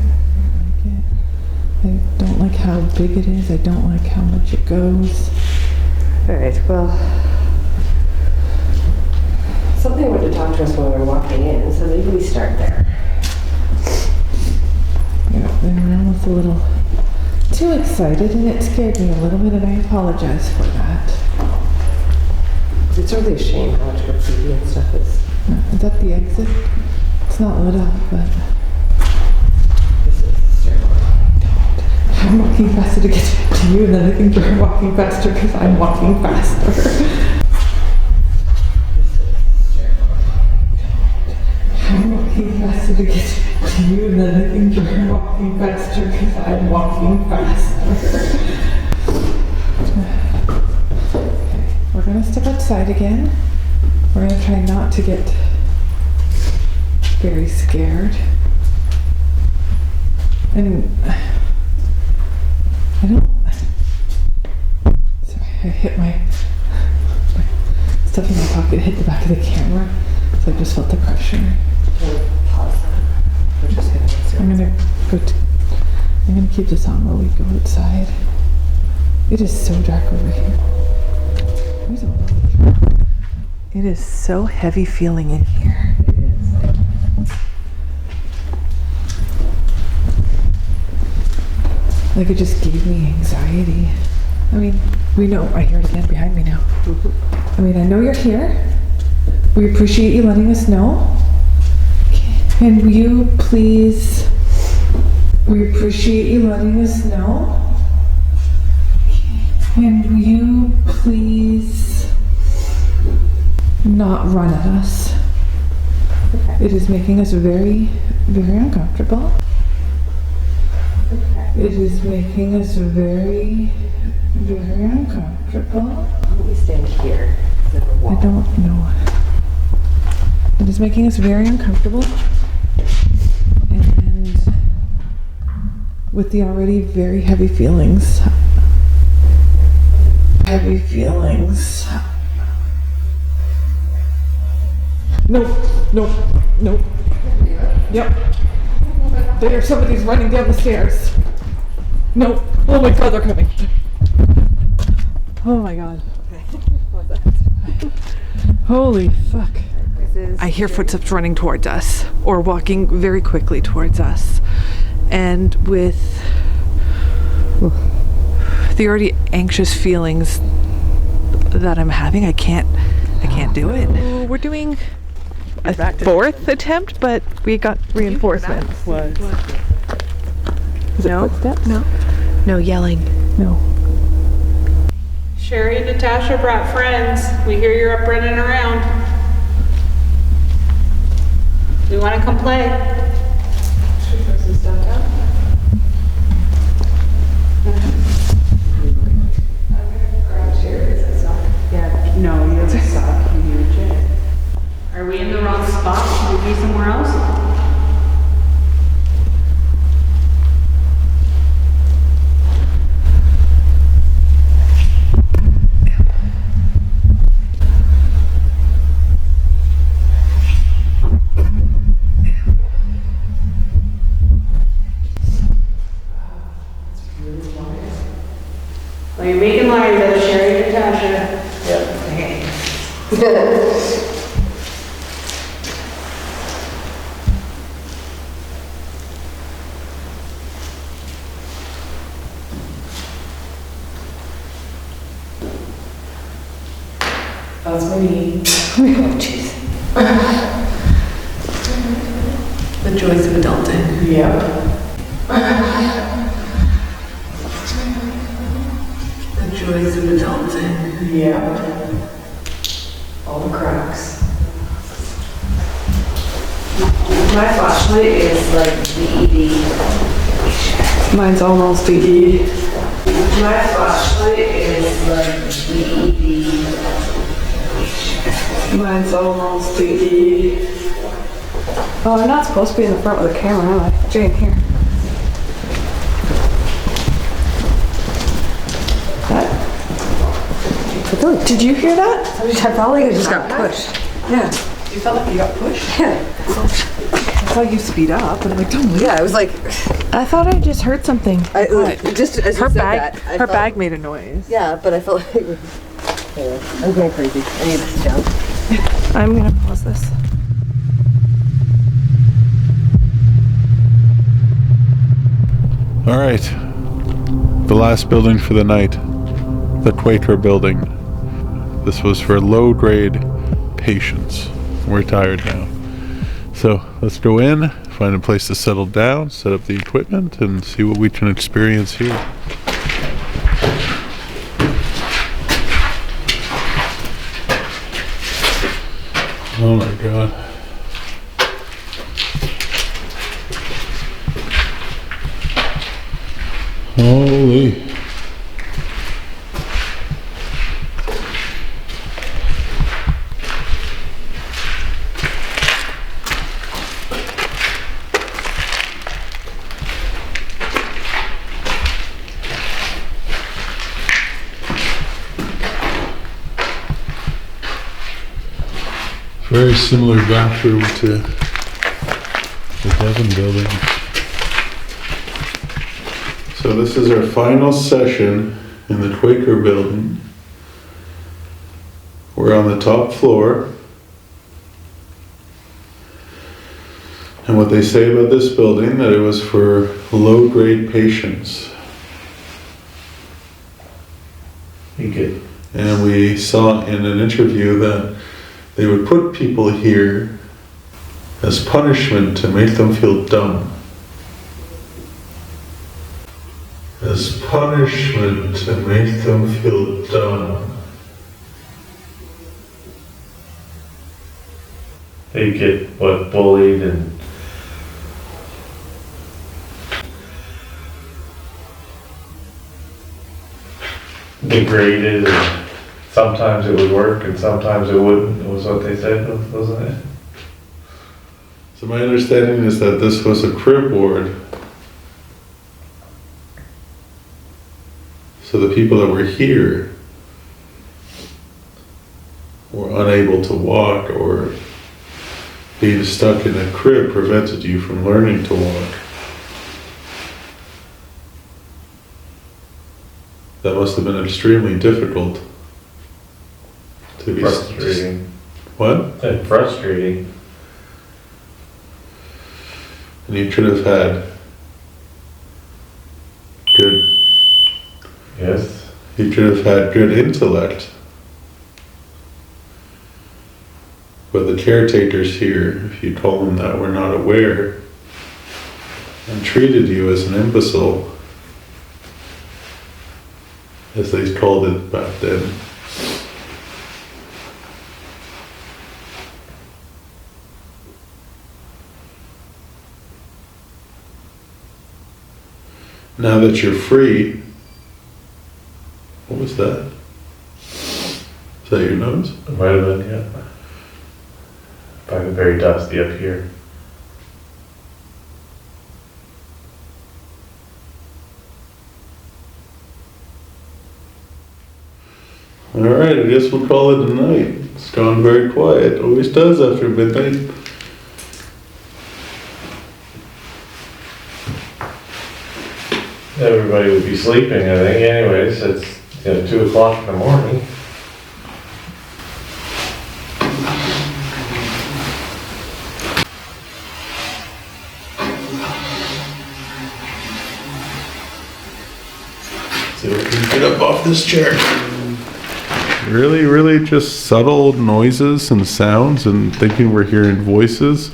I don't like how big it is. I don't like how much it goes. Alright, well, something wanted to talk to us when we were walking in, so maybe we start there. Yeah, I'm almost a little too excited and it scared me a little bit and I apologize for that. It's really a shame how much graffiti and stuff is. Is that the exit? It's not lit up, but... This is terrible. I'm walking faster to get to you and then I think you're walking faster because I'm walking faster. I'm walking faster to get to you and then I think you're walking faster because I'm walking faster. We're gonna step outside again. We're gonna try not to get very scared. And I don't. Sorry, I hit my stuff in my pocket, hit the back of the camera, so I just felt the pressure. I'm gonna keep this on while we go outside. It is so dark over here. There's a lot. It is so heavy feeling in here. It is. Like it just gave me anxiety. I mean, we know, I hear it again behind me now. I mean, I know you're here. We appreciate you letting us know. Can you please, we appreciate you letting us know. Can you please not run at us? Okay. It is making us very, very uncomfortable. Okay. It is making us very, very uncomfortable. Why don't we stand here? I don't know. It is making us very uncomfortable. And with the already very heavy feelings. Heavy feelings. Nope, nope, nope. Yep. There, somebody's running down the stairs. Nope. Oh my god, they're coming. Oh my god. Holy fuck. I hear footsteps running towards us, or walking very quickly towards us. And with the already anxious feelings that I'm having, I can't do it. We're doing a fourth attempt, but we got reinforcements. Was it footsteps? No yelling. No. Sherry and Natasha brought friends. We hear you're up running around. We want to come play. Should we throw some stuff down? I'm gonna grab Sherry's and sock. Yeah, no, you have a sock. You need a chair. Are we in the wrong spot? Should we be somewhere else? Well, you're making liars out of Sherry and Natasha. Yep. That's my knee. Oh, jeez. The joys of adulting. Yep. The joys of adulting. Yep. All the cracks. My flashlight is like LED. Mine's almost DE. My flashlight is like LED. Mine's almost DE. Oh, I'm not supposed to be in the front with a camera, am I? Jane, here. Did you hear that? I felt like I just got pushed. Yeah. You felt like you got pushed? Yeah. I saw you speed up, and I'm like, don't move. Yeah, I was like, I thought I just heard something. Just as her you said bag, that, I her felt- bag made a noise. Yeah, but I felt like I'm going crazy. I need to sit down. I'm gonna pause this. All right. The last building for the night. The Quaker building. This was for low-grade patients. We're tired now. So let's go in, find a place to settle down, set up the equipment, and see what we can experience here. Oh my god. Holy. Very similar bathroom to the Devon building. So this is our final session in the Quaker building. We're on the top floor. And what they say about this building, that it was for low-grade patients. Okay. And we saw in an interview that they would put people here as punishment to make them feel dumb. As punishment to make them feel dumb. They get bullied and degraded, and sometimes it would work and sometimes it wouldn't, was what they said, wasn't it? So my understanding is that this was a crib ward. So the people that were here were unable to walk, or being stuck in a crib prevented you from learning to walk. That must have been extremely difficult to be Frustrating. What? And frustrating. And you could have had good. Yes. You could have had good intellect. But the caretakers here, if you told them that, were not aware and treated you as an imbecile, as they called it back then. Now that you're free, what was that? Is that your nose? It might have been, yeah. Probably very dusty up here. Alright, I guess we'll call it a night. It's gone very quiet. Always does after midnight. Everybody would be sleeping, I think, anyways. It's 2 o'clock in the morning. See if we can get up off this chair. Really just subtle noises and sounds, and thinking we're hearing voices.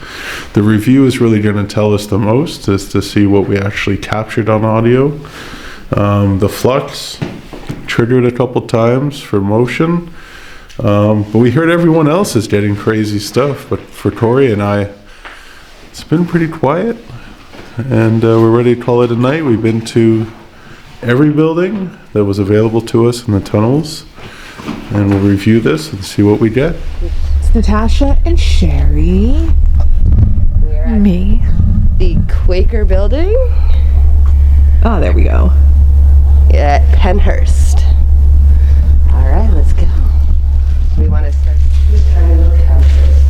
The review is really going to tell us the most, is to see what we actually captured on audio. The flux triggered a couple times for motion, but we heard everyone else is getting crazy stuff. But for Corey and I, it's been pretty quiet, and we're ready to call it a night. We've been to every building that was available to us in the tunnels, and we'll review this and see what we get. It's Natasha and Sherry. We're at Me. the Quaker building. Oh, there we go. At Pennhurst. All right, let's go. We want to start with tiny little couches.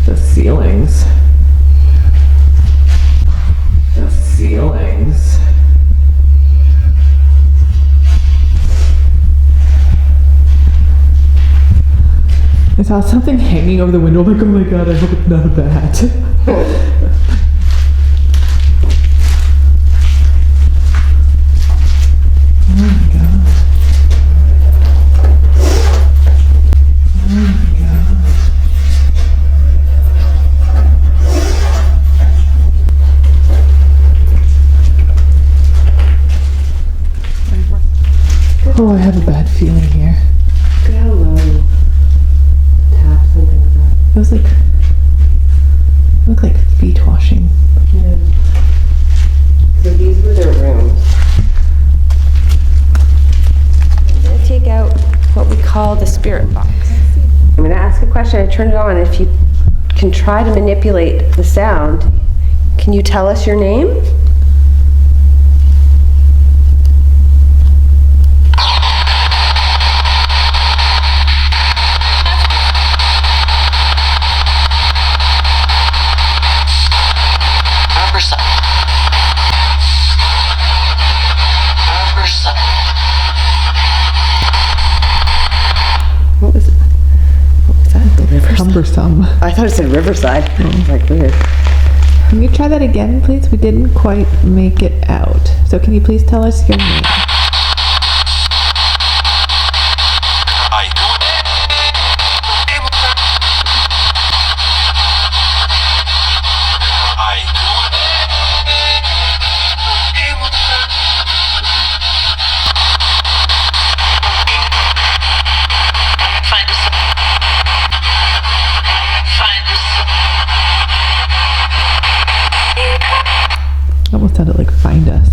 The ceilings. The ceilings. I saw something hanging over the window. Like, oh my god, I hope it's not a bat. Oh my god. Oh my god. Oh, I have a bad feeling here. Look how low. Tap something like that. It was like, looked like feet washing. Yeah. So these were their rooms. I'm gonna take out what we call the spirit box. I'm gonna ask a question. I turn it on. If you can try to manipulate the sound, can you tell us your name? What was it? What was that? The Riverside. Cumbersome. I thought it said Riverside. I was like, weird. Can you try that again, please? We didn't quite make it out. So can you please tell us your name? Almost sounded like find us.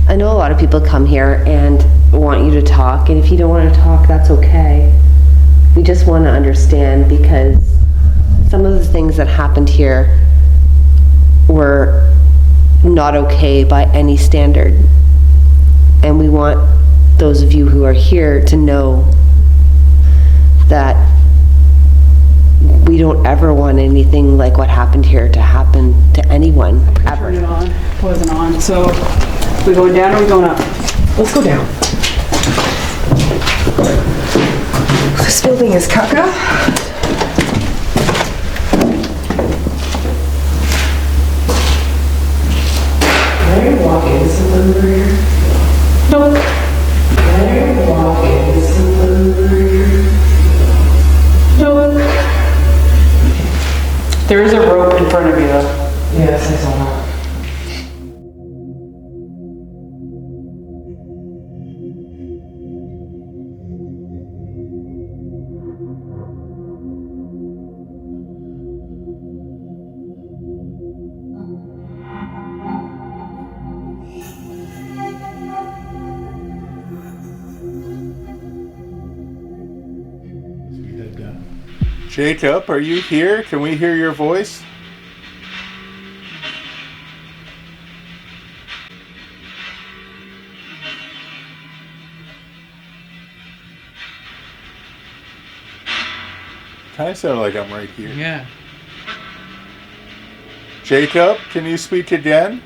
I know a lot of people come here and want you to talk, and if you don't want to talk, that's okay. We just want to understand, because some of the things that happened here were not okay by any standard. And we want those of you who are here to know that we don't ever want anything like what happened here to happen to anyone, ever. Turn it on. Wasn't on. So, we going down or we going up? Let's go down. This building is caca. Can I walk in somewhere here? Nope. Can I walk in somewhere here? Nope. There is a rope in front of you though. Yes, I saw that. Jacob, are you here? Can we hear your voice? Kind of sound like I'm right here. Yeah. Jacob, can you speak again?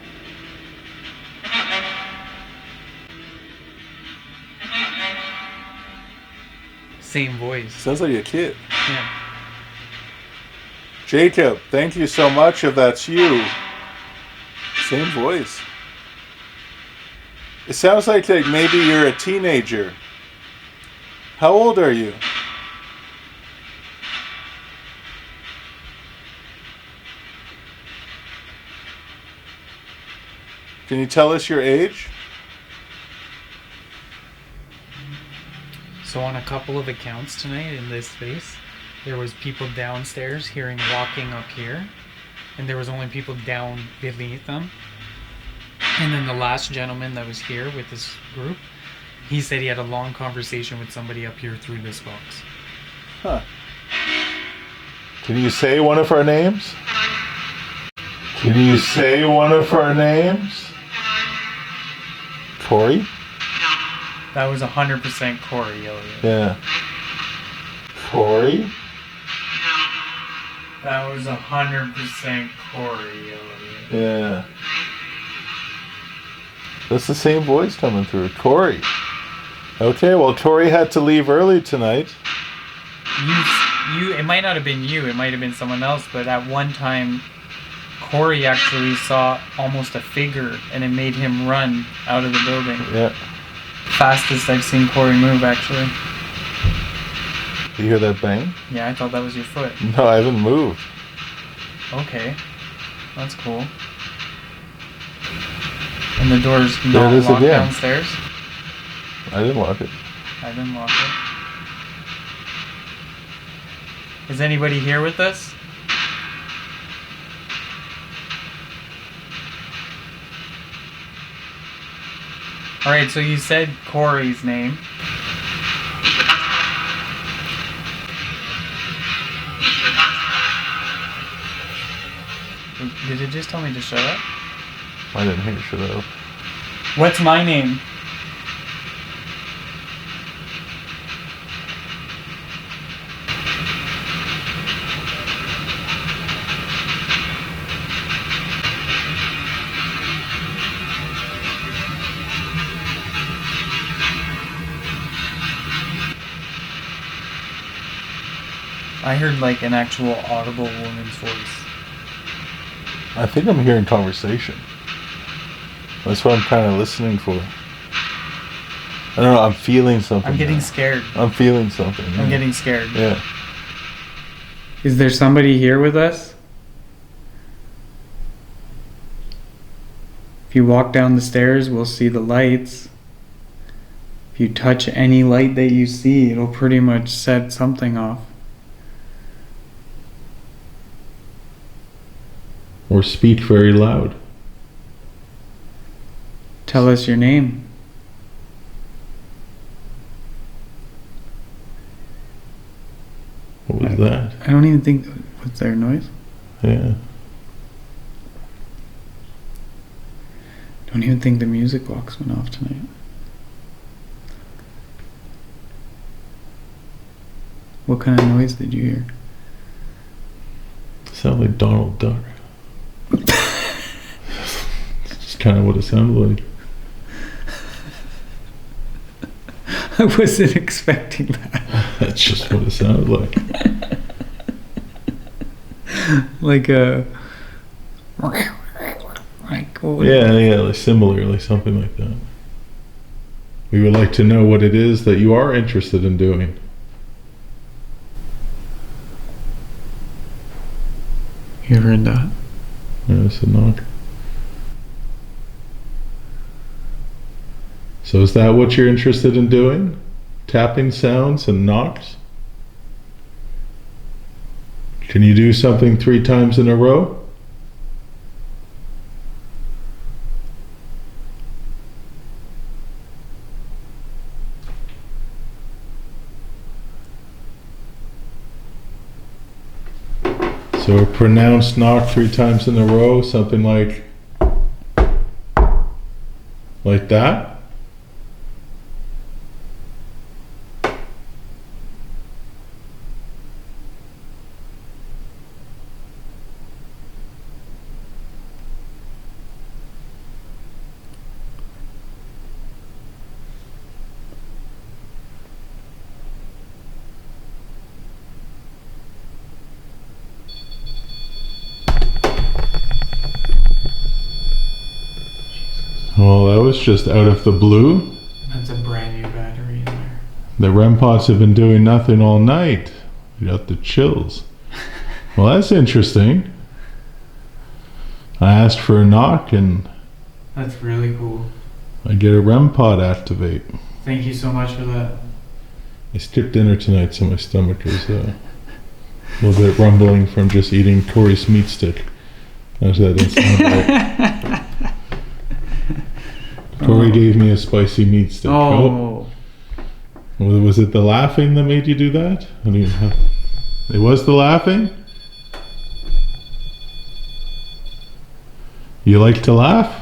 Same voice. Sounds like a kid. Yeah. Jacob, thank you so much if that's you. Same voice. It sounds like maybe you're a teenager. How old are you? Can you tell us your age? So on a couple of accounts tonight in this space, there was people downstairs hearing walking up here, and there was only people down beneath them. And then the last gentleman that was here with this group, he said he had a long conversation with somebody up here through this box. Huh. Can you say one of our names? Can you say one of our names? Corey? That was 100% Corey, Elliot. Yeah. Corey? That was 100% Corey, Elliot. Yeah. That's the same voice coming through. Corey. Okay, well, Tori had to leave early tonight. It might not have been you, it might have been someone else, but at one time, Corey actually saw almost a figure, and it made him run out of the building. Yeah. Fastest I've seen Corey move, actually. You hear that bang? Yeah, I thought that was your foot. No, I haven't moved. Okay. That's cool. And the door's There not it is locked again. downstairs? I didn't lock it. I didn't lock it. Is anybody here with us? Alright, so you said Corey's name. Did it just tell me to shut up? I didn't hear shut up. What's my name? I heard like an actual audible woman's voice. I think I'm hearing conversation. That's what I'm kind of listening for. I don't know, I'm feeling something. I'm getting now. scared. I'm feeling something. I'm yeah. getting scared. Yeah. Is there somebody here with us? If you walk down the stairs, we'll see the lights. If you touch any light that you see, it'll pretty much set something off. Or speak very loud. Tell us your name. What was that? I don't even think... Was there noise? Yeah. Don't even think the music box went off tonight. What kind of noise did you hear? Sound like Donald Duck. It's kind of what it sounded like. I wasn't expecting that. That's just what it sounded like. Like a... Like, Yeah, like similarly, something like that. We would like to know what it is that you are interested in doing. You heard that? Yeah, it's a knock. So is that what you're interested in doing? Tapping sounds and knocks? Can you do something 3 times in a row? So a pronounced knock 3 times in a row, something like that? Well, that was just out of the blue. That's a brand new battery in there. The REM pods have been doing nothing all night. You got the chills. Well, that's interesting. I asked for a knock and That's really cool. I get a REM pod activate. Thank you so much for that. I skipped dinner tonight, so my stomach is a little bit rumbling from just eating Corey's meat stick. Actually, that didn't sound right. Corey gave me a spicy meat stick. Oh. Was it the laughing that made you do that? I mean, it was the laughing? You like to laugh?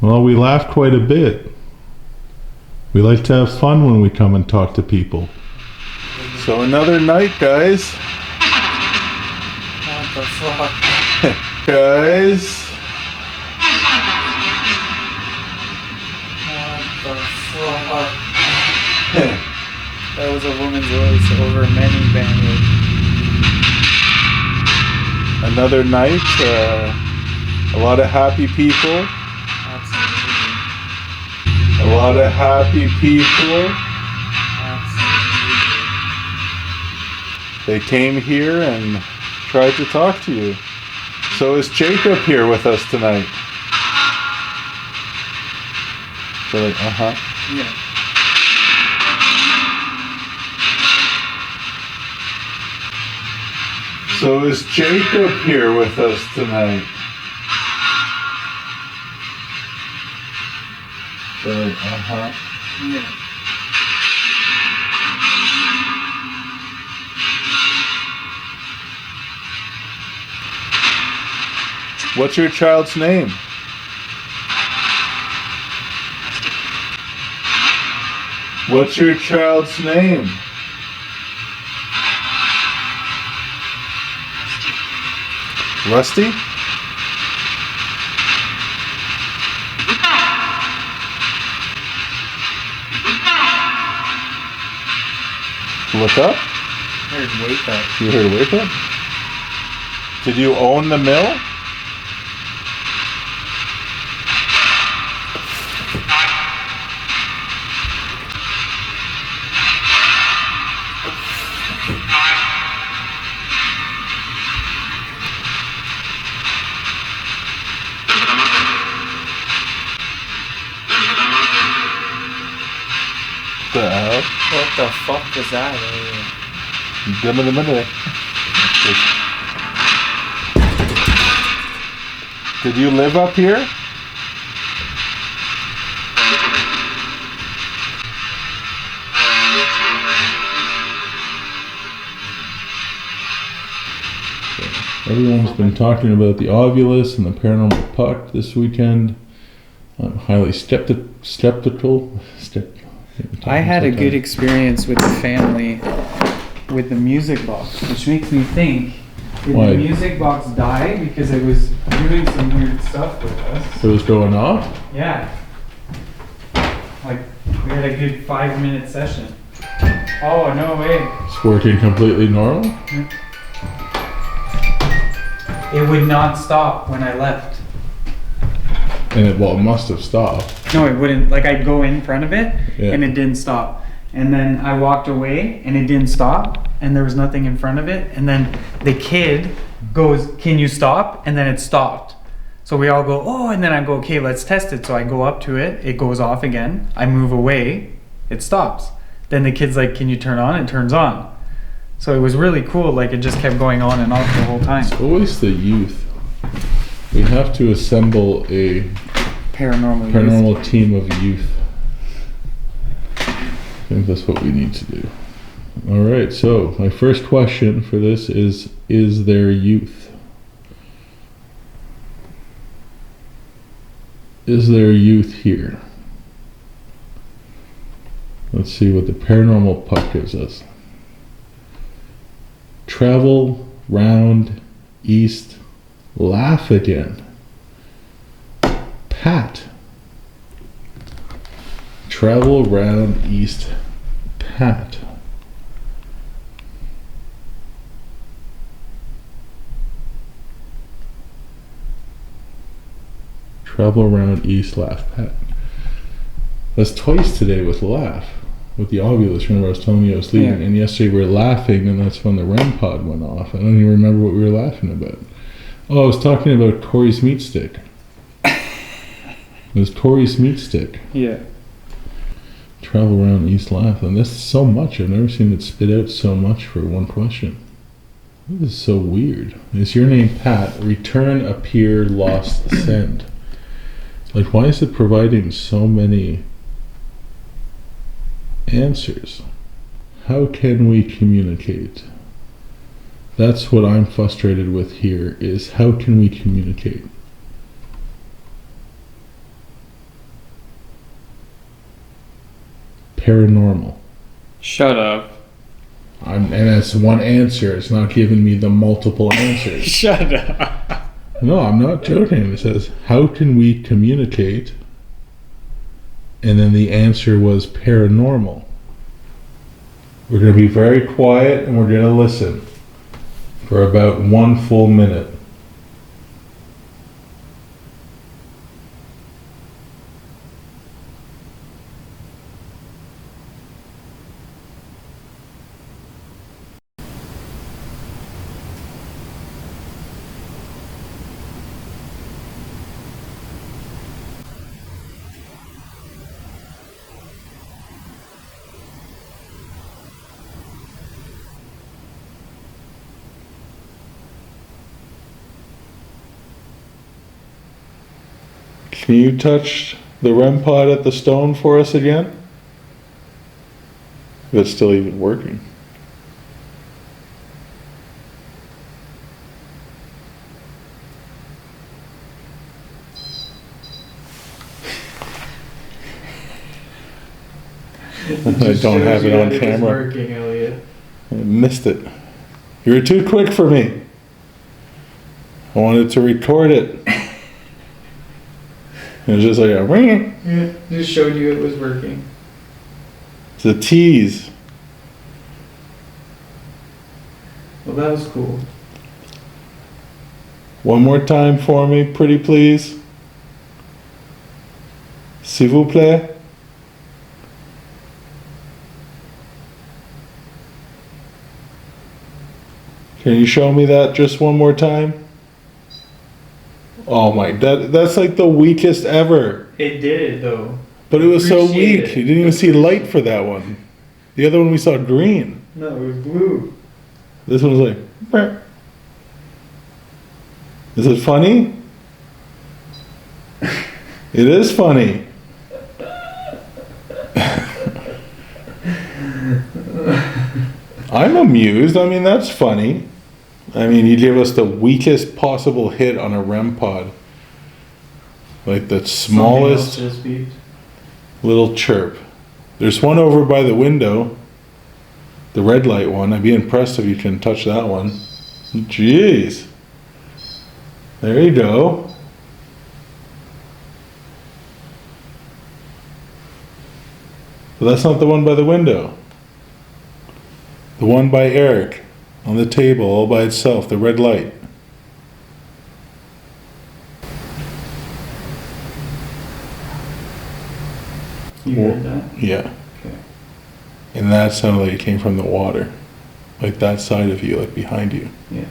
Well, we laugh quite a bit. We like to have fun when we come and talk to people. So another night, guys. What the fuck? Guys. That was a woman's voice over many bandwidth. Another night, a lot of happy people. Absolutely. A lot of happy people. Absolutely. They came here and tried to talk to you. So is Jacob here with us tonight? So like, Yeah. So is Jacob here with us tonight? So like, Yeah. What's your child's name? What's your child's name? Rusty? Look up? I heard wake up. You heard wake up? Did you own the mill? What the fuck was that? Did you live up here? Everyone's been talking about the Ovulus and the paranormal puck this weekend. I'm highly skeptical. I had a good experience with the family with the music box, which makes me think, did Why? the music box die because it was doing some weird stuff with us? It was going off? Yeah. Like, we had a good 5-minute session. Oh, no way. It's working completely normal? It would not stop when I left. And it must have stopped. No, it wouldn't. Like, I'd go in front of it, Yeah. and it didn't stop. And then I walked away, and it didn't stop, and there was nothing in front of it. And then the kid goes, "Can you stop?" And then it stopped. So we all go, "Oh," and then I go, "Okay, let's test it." So I go up to it, it goes off again. I move away, it stops. Then the kid's like, "Can you turn on?" It turns on. So it was really cool. Like, it just kept going on and off the whole time. It's always the youth. We have to assemble a paranormal team of youth. I think that's what we need to do. All right, so my first question for this is there youth? Is there youth here? Let's see what the paranormal puck gives us. Travel round east, laugh again. Pat. Travel round east, Pat. Travel around east, laugh, Pat. That's twice today with laugh. With the Ovulus, remember I was telling you I was leaving, and yesterday we were laughing, and that's when the REM pod went off. I don't even remember what we were laughing about. Oh, I was talking about Corey's meat stick. It was Corey's meat stick. Yeah. Travel around east, laugh, and that's so much. I've never seen it spit out so much for one question. This is so weird. Is your name Pat? Return, appear, lost, send. Like, why is it providing so many answers? How can we communicate? That's what I'm frustrated with here, is how can we communicate? Paranormal. Shut up. And that's one answer. It's not giving me the multiple answers. Shut up. No, I'm not joking. It says, how can we communicate? And then the answer was paranormal. We're going to be very quiet and we're going to listen for about 1 full minute. Can you touch the REM pod at the stone for us again? If it's still even working. I don't have it on camera. Working, Elliot. I missed it. You were too quick for me. I wanted to record it. It was just like a ring. Yeah, just showed you it was working. It's a tease. Well, that was cool. One more time for me, pretty please. S'il vous plaît. Can you show me that just one more time? Oh my, that's like the weakest ever. It did it though. But it was so Appreciate weak. it. You didn't even see light for that one. The other one we saw green. No, it was blue. This one was like, "Brr." Is it funny? It is funny. I'm amused. I mean, that's funny. I mean, you gave us the weakest possible hit on a REM pod. Like the smallest Something else just beeped. little chirp. There's one over by the window. The red light one. I'd be impressed if you can touch that one. Jeez. There you go. But that's not the one by the window. The one by Eric on the table all by itself, the red light. You heard that? Yeah. Okay. And that sounded like it came from the water. Like that side of you, like behind you. Yeah.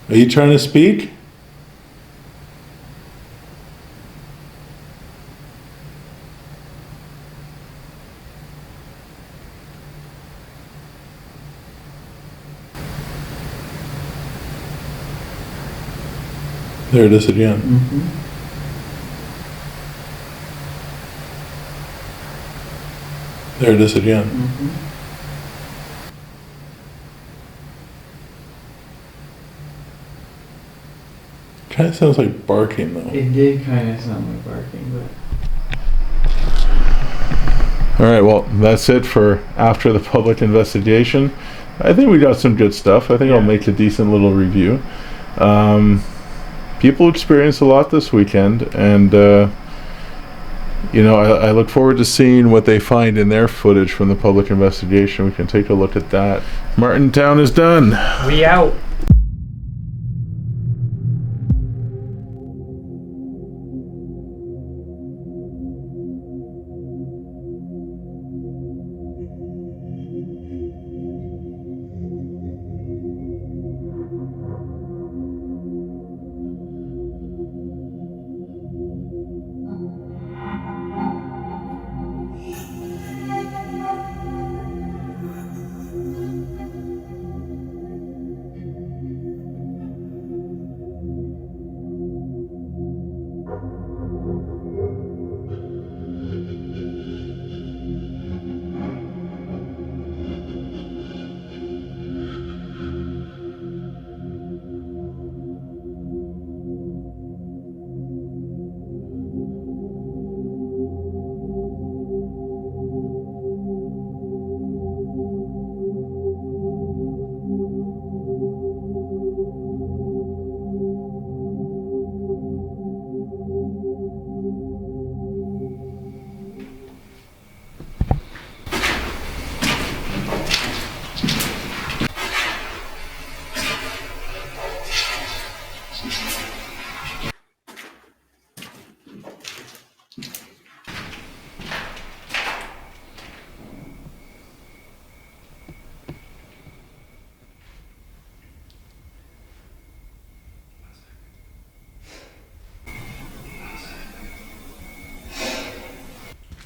Are you trying to speak? There it is again. There it is again. Kind of sounds like barking though. It did kind of sound like barking, but. All right, well, that's it for after the public investigation. I think we got some good stuff. I think I'll make a decent little review. People experienced a lot this weekend, and you know, I look forward to seeing what they find in their footage from the public investigation. We can take a look at that. Martintown is done. We out.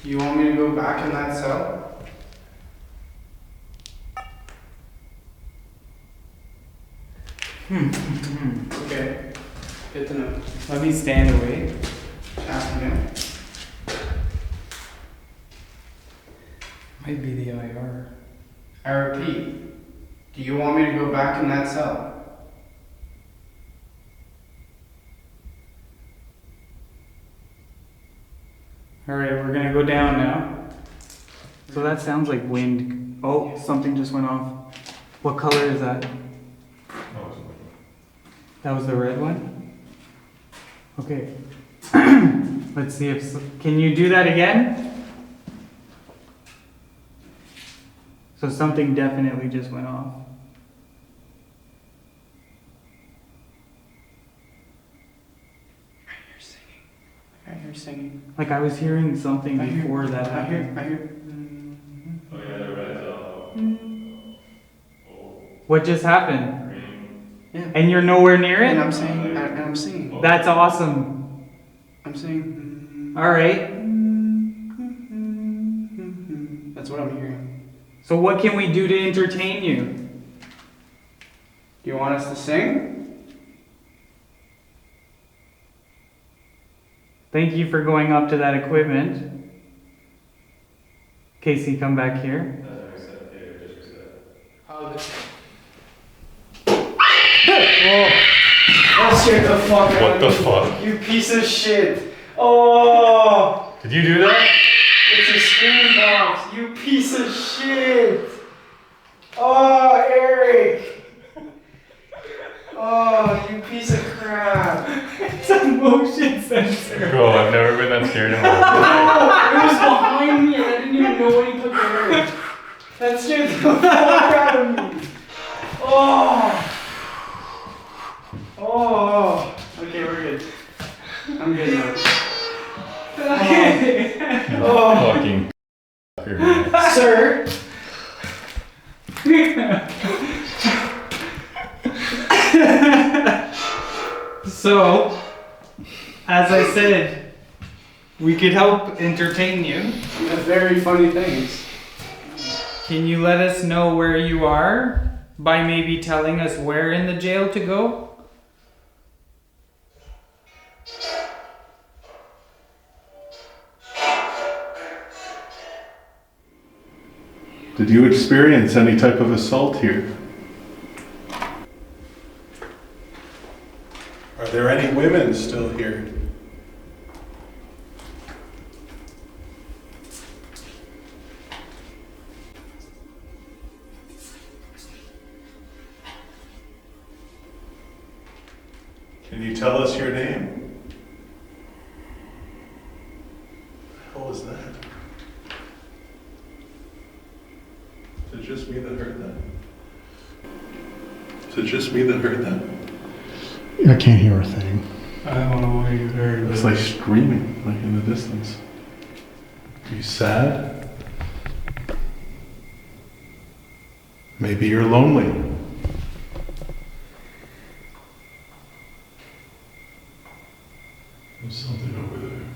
You want me to go back in that cell? Okay. Good to know. Let me stand away. Ask again. Might be the IR. I repeat. Do you want me to go back in that cell? Alright, we're gonna go down now. So that sounds like wind. Oh, something just went off. What color is that? That was the red one? Okay. Let's see if... Can you do that again? So something definitely just went off. I hear singing. Like I was hearing something before that happened. I hear. Oh yeah, the red zone. What just happened? Yeah. And you're nowhere near it? And I'm saying, and I'm singing. That's awesome. I'm saying. All right. That's what I'm hearing. So what can we do to entertain you? Do you want us to sing? Thank you for going up to that equipment. Casey, come back here. Whoa. That scared the fuck out of me. What the fuck? You piece of shit. Oh. Did you do that? It's a screen box. You piece of shit. Oh, Eric. Oh, you piece of crap. It's a motion sensor. Bro, I've never been that scared in my life. No, it was behind me and I didn't even know when he put Eric. That scared the fuck out of me. Oh. Oh. Okay, we're good. I'm good now. Oh. Fucking Sir. So, as I said, we could help entertain you. That's very funny things. Can you let us know where you are by maybe telling us where in the jail to go? Did you experience any type of assault here? Are there any women still here? Can you tell us your name? What was that? Is it just me that heard that? Is it just me that heard that? I can't hear a thing. I don't know what you heard. It's like screaming, like in the distance. Are you sad? Maybe you're lonely. There's something over there.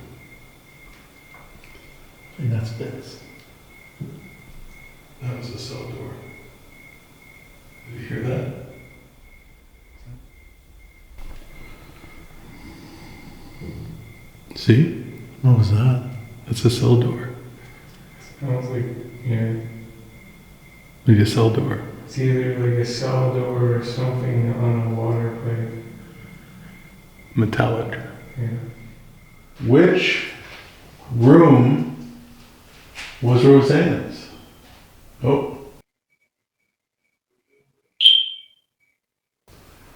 And that's this. That was the cell door. Did you hear that? See? What was that? That's a cell door. Smells like, yeah. Like a cell door. It's either like a cell door or something on a water pipe. Metallic. Yeah. Which room was Roseanne's? Oh.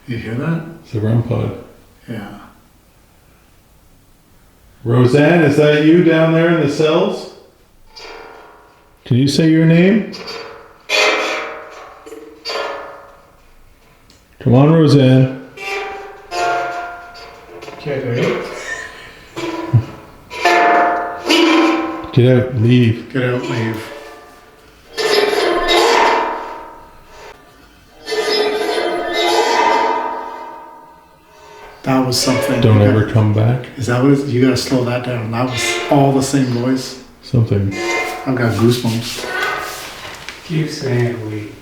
You hear that? It's a REM pod. Yeah. Roseanne, is that you down there in the cells? Can you say your name? Come on, Roseanne. Get out. Get out, leave. Get out, leave. That was something. Don't ever come back. Is that what it is? You gotta slow that down. That was all the same voice. Something. I've got goosebumps. Keep saying we.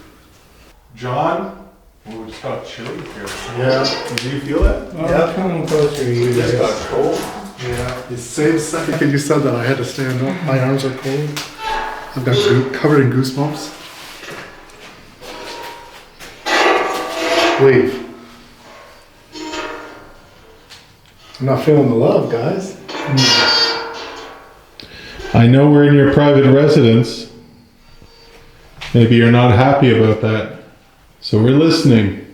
John? Oh, it just got chilly here. Yeah. Did you feel that? Yeah. Come closer to you. It just got cold. Yeah. The same second you said that, I had to stand up. My arms are cold. I've got covered in goosebumps. Leave. I'm not feeling the love, guys. I know we're in your private residence. Maybe you're not happy about that. So we're listening.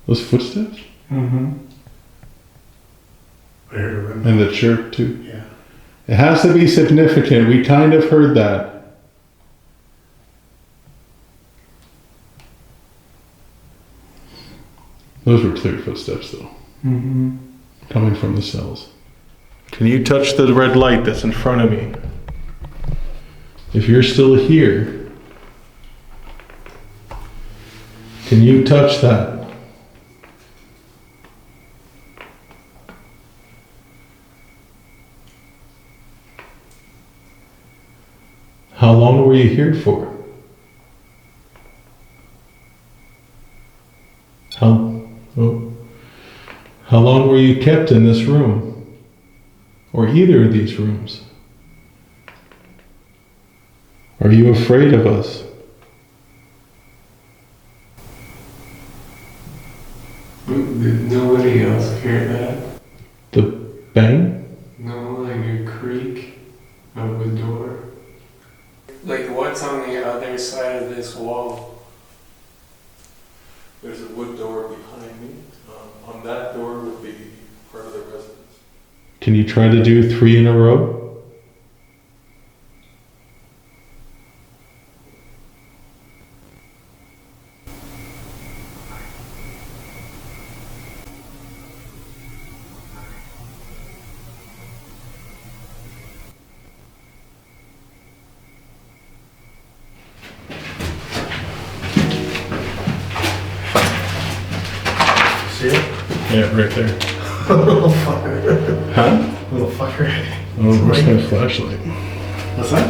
Those footsteps? Mm-hmm. I heard them. And the chirp too? Yeah. It has to be significant. We kind of heard that. Those were clear footsteps though. Mm-hmm. Coming from the cells. Can you touch the red light that's in front of me? If you're still here, can you touch that? How long were you here for? How long were you kept in this room? Or either of these rooms? Are you afraid of us? Nobody else heard that. The bang? No, like a creak of the door. Like what's on the other side of this wall? There's a wood door behind me. On that door would be part of the residence. Can you try to do 3 in a row? See it? Yeah, right there. Little fucker. Huh? Little fucker. Oh, where's my flashlight? What's that?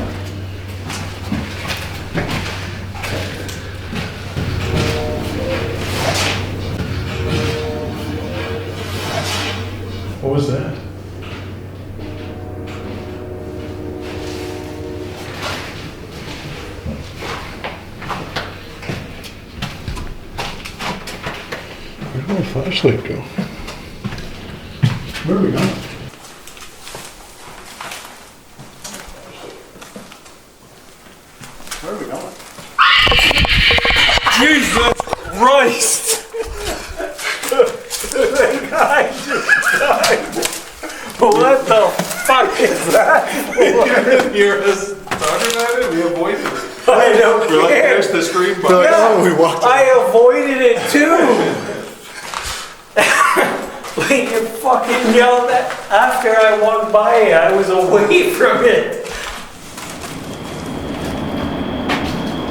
What was that? Where did my flashlight go? Where are we going? Where are we going? Jesus Christ! The guy just died. What the fuck is that? You didn't hear us talking about it? We avoided it. I don't We're like, care. there's the screen button. Yeah, We walked I avoided it too. Like you fucking yelled at after I walked by it. I was away from it.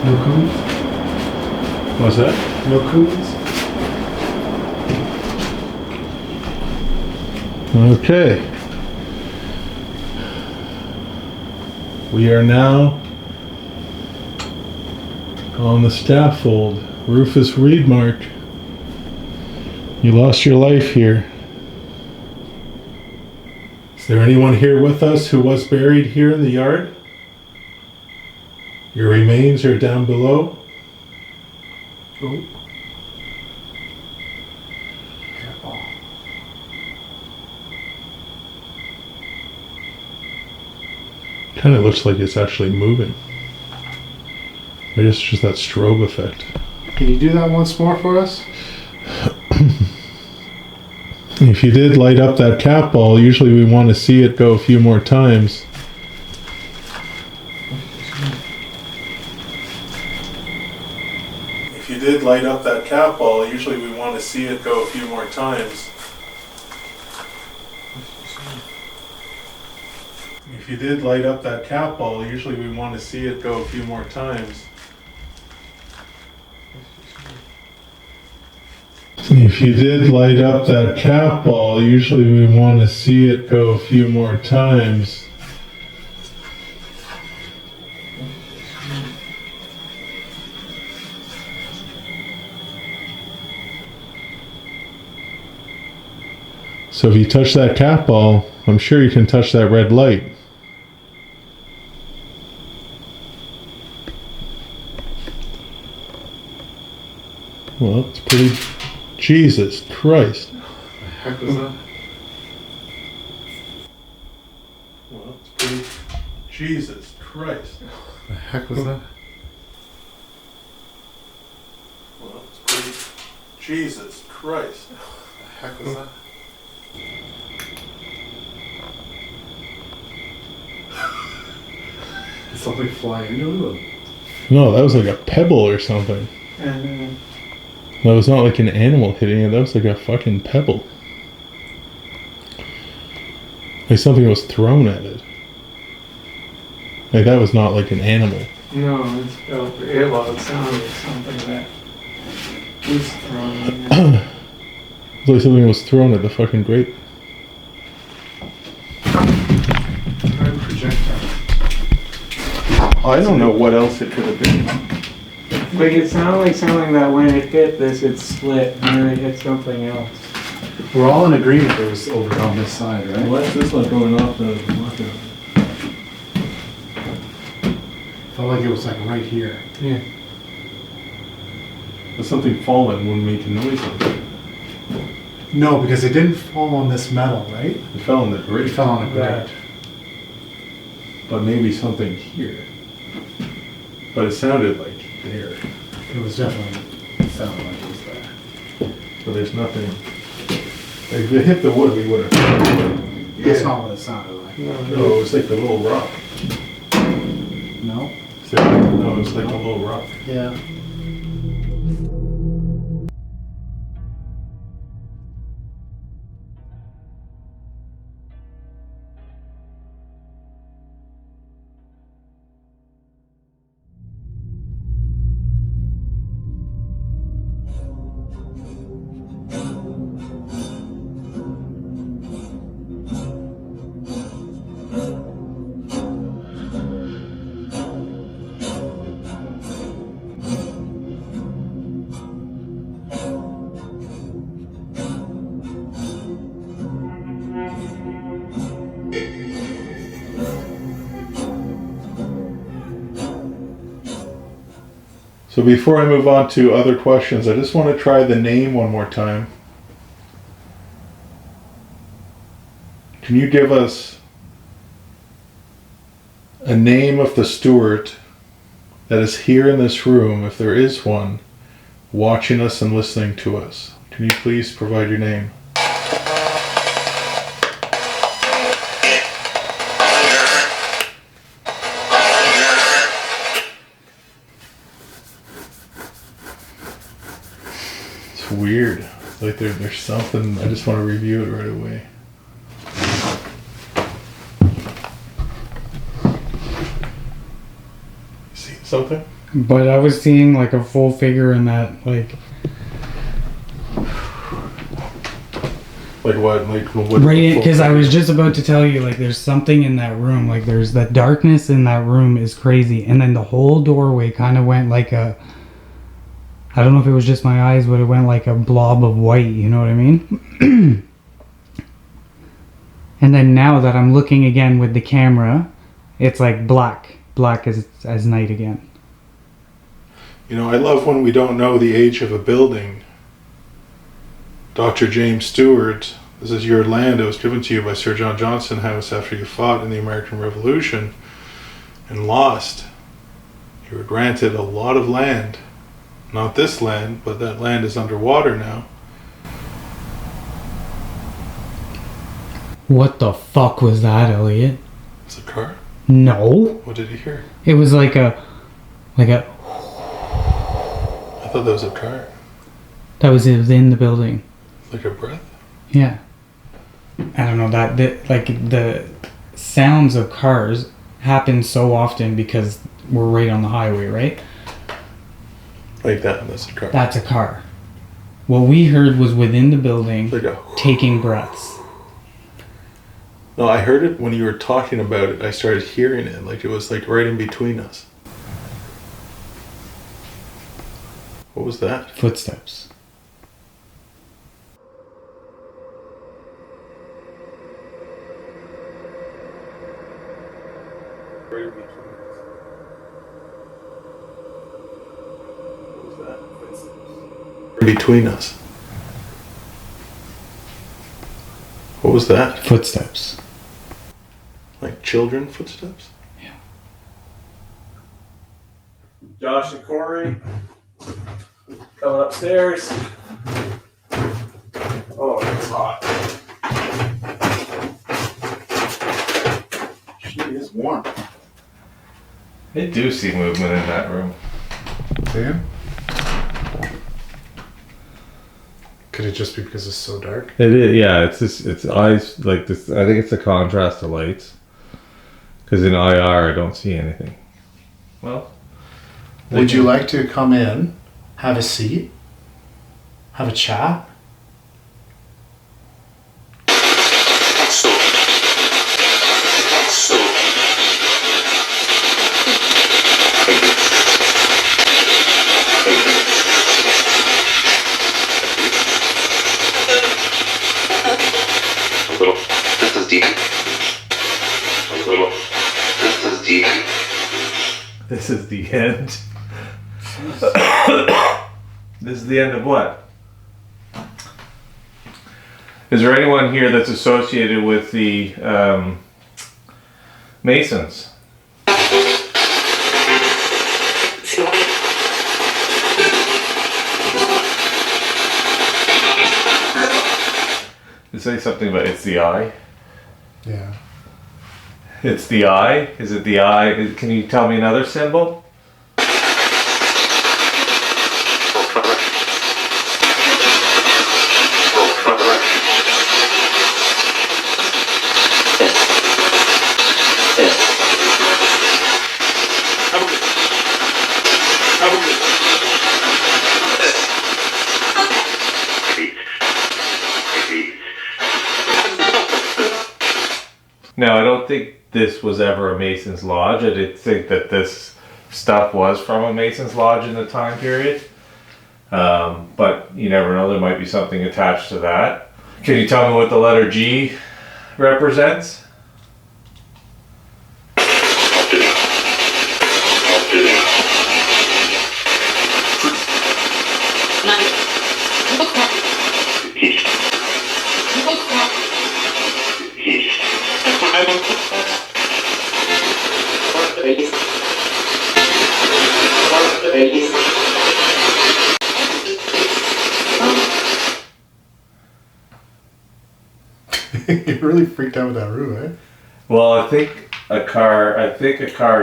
No coons? What's that? No coons? Okay. We are now on the scaffold. Rufus Reedmark, you lost your life here. Is there anyone here with us who was buried here in the yard? Your remains are down below. Oh. Kind of looks like it's actually moving. Maybe it's just that strobe effect. Can you do that once more for us? If you did light up that cat ball, usually we want to see it go a few more times. If you did light up that cat ball, usually we want to see it go a few more times. If you did light up that cat ball, usually we want to see it go a few more times. If you did light up that cat ball, usually we want to see it go a few more times. So if you touch that cat ball, I'm sure you can touch that red light. Well, it's pretty... Jesus Christ. The heck was that? Well, it's pretty... Jesus Christ. The heck was that? Well, it's pretty... Jesus Christ. The heck was that? Did something fly into them? No, that was like a pebble or something. That was not like an animal hitting it, that was like a fucking pebble. Like something was thrown at it. Like that was not like an animal. No, it sounded like something that was thrown in. It's like something was thrown at the fucking grate. I don't know what else it could have been. Like it sounded like something that when it hit this, it split and then it hit something else. We're all in agreement it was over on this side, right? Why is this not going off the lookout? Felt like it was like right here. Yeah. But something falling wouldn't make a noise on it. No, because it didn't fall on this metal, right? It fell on the grate. It fell on the grate. But maybe something here. But it sounded like there. It was definitely, it sounded like it was there. But there's nothing. Like, if it hit the wood, we would have. That's not what it sounded like. No, it was like the little rock. No? No, it was like a little rock. Yeah. So before I move on to other questions, I just want to try the name one more time. Can you give us a name of the steward that is here in this room, if there is one, watching us and listening to us? Can you please provide your name? It's weird. Like there's something, I just want to review it right away. See something? But I was seeing like a full figure in that, like what? Like what? Right, because I was just about to tell you, like, there's something in that room. Like, there's that darkness in that room is crazy, and then the whole doorway kind of went like a. I don't know if it was just my eyes, but it went like a blob of white. You know what I mean? And then now that I'm looking again with the camera, it's like black as night again. You know, I love when we don't know the age of a building. Dr. James Stewart, this is your land. It was given to you by Sir John Johnson House after you fought in the American Revolution and lost. You were granted a lot of land. Not this land, but that land is underwater now. What the fuck was that, Elliot? It's a car? No. What did you hear? It was like a. I thought that was a car. That was it was in the building. Like a breath? Yeah. I don't know that like the sounds of cars happen so often because we're right on the highway, right? Like that, that's a car. That's a car. What we heard was within the building, like taking breaths. No, I heard it when you were talking about it. I started hearing it, like it was like right in between us. What was that? Footsteps. Right in between us. What was that? Footsteps. In between us. What was that? Footsteps. Like children footsteps? Yeah. Josh and Corey coming upstairs. Oh, it's hot. She is warm. I do see movement in that room. See? Could it just be because it's so dark? It is, yeah. It's just it's eyes like this. I think it's the contrast of lights. Because in IR, I don't see anything. Well, Would you like to come in, have a seat, have a chat? This is the end. This is the end of what? Is there anyone here that's associated with the Masons? You say something about it's the eye? Yeah. It's the eye? Is it the eye? Can you tell me another symbol? Now, I don't think this was ever a Mason's Lodge. I did think that this stuff was from a Mason's Lodge in the time period. But you never know, there might be something attached to that. Can you tell me what the letter G represents? You really freaked out with that room, eh? Well, I think a car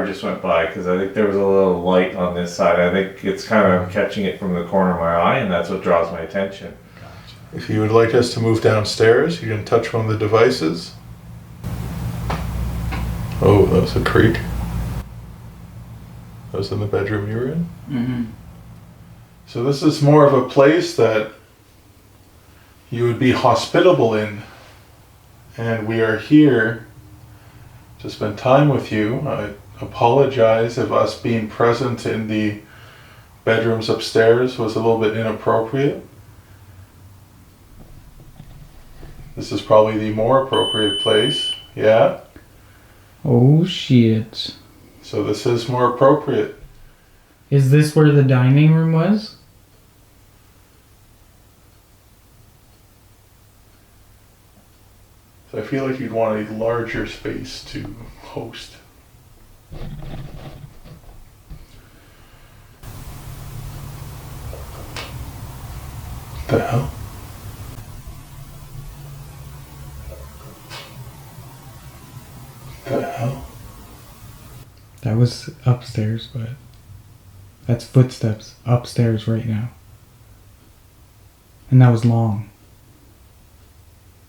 just went by because I think there was a little light on this side. I think it's kind of catching it from the corner of my eye, and that's what draws my attention. If you would like us to move downstairs, you can touch one of the devices. Oh, that was a creak. That was in the bedroom you were in? Mm-hmm. So this is more of a place that you would be hospitable in. And we are here to spend time with you. I apologize if us being present in the bedrooms upstairs was a little bit inappropriate. This is probably the more appropriate place, yeah? Oh shit. So this is more appropriate. Is this where the dining room was? So I feel like you'd want a larger space to host. What the hell? What the hell? That was upstairs, but that's footsteps upstairs right now. And that was long.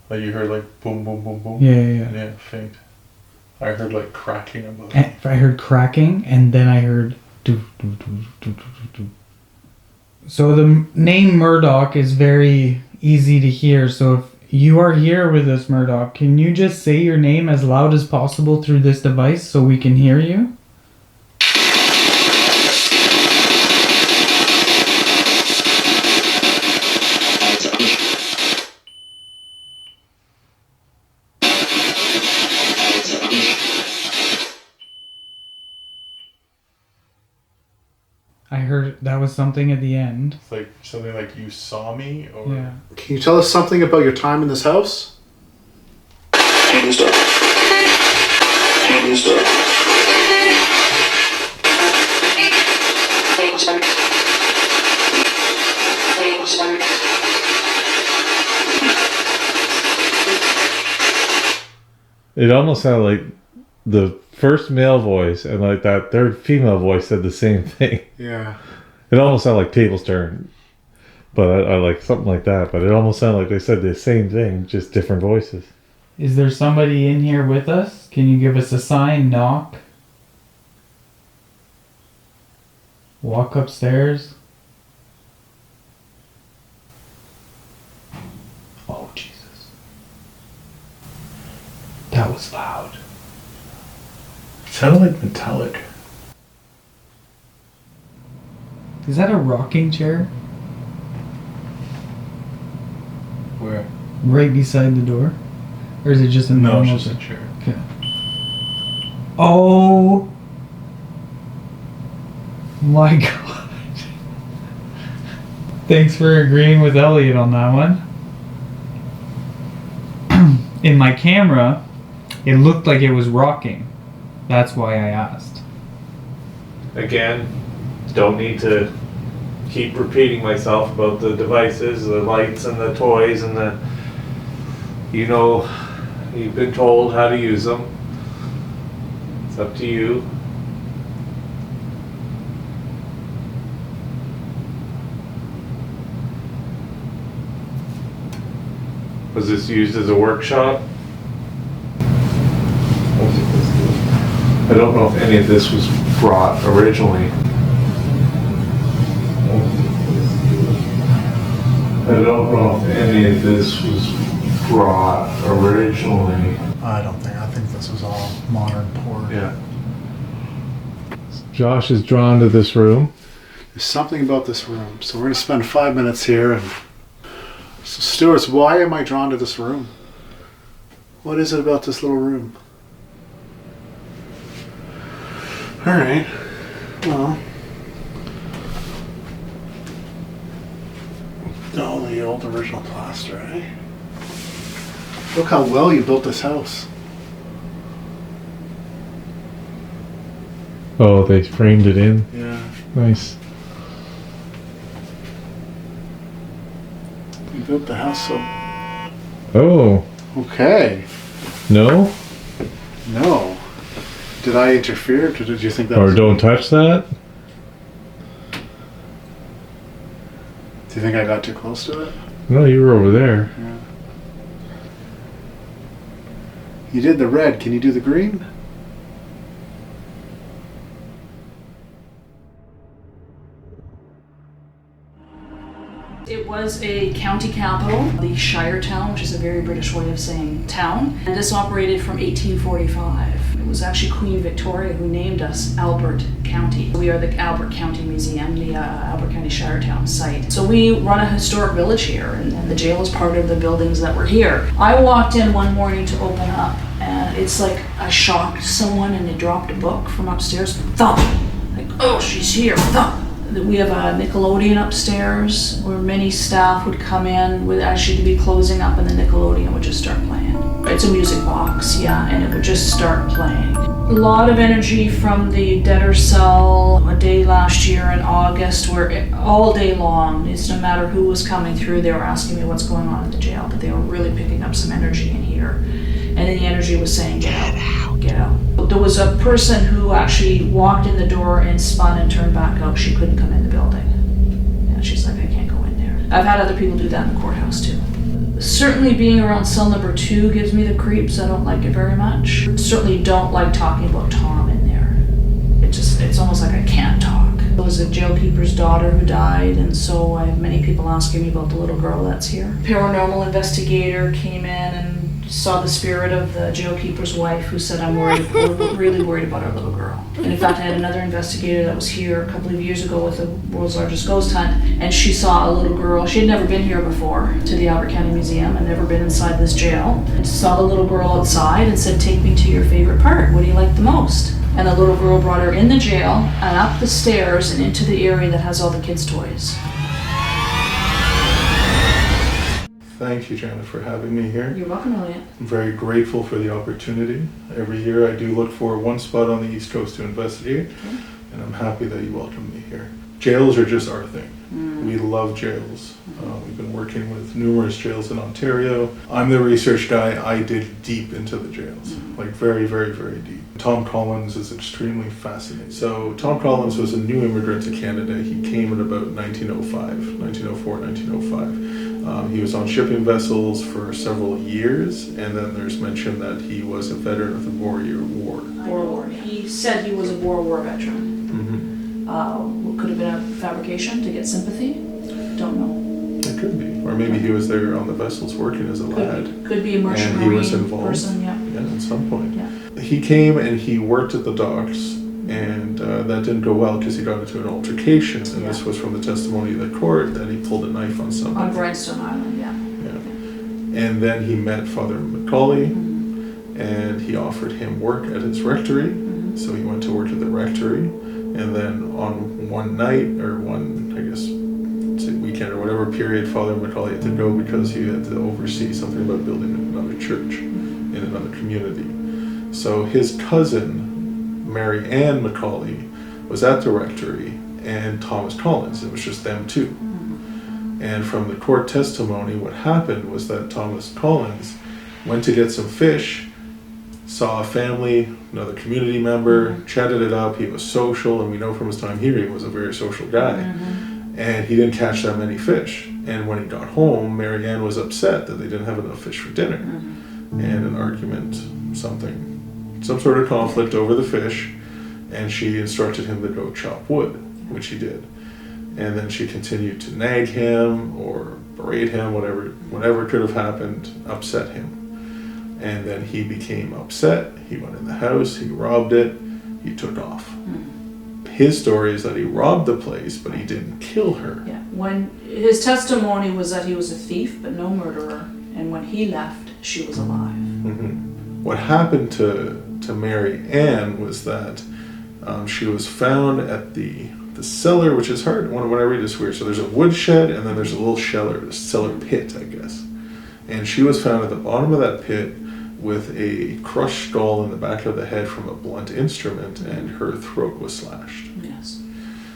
Like you heard like boom, boom, boom, boom? Yeah. Yeah, faint. I heard like cracking above. And I heard cracking, and then I heard do, do, do, do, do, do. So the name Murdoch is very easy to hear. So if you are here with us, Murdoch, can you just say your name as loud as possible through this device so we can hear you? I heard that was something at the end. It's like something like you saw me or Yeah. Can you tell us something about your time in this house? It almost sounded like the first male voice and like that third female voice said the same thing. Yeah. It almost sounded like tables turn, but I like something like that. But it almost sounded like they said the same thing, just different voices. Is there somebody in here with us? Can you give us a sign? Knock. Walk upstairs. Oh, Jesus. That was loud. It sounded like metallic. Is that a rocking chair? Where? Right beside the door? Or is it just a normal it's just a chair. Okay. Oh My God. Thanks for agreeing with Elliot on that one. In my camera, it looked like it was rocking. That's why I asked. Again, don't need to keep repeating myself about the devices, the lights and the toys and the, you know, you've been told how to use them. It's up to you. Was this used as a workshop? I don't know if any of this was brought originally. I don't know if any of this was brought originally. I don't think. I think this is all modern poured. Yeah. Josh is drawn to this room. There's something about this room. So we're going to spend 5 minutes here. And so Stuart, why am I drawn to this room? What is it about this little room? All right. Well, all the old original plaster, eh? Look how well you built this house. Oh, they framed it in. Yeah. Nice. You built the house so... Oh. Okay. No? No. Did I interfere? Did you think that Or was... don't touch that? Do you think I got too close to it? No, you were over there. Yeah. You did the red. Can you do the green? It was a county capital, the Shire town, which is a very British way of saying town. And this operated from 1845. It was actually Queen Victoria who named us Albert County. We are the Albert County Museum, the Albert County Shire town site. So we run a historic village here, and the jail is part of the buildings that were here. I walked in one morning to open up, and it's like I shocked someone and they dropped a book from upstairs. Thump! Like, oh, she's here. Thump! We have a Nickelodeon upstairs where many staff would come in with actually to be closing up and the Nickelodeon would just start playing. It's a music box, yeah, and it would just start playing. A lot of energy from the debtor cell a day last year in August where all day long, it's no matter who was coming through, they were asking me what's going on in the jail, but they were really picking up some energy in here. And then the energy was saying, get out, get out. There was a person who actually walked in the door and spun and turned back out. She couldn't come in the building. And she's like, I can't go in there. I've had other people do that in the courthouse too. Certainly being around cell number 2 gives me the creeps. I don't like it very much. Certainly don't like talking about Tom in there. It's almost like I can't talk. There was a jailkeeper's daughter who died, and so I have many people asking me about the little girl that's here. Paranormal investigator came in and saw the spirit of the jailkeeper's wife who said, I'm really worried about our little girl. And in fact, I had another investigator that was here a couple of years ago with the world's largest ghost hunt, and she saw a little girl. She had never been here before to the Albert County Museum and never been inside this jail. And saw the little girl outside and said, take me to your favorite part. What do you like the most? And the little girl brought her in the jail and up the stairs and into the area that has all the kids' toys. Thank you, Janet, for having me here. You're welcome, Elliot. I'm very grateful for the opportunity. Every year I do look for one spot on the East Coast to investigate, and I'm happy that you welcomed me here. Jails are just our thing. We love jails. We've been working with numerous jails in Ontario. I'm the research guy. I dig deep into the jails, like very, very, very deep. Tom Collins is extremely fascinating. So Tom Collins was a new immigrant to Canada. He came in about 1904, 1905. He was on shipping vessels for several years, and then there's mention that he was a veteran of the Boer War. Boer War. He said he was a Boer War veteran. Could have been a fabrication to get sympathy. Don't know. It could be. Or maybe he was there on the vessels working as a lad. Could be a merchant and he was involved person, yeah. Yeah, at some point. Yeah. He came and he worked at the docks, and that didn't go well because he got into an altercation, and this was from the testimony of the court that he pulled a knife on somebody. On Grindstone Island, yeah. And then he met Father Macaulay, and he offered him work at his rectory, so he went to work at the rectory. And then on one night, or one, I guess, weekend or whatever period, Father Macaulay had to go because he had to oversee something about building another church in another community. So his cousin, Mary Ann Macaulay, was at the rectory, and Thomas Collins. It was just them two. And from the court testimony, what happened was that Thomas Collins went to get some fish, saw a family, another community member, chatted it up. He was social, and we know from his time here he was a very social guy. And he didn't catch that many fish. And when he got home, Mary Ann was upset that they didn't have enough fish for dinner. And an argument, some sort of conflict over the fish, and she instructed him to go chop wood, which he did. And then she continued to nag him or berate him, whatever could have happened, upset him. And then he became upset. He went in the house, he robbed it, he took off. His story is that he robbed the place, but he didn't kill her. Yeah. When his testimony was that he was a thief, but no murderer, and when he left, she was alive. What happened to Mary Ann was that she was found at the cellar, which is hard. When I read this weird. So there's a woodshed, and then there's a little cellar pit, I guess. And she was found at the bottom of that pit with a crushed skull in the back of the head from a blunt instrument, and her throat was slashed. Yes.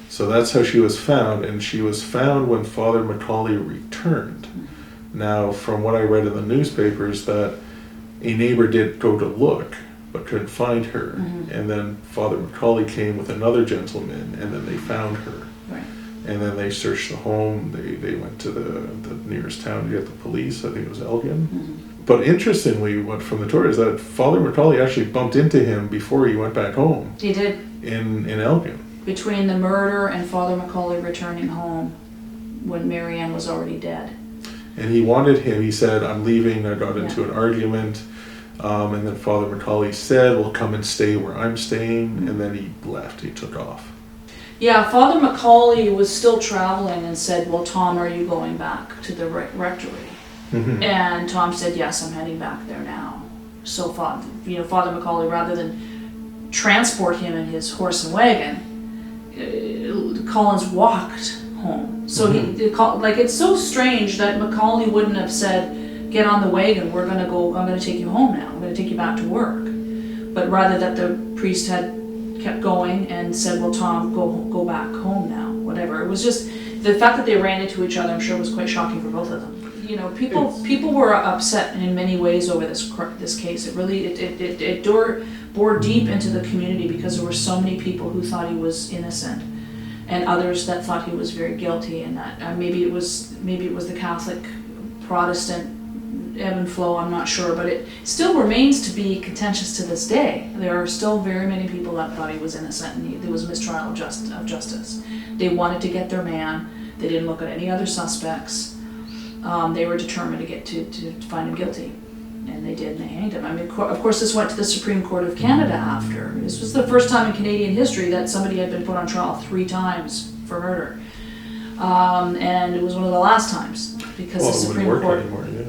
So that's how she was found, and she was found when Father Macaulay returned. Now, from what I read in the newspapers, that a neighbor did go to look, but couldn't find her. And then Father Macaulay came with another gentleman, and then they found her. Right. And then they searched the home. They went to the nearest town to get the police. I think it was Elgin. But interestingly, what from the tour is that Father Macaulay actually bumped into him before he went back home. He did. In Elgin. Between the murder and Father Macaulay returning home when Mary Ann was already dead. And he wanted him, he said, I'm leaving, I got into an argument. And then Father Macaulay said, well, come and stay where I'm staying. And then he left, he took off. Yeah, Father Macaulay was still traveling and said, well, Tom, are you going back to the rectory? And Tom said, yes, I'm heading back there now. So Father Macaulay, rather than transport him in his horse and wagon, Collins walked home. So it's so strange that Macaulay wouldn't have said, get on the wagon, I'm gonna take you home now, I'm gonna take you back to work. But rather that the priest had kept going and said, well, Tom, go back home now, whatever. It was just, the fact that they ran into each other, I'm sure was quite shocking for both of them. You know, people were upset in many ways over this case. It really, it bore deep into the community because there were so many people who thought he was innocent, and others that thought he was very guilty, and that maybe it was the Catholic Protestant ebb and flow, I'm not sure, but it still remains to be contentious to this day. There are still very many people that thought he was innocent, and there was mistrial of justice. They wanted to get their man. They didn't look at any other suspects. They were determined to get to find him guilty, and they did, and they hanged him. I mean, of course, this went to the Supreme Court of Canada after. This was the first time in Canadian history that somebody had been put on trial 3 times for murder, and it was one of the last times because the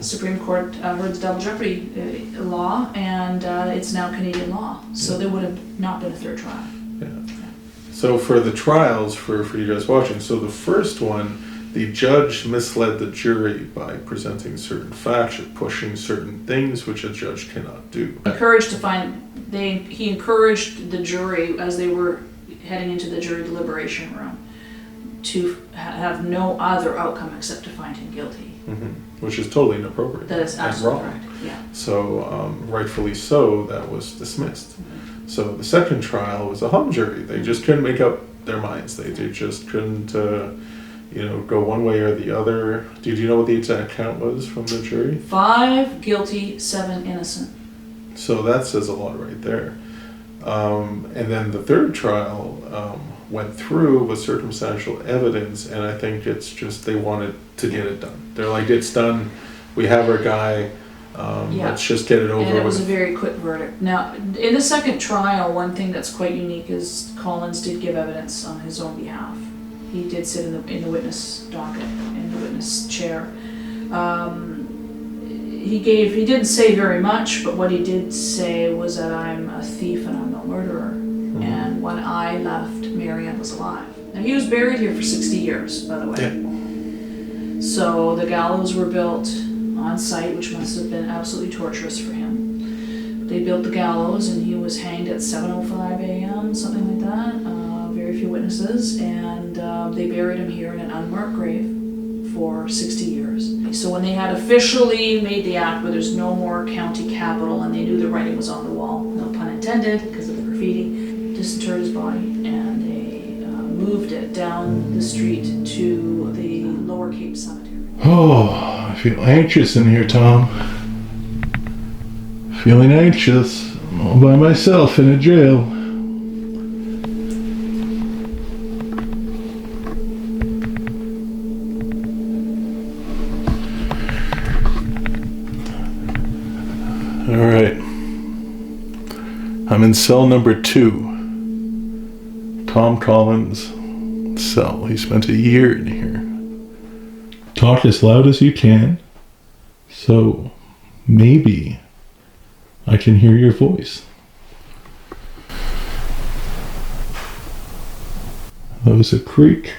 Supreme Court heard the double jeopardy law, and it's now Canadian law. So there would have not been a third trial. So for the trials, for you guys watching, so the first one, the judge misled the jury by presenting certain facts or pushing certain things which a judge cannot do. He encouraged the jury as they were heading into the jury deliberation room to have no other outcome except to find him guilty. Which is totally inappropriate. That is absolutely correct. Yeah. So rightfully so, that was dismissed. So the second trial was a hung jury. They just couldn't make up their minds. They just couldn't go one way or the other. Do you know what the exact count was from the jury? 5 guilty, 7 innocent. So that says a lot right there. And then the third trial went through with circumstantial evidence, and I think it's just they wanted to get it done. They're like, it's done. We have our guy. Let's just get it over with. And it was a very quick verdict. Now, in the second trial, one thing that's quite unique is Collins did give evidence on his own behalf. He did sit in the witness docket, in the witness chair. He didn't say very much, but what he did say was that I'm a thief and I'm no murderer. And when I left, Marianne was alive. Now, he was buried here for 60 years, by the way. So the gallows were built on site, which must have been absolutely torturous for him. They built the gallows and he was hanged at 7:05 a.m., something like that. Very few witnesses, and they buried him here in an unmarked grave for 60 years. So when they had officially made the act where there's no more county capital and they knew the writing was on the wall, no pun intended, because of the graffiti, disinterred his body and they moved it down the street to the Lower Cape Cemetery. Oh, I feel anxious in here, Tom. Feeling anxious, all by myself in a jail. All right. I'm in cell number 2. Tom Collins' cell. He spent a year in here. Talk as loud as you can, so maybe I can hear your voice. That was a creak.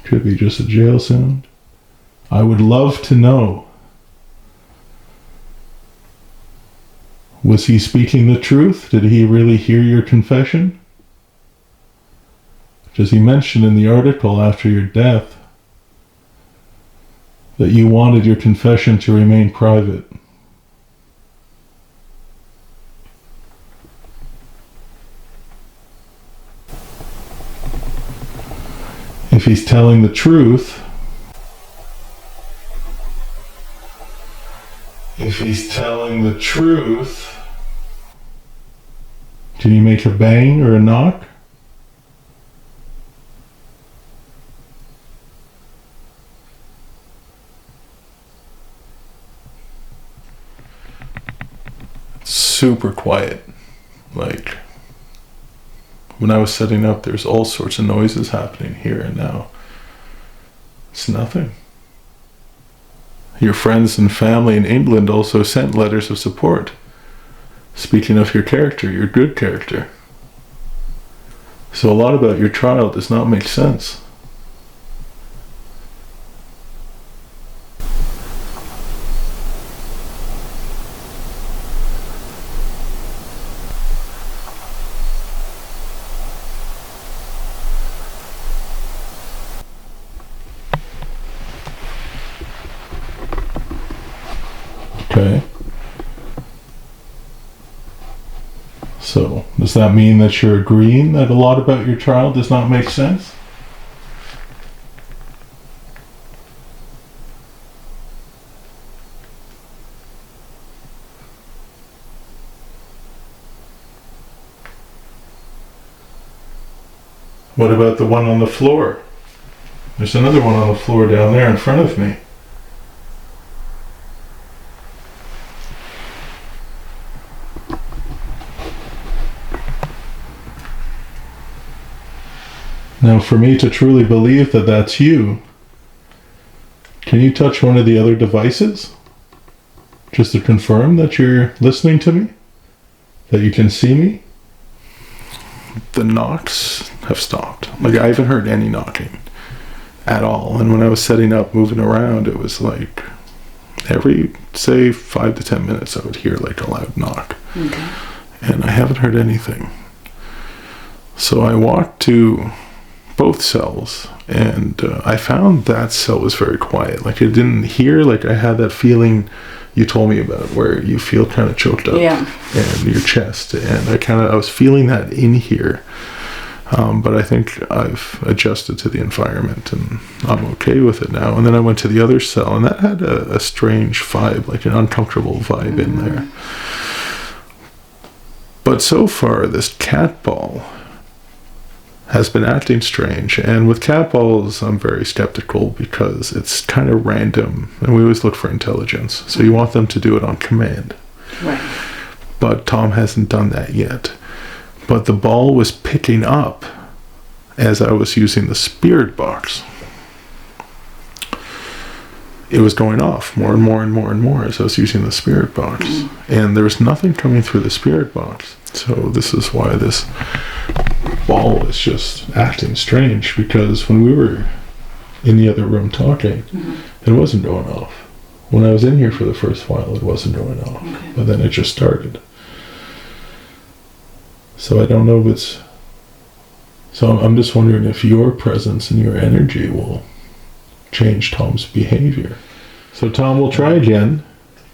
Could be just a jail sound. I would love to know. Was he speaking the truth? Did he really hear your confession? Because he mentioned in the article after your death that you wanted your confession to remain private. If he's telling the truth, can you make a bang or a knock? Super quiet. Like, when I was setting up, there's all sorts of noises happening here, and now it's nothing. Your friends and family in England also sent letters of support, speaking of your character, your good character. So a lot about your trial does not make sense. Okay. So, does that mean that you're agreeing that a lot about your trial does not make sense? What about the one on the floor? There's another one on the floor down there in front of me. Now, for me to truly believe that that's you, can you touch one of the other devices? Just to confirm that you're listening to me? That you can see me? The knocks have stopped. Like, I haven't heard any knocking at all. And when I was setting up, moving around, it was like every, say, 5 to 10 minutes, I would hear like a loud knock. Okay. And I haven't heard anything. So I walked to both cells, and I found that cell was very quiet. Like, I didn't hear, like, I had that feeling you told me about where you feel kind of choked up in your chest, and I was feeling that in here, but I think I've adjusted to the environment and I'm okay with it now. And then I went to the other cell, and that had a strange vibe, like an uncomfortable vibe in there. But so far, this cat ball has been acting strange, and with cat balls I'm very skeptical because it's kind of random, and we always look for intelligence, so you want them to do it on command. Right. But Tom hasn't done that yet. But the ball was picking up as I was using the spirit box. it was going off more and more and more and more as I was using the spirit box. And there was nothing coming through the spirit box. So this is why this ball is just acting strange, because when we were in the other room talking, it wasn't going off. When I was in here for the first while, it wasn't going off. But then it just started. So I don't know if it's... So I'm just wondering if your presence and your energy will change Tom's behavior. So Tom, will try again.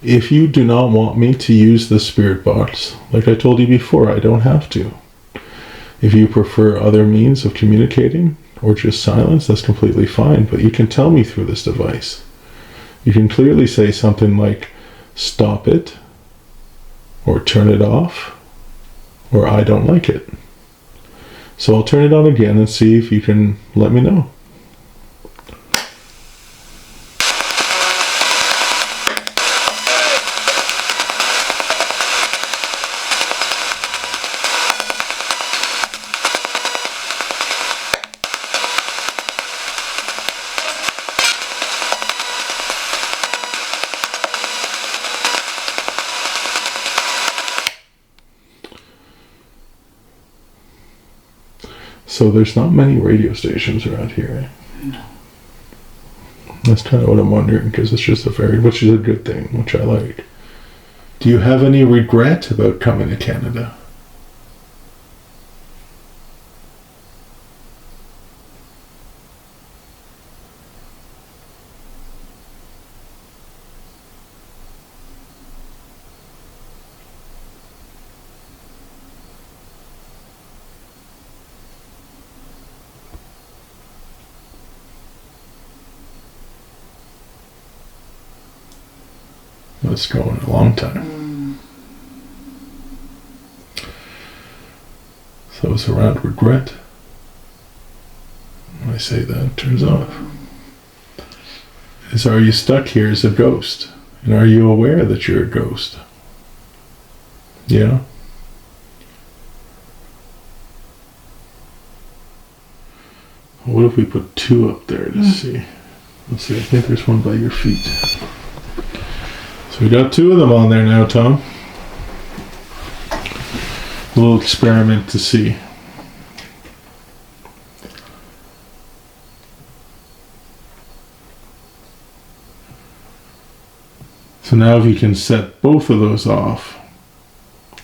If you do not want me to use the spirit box, like I told you before, I don't have to. If you prefer other means of communicating or just silence, that's completely fine, but you can tell me through this device. You can clearly say something like, stop it, or turn it off, or I don't like it. So I'll turn it on again and see if you can let me know. So there's not many radio stations around here. No. That's kind of what I'm wondering, because it's just which is a good thing, which I like. Do you have any regret about coming to Canada? It's going a long time. So it's around regret. When I say that, it turns off. Are you stuck here as a ghost? And are you aware that you're a ghost? Yeah? What if we put 2 up there to see? Let's see, I think there's one by your feet. So we got 2 of them on there now, Tom. A little experiment to see. So now if you can set both of those off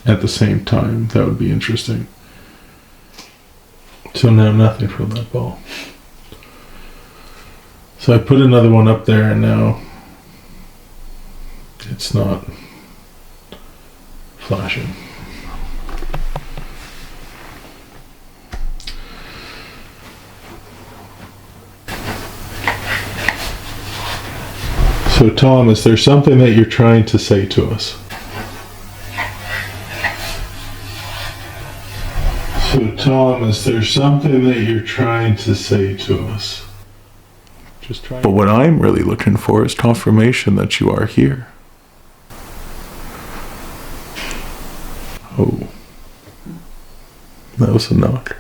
at the same time, that would be interesting. So now nothing from that ball. So I put another one up there and now it's not flashing. So Tom, is there something that you're trying to say to us? So Tom, is there something that you're trying to say to us? But what I'm really looking for is confirmation that you are here. Oh. That was a knock.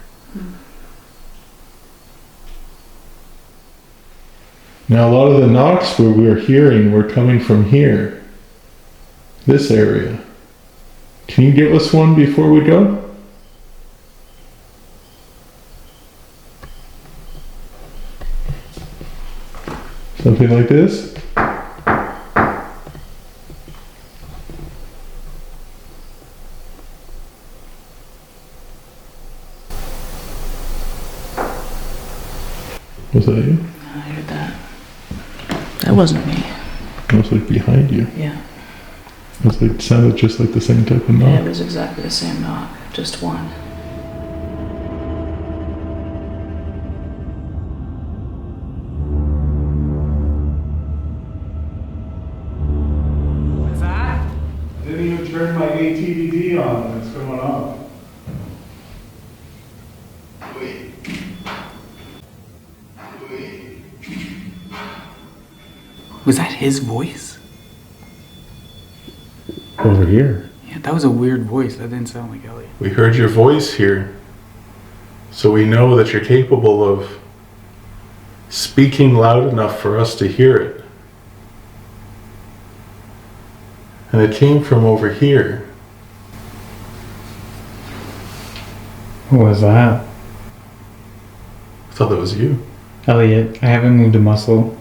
Now a lot of the knocks where we're hearing were coming from here. This area. Can you give us one before we go? Something like this? Was that you? I heard that. That wasn't me. It was like behind you. Yeah. It was like, it sounded just like the same type of knock. Yeah, it was exactly the same knock, just one. What's that? I didn't even turn my ATVD on. What's going on? Was that his voice? Over here. Yeah, that was a weird voice. That didn't sound like Elliot. We heard your voice here. So we know that you're capable of speaking loud enough for us to hear it. And it came from over here. What was that? I thought that was you. Elliot, I haven't moved a muscle.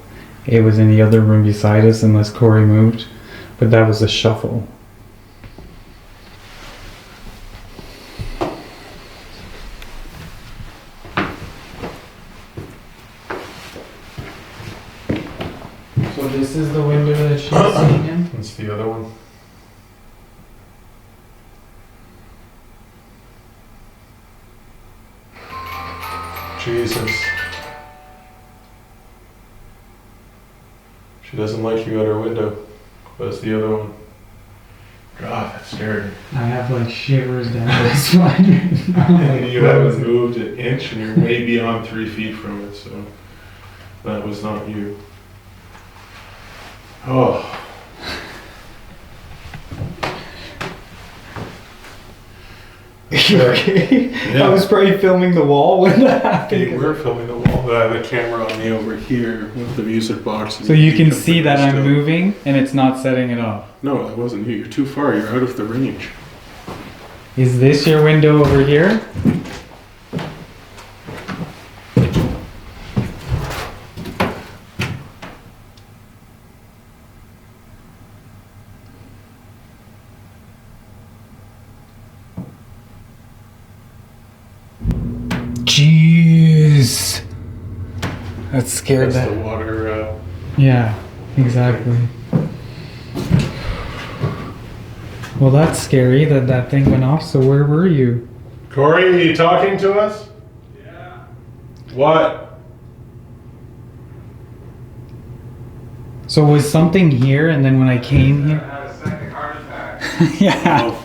It was in the other room beside us unless Corey moved. But that was a shuffle. So this is the window that she's sitting in? That's the other one. Jesus. She doesn't like you at her window. That's the other one. God, that's scary. I have like shivers down my spine. And you haven't moved an inch and you're way beyond 3 feet from it, so that was not you. Oh. Okay. Yeah. I was probably filming the wall when that happened. You were filming the wall, but I have a camera on me over here with the music box. So you can see that I'm moving and it's not setting it off. No, that wasn't you. You're too far. You're out of the range. Is this your window over here? Jeez. That scared That's that. the water. Yeah, exactly. Well, that's scary that that thing went off. So where were you? Corey, are you talking to us? Yeah. What? So was something here, and then when I came here? I had a second heart attack. Yeah.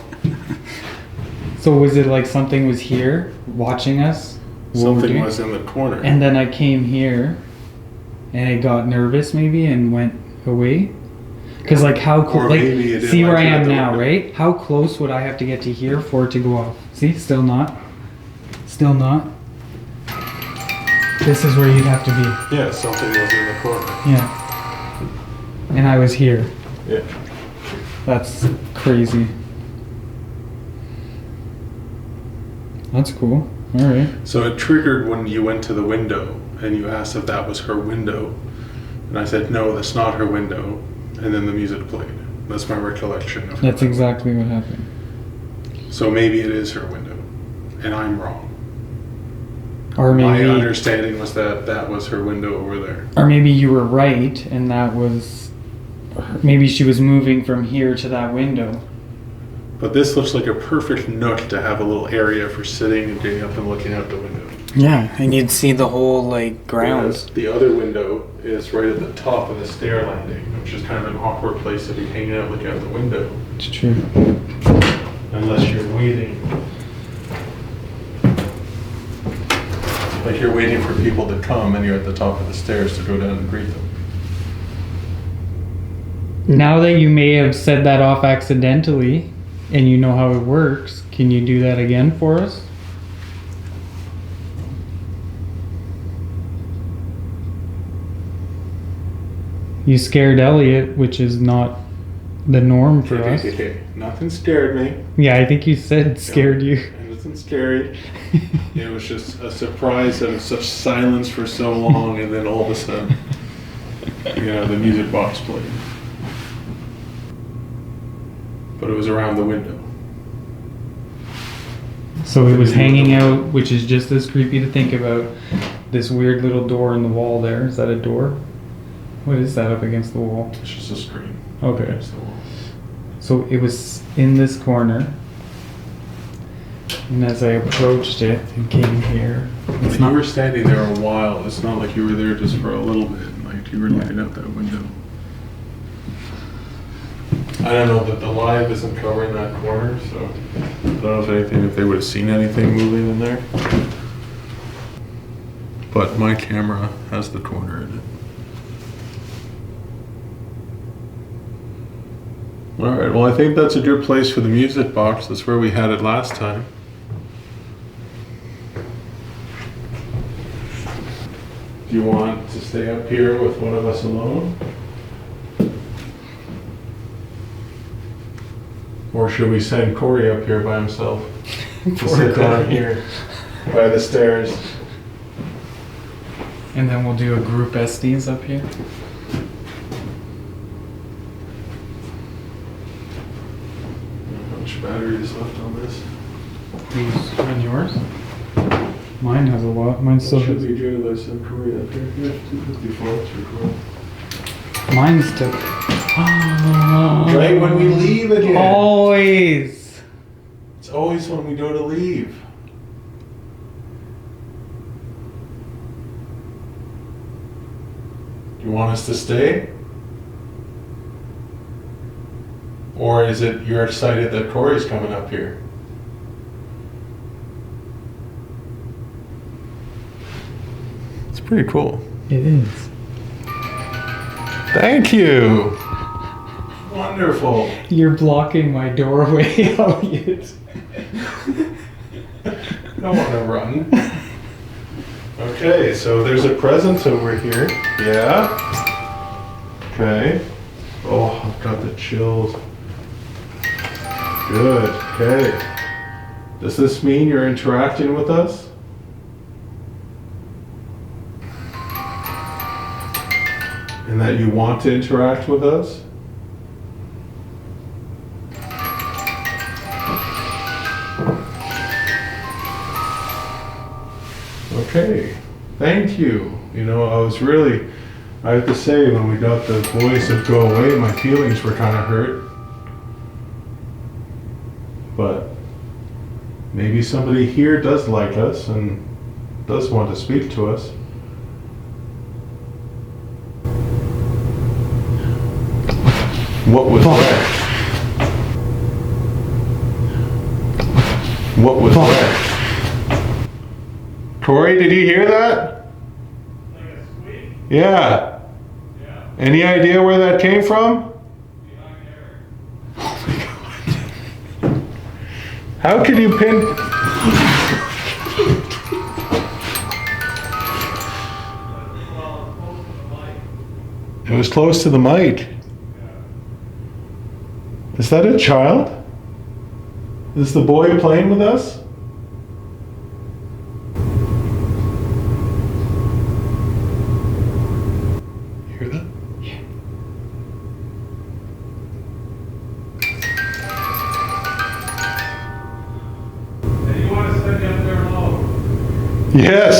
So was it like something was here watching us? What we're Something doing? was in the corner. And then I came here, and it got nervous maybe and went away. Because like how Or close? Like maybe it didn't see where like I you at am the now, window. right? How close would I have to get to here for it to go off? See, still not. Still not. This is where you'd have to be. Yeah, something was in the corner. Yeah. And I was here. Yeah. That's crazy. That's cool. All right. So it triggered when you went to the window and you asked if that was her window. And I said, no, that's not her window. And then the music played. That's my recollection of That's it. exactly what happened. So maybe it is her window. And I'm wrong. Or My maybe, understanding was that that was her window over there. or maybe you were right, and that was, maybe she was moving from here to that window. But this looks like a perfect nook to have a little area for sitting and getting up and looking out the window. Yeah, and you'd see the whole like Whereas the other window is right at the top of the stair landing, which is kind of an awkward place to be hanging out looking out the window. It's true. Unless you're waiting. Like you're waiting for people to come and you're at the top of the stairs to go down and greet them. Now that you may have said that off accidentally, and you know how it works, can you do that again for us? You scared Elliot, which is not the norm for us. Nothing scared me. Yeah, I think you said scared you. Nothing scary. It was just a surprise that it was such silence for so long, and then all of a sudden, the music box played. But it was around the window. So it was hanging out, which is just as creepy to think about. This weird little door in the wall there. Is that a door? What is that up against the wall? It's just a screen. Okay. Against the wall. So it was in this corner. And as I approached it and came here, But you were standing there a while. It's not like you were there just for a little bit. Like you were looking out that window. I don't know that the live isn't covering that corner, so I don't know if they would have seen anything moving in there. But my camera has the corner in it. Alright, well I think that's a good place for the music box. That's where we had it last time. Do you want to stay up here with one of us alone? Or should we send Corey up here by himself? To Poor sit down Corey. here by the stairs. And then we'll do a group Estes up here. How much battery is left on this? Who's on yours? Mine has a lot. Mine still Should has. be good. Let's send Corey up here. Yeah, 254. Let's record. Mine still. Right when we leave again. Always. It's always when we go to leave. Do you want us to stay? Or is it you're excited that Corey's coming up here? It's pretty cool. It is. Thank you. Wonderful. You're blocking my doorway, Elliot. I want to run. Okay, so there's a present over here. Yeah. Okay. Oh, I've got the chills. Good. Okay. Does this mean you're interacting with us? And that you want to interact with us? Okay, thank you. You know, I have to say, when we got the voice of Go Away, my feelings were kind of hurt. But maybe somebody here does like us and does want to speak to us. What was that? What was that? Corey, did you hear that? Like a squeak? Yeah. Yeah. Any idea where that came from? Behind there. How could you pin? It was close to the mic. Is that a child? Is the boy playing with us? You hear that? Yeah. Hey, you want to send me up there alone? Yes.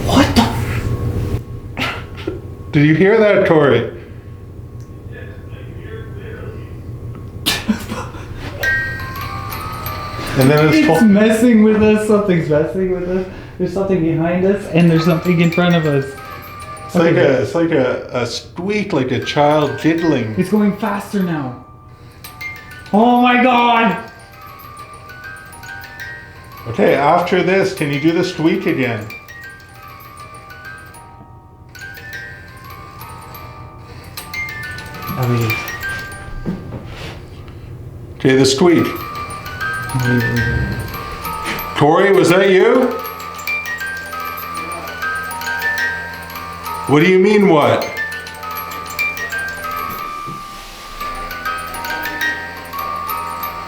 What the? Did you hear that, Corey? And then It's messing with us. Something's messing with us. There's something behind us, and there's something in front of us. It's like a squeak, like a child giggling. It's going faster now. Oh my god! Okay, after this, can you do the squeak again? Okay, the squeak. Corey, was that you? What do you mean, what?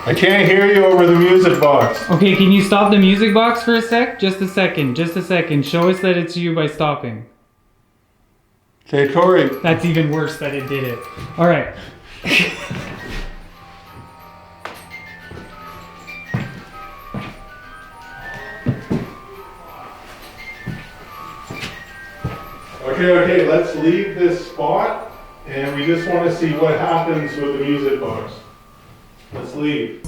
I can't hear you over the music box. Okay, can you stop the music box for a sec? Just a second, just a second. Show us that it's you by stopping. Okay, Corey. That's even worse that it did it. Alright. Okay, let's leave this spot and we just want to see what happens with the music box. Let's leave.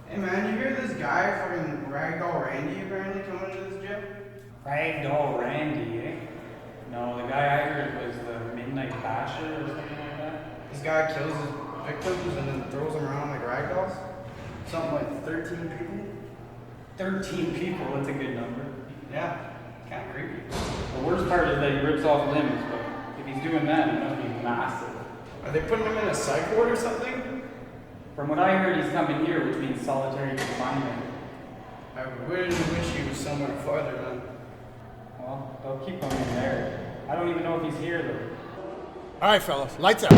Hey man, you hear this guy fucking Ragdoll Randy apparently coming into this gym? Ragdoll Randy, eh? No, the guy I heard was the Midnight Basher or something like that. This guy kills his victims and then throws them around like ragdolls? Something like 13 people? 13 people, that's a good number. Yeah, kinda creepy. The worst part is that he rips off limbs, but If he's doing that, he must be massive. Are they putting him in a psych ward or something? From what I heard, he's coming here, which means solitary confinement. I really wish he was somewhere farther, man. Well, they'll keep him in there. I don't even know if he's here, though. All right, fellas, lights out.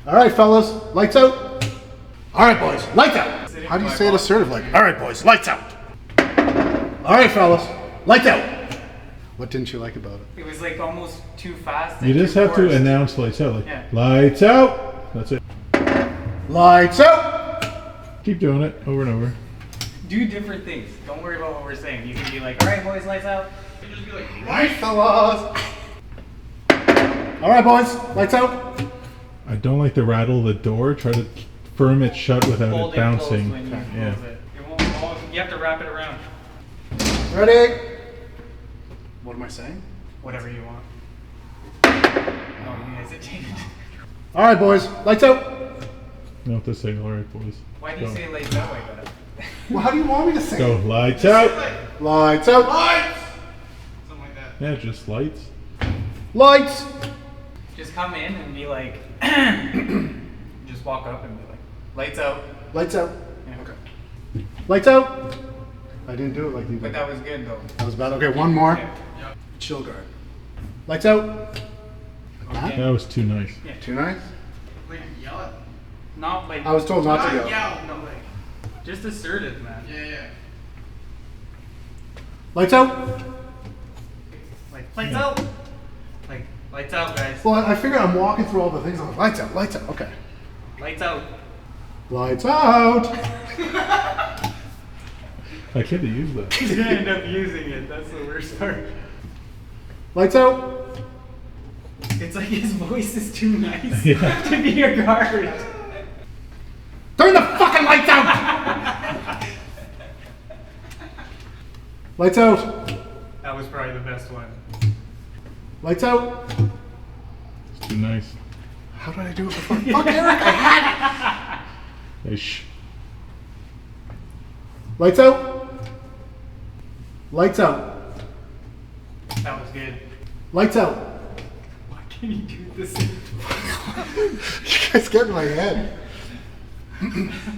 All right, fellas, lights out. All right, boys, lights out. How do you say it assertive like? All right, boys, lights out. All right, fellas, lights out. What didn't you like about it? It was like almost too fast. You just have to announce lights out. Like, Yeah. lights out. That's it. Lights out. Keep doing it over and over. Do different things. Don't worry about what we're saying. You can be like, all right, boys, lights out. You can just be like, Right, fellas. All right, boys, lights out. I don't like to rattle the door. Try to firm it shut without hold it bouncing. When you Yeah. close it. It won't, you have to wrap it around. Ready? What am I saying? Whatever you want. Oh, you hesitated. All right, boys, lights out. You don't have to say, all right, boys. Why do you Go. say lights that way, better? Well, how do you want me to say Go, it? lights out. Lights out. Lights! Something like that. Yeah, just lights. Lights. Just come in and be like, just walk up and be like, lights out. Lights out. Yeah. Okay. Lights out. I didn't do it like you did. But that was good though. That was bad. Okay, one more. Yeah. Chill guard. Lights out. Okay. That was too nice. Yeah. Too nice? Like, yell it. Not like. I was told not to Not go. yell, no, like. Just assertive, man. Yeah. Lights out. Like, lights out. Like, lights out, guys. Well, I figured I'm walking through all the things. I'm like, lights out, lights out. Okay. Lights out. Lights out. I can't use that. He's gonna end up using it. That's the worst part. Lights out. It's like his voice is too nice Yeah. to be a guard. Turn the fucking lights out. Lights out. That was probably the best one. Lights out. It's too nice. How did I do it before? Fuck Eric, I had it. Hey, shh. Lights out. Lights out. That was good. Lights out. Why can't you do this? You guys get in my head.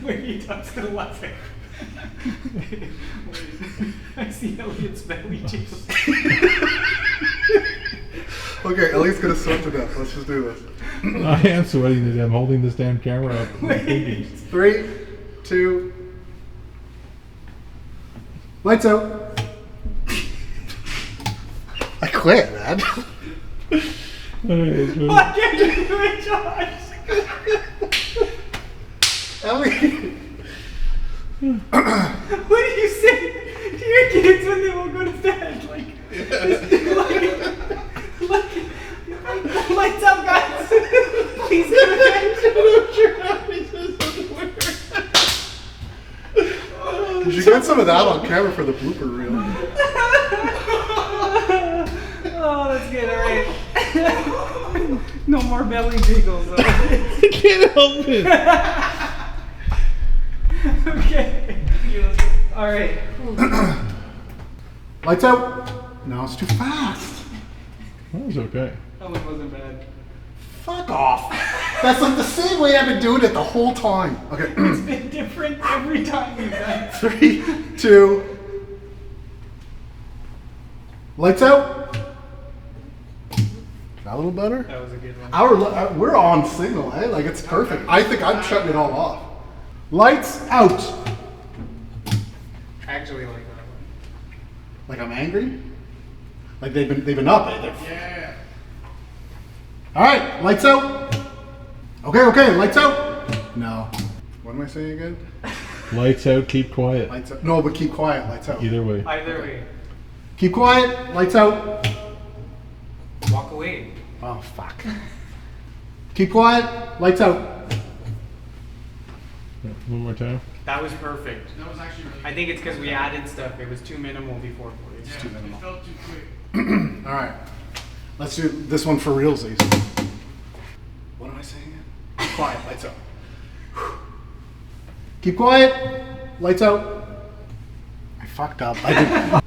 Wait, I'm still laughing. Wait, I see Elliot's belly jiggles. Okay, Ellie's gonna sweat to death. Let's just do this. I am sweating to death. I'm holding this damn camera up. 3, 2. Lights out. I quit, man. Why can't you do it, Josh? Ellie. What do you say to your kids when they won't go to bed? Like lights up, guys. Please go to bed. You should get some of that on camera for the blooper reel. Oh, that's good. All right. No more belly jiggles. I can't help it. Okay. All right. Lights out. No, it's too fast. That was okay. That one wasn't bad. Fuck off. That's like the same way I've been doing it the whole time. Okay. It's been different every time you've done it. 3, 2. Lights out. That a little better? That was a good one. We're on signal, eh? Like it's perfect. I think I'm shutting it all off. Lights out. Actually, like that one. Like I'm angry? Like they've been up, eh? Yeah. All right, lights out. Okay, lights out. No. What am I saying again? Lights out, keep quiet. Lights out. No, but keep quiet. Lights out. Either way. Either way. Keep quiet. Lights out. Walk away. Oh fuck. Keep quiet. Lights out. One more time. That was perfect. That was actually really I think it's because we added stuff. It was too minimal before for you. It's too minimal. It felt too quick. All right. Let's do this one for realsies. What am I saying again? Keep quiet. Lights out. Keep quiet. Lights out. I fucked up. I did.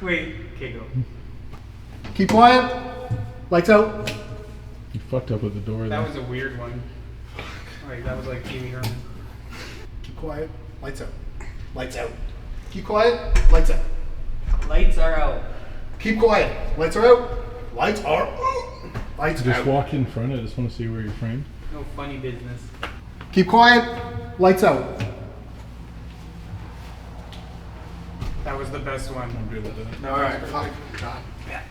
Wait, okay, go. Keep quiet. Lights out. You fucked up with the door. That was a weird one. Like, that was like Pee Wee Herman. Keep quiet. Lights out. Lights out. Keep quiet. Lights out. Lights are out. Keep quiet. Lights are out. Lights are out. Lights Just out. walk in front. I just want to see where you're framed. No funny business. Keep quiet. Lights out. That was the best one. I'm good with that. All right. Fuck. God. Yeah.